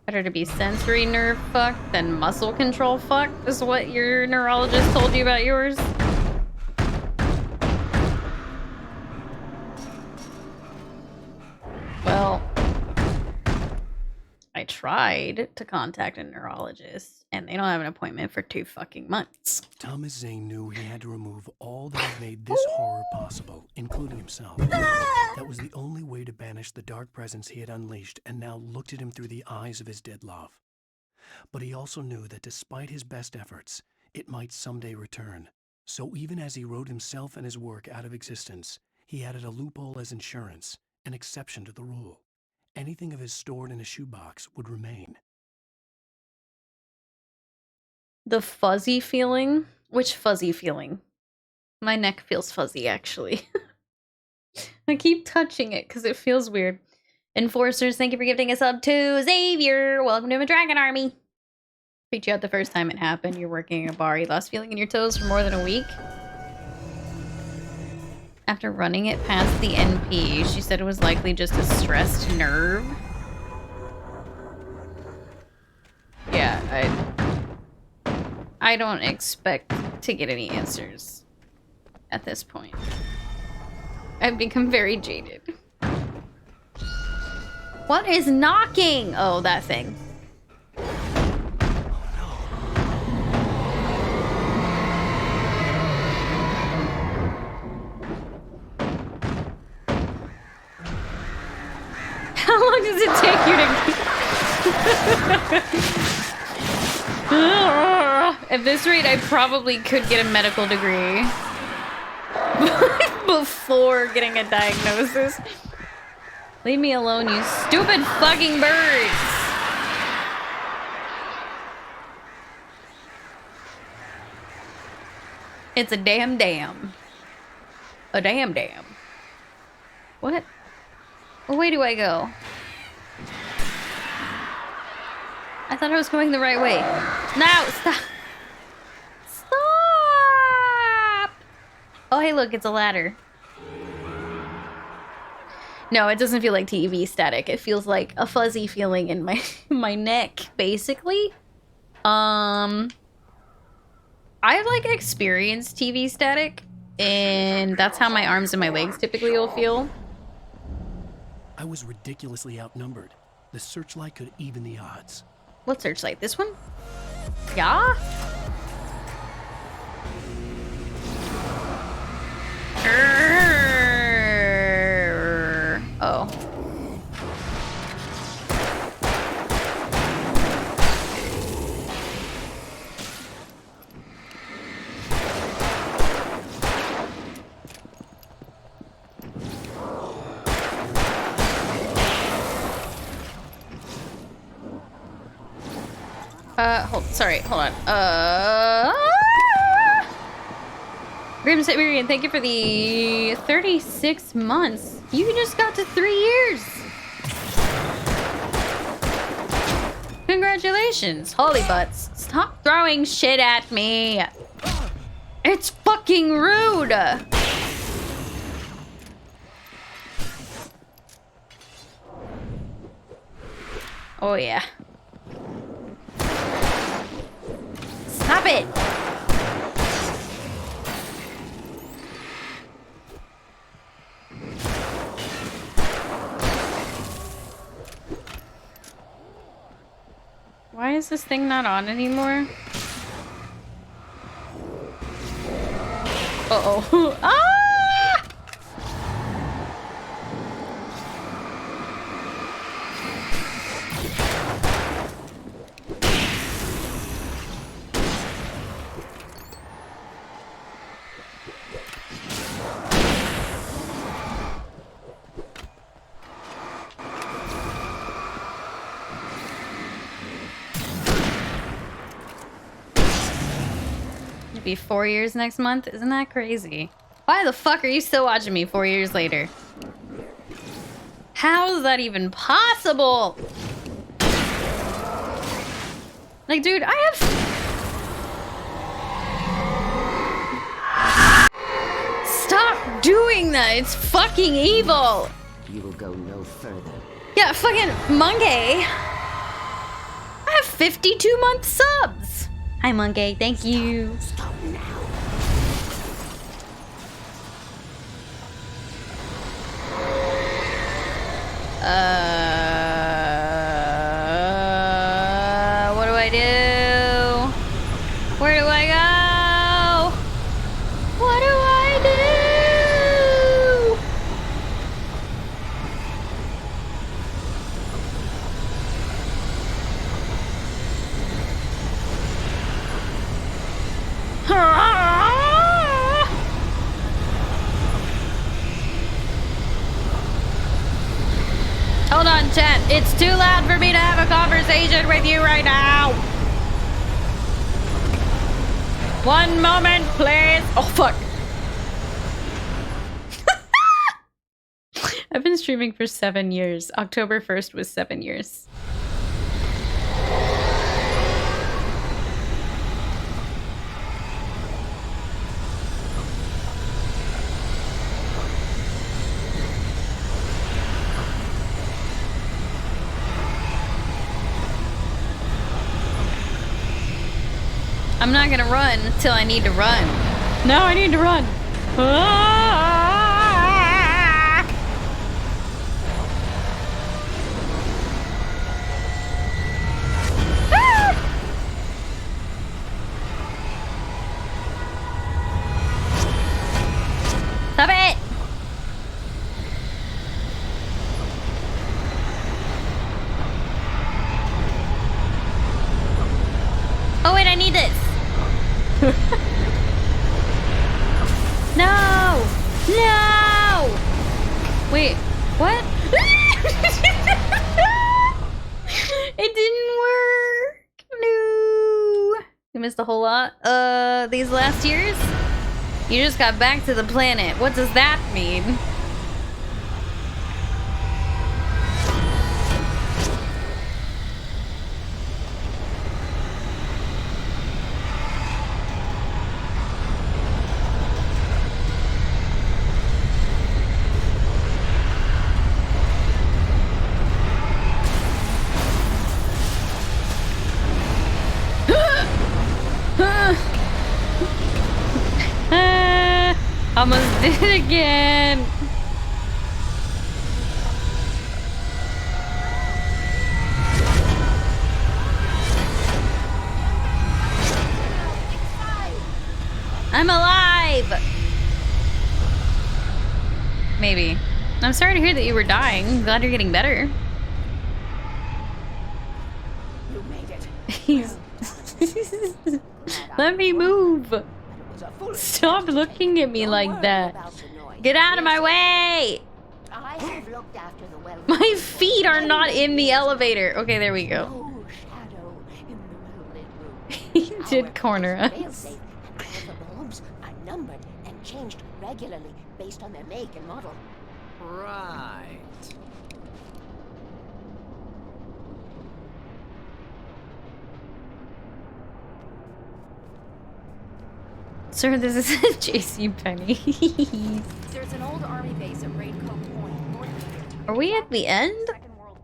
Better to be sensory nerve fucked than muscle control fucked, is what your neurologist told you about yours. Well, I tried to contact a neurologist, and they don't have an appointment for 2 fucking months. Thomas Zane knew he had to remove all that had made this horror possible, including himself. That was the only way to banish the dark presence he had unleashed and now looked at him through the eyes of his dead love. But he also knew that despite his best efforts, it might someday return. So even as he wrote himself and his work out of existence, he added a loophole as insurance, an exception to the rule. Anything of his stored in a shoebox would remain. The fuzzy feeling? Which fuzzy feeling? My neck feels fuzzy, actually. I keep touching it because it feels weird. Enforcers, thank you for gifting a sub to Xavier. Welcome to my dragon army. Freaked you out the first time it happened. You're working in a bar. You lost feeling in your toes for more than a week. After running it past the NP, she said it was likely just a stressed nerve. Yeah, I don't expect to get any answers at this point. I've become very jaded. What is knocking? Oh, that thing. How long does it take you to... At this rate, I probably could get a medical degree. before getting a diagnosis. Leave me alone, you stupid fucking birds. It's a damn dam. A damn dam. What? Well, where do I go? I thought I was going the right way. No, stop. Stop! Oh, hey, look, it's a ladder. No, it doesn't feel like TV static. It feels like a fuzzy feeling in my my neck, basically. I've like experienced TV static, and that's how my arms and my legs typically will feel. I was ridiculously outnumbered. The searchlight could even the odds. What searchlight? This one? Yeah? Oh. Hold on. Grim Siberian, thank you for the 36 months. You just got to 3 years. Congratulations, holy butts. Stop throwing shit at me. It's fucking rude. Oh yeah. Stop it! Why is this thing not on anymore? Uh-oh. Ah! Be 4 years next month? Isn't that crazy? Why the fuck are you still watching me 4 years later? How is that even possible? Like, dude, I have... Stop doing that! It's fucking evil! You will go no further. Yeah, fucking monkey! I have 52-month subs! Hi, monkey. Thank you. Stop now. What do I do? Where do I go? What do I do? Hold on, chat. It's too loud for me to have a conversation with you right now. One moment, please. Oh, fuck. I've been streaming for 7 years. October 1st was 7 years. I'm not gonna run till I need to run. No, I need to run. Stop it! Oh wait, I need this. No! No! Wait, what? It didn't work. No. You missed a whole lot. These last years? You just got back to the planet. What does that mean? Almost did it again. I'm alive. Maybe. I'm sorry to hear that you were dying. Glad you're getting better. You made it. He's Let me move. Stop looking at me like that. Get out of my way. I have looked after the well. My feet are not in the elevator. Okay, there we go. No shadow in the well-lit room. He did corner us. Failsafe and all the bulbs are numbered and changed regularly based on their make and model. Right. Sir, this is JC Penny. There's an old army base at Raidcoat Point, north of here. Are we at the end?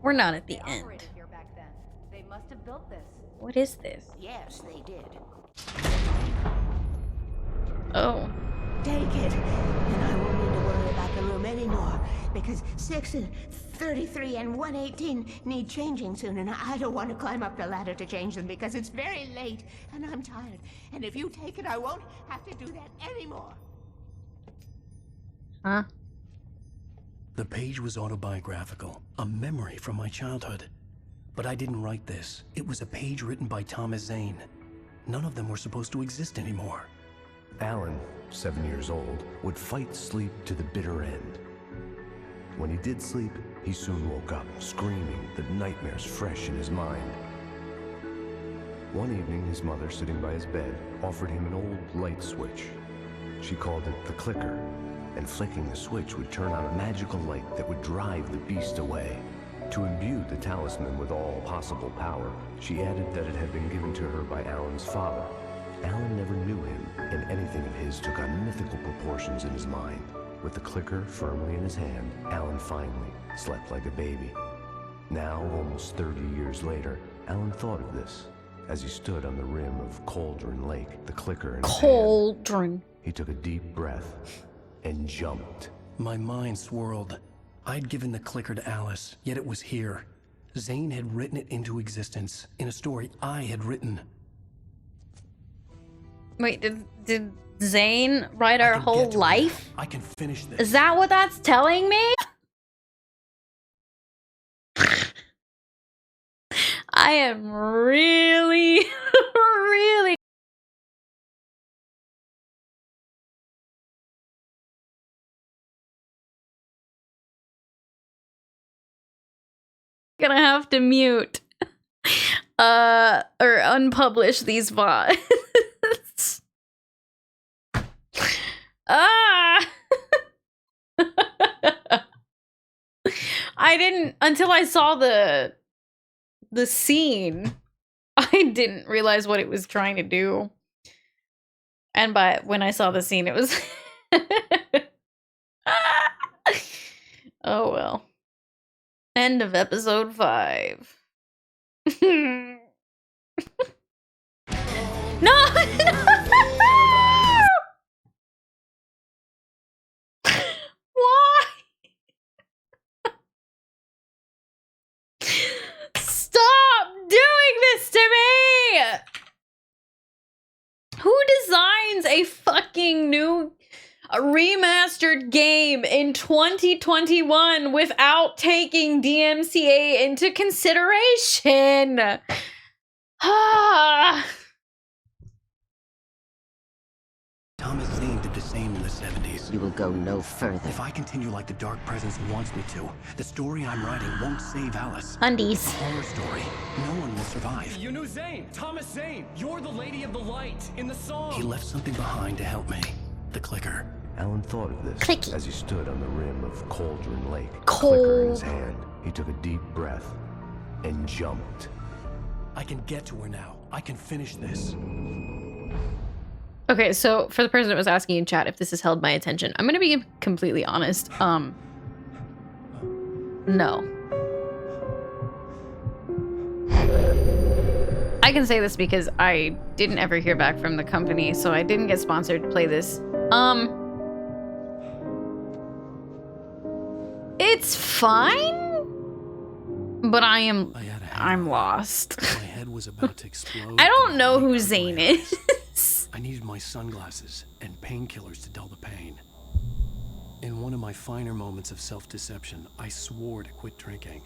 We're not at the They end. operated here back then. They must have built this. What is this? Yes, they did. Oh. Take it, and I won't need to worry about the room anymore, because 6 and 33 and 118 need changing soon, and I don't want to climb up the ladder to change them because it's very late, and I'm tired. And if you take it, I won't have to do that anymore. Huh? The page was autobiographical, a memory from my childhood. But I didn't write this. It was a page written by Thomas Zane. None of them were supposed to exist anymore. Alan, 7 years old, would fight sleep to the bitter end. When he did sleep, he soon woke up, screaming, the nightmares fresh in his mind. One evening, his mother, sitting by his bed, offered him an old light switch. She called it the clicker, and flicking the switch would turn on a magical light that would drive the beast away. To imbue the talisman with all possible power, she added that it had been given to her by Alan's father. Alan never knew him, and anything of his took on mythical proportions in his mind. With the clicker firmly in his hand, Alan finally slept like a baby. Now, almost 30 years later, Alan thought of this. As he stood on the rim of Cauldron Lake, the clicker in his Cauldron. hand, he took a deep breath and jumped. My mind swirled. I'd given the clicker to Alice, yet it was here. Zane had written it into existence in a story I had written. Wait, did Zane write our whole life? I can finish this. Is that what that's telling me? I am really, really gonna have to mute or unpublish these VODs. Ah! I didn't until I saw the scene. I didn't realize what it was trying to do. And when I saw the scene, it was oh well. End of episode 5. No! Why? Stop doing this to me! Who designs a fucking new remastered game in 2021 without taking DMCA into consideration? Thomas Zane did the same in the 70s. You will go no further. If I continue like the Dark Presence wants me to, the story I'm writing won't save Alice. Undies. It's a horror story. No one will survive. You knew Zane, Thomas Zane. You're the Lady of the Light in the song. He left something behind to help me. The clicker. Alan thought of this Clicky. as he stood on the rim of Cauldron Lake. Cold. Clicker in his hand. He took a deep breath and jumped. I can get to her now. I can finish this. Okay, so for the person that was asking in chat if this has held my attention, I'm gonna be completely honest. No. I can say this because I didn't ever hear back from the company, so I didn't get sponsored to play this. It's fine, but I'm lost. My head was about to explode. I don't know who Zane is. I needed my sunglasses and painkillers to dull the pain. In one of my finer moments of self-deception, I swore to quit drinking.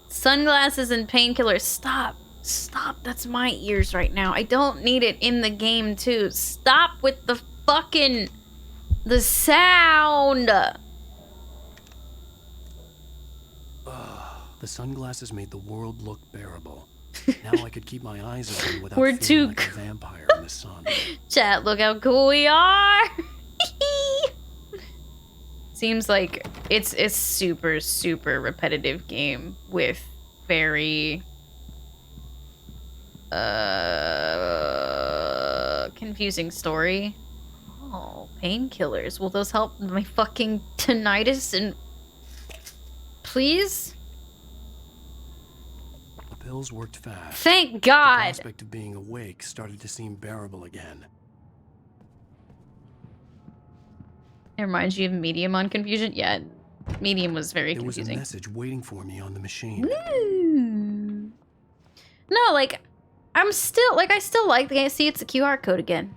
Sunglasses and painkillers. Stop. Stop. That's my ears right now. I don't need it in the game too. Stop with the fucking... the sound. The sunglasses made the world look bearable. Now I could keep my eyes open without We're feeling too like a vampire in the sun. Chat, look how cool we are. Seems like it's a super, super repetitive game with very confusing story. Oh, painkillers. Will those help my fucking tinnitus and please? The pills worked fast. Thank The God. prospect of being awake started to seem bearable again. It reminds you of Medium on Confusion? Yeah, Medium was very There was a confusing. message waiting for me on the machine. No, like, I still like the game. See, it's a QR code again.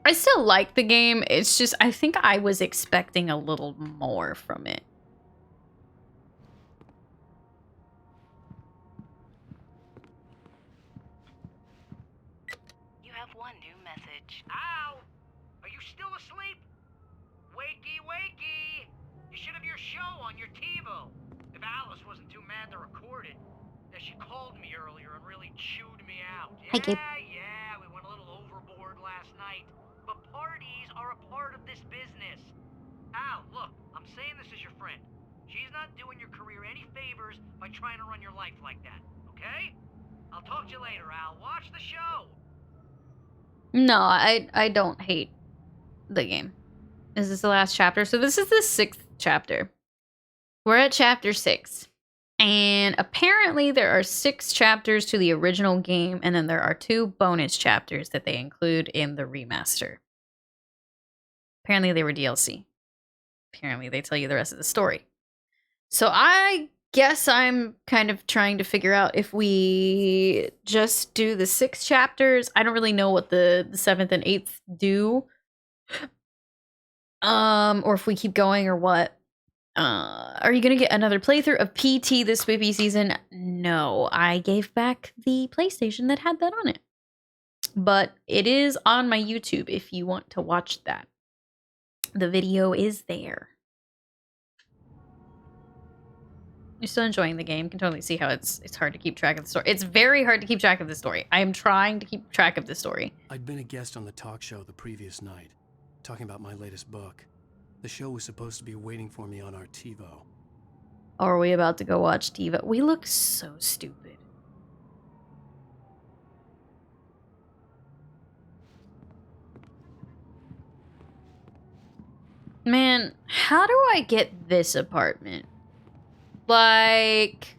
I still like the game. It's just, I think I was expecting a little more from it. You have one new message. Al! Are you still asleep? Wakey, wakey! You should have your show on your TiVo. If Alice wasn't too mad to record it. Yeah, she called me earlier and really chewed me out. Hi, Gabe. Yeah, we went a little overboard last night. But parties are a part of this business. Al, look, I'm saying this as your friend. She's not doing your career any favors by trying to run your life like that, okay? I'll talk to you later, Al. Watch the show. No, I don't hate the game. Is this the last chapter? So this is the 6th chapter. We're at chapter 6. And apparently there are 6 chapters to the original game, and then there are 2 bonus chapters that they include in the remaster. Apparently they were DLC. Apparently they tell you the rest of the story. So I guess I'm kind of trying to figure out if we just do the 6 chapters. I don't really know what the 7th and 8th do. Or if we keep going or what. Are you gonna get another playthrough of PT this spooky season? No, I gave back the PlayStation that had that on it. But it is on my YouTube if you want to watch that. The video is there. You're still enjoying the game. You can totally see how it's hard to keep track of the story. It's very hard to keep track of the story. I am trying to keep track of the story. I'd been a guest on the talk show the previous night, talking about my latest book. The show was supposed to be waiting for me on our TiVo. Are we about to go watch TiVo? We look so stupid. Man, how do I get this apartment? Like...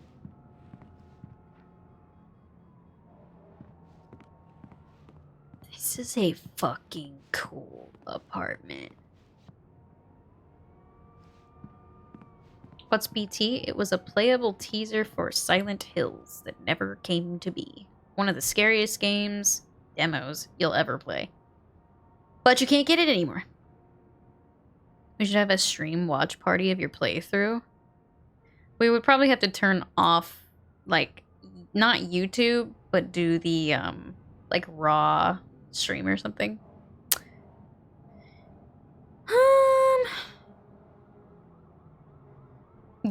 This is a fucking cool apartment. What's BT? It was a playable teaser for Silent Hills that never came to be. One of the scariest games, demos, you'll ever play. But you can't get it anymore. We should have a stream watch party of your playthrough. We would probably have to turn off, like, not YouTube, but do the, like, raw stream or something.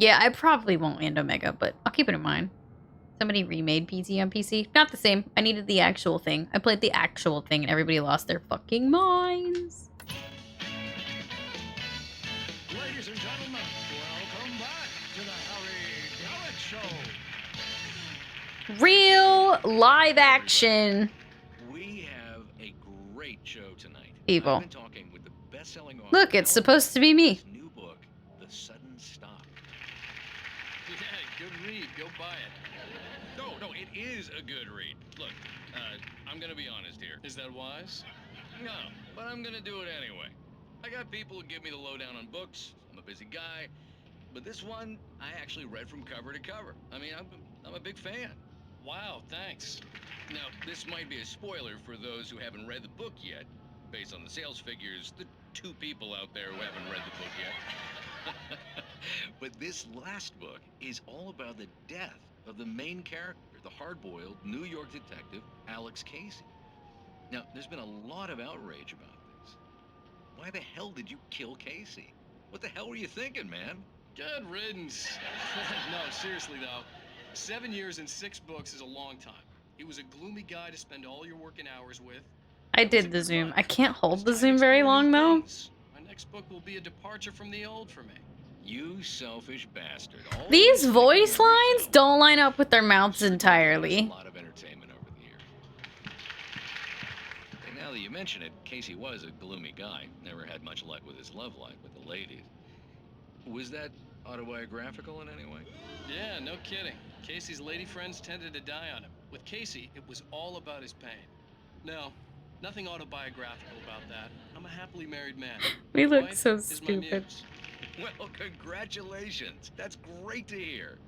Yeah, I probably won't land Omega, but I'll keep it in mind. Somebody remade PT on PC. Not the same. I needed the actual thing. I played the actual thing and everybody lost their fucking minds. Ladies and gentlemen, welcome back to the Harry Gallet Show. Real live action. We have a great show tonight. Evil. I've been talking with the best-selling author. Look, it's supposed to be me. New book, The Sudden Stop. Yeah, good read. Go buy it. No, it is a good read. Look, I'm gonna be honest here. Is that wise? No, but I'm gonna do it anyway. I got people who give me the lowdown on books. I'm a busy guy. But this one, I actually read from cover to cover. I mean, I'm a big fan. Wow, thanks. Now, this might be a spoiler for those who haven't read the book yet. Based on the sales figures, the 2 people out there who haven't read the book yet. But this last book is all about the death of the main character, the hard-boiled New York detective, Alex Casey. Now, there's been a lot of outrage about this. Why the hell did you kill Casey? What the hell were you thinking, man? Good riddance. No, seriously though. 7 years and 6 books is a long time. He was a gloomy guy to spend all your working hours with. I did the zoom. I can't hold the zoom very long though. My next book will be a departure from the old for me. You selfish bastard. These voice lines don't line up with their mouths entirely. A lot of entertainment over the years. And now that you mention it, Casey was a gloomy guy. Never had much luck with his love life with the ladies. Was that autobiographical in any way? Yeah, no kidding. Casey's lady friends tended to die on him. With Casey, it was all about his pain. No, nothing autobiographical about that. I'm a happily married man. We My look wife so is my stupid. muse. Well, congratulations. That's great to hear.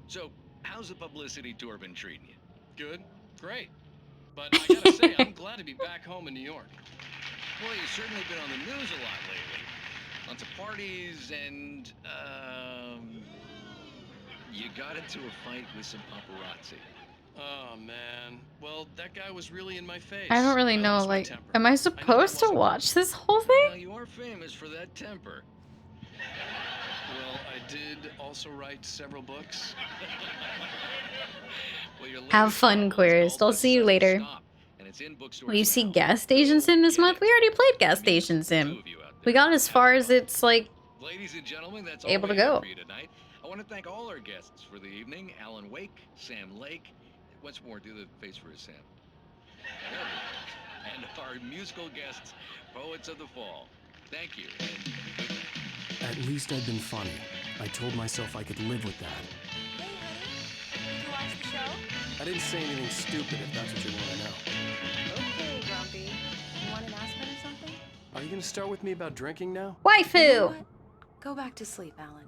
So, how's the publicity tour been treating you? Good, great. But I gotta say, I'm glad to be back home in New York. Well, you've certainly been on the news a lot lately. Lots of parties and, you got into a fight with some paparazzi. Oh, man. Well, that guy was really in my face. I don't really know, like, am I supposed to watch this whole Well, thing? you are famous for that temper. Well, I did also write several books. Have fun, Queerist. I'll see you later. Will you see Gas Station Sim this month? We already played Gas Station Sim. We got as far as it's, like, Ladies and gentlemen, that's able all to we have go. for you tonight. I want to thank all our guests for the evening. Alan Wake, Sam Lake. Once more, do the face for Sam. There we go. And our musical guests, Poets of the Fall. Thank you. And At least I'd been funny. I told myself I could live with that. Hey, honey. Did you watch the show? I didn't say anything stupid if that's what you want to know. Okay, Grumpy. You want an aspirin or something? Are you going to start with me about drinking now? Waifu! You know what? Go back to sleep, Alan.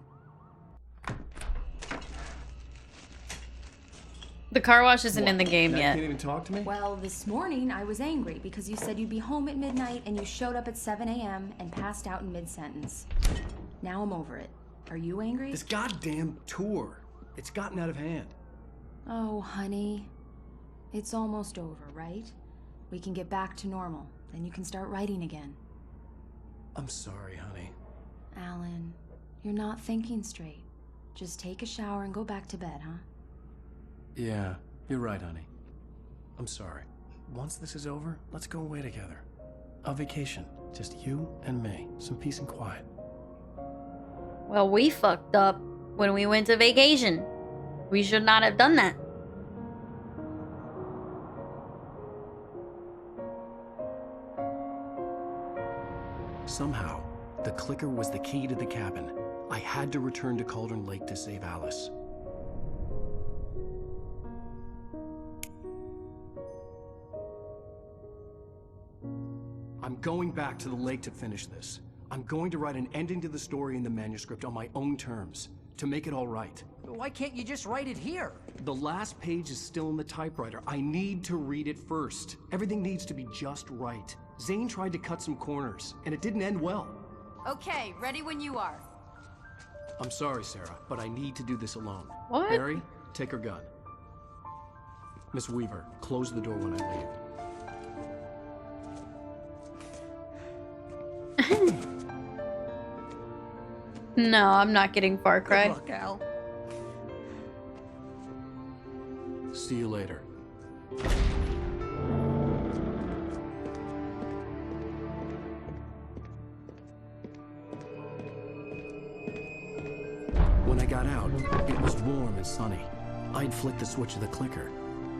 The car wash isn't in the game Dad yet. can't even talk to me? Well, this morning I was angry because you said you'd be home at midnight and you showed up at 7 a.m. and passed out in mid-sentence. Now I'm over it. Are you angry? This goddamn tour. It's gotten out of hand. Oh, honey. It's almost over, right? We can get back to normal. Then you can start writing again. I'm sorry, honey. Alan, you're not thinking straight. Just take a shower and go back to bed, huh? Yeah, you're right, honey. I'm sorry. Once this is over, let's go away together. A vacation. Just you and me. Some peace and quiet. Well, we fucked up when we went to vacation. We should not have done that. Somehow, the clicker was the key to the cabin. I had to return to Cauldron Lake to save Alice. I'm going back to the lake to finish this. I'm going to write an ending to the story in the manuscript on my own terms, to make it all right. Why can't you just write it here? The last page is still in the typewriter. I need to read it first. Everything needs to be just right. Zane tried to cut some corners, and it didn't end well. Okay, ready when you are. I'm sorry, Sarah, but I need to do this alone. What? Barry, take her gun. Miss Weaver, close the door when I leave. No, I'm not getting Far Cry. Good luck, Al. See you later. When I got out, it was warm and sunny. I'd flicked the switch of the clicker.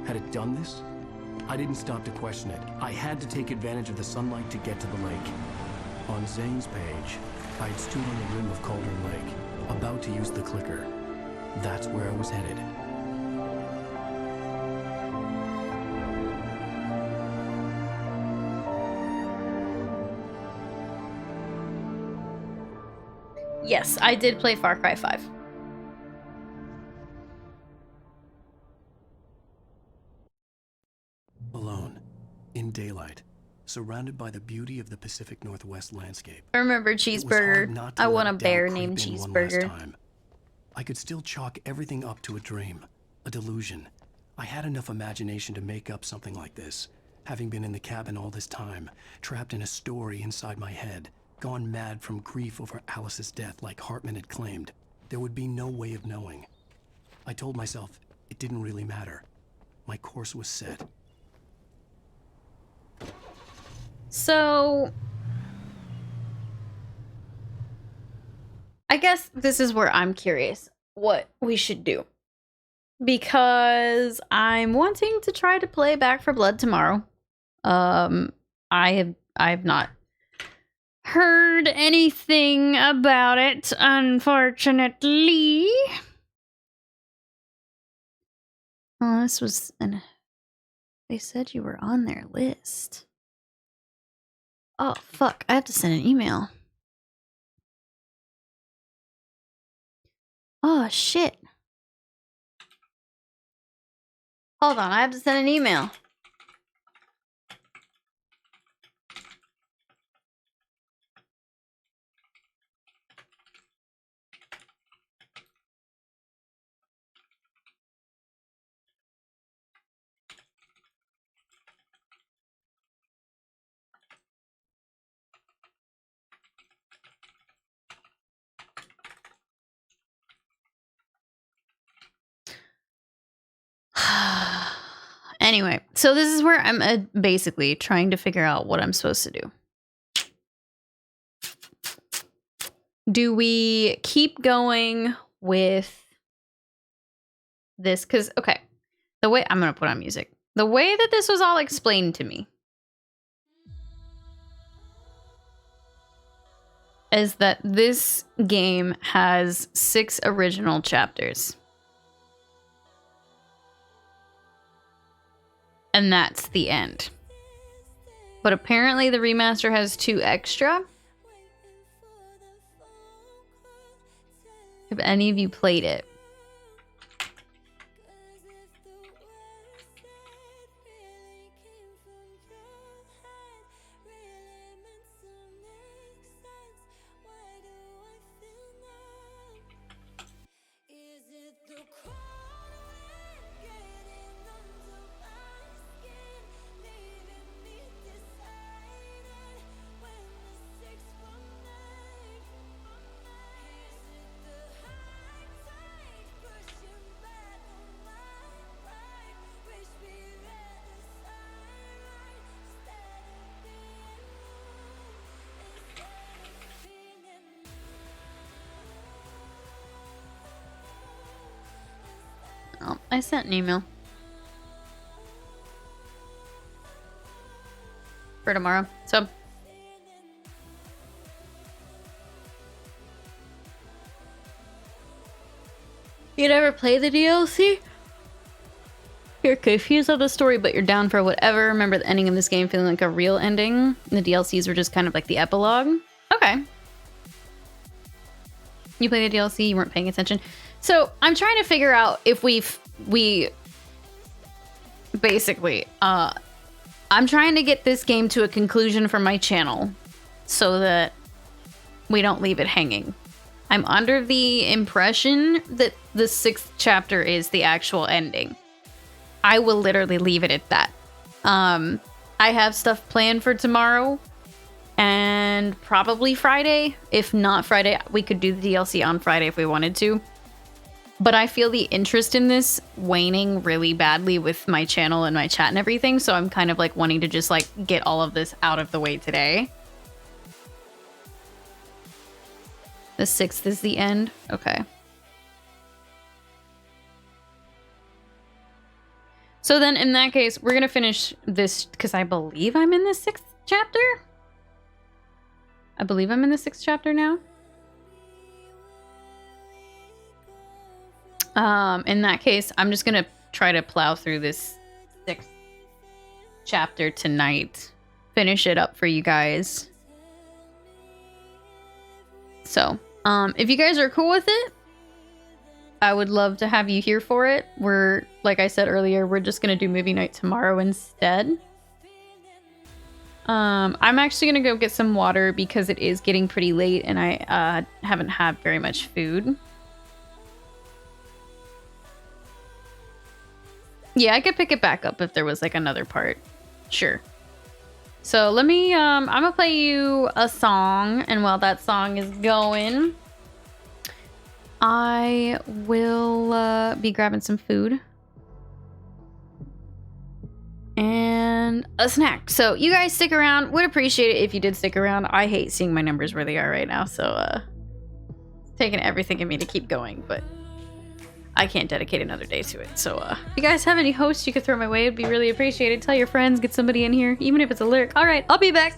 Had it done this? I didn't stop to question it. I had to take advantage of the sunlight to get to the lake. On Zane's page, I'd stood on the rim of Cauldron Lake, about to use the clicker. That's where I was headed. Yes, I did play Far Cry 5. Alone, in daylight, surrounded by the beauty of the Pacific Northwest landscape. I remember It was hard Cheeseburger. not to I let want a doubt bear creep named in one last Cheeseburger. time. I could still chalk everything up to a dream, a delusion. I had enough imagination to make up something like this, having been in the cabin all this time, trapped in a story inside my head, gone mad from grief over Alice's death like Hartman had claimed. There would be no way of knowing. I told myself it didn't really matter. My course was set. So, I guess this is where I'm curious what we should do. Because I'm wanting to try to play Back for Blood tomorrow. I have not heard anything about it, unfortunately. Oh, this was they said you were on their list. Oh, fuck. I have to send an email. Oh, shit. Hold on. I have to send an email. Anyway, so this is where I'm basically trying to figure out what I'm supposed to do. Do we keep going with this? Because, okay, the way I'm going to put on music. The way that this was all explained to me is that this game has 6 original chapters. And that's the end. But apparently the remaster has 2 extra. Have any of you played it? Oh, I sent an email. For tomorrow. So. You never play the DLC? You're confused of the story, but you're down for whatever. Remember the ending of this game feeling like a real ending? The DLCs were just kind of like the epilogue? Okay. You play the DLC, you weren't paying attention. So I'm trying to figure out if we basically, I'm trying to get this game to a conclusion for my channel so that we don't leave it hanging. I'm under the impression that the 6th chapter is the actual ending. I will literally leave it at that. I have stuff planned for tomorrow, and probably Friday. If not Friday, we could do the DLC on Friday if we wanted to. But I feel the interest in this waning really badly with my channel and my chat and everything, so I'm kind of like wanting to just like get all of this out of the way today. The 6th is the end? Okay. So then in that case, we're gonna finish this because I believe I'm in the 6th chapter? I believe I'm in the 6th chapter now. In that case, I'm just gonna try to plow through this 6th chapter tonight. Finish it up for you guys. So, if you guys are cool with it, I would love to have you here for it. We're, like I said earlier, we're just gonna do movie night tomorrow instead. I'm actually gonna go get some water because it is getting pretty late and I haven't had very much food. Yeah, I could pick it back up if there was like another part. Sure. So let me, I'm gonna play you a song, and while that song is going, I will be grabbing some food and a snack. So you guys stick around. Would appreciate it if you did stick around. I hate seeing my numbers where they are right now, so it's taking everything in me to keep going, but I can't dedicate another day to it. So if you guys have any hosts you could throw my way, it'd be really appreciated. Tell your friends, get somebody in here, even if it's a lyric. All right, I'll be back.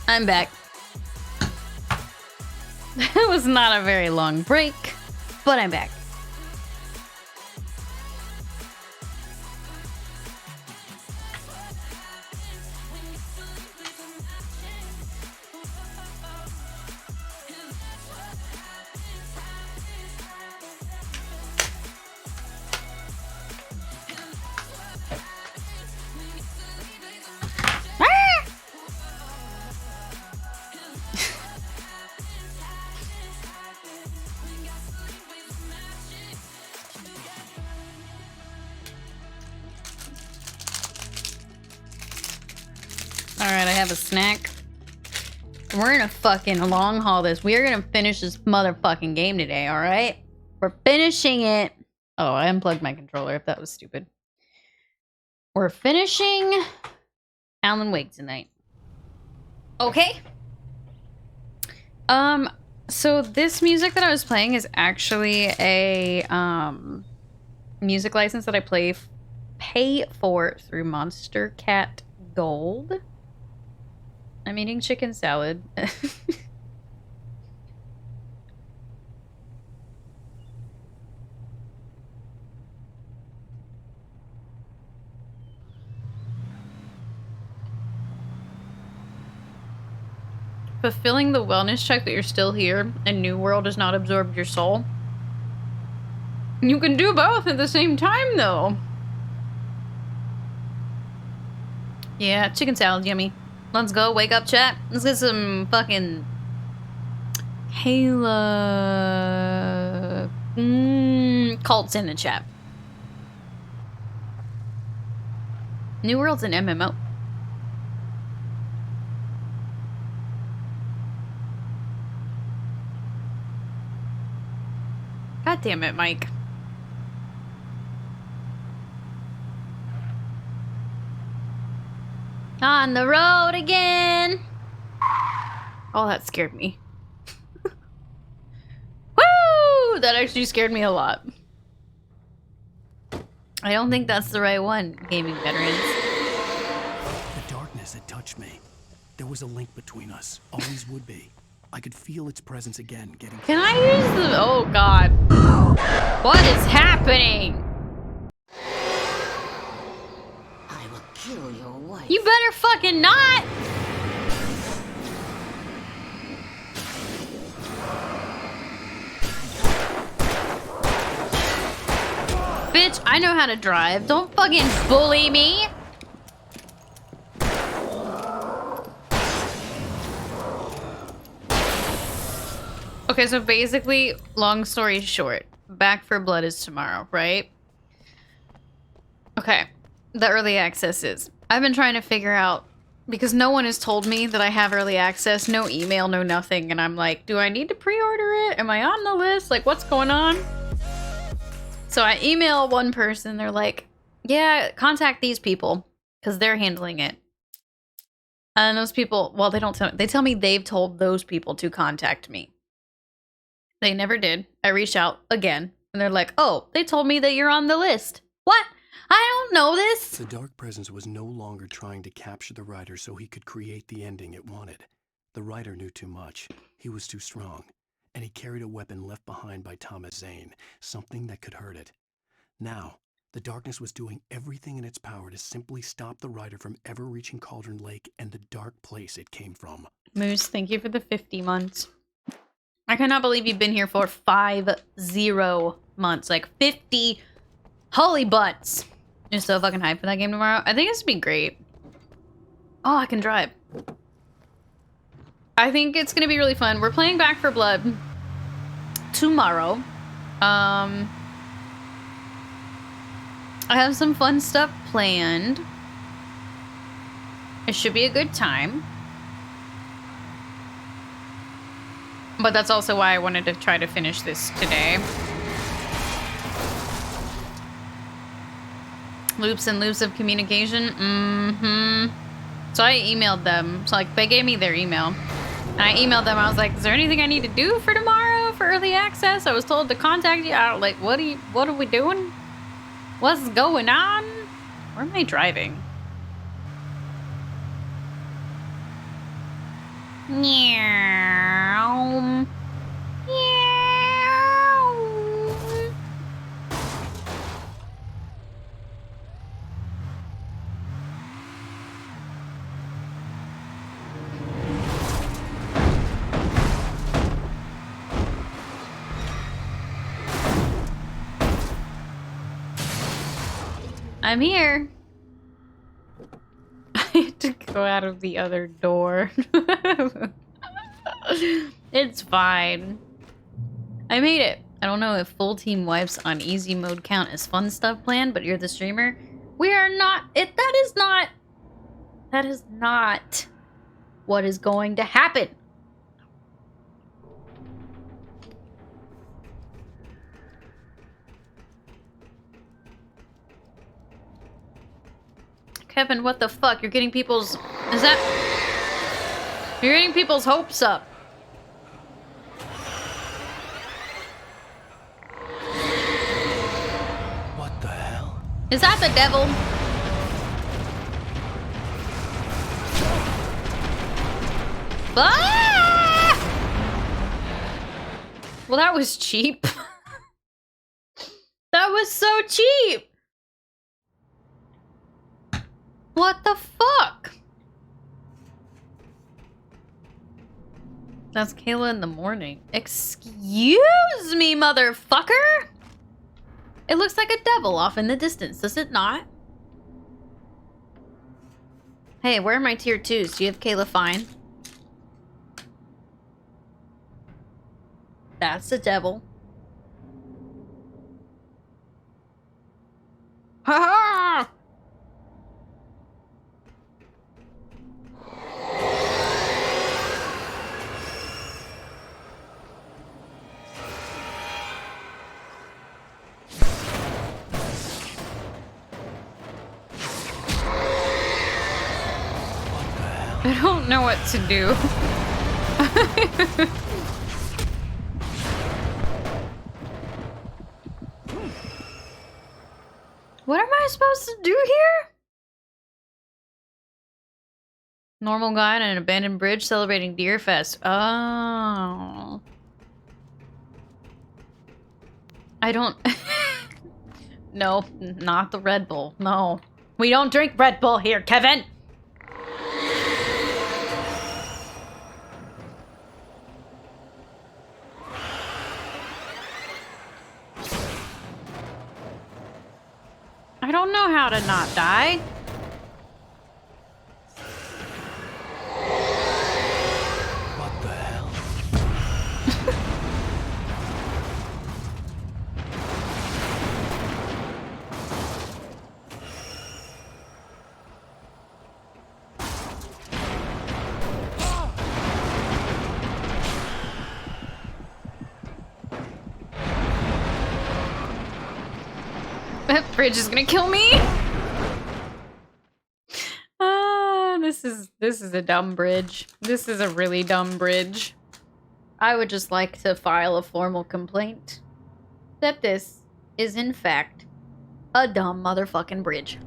I'm back. It was not a very long break, but I'm back. Alright, I have a snack. We're gonna fucking long haul this. We're gonna finish this motherfucking game today, alright? We're finishing it. Oh, I unplugged my controller if that was stupid. We're finishing Alan Wake tonight. Okay. So this music that I was playing is actually a music license that I play pay for through Monster Cat Gold. I'm eating chicken salad. Fulfilling the wellness check that you're still here and New World has not absorbed your soul. You can do both at the same time, though. Yeah, chicken salad's yummy. Let's go, wake up, chat. Let's get some fucking Halo cults in the chat. New World's an MMO. God damn it, Mike. On the road again. Oh, that scared me. Woo! That actually scared me a lot. I don't think that's the right one, gaming veterans. The darkness had touched me. There was a link between us. Always would be. I could feel its presence again, getting... Can I use the... Oh, God. What is happening? I will kill your wife. You better fucking not! Bitch, I know how to drive. Don't fucking bully me. Okay, so basically, long story short, Back for Blood is tomorrow, right? Okay, the early access is. I've been trying to figure out, because no one has told me that I have early access, no email, no nothing, and I'm like, do I need to pre-order it? Am I on the list? Like, what's going on? So I email one person, they're like, yeah, contact these people, because they're handling it. And those people, well, they don't tell me, they tell me they've told those people to contact me. They never did. I reached out again, and they're like, oh, they told me that you're on the list. What? I don't know this. The dark presence was no longer trying to capture the writer so he could create the ending it wanted. The writer knew too much. He was too strong. And he carried a weapon left behind by Thomas Zane, something that could hurt it. Now, the darkness was doing everything in its power to simply stop the writer from ever reaching Cauldron Lake and the dark place it came from. Moose, thank you for the 50 months. I cannot believe you've been here for 50 months. Like 50 holy butts. You're so fucking hyped for that game tomorrow. I think it's gonna be great. Oh, I can drive. I think it's gonna be really fun. We're playing Back for Blood tomorrow. I have some fun stuff planned. It should be a good time. But that's also why I wanted to try to finish this today. Loops and loops of communication. So I emailed them. So like they gave me their email. And I emailed them. I was like, is there anything I need to do for tomorrow for early access? I was told to contact you. I was like, what are we doing? What's going on? Where am I driving? Meow. Meow. I'm here. I had to go out of the other door. It's fine. I made it. I don't know if full team wipes on easy mode count as fun stuff planned, but you're the streamer. We are not. That is not what is going to happen. Kevin, what the fuck? You're getting people's... You're getting people's hopes up. What the hell? Is that the devil? Ah! Well, that was cheap. That was so cheap. What the fuck? That's Kayla in the morning. Excuse me, motherfucker! It looks like a devil off in the distance, does it not? Hey, where are my tier 2s? Do you have Kayla fine? That's the devil. Ha ha! I don't know what to do. What am I supposed to do here? Normal guy on an abandoned bridge celebrating Deer Fest. Oh. I don't... No, not the Red Bull. No. We don't drink Red Bull here, Kevin! I don't know how to not die. What the hell? That bridge is gonna kill me. This is a dumb bridge. This is a really dumb bridge. I would just like to file a formal complaint that this is in fact a dumb motherfucking bridge.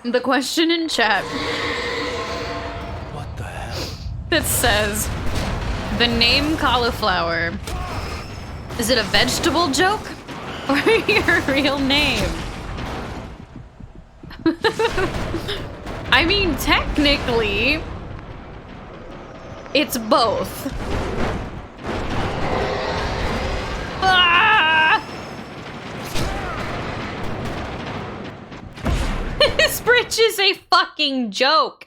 The question in chat. What the hell? That says, the name cauliflower, is it a vegetable joke or your real name? I mean, technically, it's both. Ah! This bridge is a fucking joke.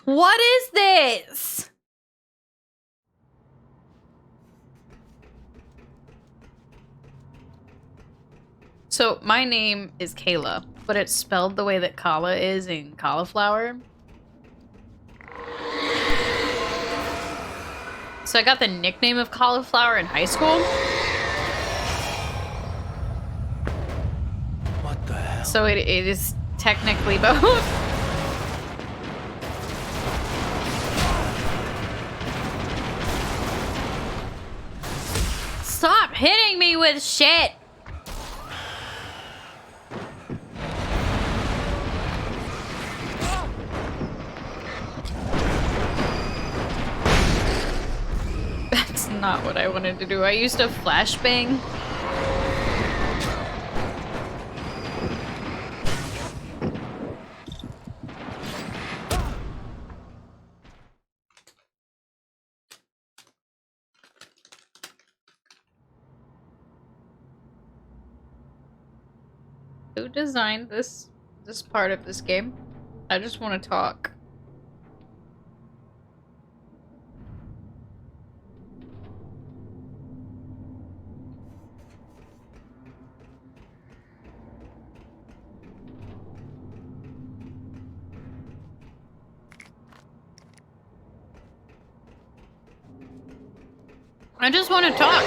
What is this? So my name is Kayla, but it's spelled the way that Kala is in cauliflower. So I got the nickname of cauliflower in high school. What the hell? So it is technically both. Stop hitting me with shit! That's not what I wanted to do. I used to flashbang. Who designed this part of this game? I just want to talk. I just want to talk.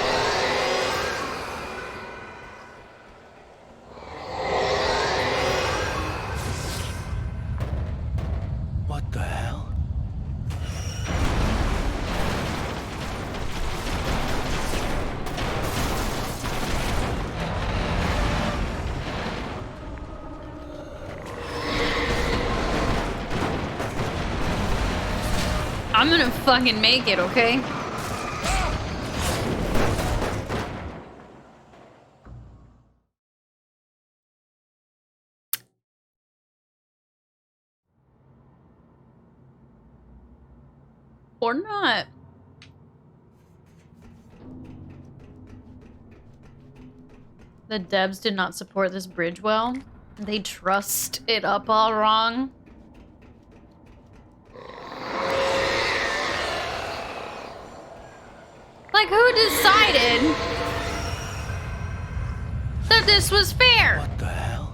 What the hell? I'm gonna fucking make it, okay? Or not. The devs did not support this bridge well. They trussed it up all wrong. Like, who decided that this was fair? What the hell?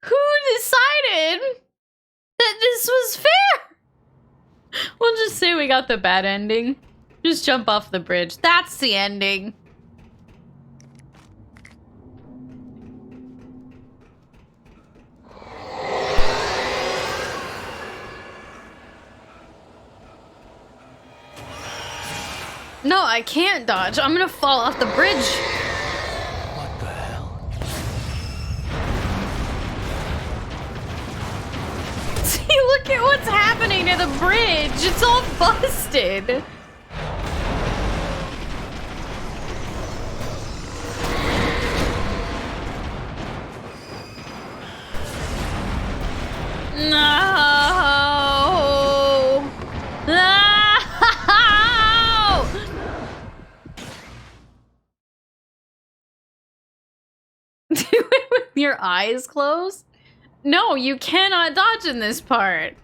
Who decided that this was fair? We'll just say we got the bad ending. Just jump off the bridge. That's the ending. No, I can't dodge. I'm gonna fall off the bridge. What the hell? See, look at what's happening to the bridge. It's all busted. No. No. Do it with your eyes closed? No, you cannot dodge in this part.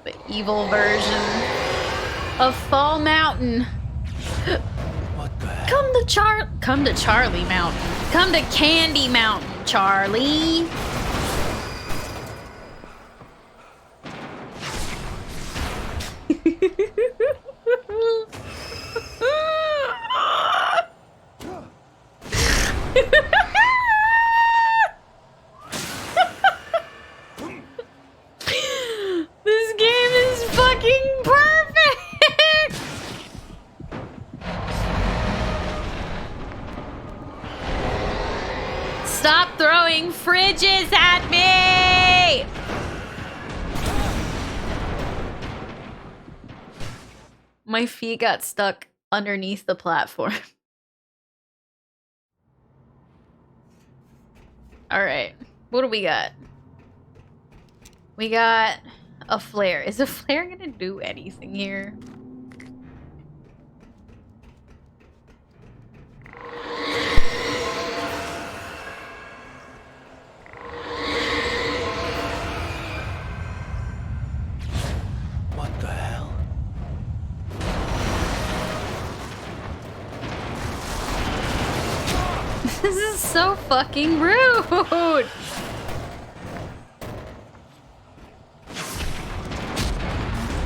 The evil version of Fall Mountain. What the hell? Come to Charlie Mountain. Come to Candy Mountain, Charlie. This game is fucking perfect. Stop throwing fridges at me! My feet got stuck underneath the platform. Alright, what do we got? We got a flare. Is a flare gonna do anything here? What the hell? This is so fucking rude!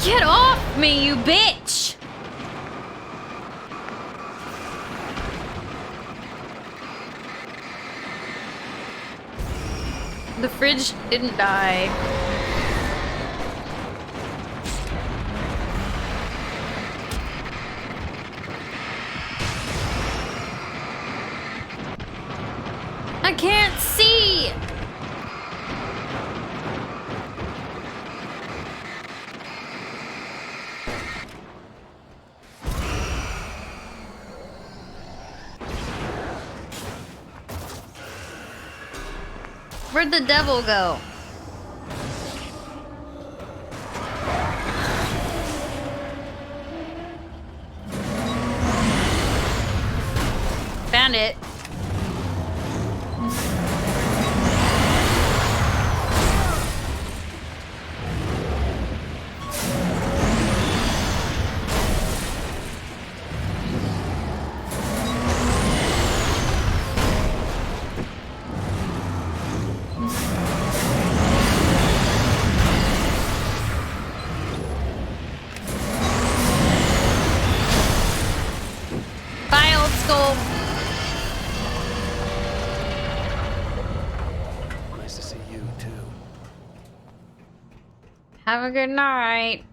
Get off me, you bitch! The fridge didn't die. I can't see! Where'd the devil go? found it. Bye, old skull. Nice to see you, too. Have a good night.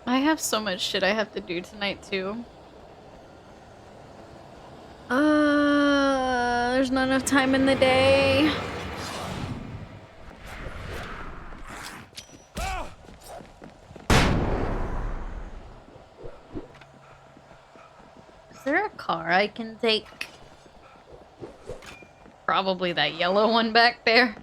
I have so much shit I have to do tonight, too. There's not enough time in the day. Is there a car I can take? Probably that yellow one back there.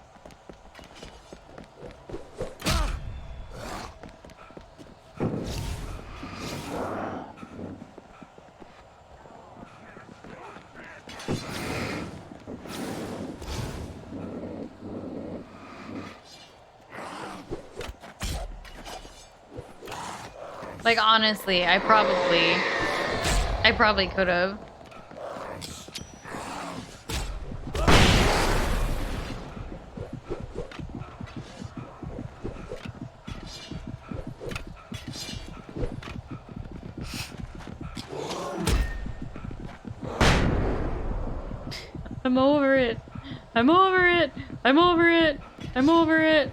Like, honestly, I probably could have. I'm over it. I'm over it. I'm over it. I'm over it.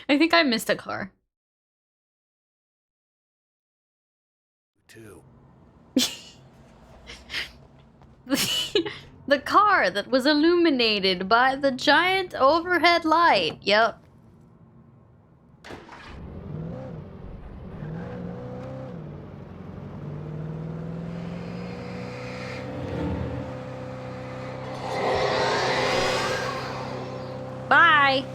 I think I missed a car. Too. The car that was illuminated by the giant overhead light. Yep. Bye.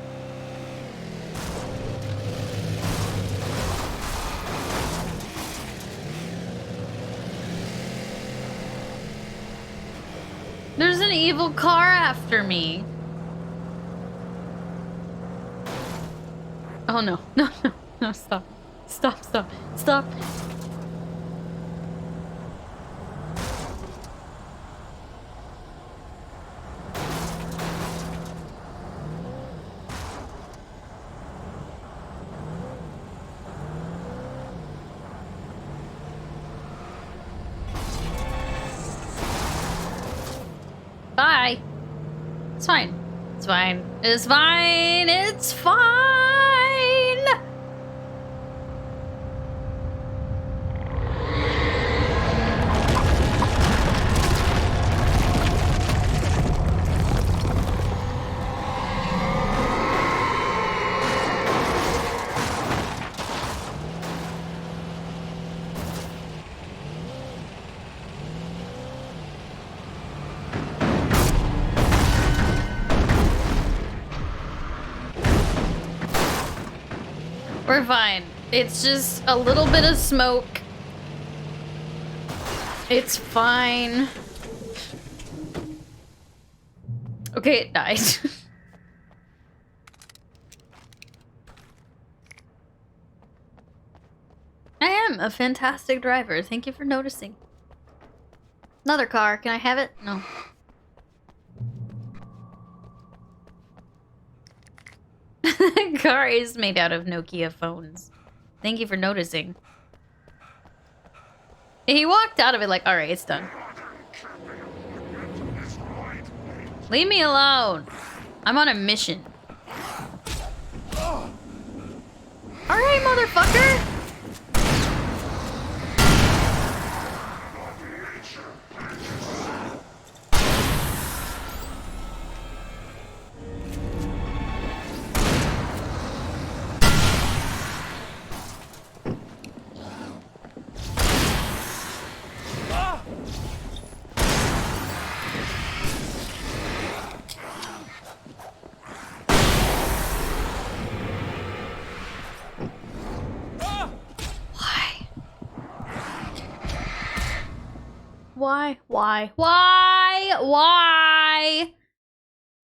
There's an evil car after me. Oh no, no, no, no, stop. Stop, stop, stop. Bye. It's fine. It's fine. It's fine. It's fine. We're fine. It's just a little bit of smoke. It's fine. Okay, it died. I am a fantastic driver. Thank you for noticing. Another car. Can I have it? No. The car is made out of Nokia phones. Thank you for noticing. He walked out of it like, alright, it's done. Leave me alone. I'm on a mission. Alright, motherfucker. Why? Why?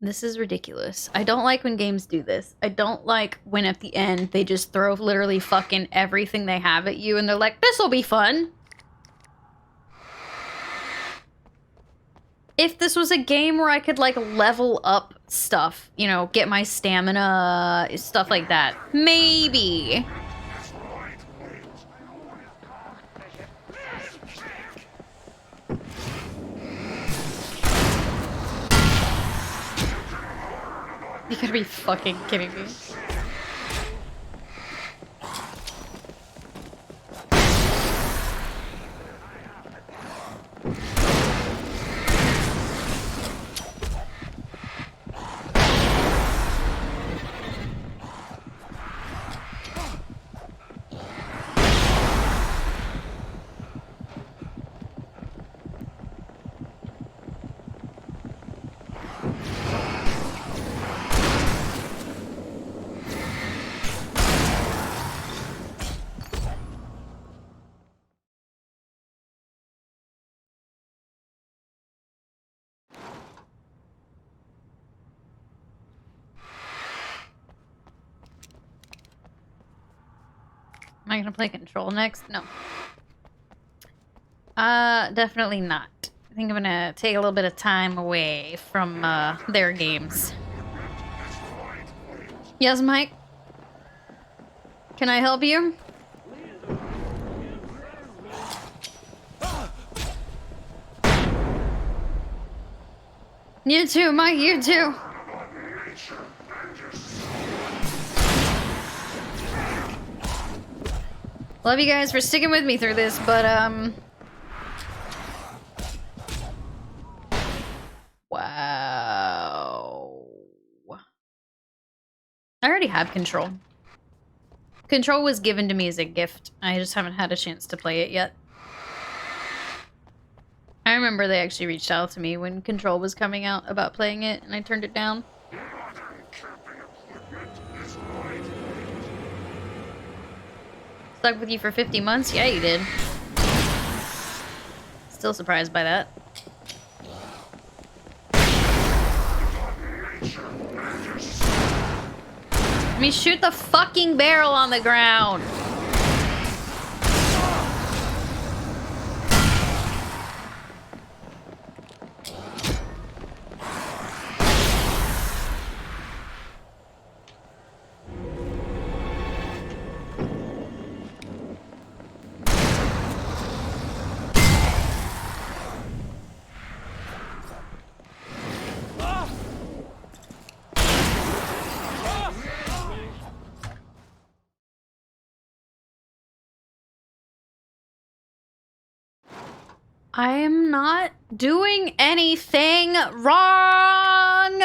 This is ridiculous. I don't like when games do this. I don't like when at the end they just throw literally fucking everything they have at you and they're like, this'll be fun. If this was a game where I could like level up stuff, you know, get my stamina, stuff like that, maybe. You gotta be fucking kidding me. Am I gonna play Control next? No. Definitely not. I think I'm gonna take a little bit of time away from, their games. Yes, Mike? Can I help you? You too, Mike, you too. Love you guys for sticking with me through this, but, wow. I already have Control. Control was given to me as a gift. I just haven't had a chance to play it yet. I remember they actually reached out to me when Control was coming out about playing it, and I turned it down. Stuck with you for 50 months? Yeah, you did. Still surprised by that. Let me shoot the fucking barrel on the ground. I am not doing anything wrong!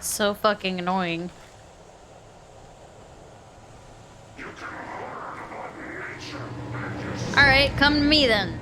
So fucking annoying. Alright, come to me then.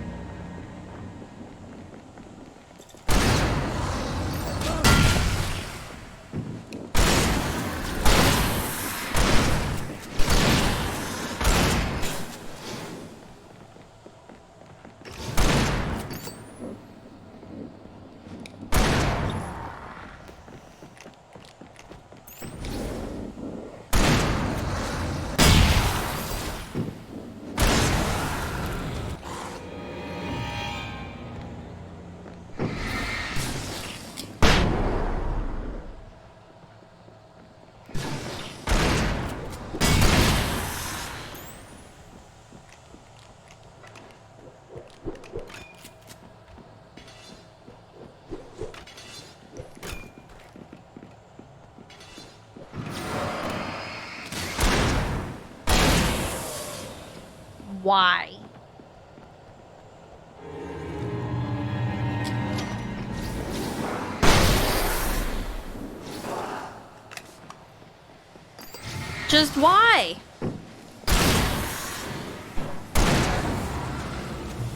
Why? Just why?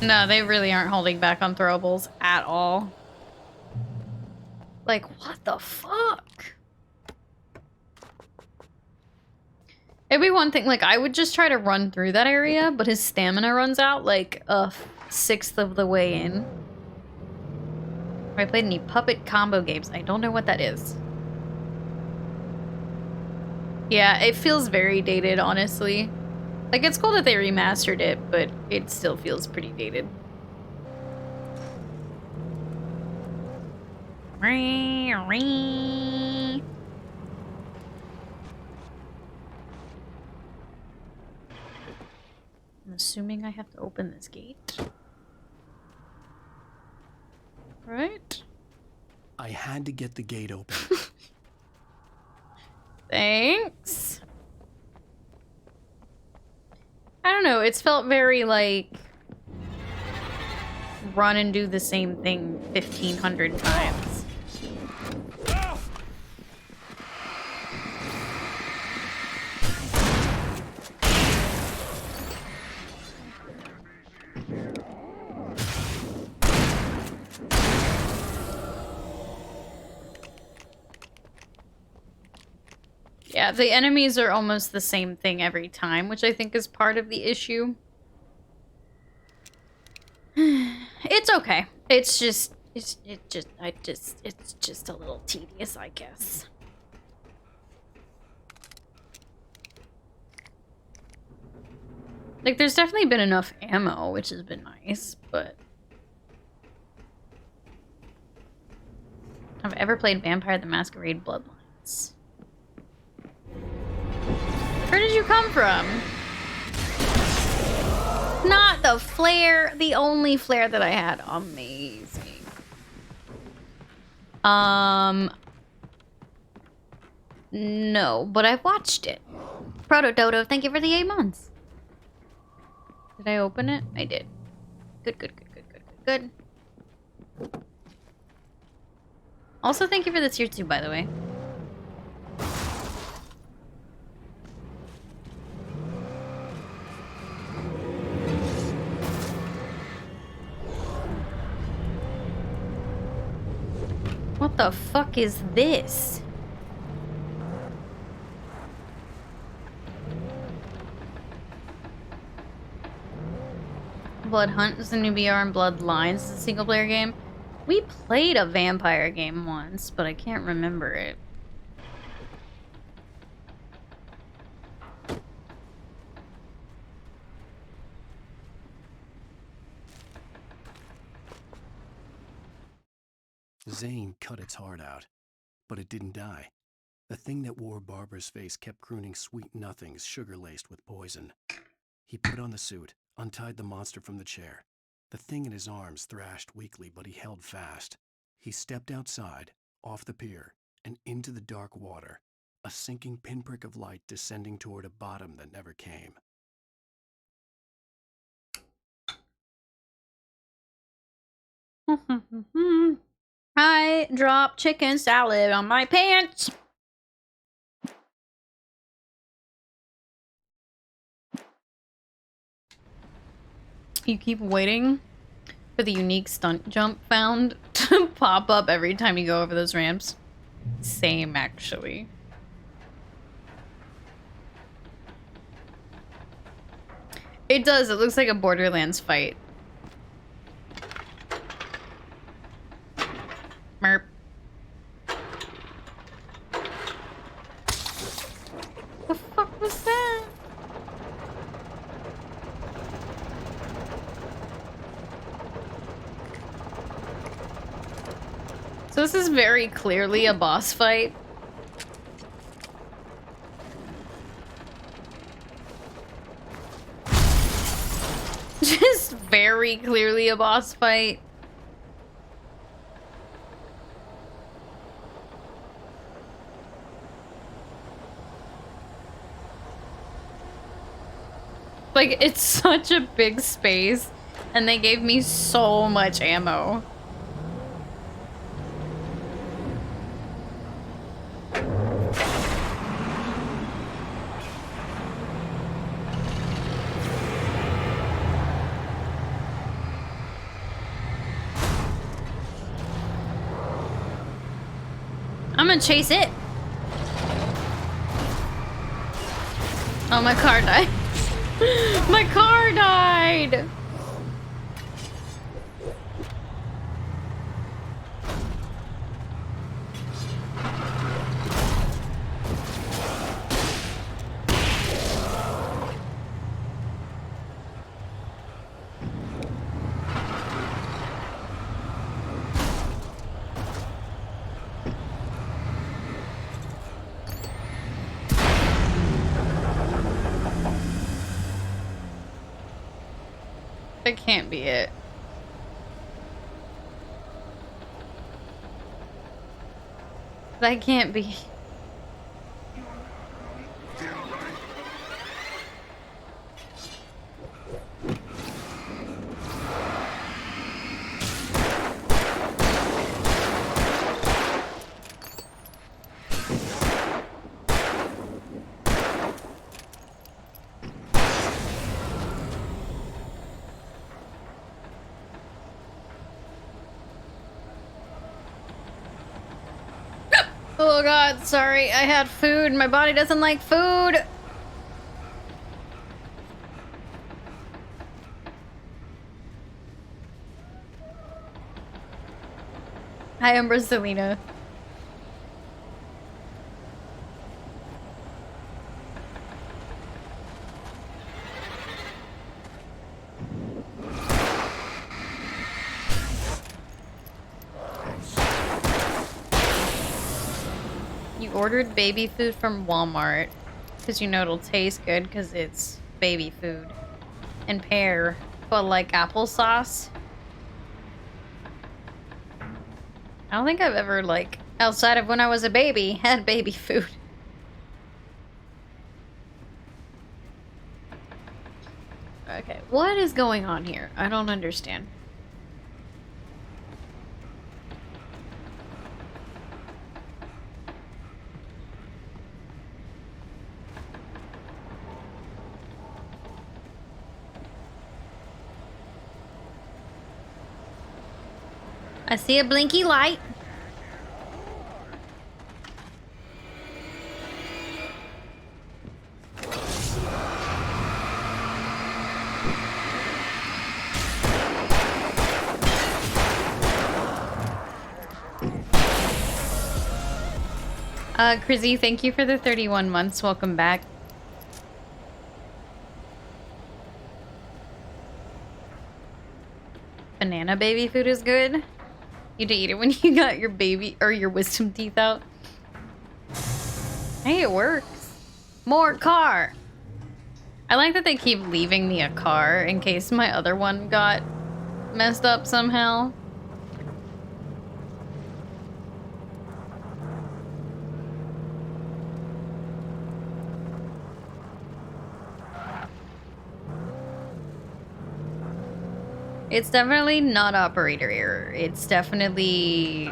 No, they really aren't holding back on throwables at all. Like, what the fuck? It'd be one thing, like, I would just try to run through that area, but his stamina runs out, like, a sixth of the way in. Have I played any puppet combo games? I don't know what that is. Yeah, it feels very dated, honestly. Like, it's cool that they remastered it, but it still feels pretty dated. I'm assuming I have to open this gate. Right? I had to get the gate open. Thanks. I don't know, it's felt very like run and do the same thing 1,500 times. Yeah, the enemies are almost the same thing every time, which I think is part of the issue. It's okay. It's just a little tedious, I guess. Like, there's definitely been enough ammo, which has been nice, but... Have I ever played Vampire the Masquerade Bloodlines? Where did you come from? Not the flare. The only flare that I had. Amazing. No, but I've watched it. Proto Dodo, thank you for the 8 months. Did I open it? I did. Good. Also, thank you for the tier 2, by the way. What the fuck is this? Blood Hunt is the new VR and Bloodlines is a single player game. We played a vampire game once, but I can't remember it. Zane cut its heart out, but it didn't die. The thing that wore Barbara's face kept crooning sweet nothings sugar-laced with poison. He put on the suit, untied the monster from the chair. The thing in his arms thrashed weakly, but he held fast. He stepped outside, off the pier, and into the dark water, a sinking pinprick of light descending toward a bottom that never came. I dropped chicken salad on my pants. You keep waiting for the unique stunt jump found to pop up every time you go over those ramps. Same, actually. It does. It looks like a Borderlands fight. Merp. The fuck was that? So this is very clearly a boss fight. Just very clearly a boss fight. Like, it's such a big space, and they gave me so much ammo. I'm gonna chase it. Oh, my car died. My car died. That can't be it. That can't be. Oh god, sorry. I had food. My body doesn't like food. Hi, I'm Brazilina. You ordered baby food from Walmart because you know it'll taste good because it's baby food and pear, but like applesauce. I don't think I've ever, like, outside of when I was a baby, had baby food. Okay, what is going on here? I don't understand. I see a blinky light. Chrissy, thank you for the 31 months. Welcome back. Banana baby food is good. You had to eat it when you got your baby or your wisdom teeth out. Hey, it works. More car. I like that they keep leaving me a car in case my other one got messed up somehow. It's definitely not operator error. It's definitely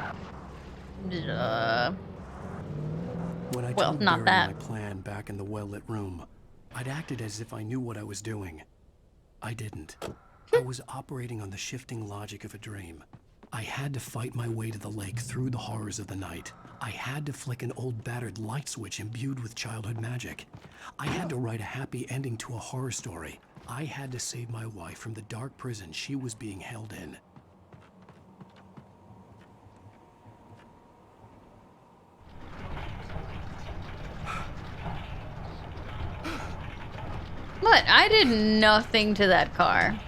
When I well, told not Barry that. my plan back in the well-lit room, I'd acted as if I knew what I was doing. I didn't. I was operating on the shifting logic of a dream. I had to fight my way to the lake through the horrors of the night. I had to flick an old battered light switch imbued with childhood magic. I had to write a happy ending to a horror story. I had to save my wife from the dark prison she was being held in. What? I did nothing to that car.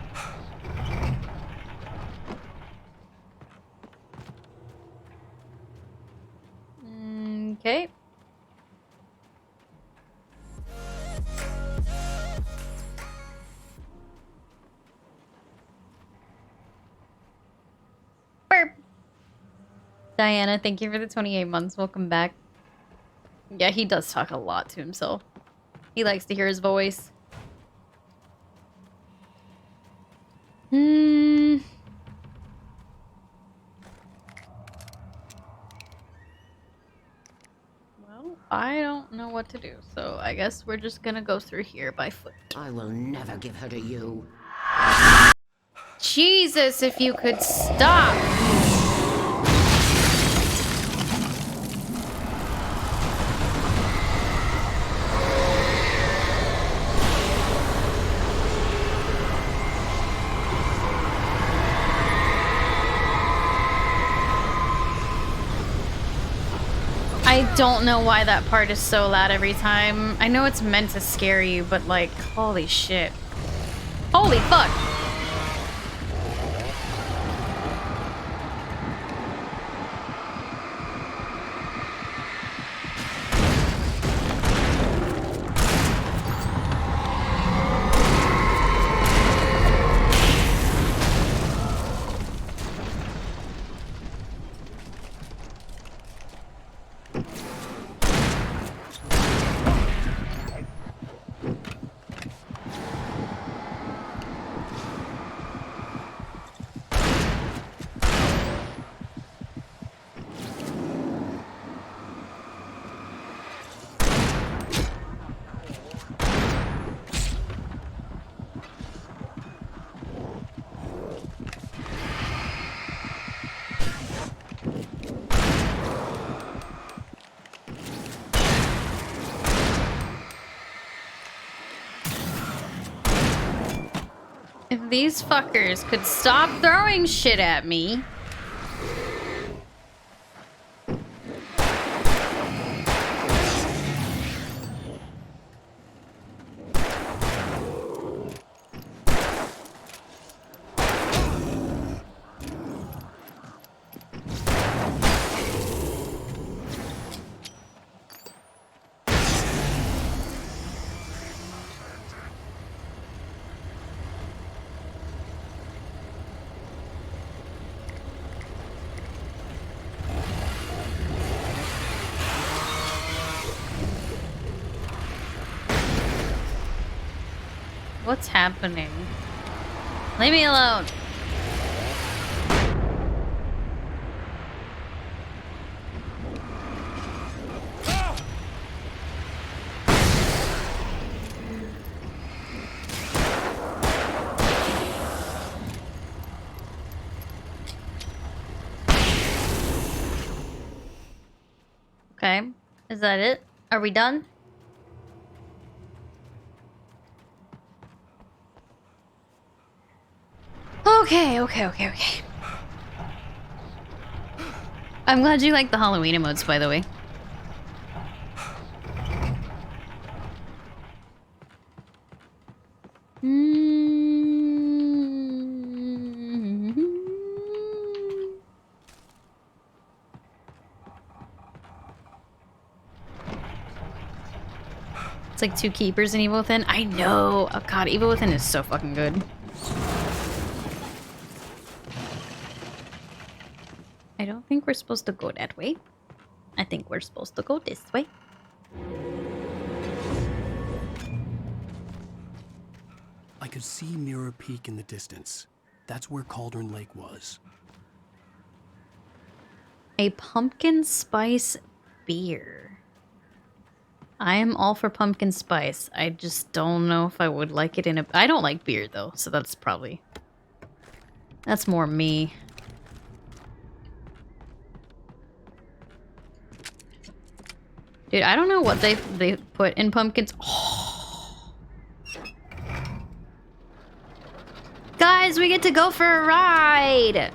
Okay. Burp. Diana, thank you for the 28 months. Welcome back. Yeah, he does talk a lot to himself. He likes to hear his voice. Well, I don't know what to do, so I guess we're just gonna go through here by foot. I will never give her to you. Jesus, if you could stop! I don't know why that part is so loud every time. I know it's meant to scare you, but like, holy shit. Holy fuck! If these fuckers could stop throwing shit at me. What's happening? Leave me alone. Okay. Is that it? Are we done? Okay. I'm glad you like the Halloween emotes, by the way. It's like 2 keepers in Evil Within. I know! Oh god, Evil Within is so fucking good. I don't think we're supposed to go that way. I think we're supposed to go this way. I could see Mirror Peak in the distance. That's where Cauldron Lake was. A pumpkin spice beer. I am all for pumpkin spice. I just don't know if I would like it in a... I don't like beer, though, so that's probably... That's more me. Dude, I don't know what they put in pumpkins. Oh. Guys, we get to go for a ride!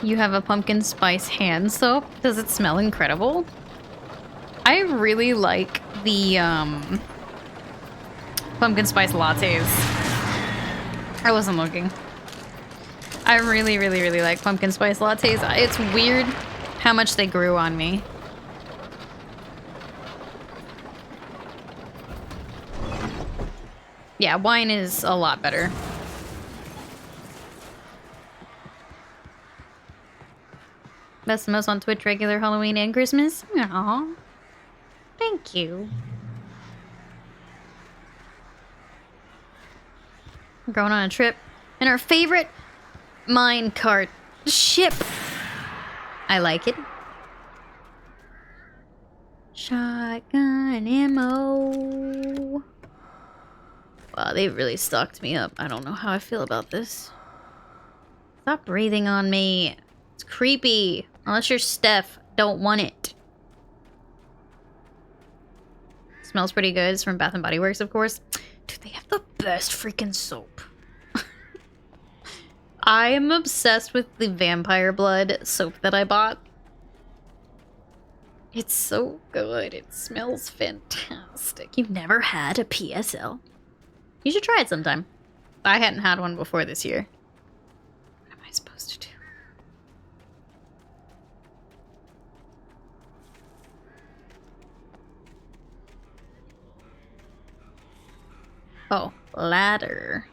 You have a pumpkin spice hand soap? Does it smell incredible? I really like the pumpkin spice lattes. I wasn't looking. I really like pumpkin spice lattes. It's weird how much they grew on me. Yeah, wine is a lot better. Best and most on Twitch, regular Halloween and Christmas. Aww. Thank you. We're going on a trip in our favorite minecart ship. I like it. Shotgun ammo. Wow, they really stocked me up. I don't know how I feel about this. Stop breathing on me. It's creepy. Unless you're Steph, don't want it. Smells pretty good. It's from Bath & Body Works, of course. Dude, they have the best freaking soap. I am obsessed with the vampire blood soap that I bought. It's so good. It smells fantastic. You've never had a PSL? You should try it sometime. I hadn't had one before this year. What am I supposed to do? Oh, ladder.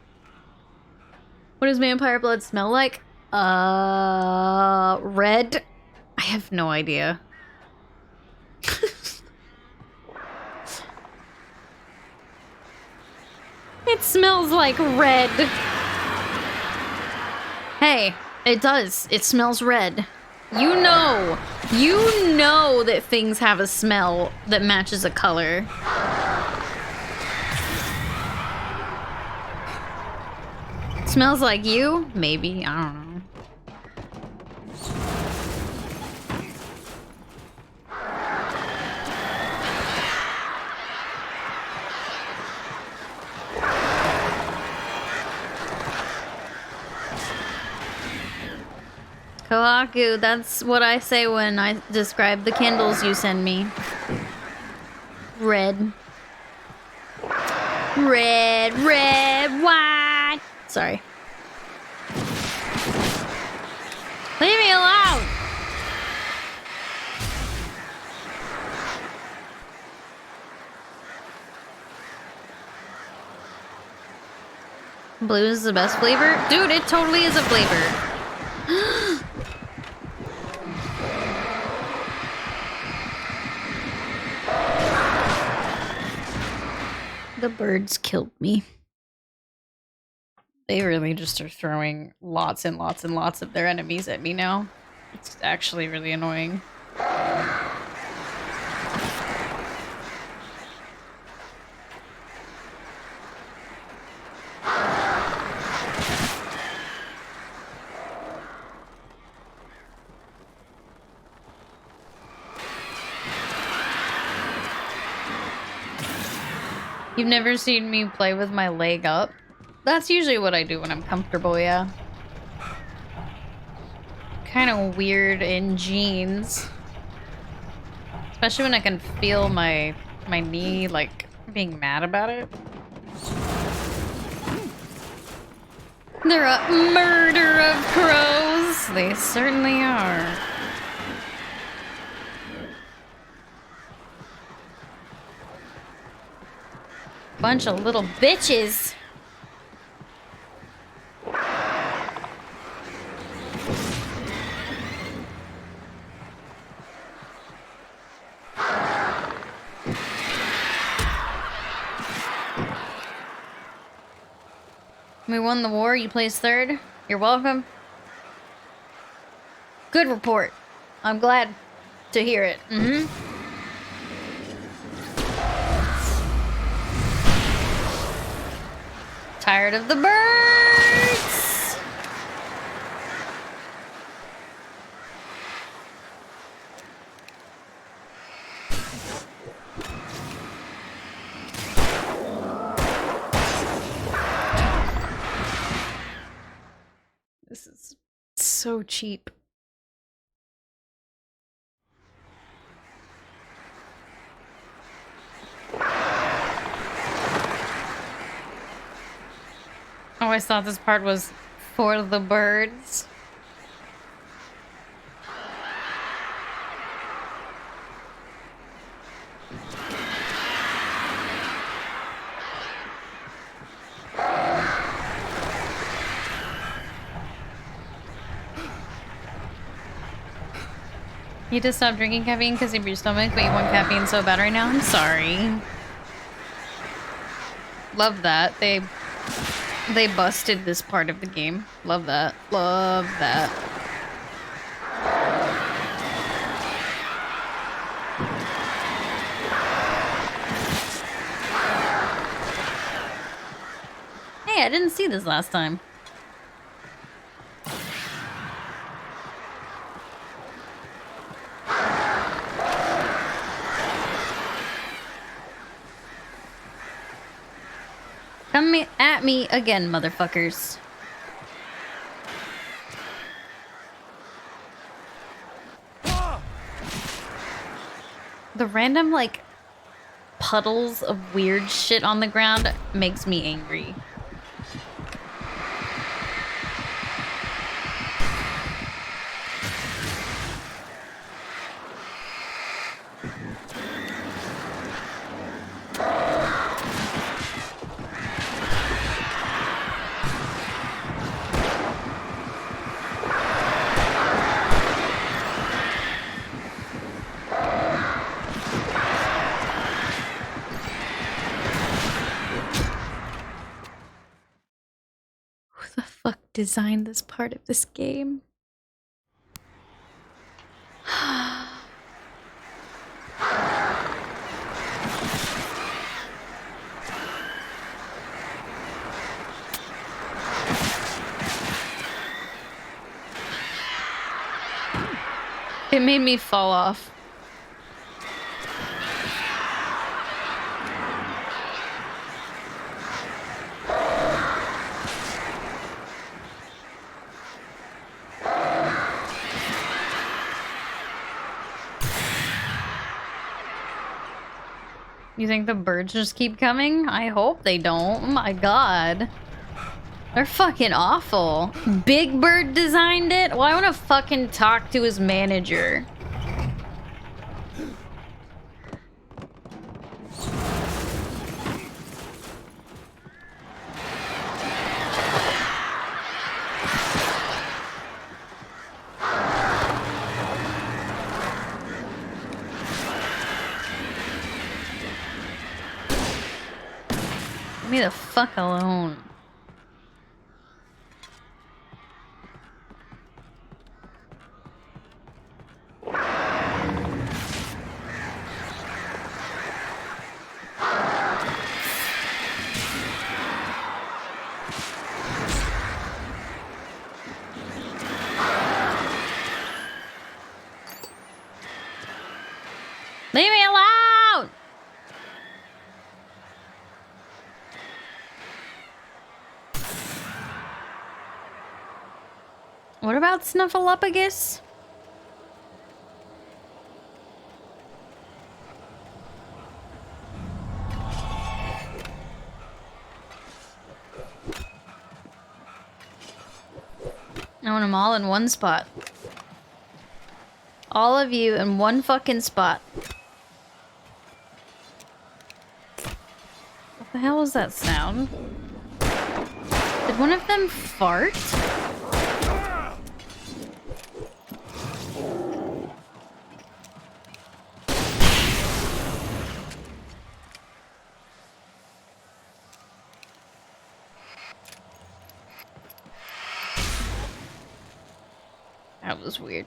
What does vampire blood smell like? Red? I have no idea. It smells like red. Hey, it does. It smells red. You know that things have a smell that matches a color. Smells like you? Maybe. I don't know. Kawaku, that's what I say when I describe the candles you send me. Red. Red, red, white. Sorry. Leave me alone! Blue is the best flavor? Dude, it totally is a flavor. The birds killed me. They really just are throwing lots and lots and lots of their enemies at me now. It's actually really annoying. You've never seen me play with my leg up? That's usually what I do when I'm comfortable, yeah. Kind of weird in jeans. Especially when I can feel my knee, like, being mad about it. They're a murder of crows. They certainly are. Bunch of little bitches. We won the war, you placed third. You're welcome. Good report. I'm glad to hear it. Tired of the birds! This is so cheap. I always thought this part was for the birds. You just stopped drinking caffeine because of your stomach, but you want caffeine so bad right now? I'm sorry. Love that. They busted this part of the game. Love that. Love that. Hey, I didn't see this last time. Come at me again, motherfuckers. The random, like, puddles of weird shit on the ground makes me angry. Who the fuck designed this part of this game? It made me fall off. You think the birds just keep coming? I hope they don't. Oh my god. They're fucking awful. Big Bird designed it? Well, I want to fucking talk to his manager. Leave me the fuck alone. Leave me alone! What about Snuffleupagus? I want them all in one spot. All of you in one fucking spot. What the hell was that sound? Did one of them fart? That was weird.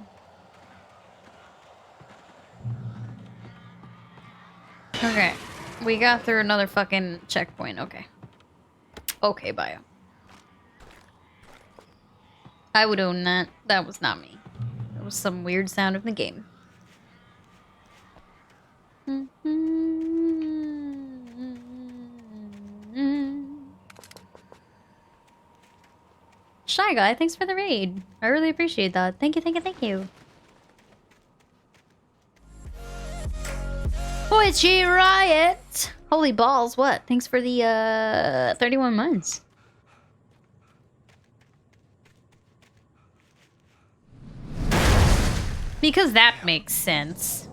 Okay. We got through another fucking checkpoint. Okay. Okay, bio. I would own that. That was not me. That was some weird sound in the game. Shy Guy, thanks for the raid. I really appreciate that. Thank you, thank you, thank you. Poetry Riot! Holy balls, what? Thanks for the, 31 months. Because that makes sense.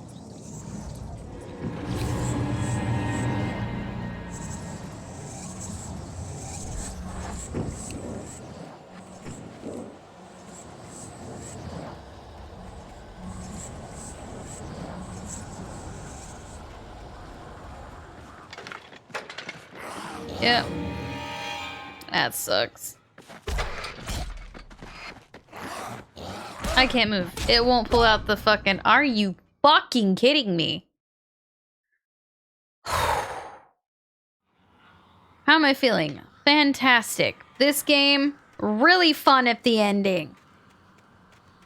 Yep. That sucks. I can't move. It won't pull out the fucking... Are you fucking kidding me? How am I feeling? Fantastic. This game, really fun at the ending.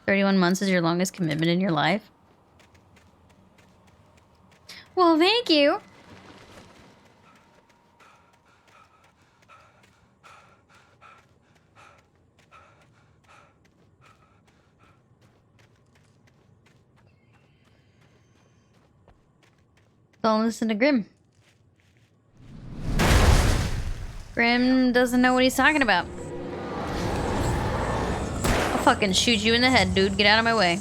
31 months is your longest commitment in your life? Well, thank you. Don't listen to Grim. Grim doesn't know what he's talking about. I'll fucking shoot you in the head, dude. Get out of my way.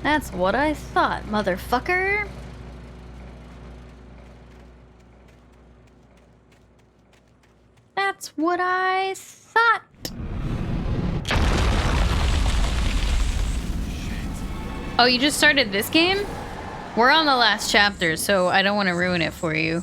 That's what I thought, motherfucker. That's what I thought. Oh, you just started this game? We're on the last chapter, so I don't want to ruin it for you.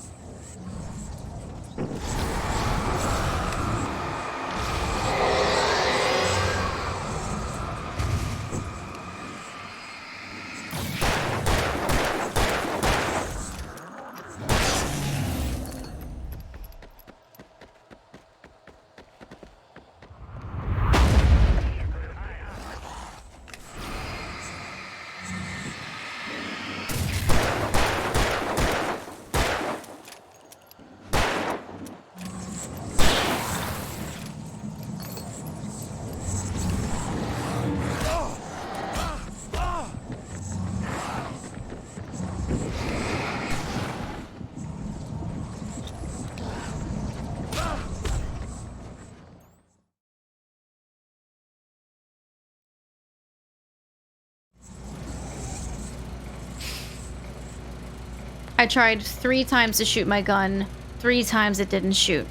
I tried 3 times to shoot my gun. 3 times it didn't shoot.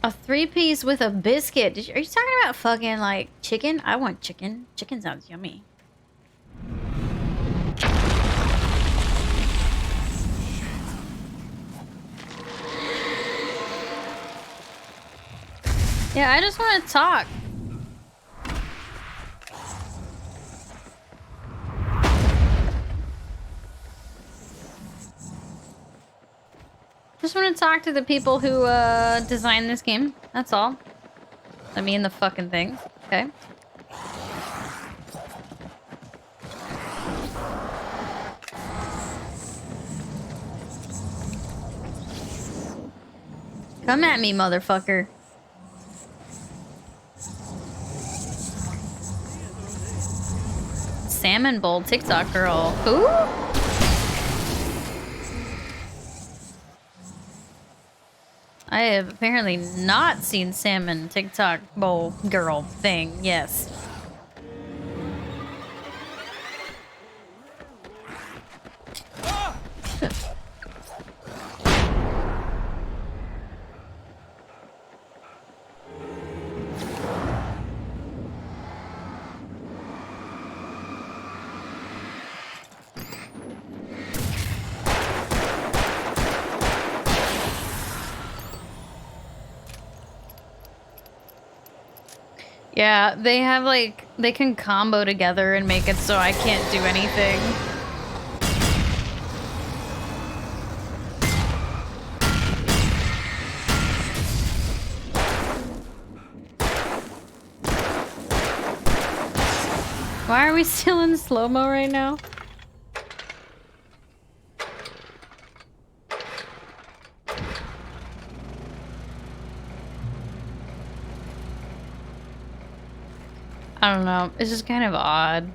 A 3-piece with a biscuit. Are you talking about fucking like chicken? I want chicken. Chicken sounds yummy. Yeah, I just want to talk. Just want to talk to the people who designed this game. That's all. I mean the fucking thing. Okay. Come at me, motherfucker. Salmon bowl TikTok girl. Who? I have apparently not seen salmon TikTok bowl girl thing. Yes. Yeah, they have like, they can combo together and make it so I can't do anything. Why are we still in slow-mo right now? I don't know. It's just kind of odd.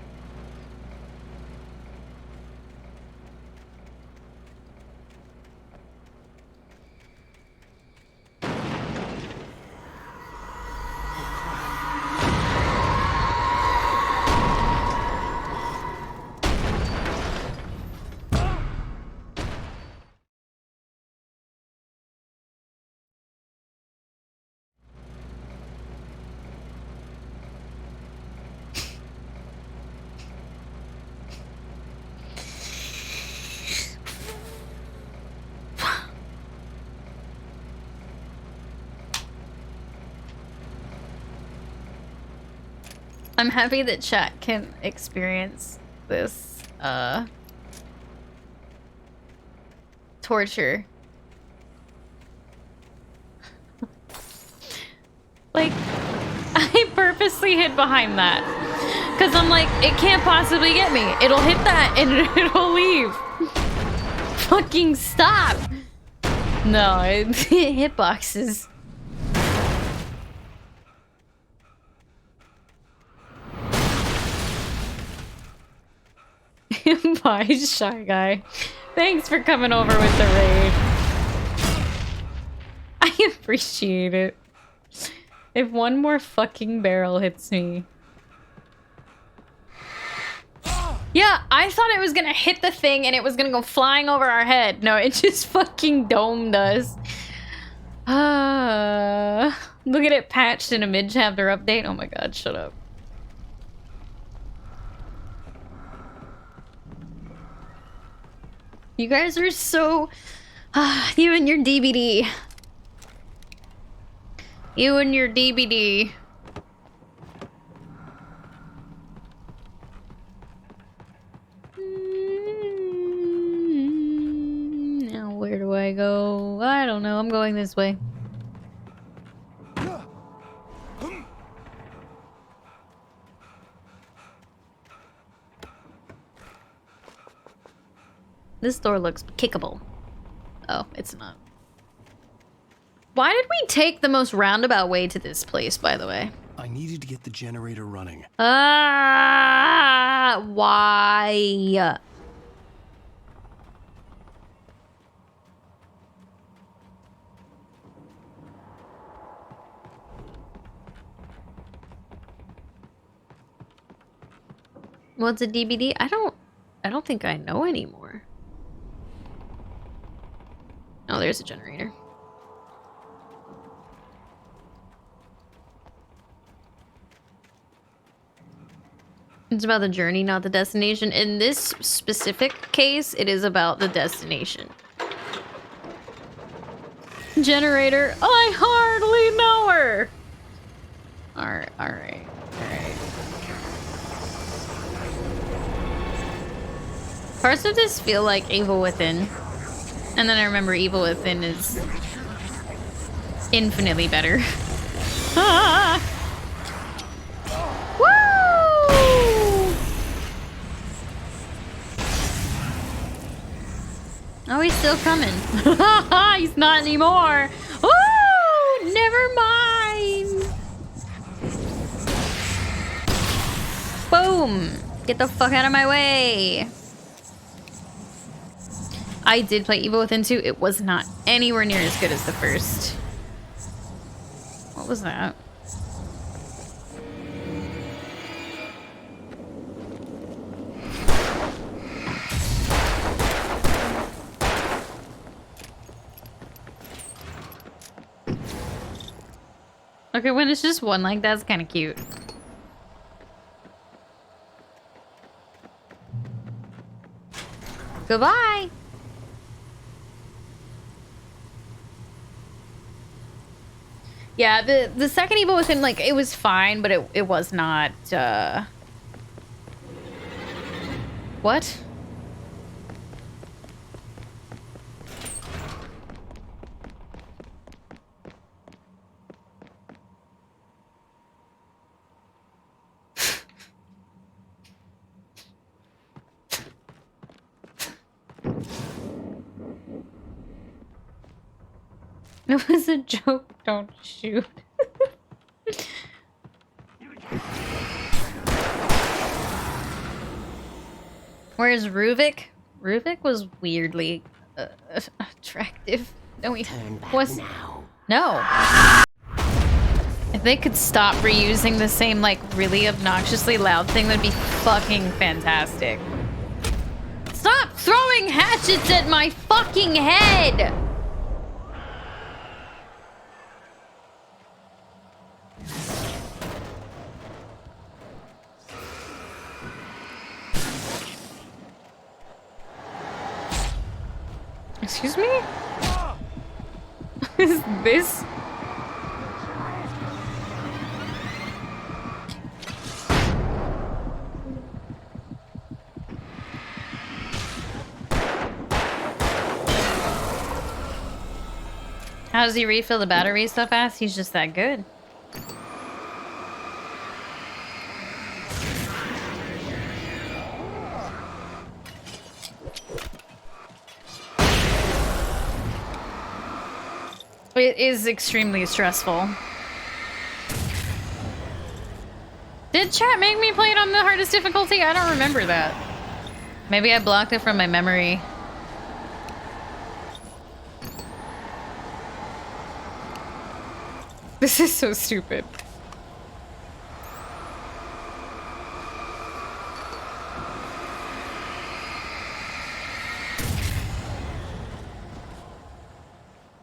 I'm happy that chat can experience this torture. Like, I purposely hid behind that. Because I'm like, it can't possibly get me. It'll hit that and it'll leave. Fucking stop. No, hitboxes. Bye, Shy Guy. Thanks for coming over with the raid. I appreciate it. If one more fucking barrel hits me. Yeah, I thought it was gonna hit the thing and it was gonna go flying over our head. No, it just fucking domed us. Look at it patched in a mid-chapter update. Oh my god, shut up. You guys are so... you and your DVD. You and your DVD. Now where do I go? I don't know. I'm going this way. This door looks kickable. Oh, it's not. Why did we take the most roundabout way to this place, by the way? I needed to get the generator running. Why? What's a DVD? I don't think I know anymore. Oh, there's a generator. It's about the journey, not the destination. In this specific case, it is about the destination. Generator. I hardly know her. Alright. Parts of this feel like Evil Within. And then I remember Evil Within is infinitely better. Ah! Woo! Oh, he's still coming. He's not anymore. Ooh, never mind. Boom. Get the fuck out of my way. I did play Evil Within 2. It was not anywhere near as good as the first. What was that? Okay, when it's just one like that's kind of cute. Goodbye. Yeah, the second Evil Within, like, it was fine, but it was not, What? It was a joke, don't shoot. Where's Ruvik? Ruvik was weirdly attractive. No, he was. No. If they could stop reusing the same, like, really obnoxiously loud thing, that'd be fucking fantastic. Stop throwing hatchets at my fucking head! Excuse me? Is this? How does he refill the batteries so fast? He's just that good. It is extremely stressful. Did chat make me play it on the hardest difficulty? I don't remember that. Maybe I blocked it from my memory. This is so stupid.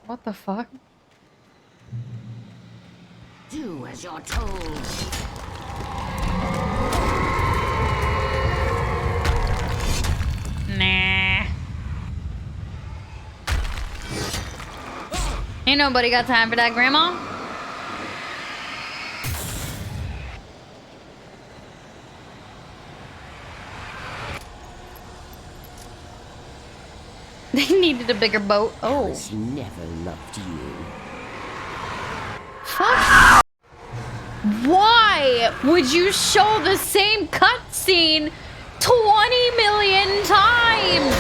What the fuck? Do as you're told. Nah. Ain't nobody got time for that, Grandma. They needed a bigger boat. Oh. Alice never loved you. Fuck. Why would you show the same cutscene 20 million times?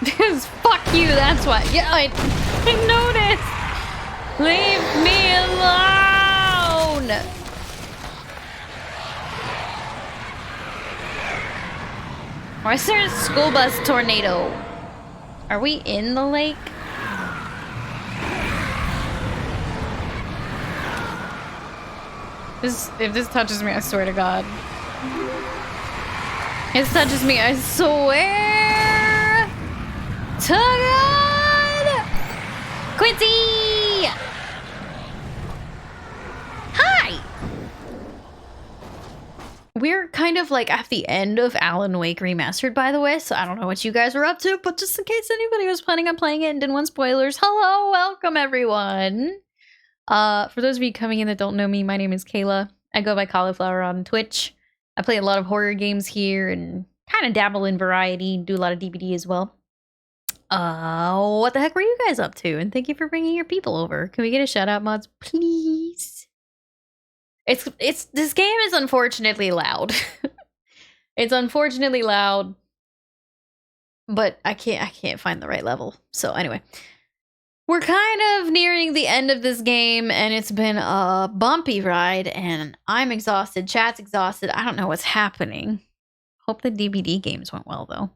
Because fuck you, that's why. Yeah, I noticed. Leave me alone. Why is there a school bus tornado? Are we in the lake? If this touches me, I swear to God. This touches me, I swear to God! Quincy! Hi! We're kind of like at the end of Alan Wake Remastered, by the way, so I don't know what you guys were up to, but just in case anybody was planning on playing it and didn't want spoilers, hello, welcome everyone! For those of you coming in that don't know me, my name is Kayla. I go by Cauliflower on Twitch. I play a lot of horror games here and kind of dabble in variety, do a lot of DBD as well. What the heck were you guys up to? And thank you for bringing your people over. Can we get a shout out, mods, please? This game is unfortunately loud. It's unfortunately loud, but I can't find the right level. So anyway, we're kind of nearing the end of this game, and it's been a bumpy ride, and I'm exhausted. Chat's exhausted. I don't know what's happening. Hope the DBD games went well, though.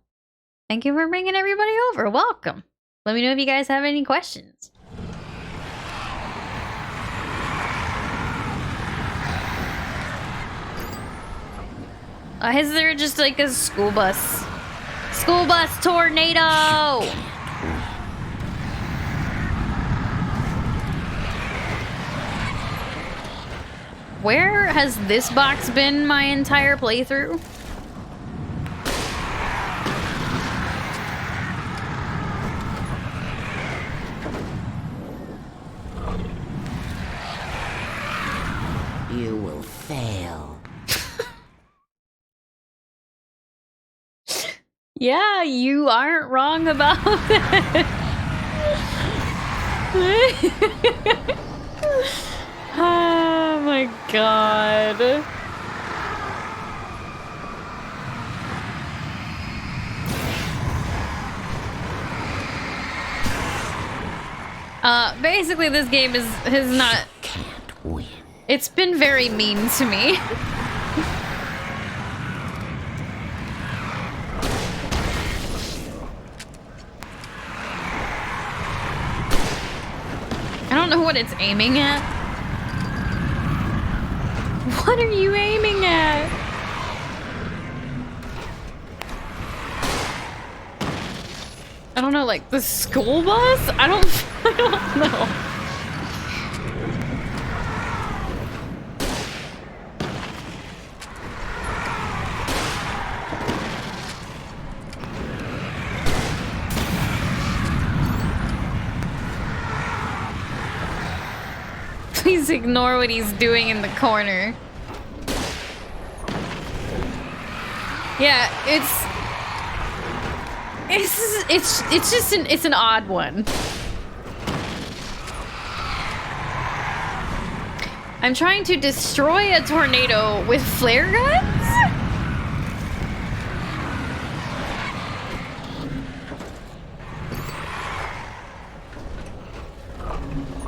Thank you for bringing everybody over. Welcome. Let me know if you guys have any questions. Is there just like a school bus? School bus tornado! Where has this box been my entire playthrough? You will fail. Yeah, you aren't wrong about that. Oh my god. Basically this game has not... Can't win. It's been very mean to me. I don't know what it's aiming at. What are you aiming at? I don't know, like the school bus? I don't know. Please ignore what he's doing in the corner. Yeah, it's just an odd one. I'm trying to destroy a tornado with flare guns?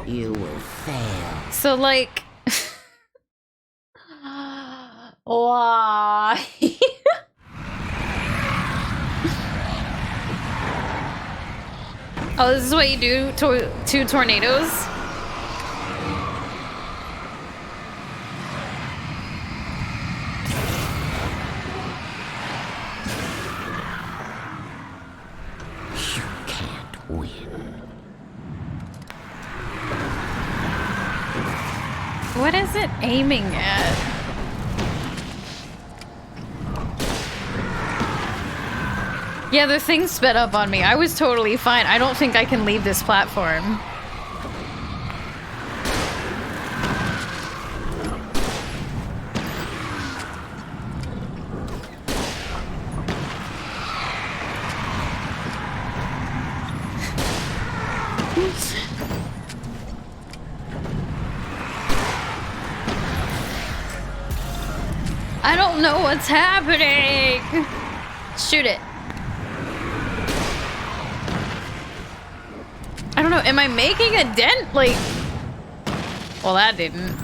You will fail. So, like... Why? Oh, this is what you do to tornadoes? You can't win. What is it aiming at? Yeah, the thing sped up on me. I was totally fine. I don't think I can leave this platform. I don't know what's happening. Shoot it. I don't know, am I making a dent? Like, well, that didn't.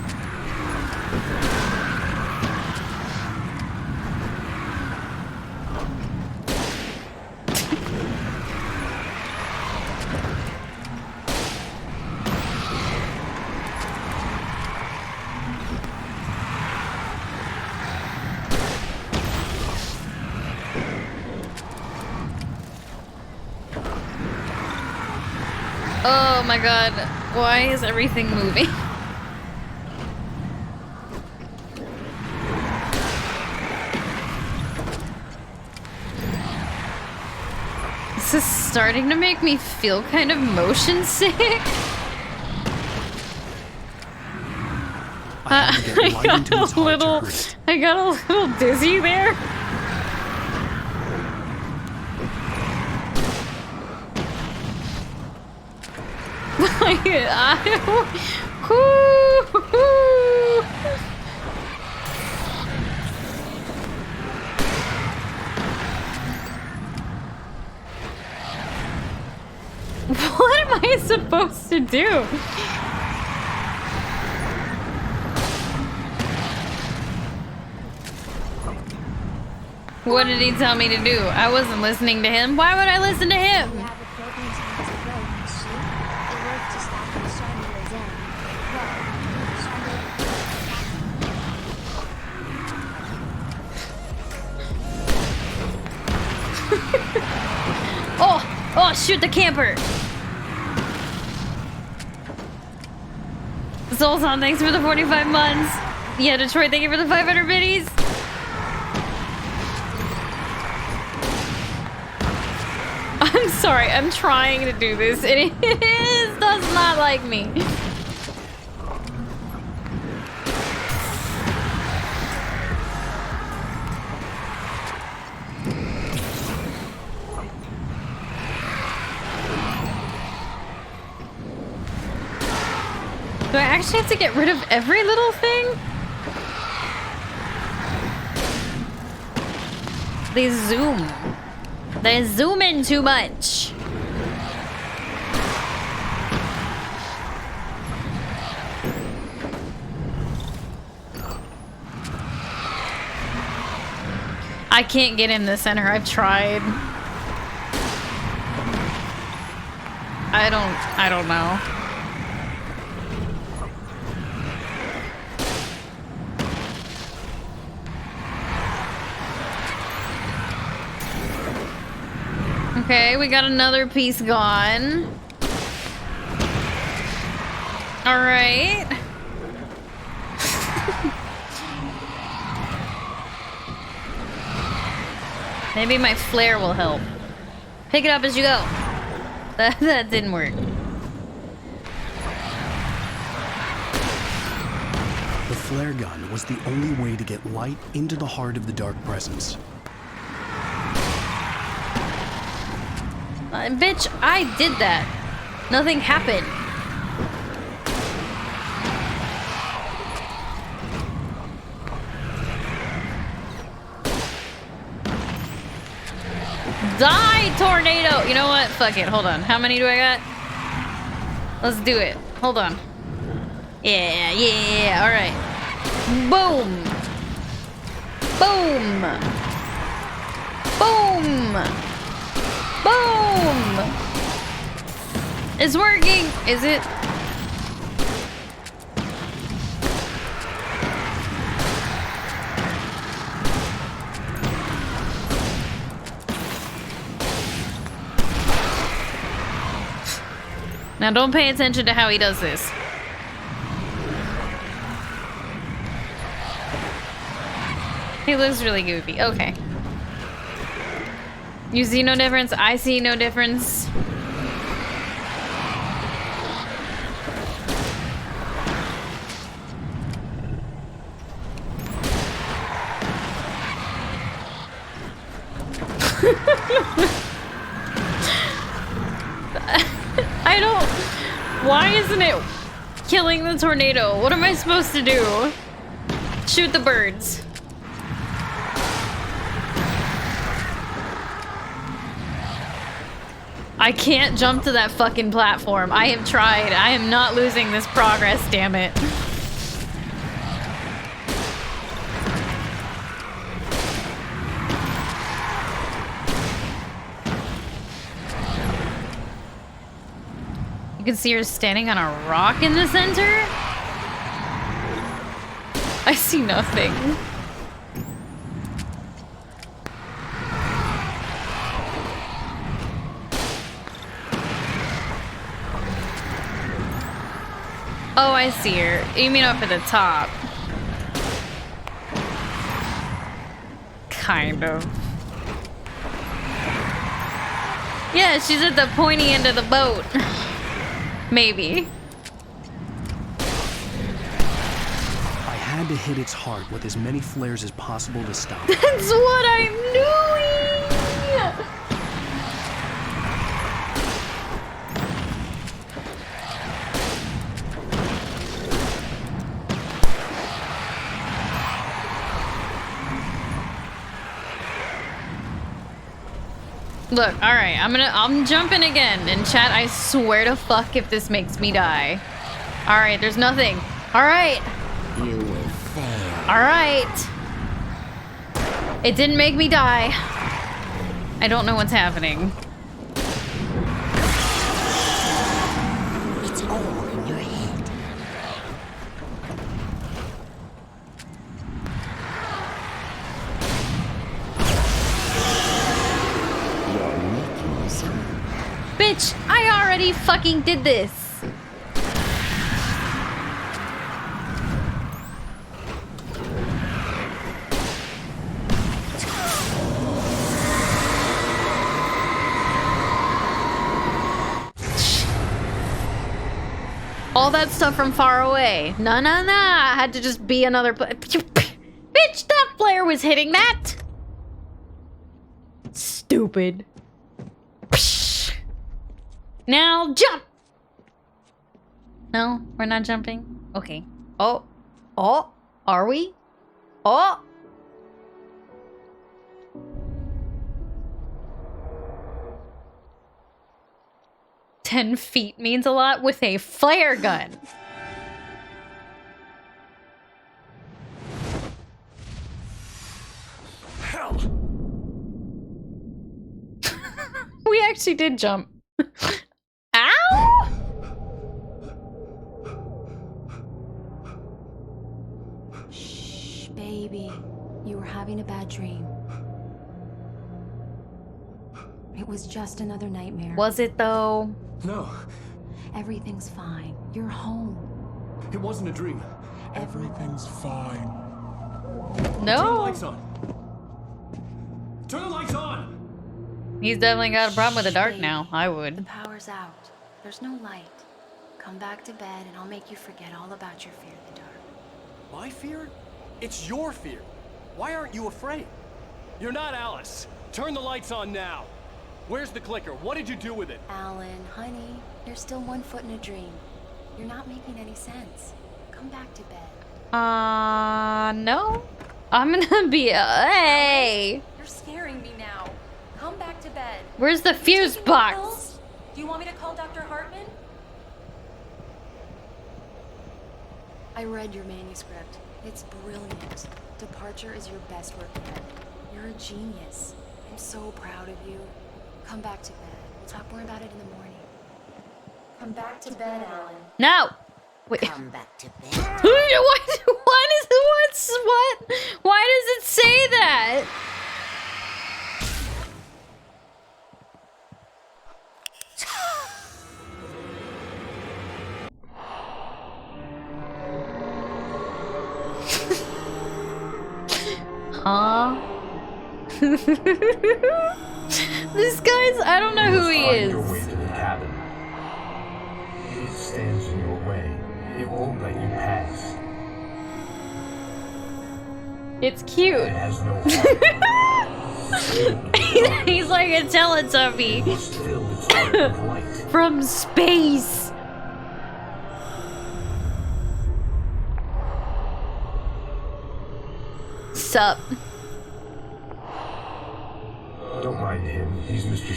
Oh my god, why is everything moving? This is starting to make me feel kind of motion sick. I got a little dizzy there. What am I supposed to do? What did he tell me to do? I wasn't listening to him. Why would I listen to him? Oh, shoot the camper! Zoltan, thanks for the 45 months. Yeah, Detroit, thank you for the 500 biddies. I'm sorry, I'm trying to do this, and it does not like me. Do I actually have to get rid of every little thing? They zoom. They zoom in too much. I can't get in the center. I've tried. I don't know. Okay, we got another piece gone. All right. Maybe my flare will help. Pick it up as you go. That didn't work. flare gun was the only way to get light into the heart of the dark presence. Bitch, I did that. Nothing happened. Die, tornado! You know what? Fuck it. Hold on. How many do I got? Let's do it. Hold on. Yeah. All right. Boom. Boom. Boom. Boom. It's working. Is it? Now don't pay attention to how he does this. He looks really goofy. Okay. You see no difference? I see no difference. I don't... Why isn't it killing the tornado? What am I supposed to do? Shoot the birds. I can't jump to that fucking platform. I have tried. I am not losing this progress, damn it. You can see her standing on a rock in the center. I see nothing. Oh, I see her. You mean up at the top? Kind of. Yeah, she's at the pointy end of the boat. Maybe. I had to hit its heart with as many flares as possible to stop it. That's what I'm doing! Look, alright, I'm jumping again. And chat, I swear to fuck if this makes me die. Alright, there's nothing. Alright. You will fail. Alright. It didn't make me die. I don't know what's happening. It's all in your head. Bitch, I already fucking did this. All that stuff from far away. Nah. Had to just be another Bitch, that flare was hitting that. Stupid. Now jump! No, we're not jumping? Okay. Oh, are we? Oh! "10 feet means a lot with a flare gun. Hell! We actually did jump. Ow! Shh, baby. You were having a bad dream. It was just another nightmare. Was it though? No. Everything's fine. You're home. It wasn't a dream. Everything's fine. Turn the No. lights on. Turn the lights on! He's definitely got a problem with the dark now. I The would. power's out. There's no light. Come back to bed and I'll make you forget all about your fear of the dark. My fear? It's your fear. Why aren't you afraid? You're not Alice. Turn the lights on now. Where's the clicker? What did you do with it? Alan, honey, you're still 1 foot in a dream. You're not making any sense. Come back to bed. No. I'm gonna be hey. You're scaring me now. Come back to bed. Where's the fuse box? Do you want me to call Dr. Hartman? I read your manuscript. It's brilliant. Departure is your best work yet. You're a genius. I'm so proud of you. Come back to bed. We'll talk more about it in the morning. Come back to bed, Alan. No. Wait. Come back to bed. Why does it say that? Huh? This guy's, I don't know who he is. Your way to the cabin. It stands in your way. It won't let you pass. It's cute. It has no heart. He's like a Teletubby from space. Sup? Don't mind him. He's Mr.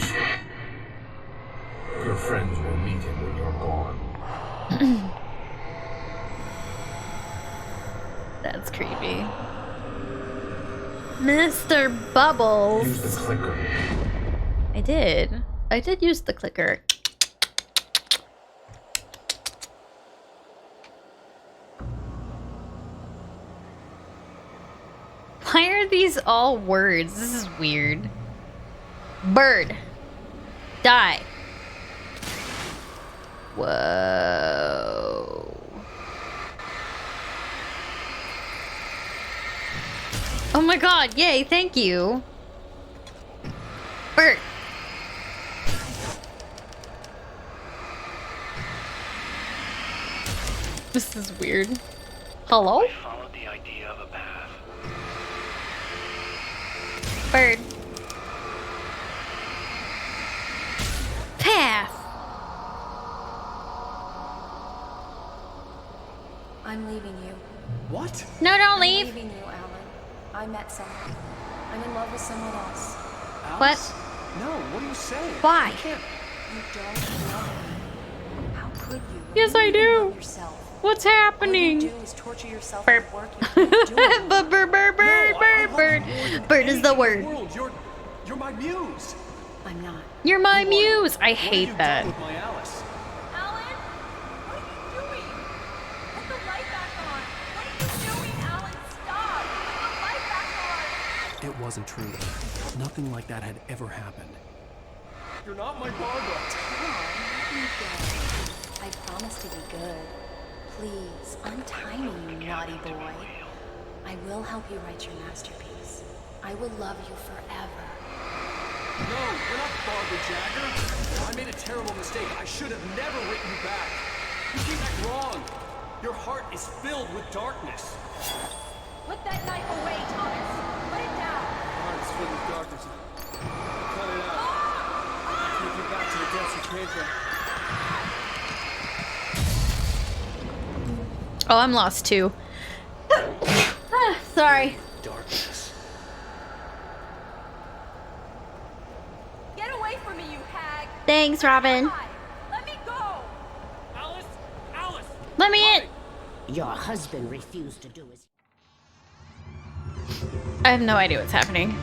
Your friends will meet him when you're gone. That's creepy. Mr. Bubbles. Use the clicker. I did use the clicker. Why are these all words? This is weird. Bird. Die. Whoa. Oh my god, yay, thank you. Bird. This is weird. Hello? I followed the idea of a path. Bird. Path. I'm leaving you. What? No, don't I'm leave. leaving you, Alan. I met someone. I'm in love with someone else. Alice? What? No, what are you saying? Why? You don't love me. How could you? Yes, I do. Love yourself. What's happening? All you do is torture yourself Burp. at work. You can't do it. Bird, bird. Bird is the word. You're my muse. I'm not. You're my muse. I What have hate you that. done with my Alice? Alan, what are you doing? Put the light back on. What are you doing, Alan? Stop. Put the light back on. It wasn't true. Nothing like that had ever happened. You're not my Barbara. Come on, let me go. I promise to be good. Please, untie me, you naughty boy. I will help you write your masterpiece. I will love you forever. No, you're not Barbara Jagger. I made a terrible mistake. I should have never written you back. You came back wrong. Your heart is filled with darkness. Put that knife away, Thomas. Put it down. Your heart is filled with darkness. Cut it out. Take you back to the depths you came from. Oh, I'm lost too. Sorry. Darkness. Get away from me, you hag. Thanks, Robin. Let me go. Alice! Alice! Let me in. Your husband refused to do his... I have no idea what's happening.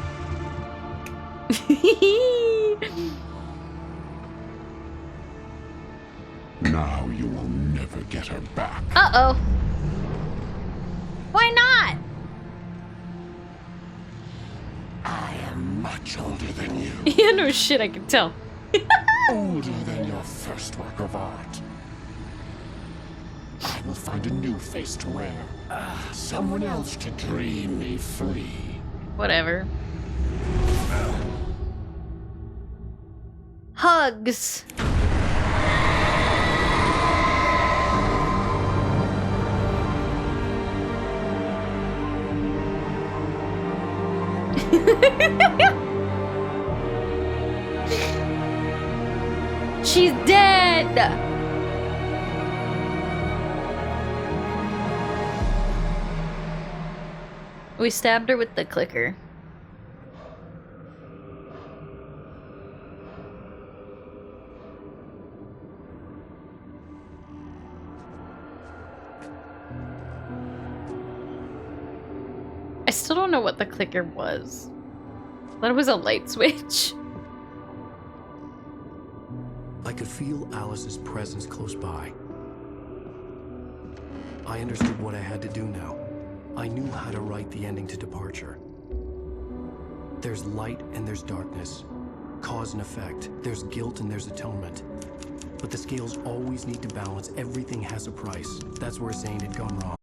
Now you will never get her back. Uh-oh. Why not? I am much older than you. Yeah, no shit, I can tell. Older than your first work of art. I will find a new face to wear. Someone else to dream me free. Whatever. Hugs. She's dead! We stabbed her with the clicker. I still don't know what the clicker was. I thought it was a light switch. I could feel Alice's presence close by. I understood what I had to do now. I knew how to write the ending to Departure. There's light and there's darkness. Cause and effect. There's guilt and there's atonement. But the scales always need to balance. Everything has a price. That's where Zane had gone wrong.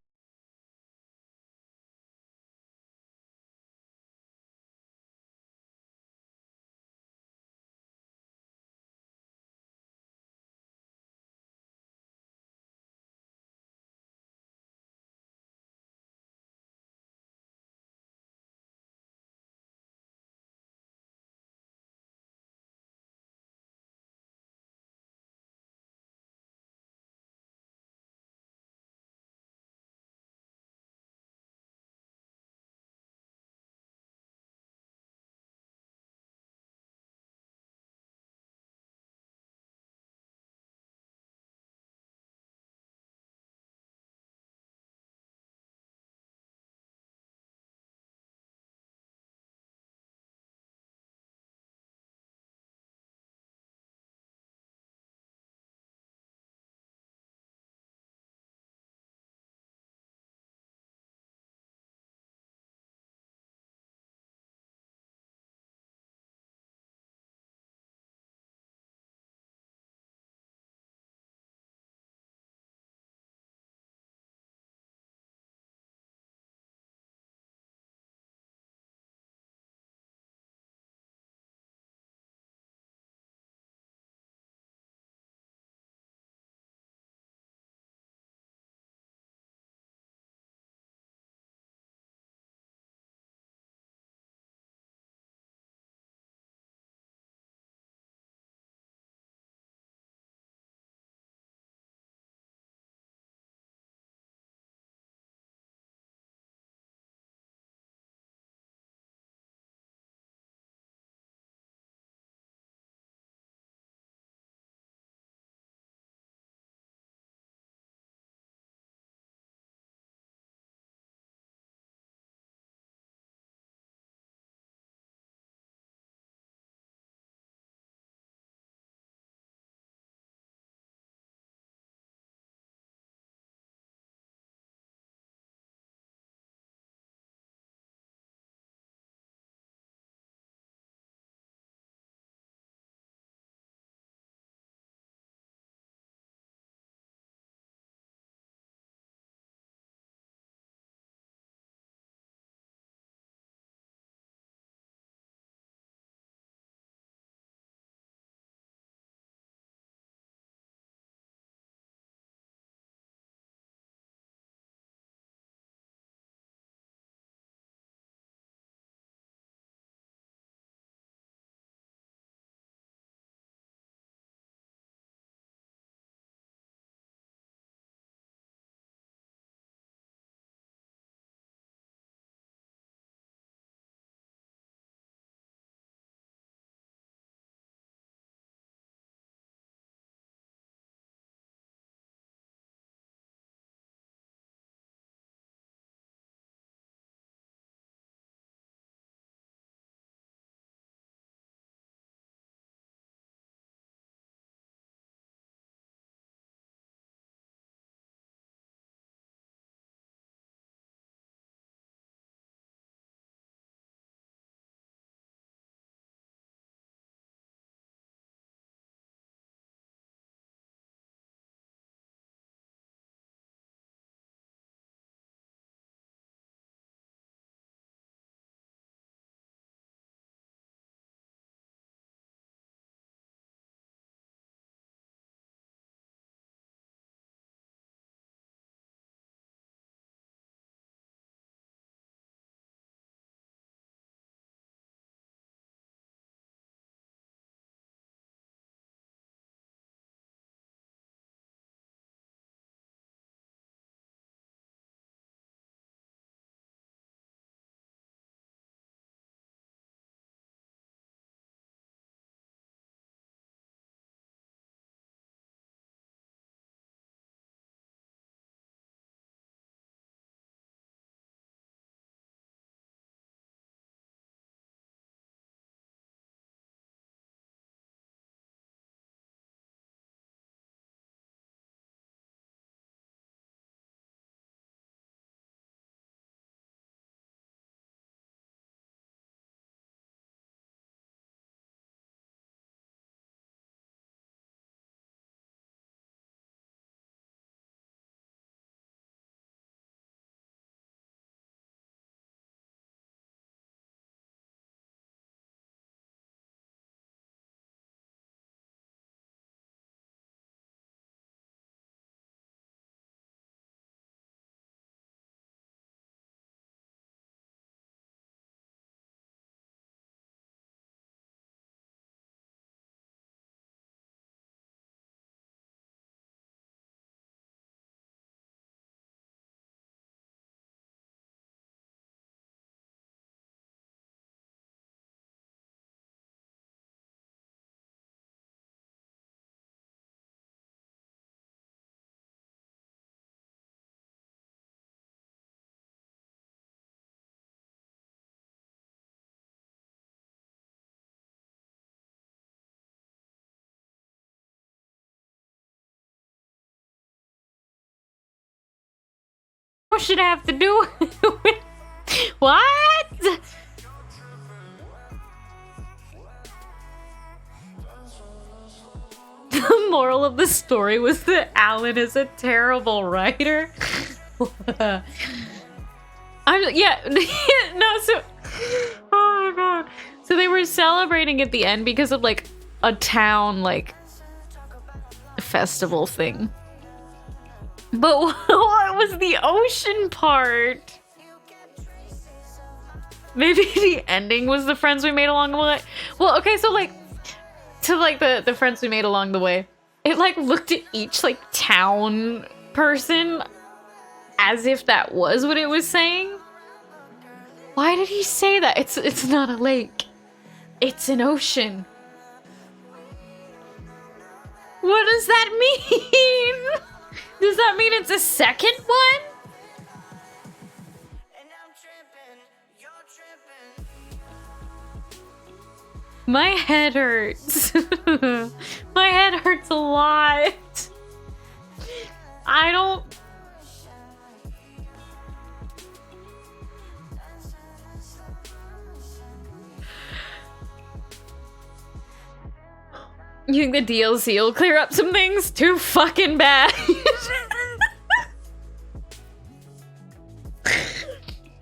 ocean have to do with what? The moral of the story was that Alan is a terrible writer. Oh my god. So they were celebrating at the end because of like a town like festival thing. But what was the ocean part? Maybe the ending was the friends we made along the way. Well, okay, so like to like the friends we made along the way. It like looked at each like town person as if that was what it was saying. Why did he say that? It's not a lake. It's an ocean. What does that mean? Does that mean it's a second one? My head hurts. My head hurts a lot. I don't... You think the DLC will clear up some things? Too fucking bad.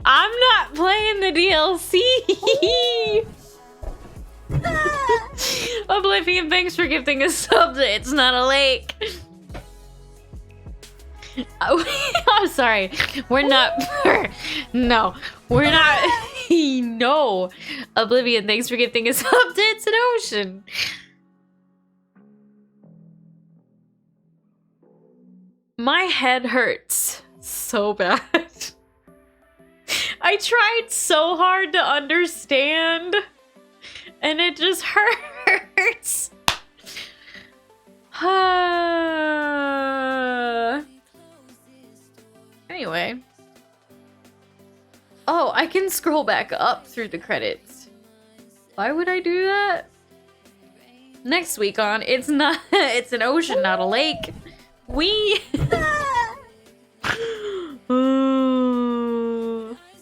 I'm not playing the DLC. Oblivion, thanks for gifting a sub to It's Not a Lake. I'm sorry. We're not... No. We're not... No. Oblivion, thanks for gifting a sub to It's an Ocean. My head hurts so bad. I tried so hard to understand, and it just hurts. Anyway. Oh, I can scroll back up through the credits. Why would I do that? Next week on It's Not... It's an Ocean, not a lake.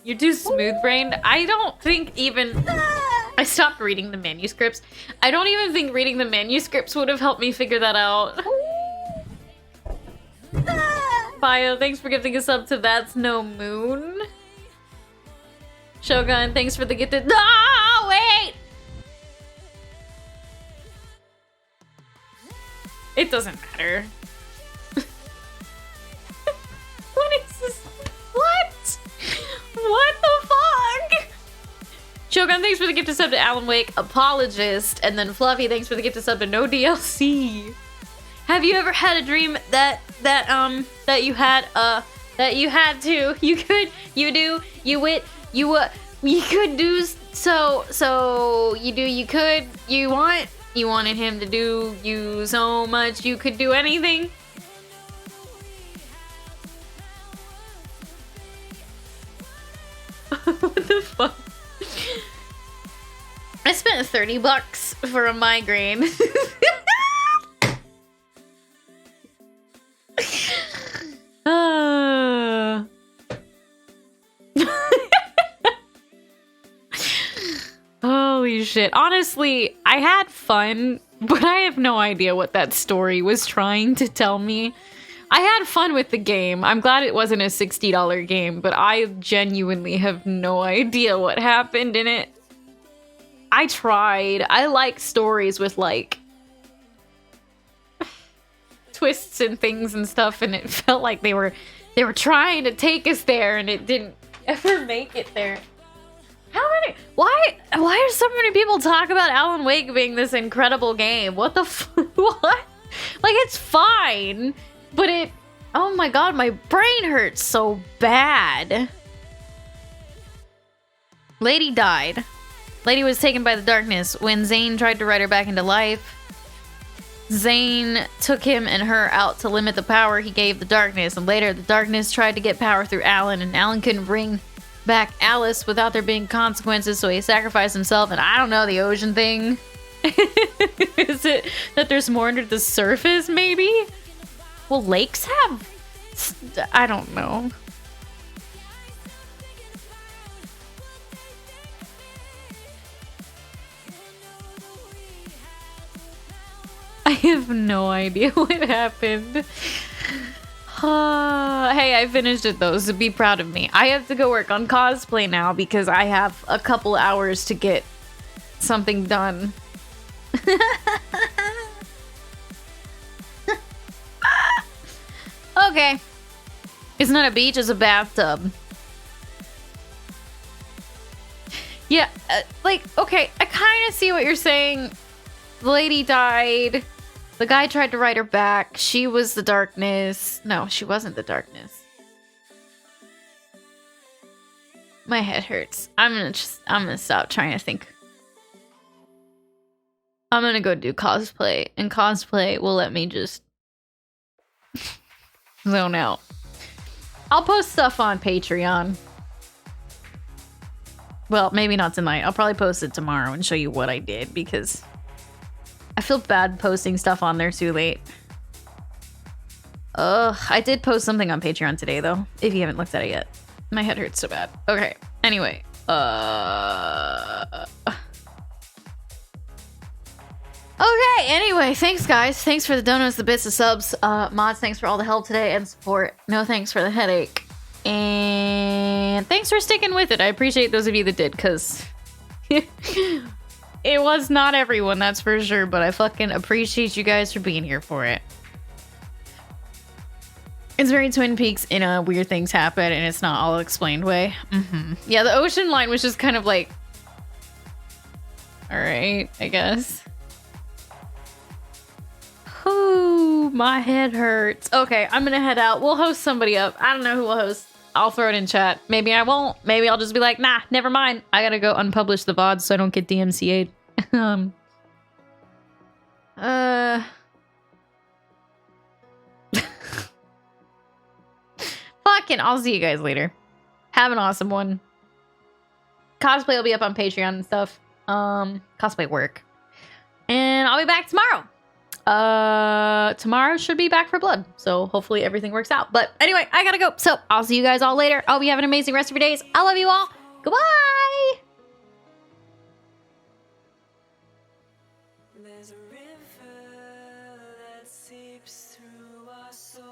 You're too smooth-brained. I don't think even... I stopped reading the manuscripts. I don't even think reading the manuscripts would have helped me figure that out. Bio, thanks for gifting a sub to That's No Moon. Shogun, thanks for the gifted... No, wait! It doesn't matter. What is this? What? What the fuck? Shogun, thanks for the gift of sub to Alan Wake, Apologist, and then Fluffy, thanks for the gift of sub to No DLC. Have you ever had a dream that you had to, you could, you do, you wit, you could do, so you do, you could, you wanted him to do you so much you could do anything? What the fuck? I spent $30 for a migraine. Holy shit. Honestly, I had fun, but I have no idea what that story was trying to tell me. I had fun with the game. I'm glad it wasn't a $60 game, but I genuinely have no idea what happened in it. I tried. I like stories with like twists and things and stuff, and it felt like they were trying to take us there, and it didn't ever make it there. How many? Why do so many people talk about Alan Wake being this incredible game? What the what? Like, it's fine, but it... Oh my god, my brain hurts so bad. Lady died. Lady was taken by the darkness. When Zane tried to write her back into life, Zane took him and her out to limit the power he gave the darkness, and later the darkness tried to get power through Alan, and Alan couldn't bring back Alice without there being consequences, so he sacrificed himself. And I don't know, the ocean thing. Is it that there's more under the surface, maybe? Well, lakes have... I don't know. have no idea what happened. Hey, I finished it though, so be proud of me. I have to go work on cosplay now because I have a couple hours to get something done. Okay. It's not a beach, it's a bathtub. Yeah, like, okay, I kind of see what you're saying. The lady died. The guy tried to write her back. She was the darkness. No, she wasn't the darkness. My head hurts. I'm gonna stop trying to think. I'm gonna go do cosplay, and cosplay will let me just zone out. I'll post stuff on Patreon. Well, maybe not tonight. I'll probably post it tomorrow and show you what I did because I feel bad posting stuff on there too late. I did post something on Patreon today though, if you haven't looked at it yet. My head hurts so bad. Okay, anyway. Okay, anyway, thanks guys. Thanks for the donuts, the bits, the subs. Mods, thanks for all the help today and support. No thanks for the headache. And thanks for sticking with it. I appreciate those of you that did, because it was not everyone, that's for sure, but I fucking appreciate you guys for being here for it. It's very Twin Peaks in a weird things happen and it's not all explained way. Yeah, the ocean line was just kind of like, alright, I guess. Ooh, my head hurts. Okay, I'm gonna head out. We'll host somebody up. I don't know who will host. I'll throw it in chat. Maybe I won't. Maybe I'll just be like, nah, never mind. I gotta go unpublish the VOD so I don't get DMCA'd. Fucking, I'll see you guys later. Have an awesome one. Cosplay will be up on Patreon and stuff. Cosplay work. And I'll be back tomorrow. Tomorrow should be Back for Blood, so hopefully everything works out. But anyway, I gotta go, so I'll see you guys all later. I hope you have an amazing rest of your days. I love you all. Goodbye. There's a river that seeps through our soul,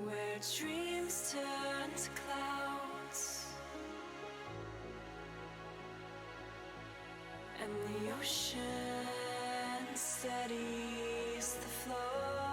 where dreams turn to clouds, and the ocean steadies the flow.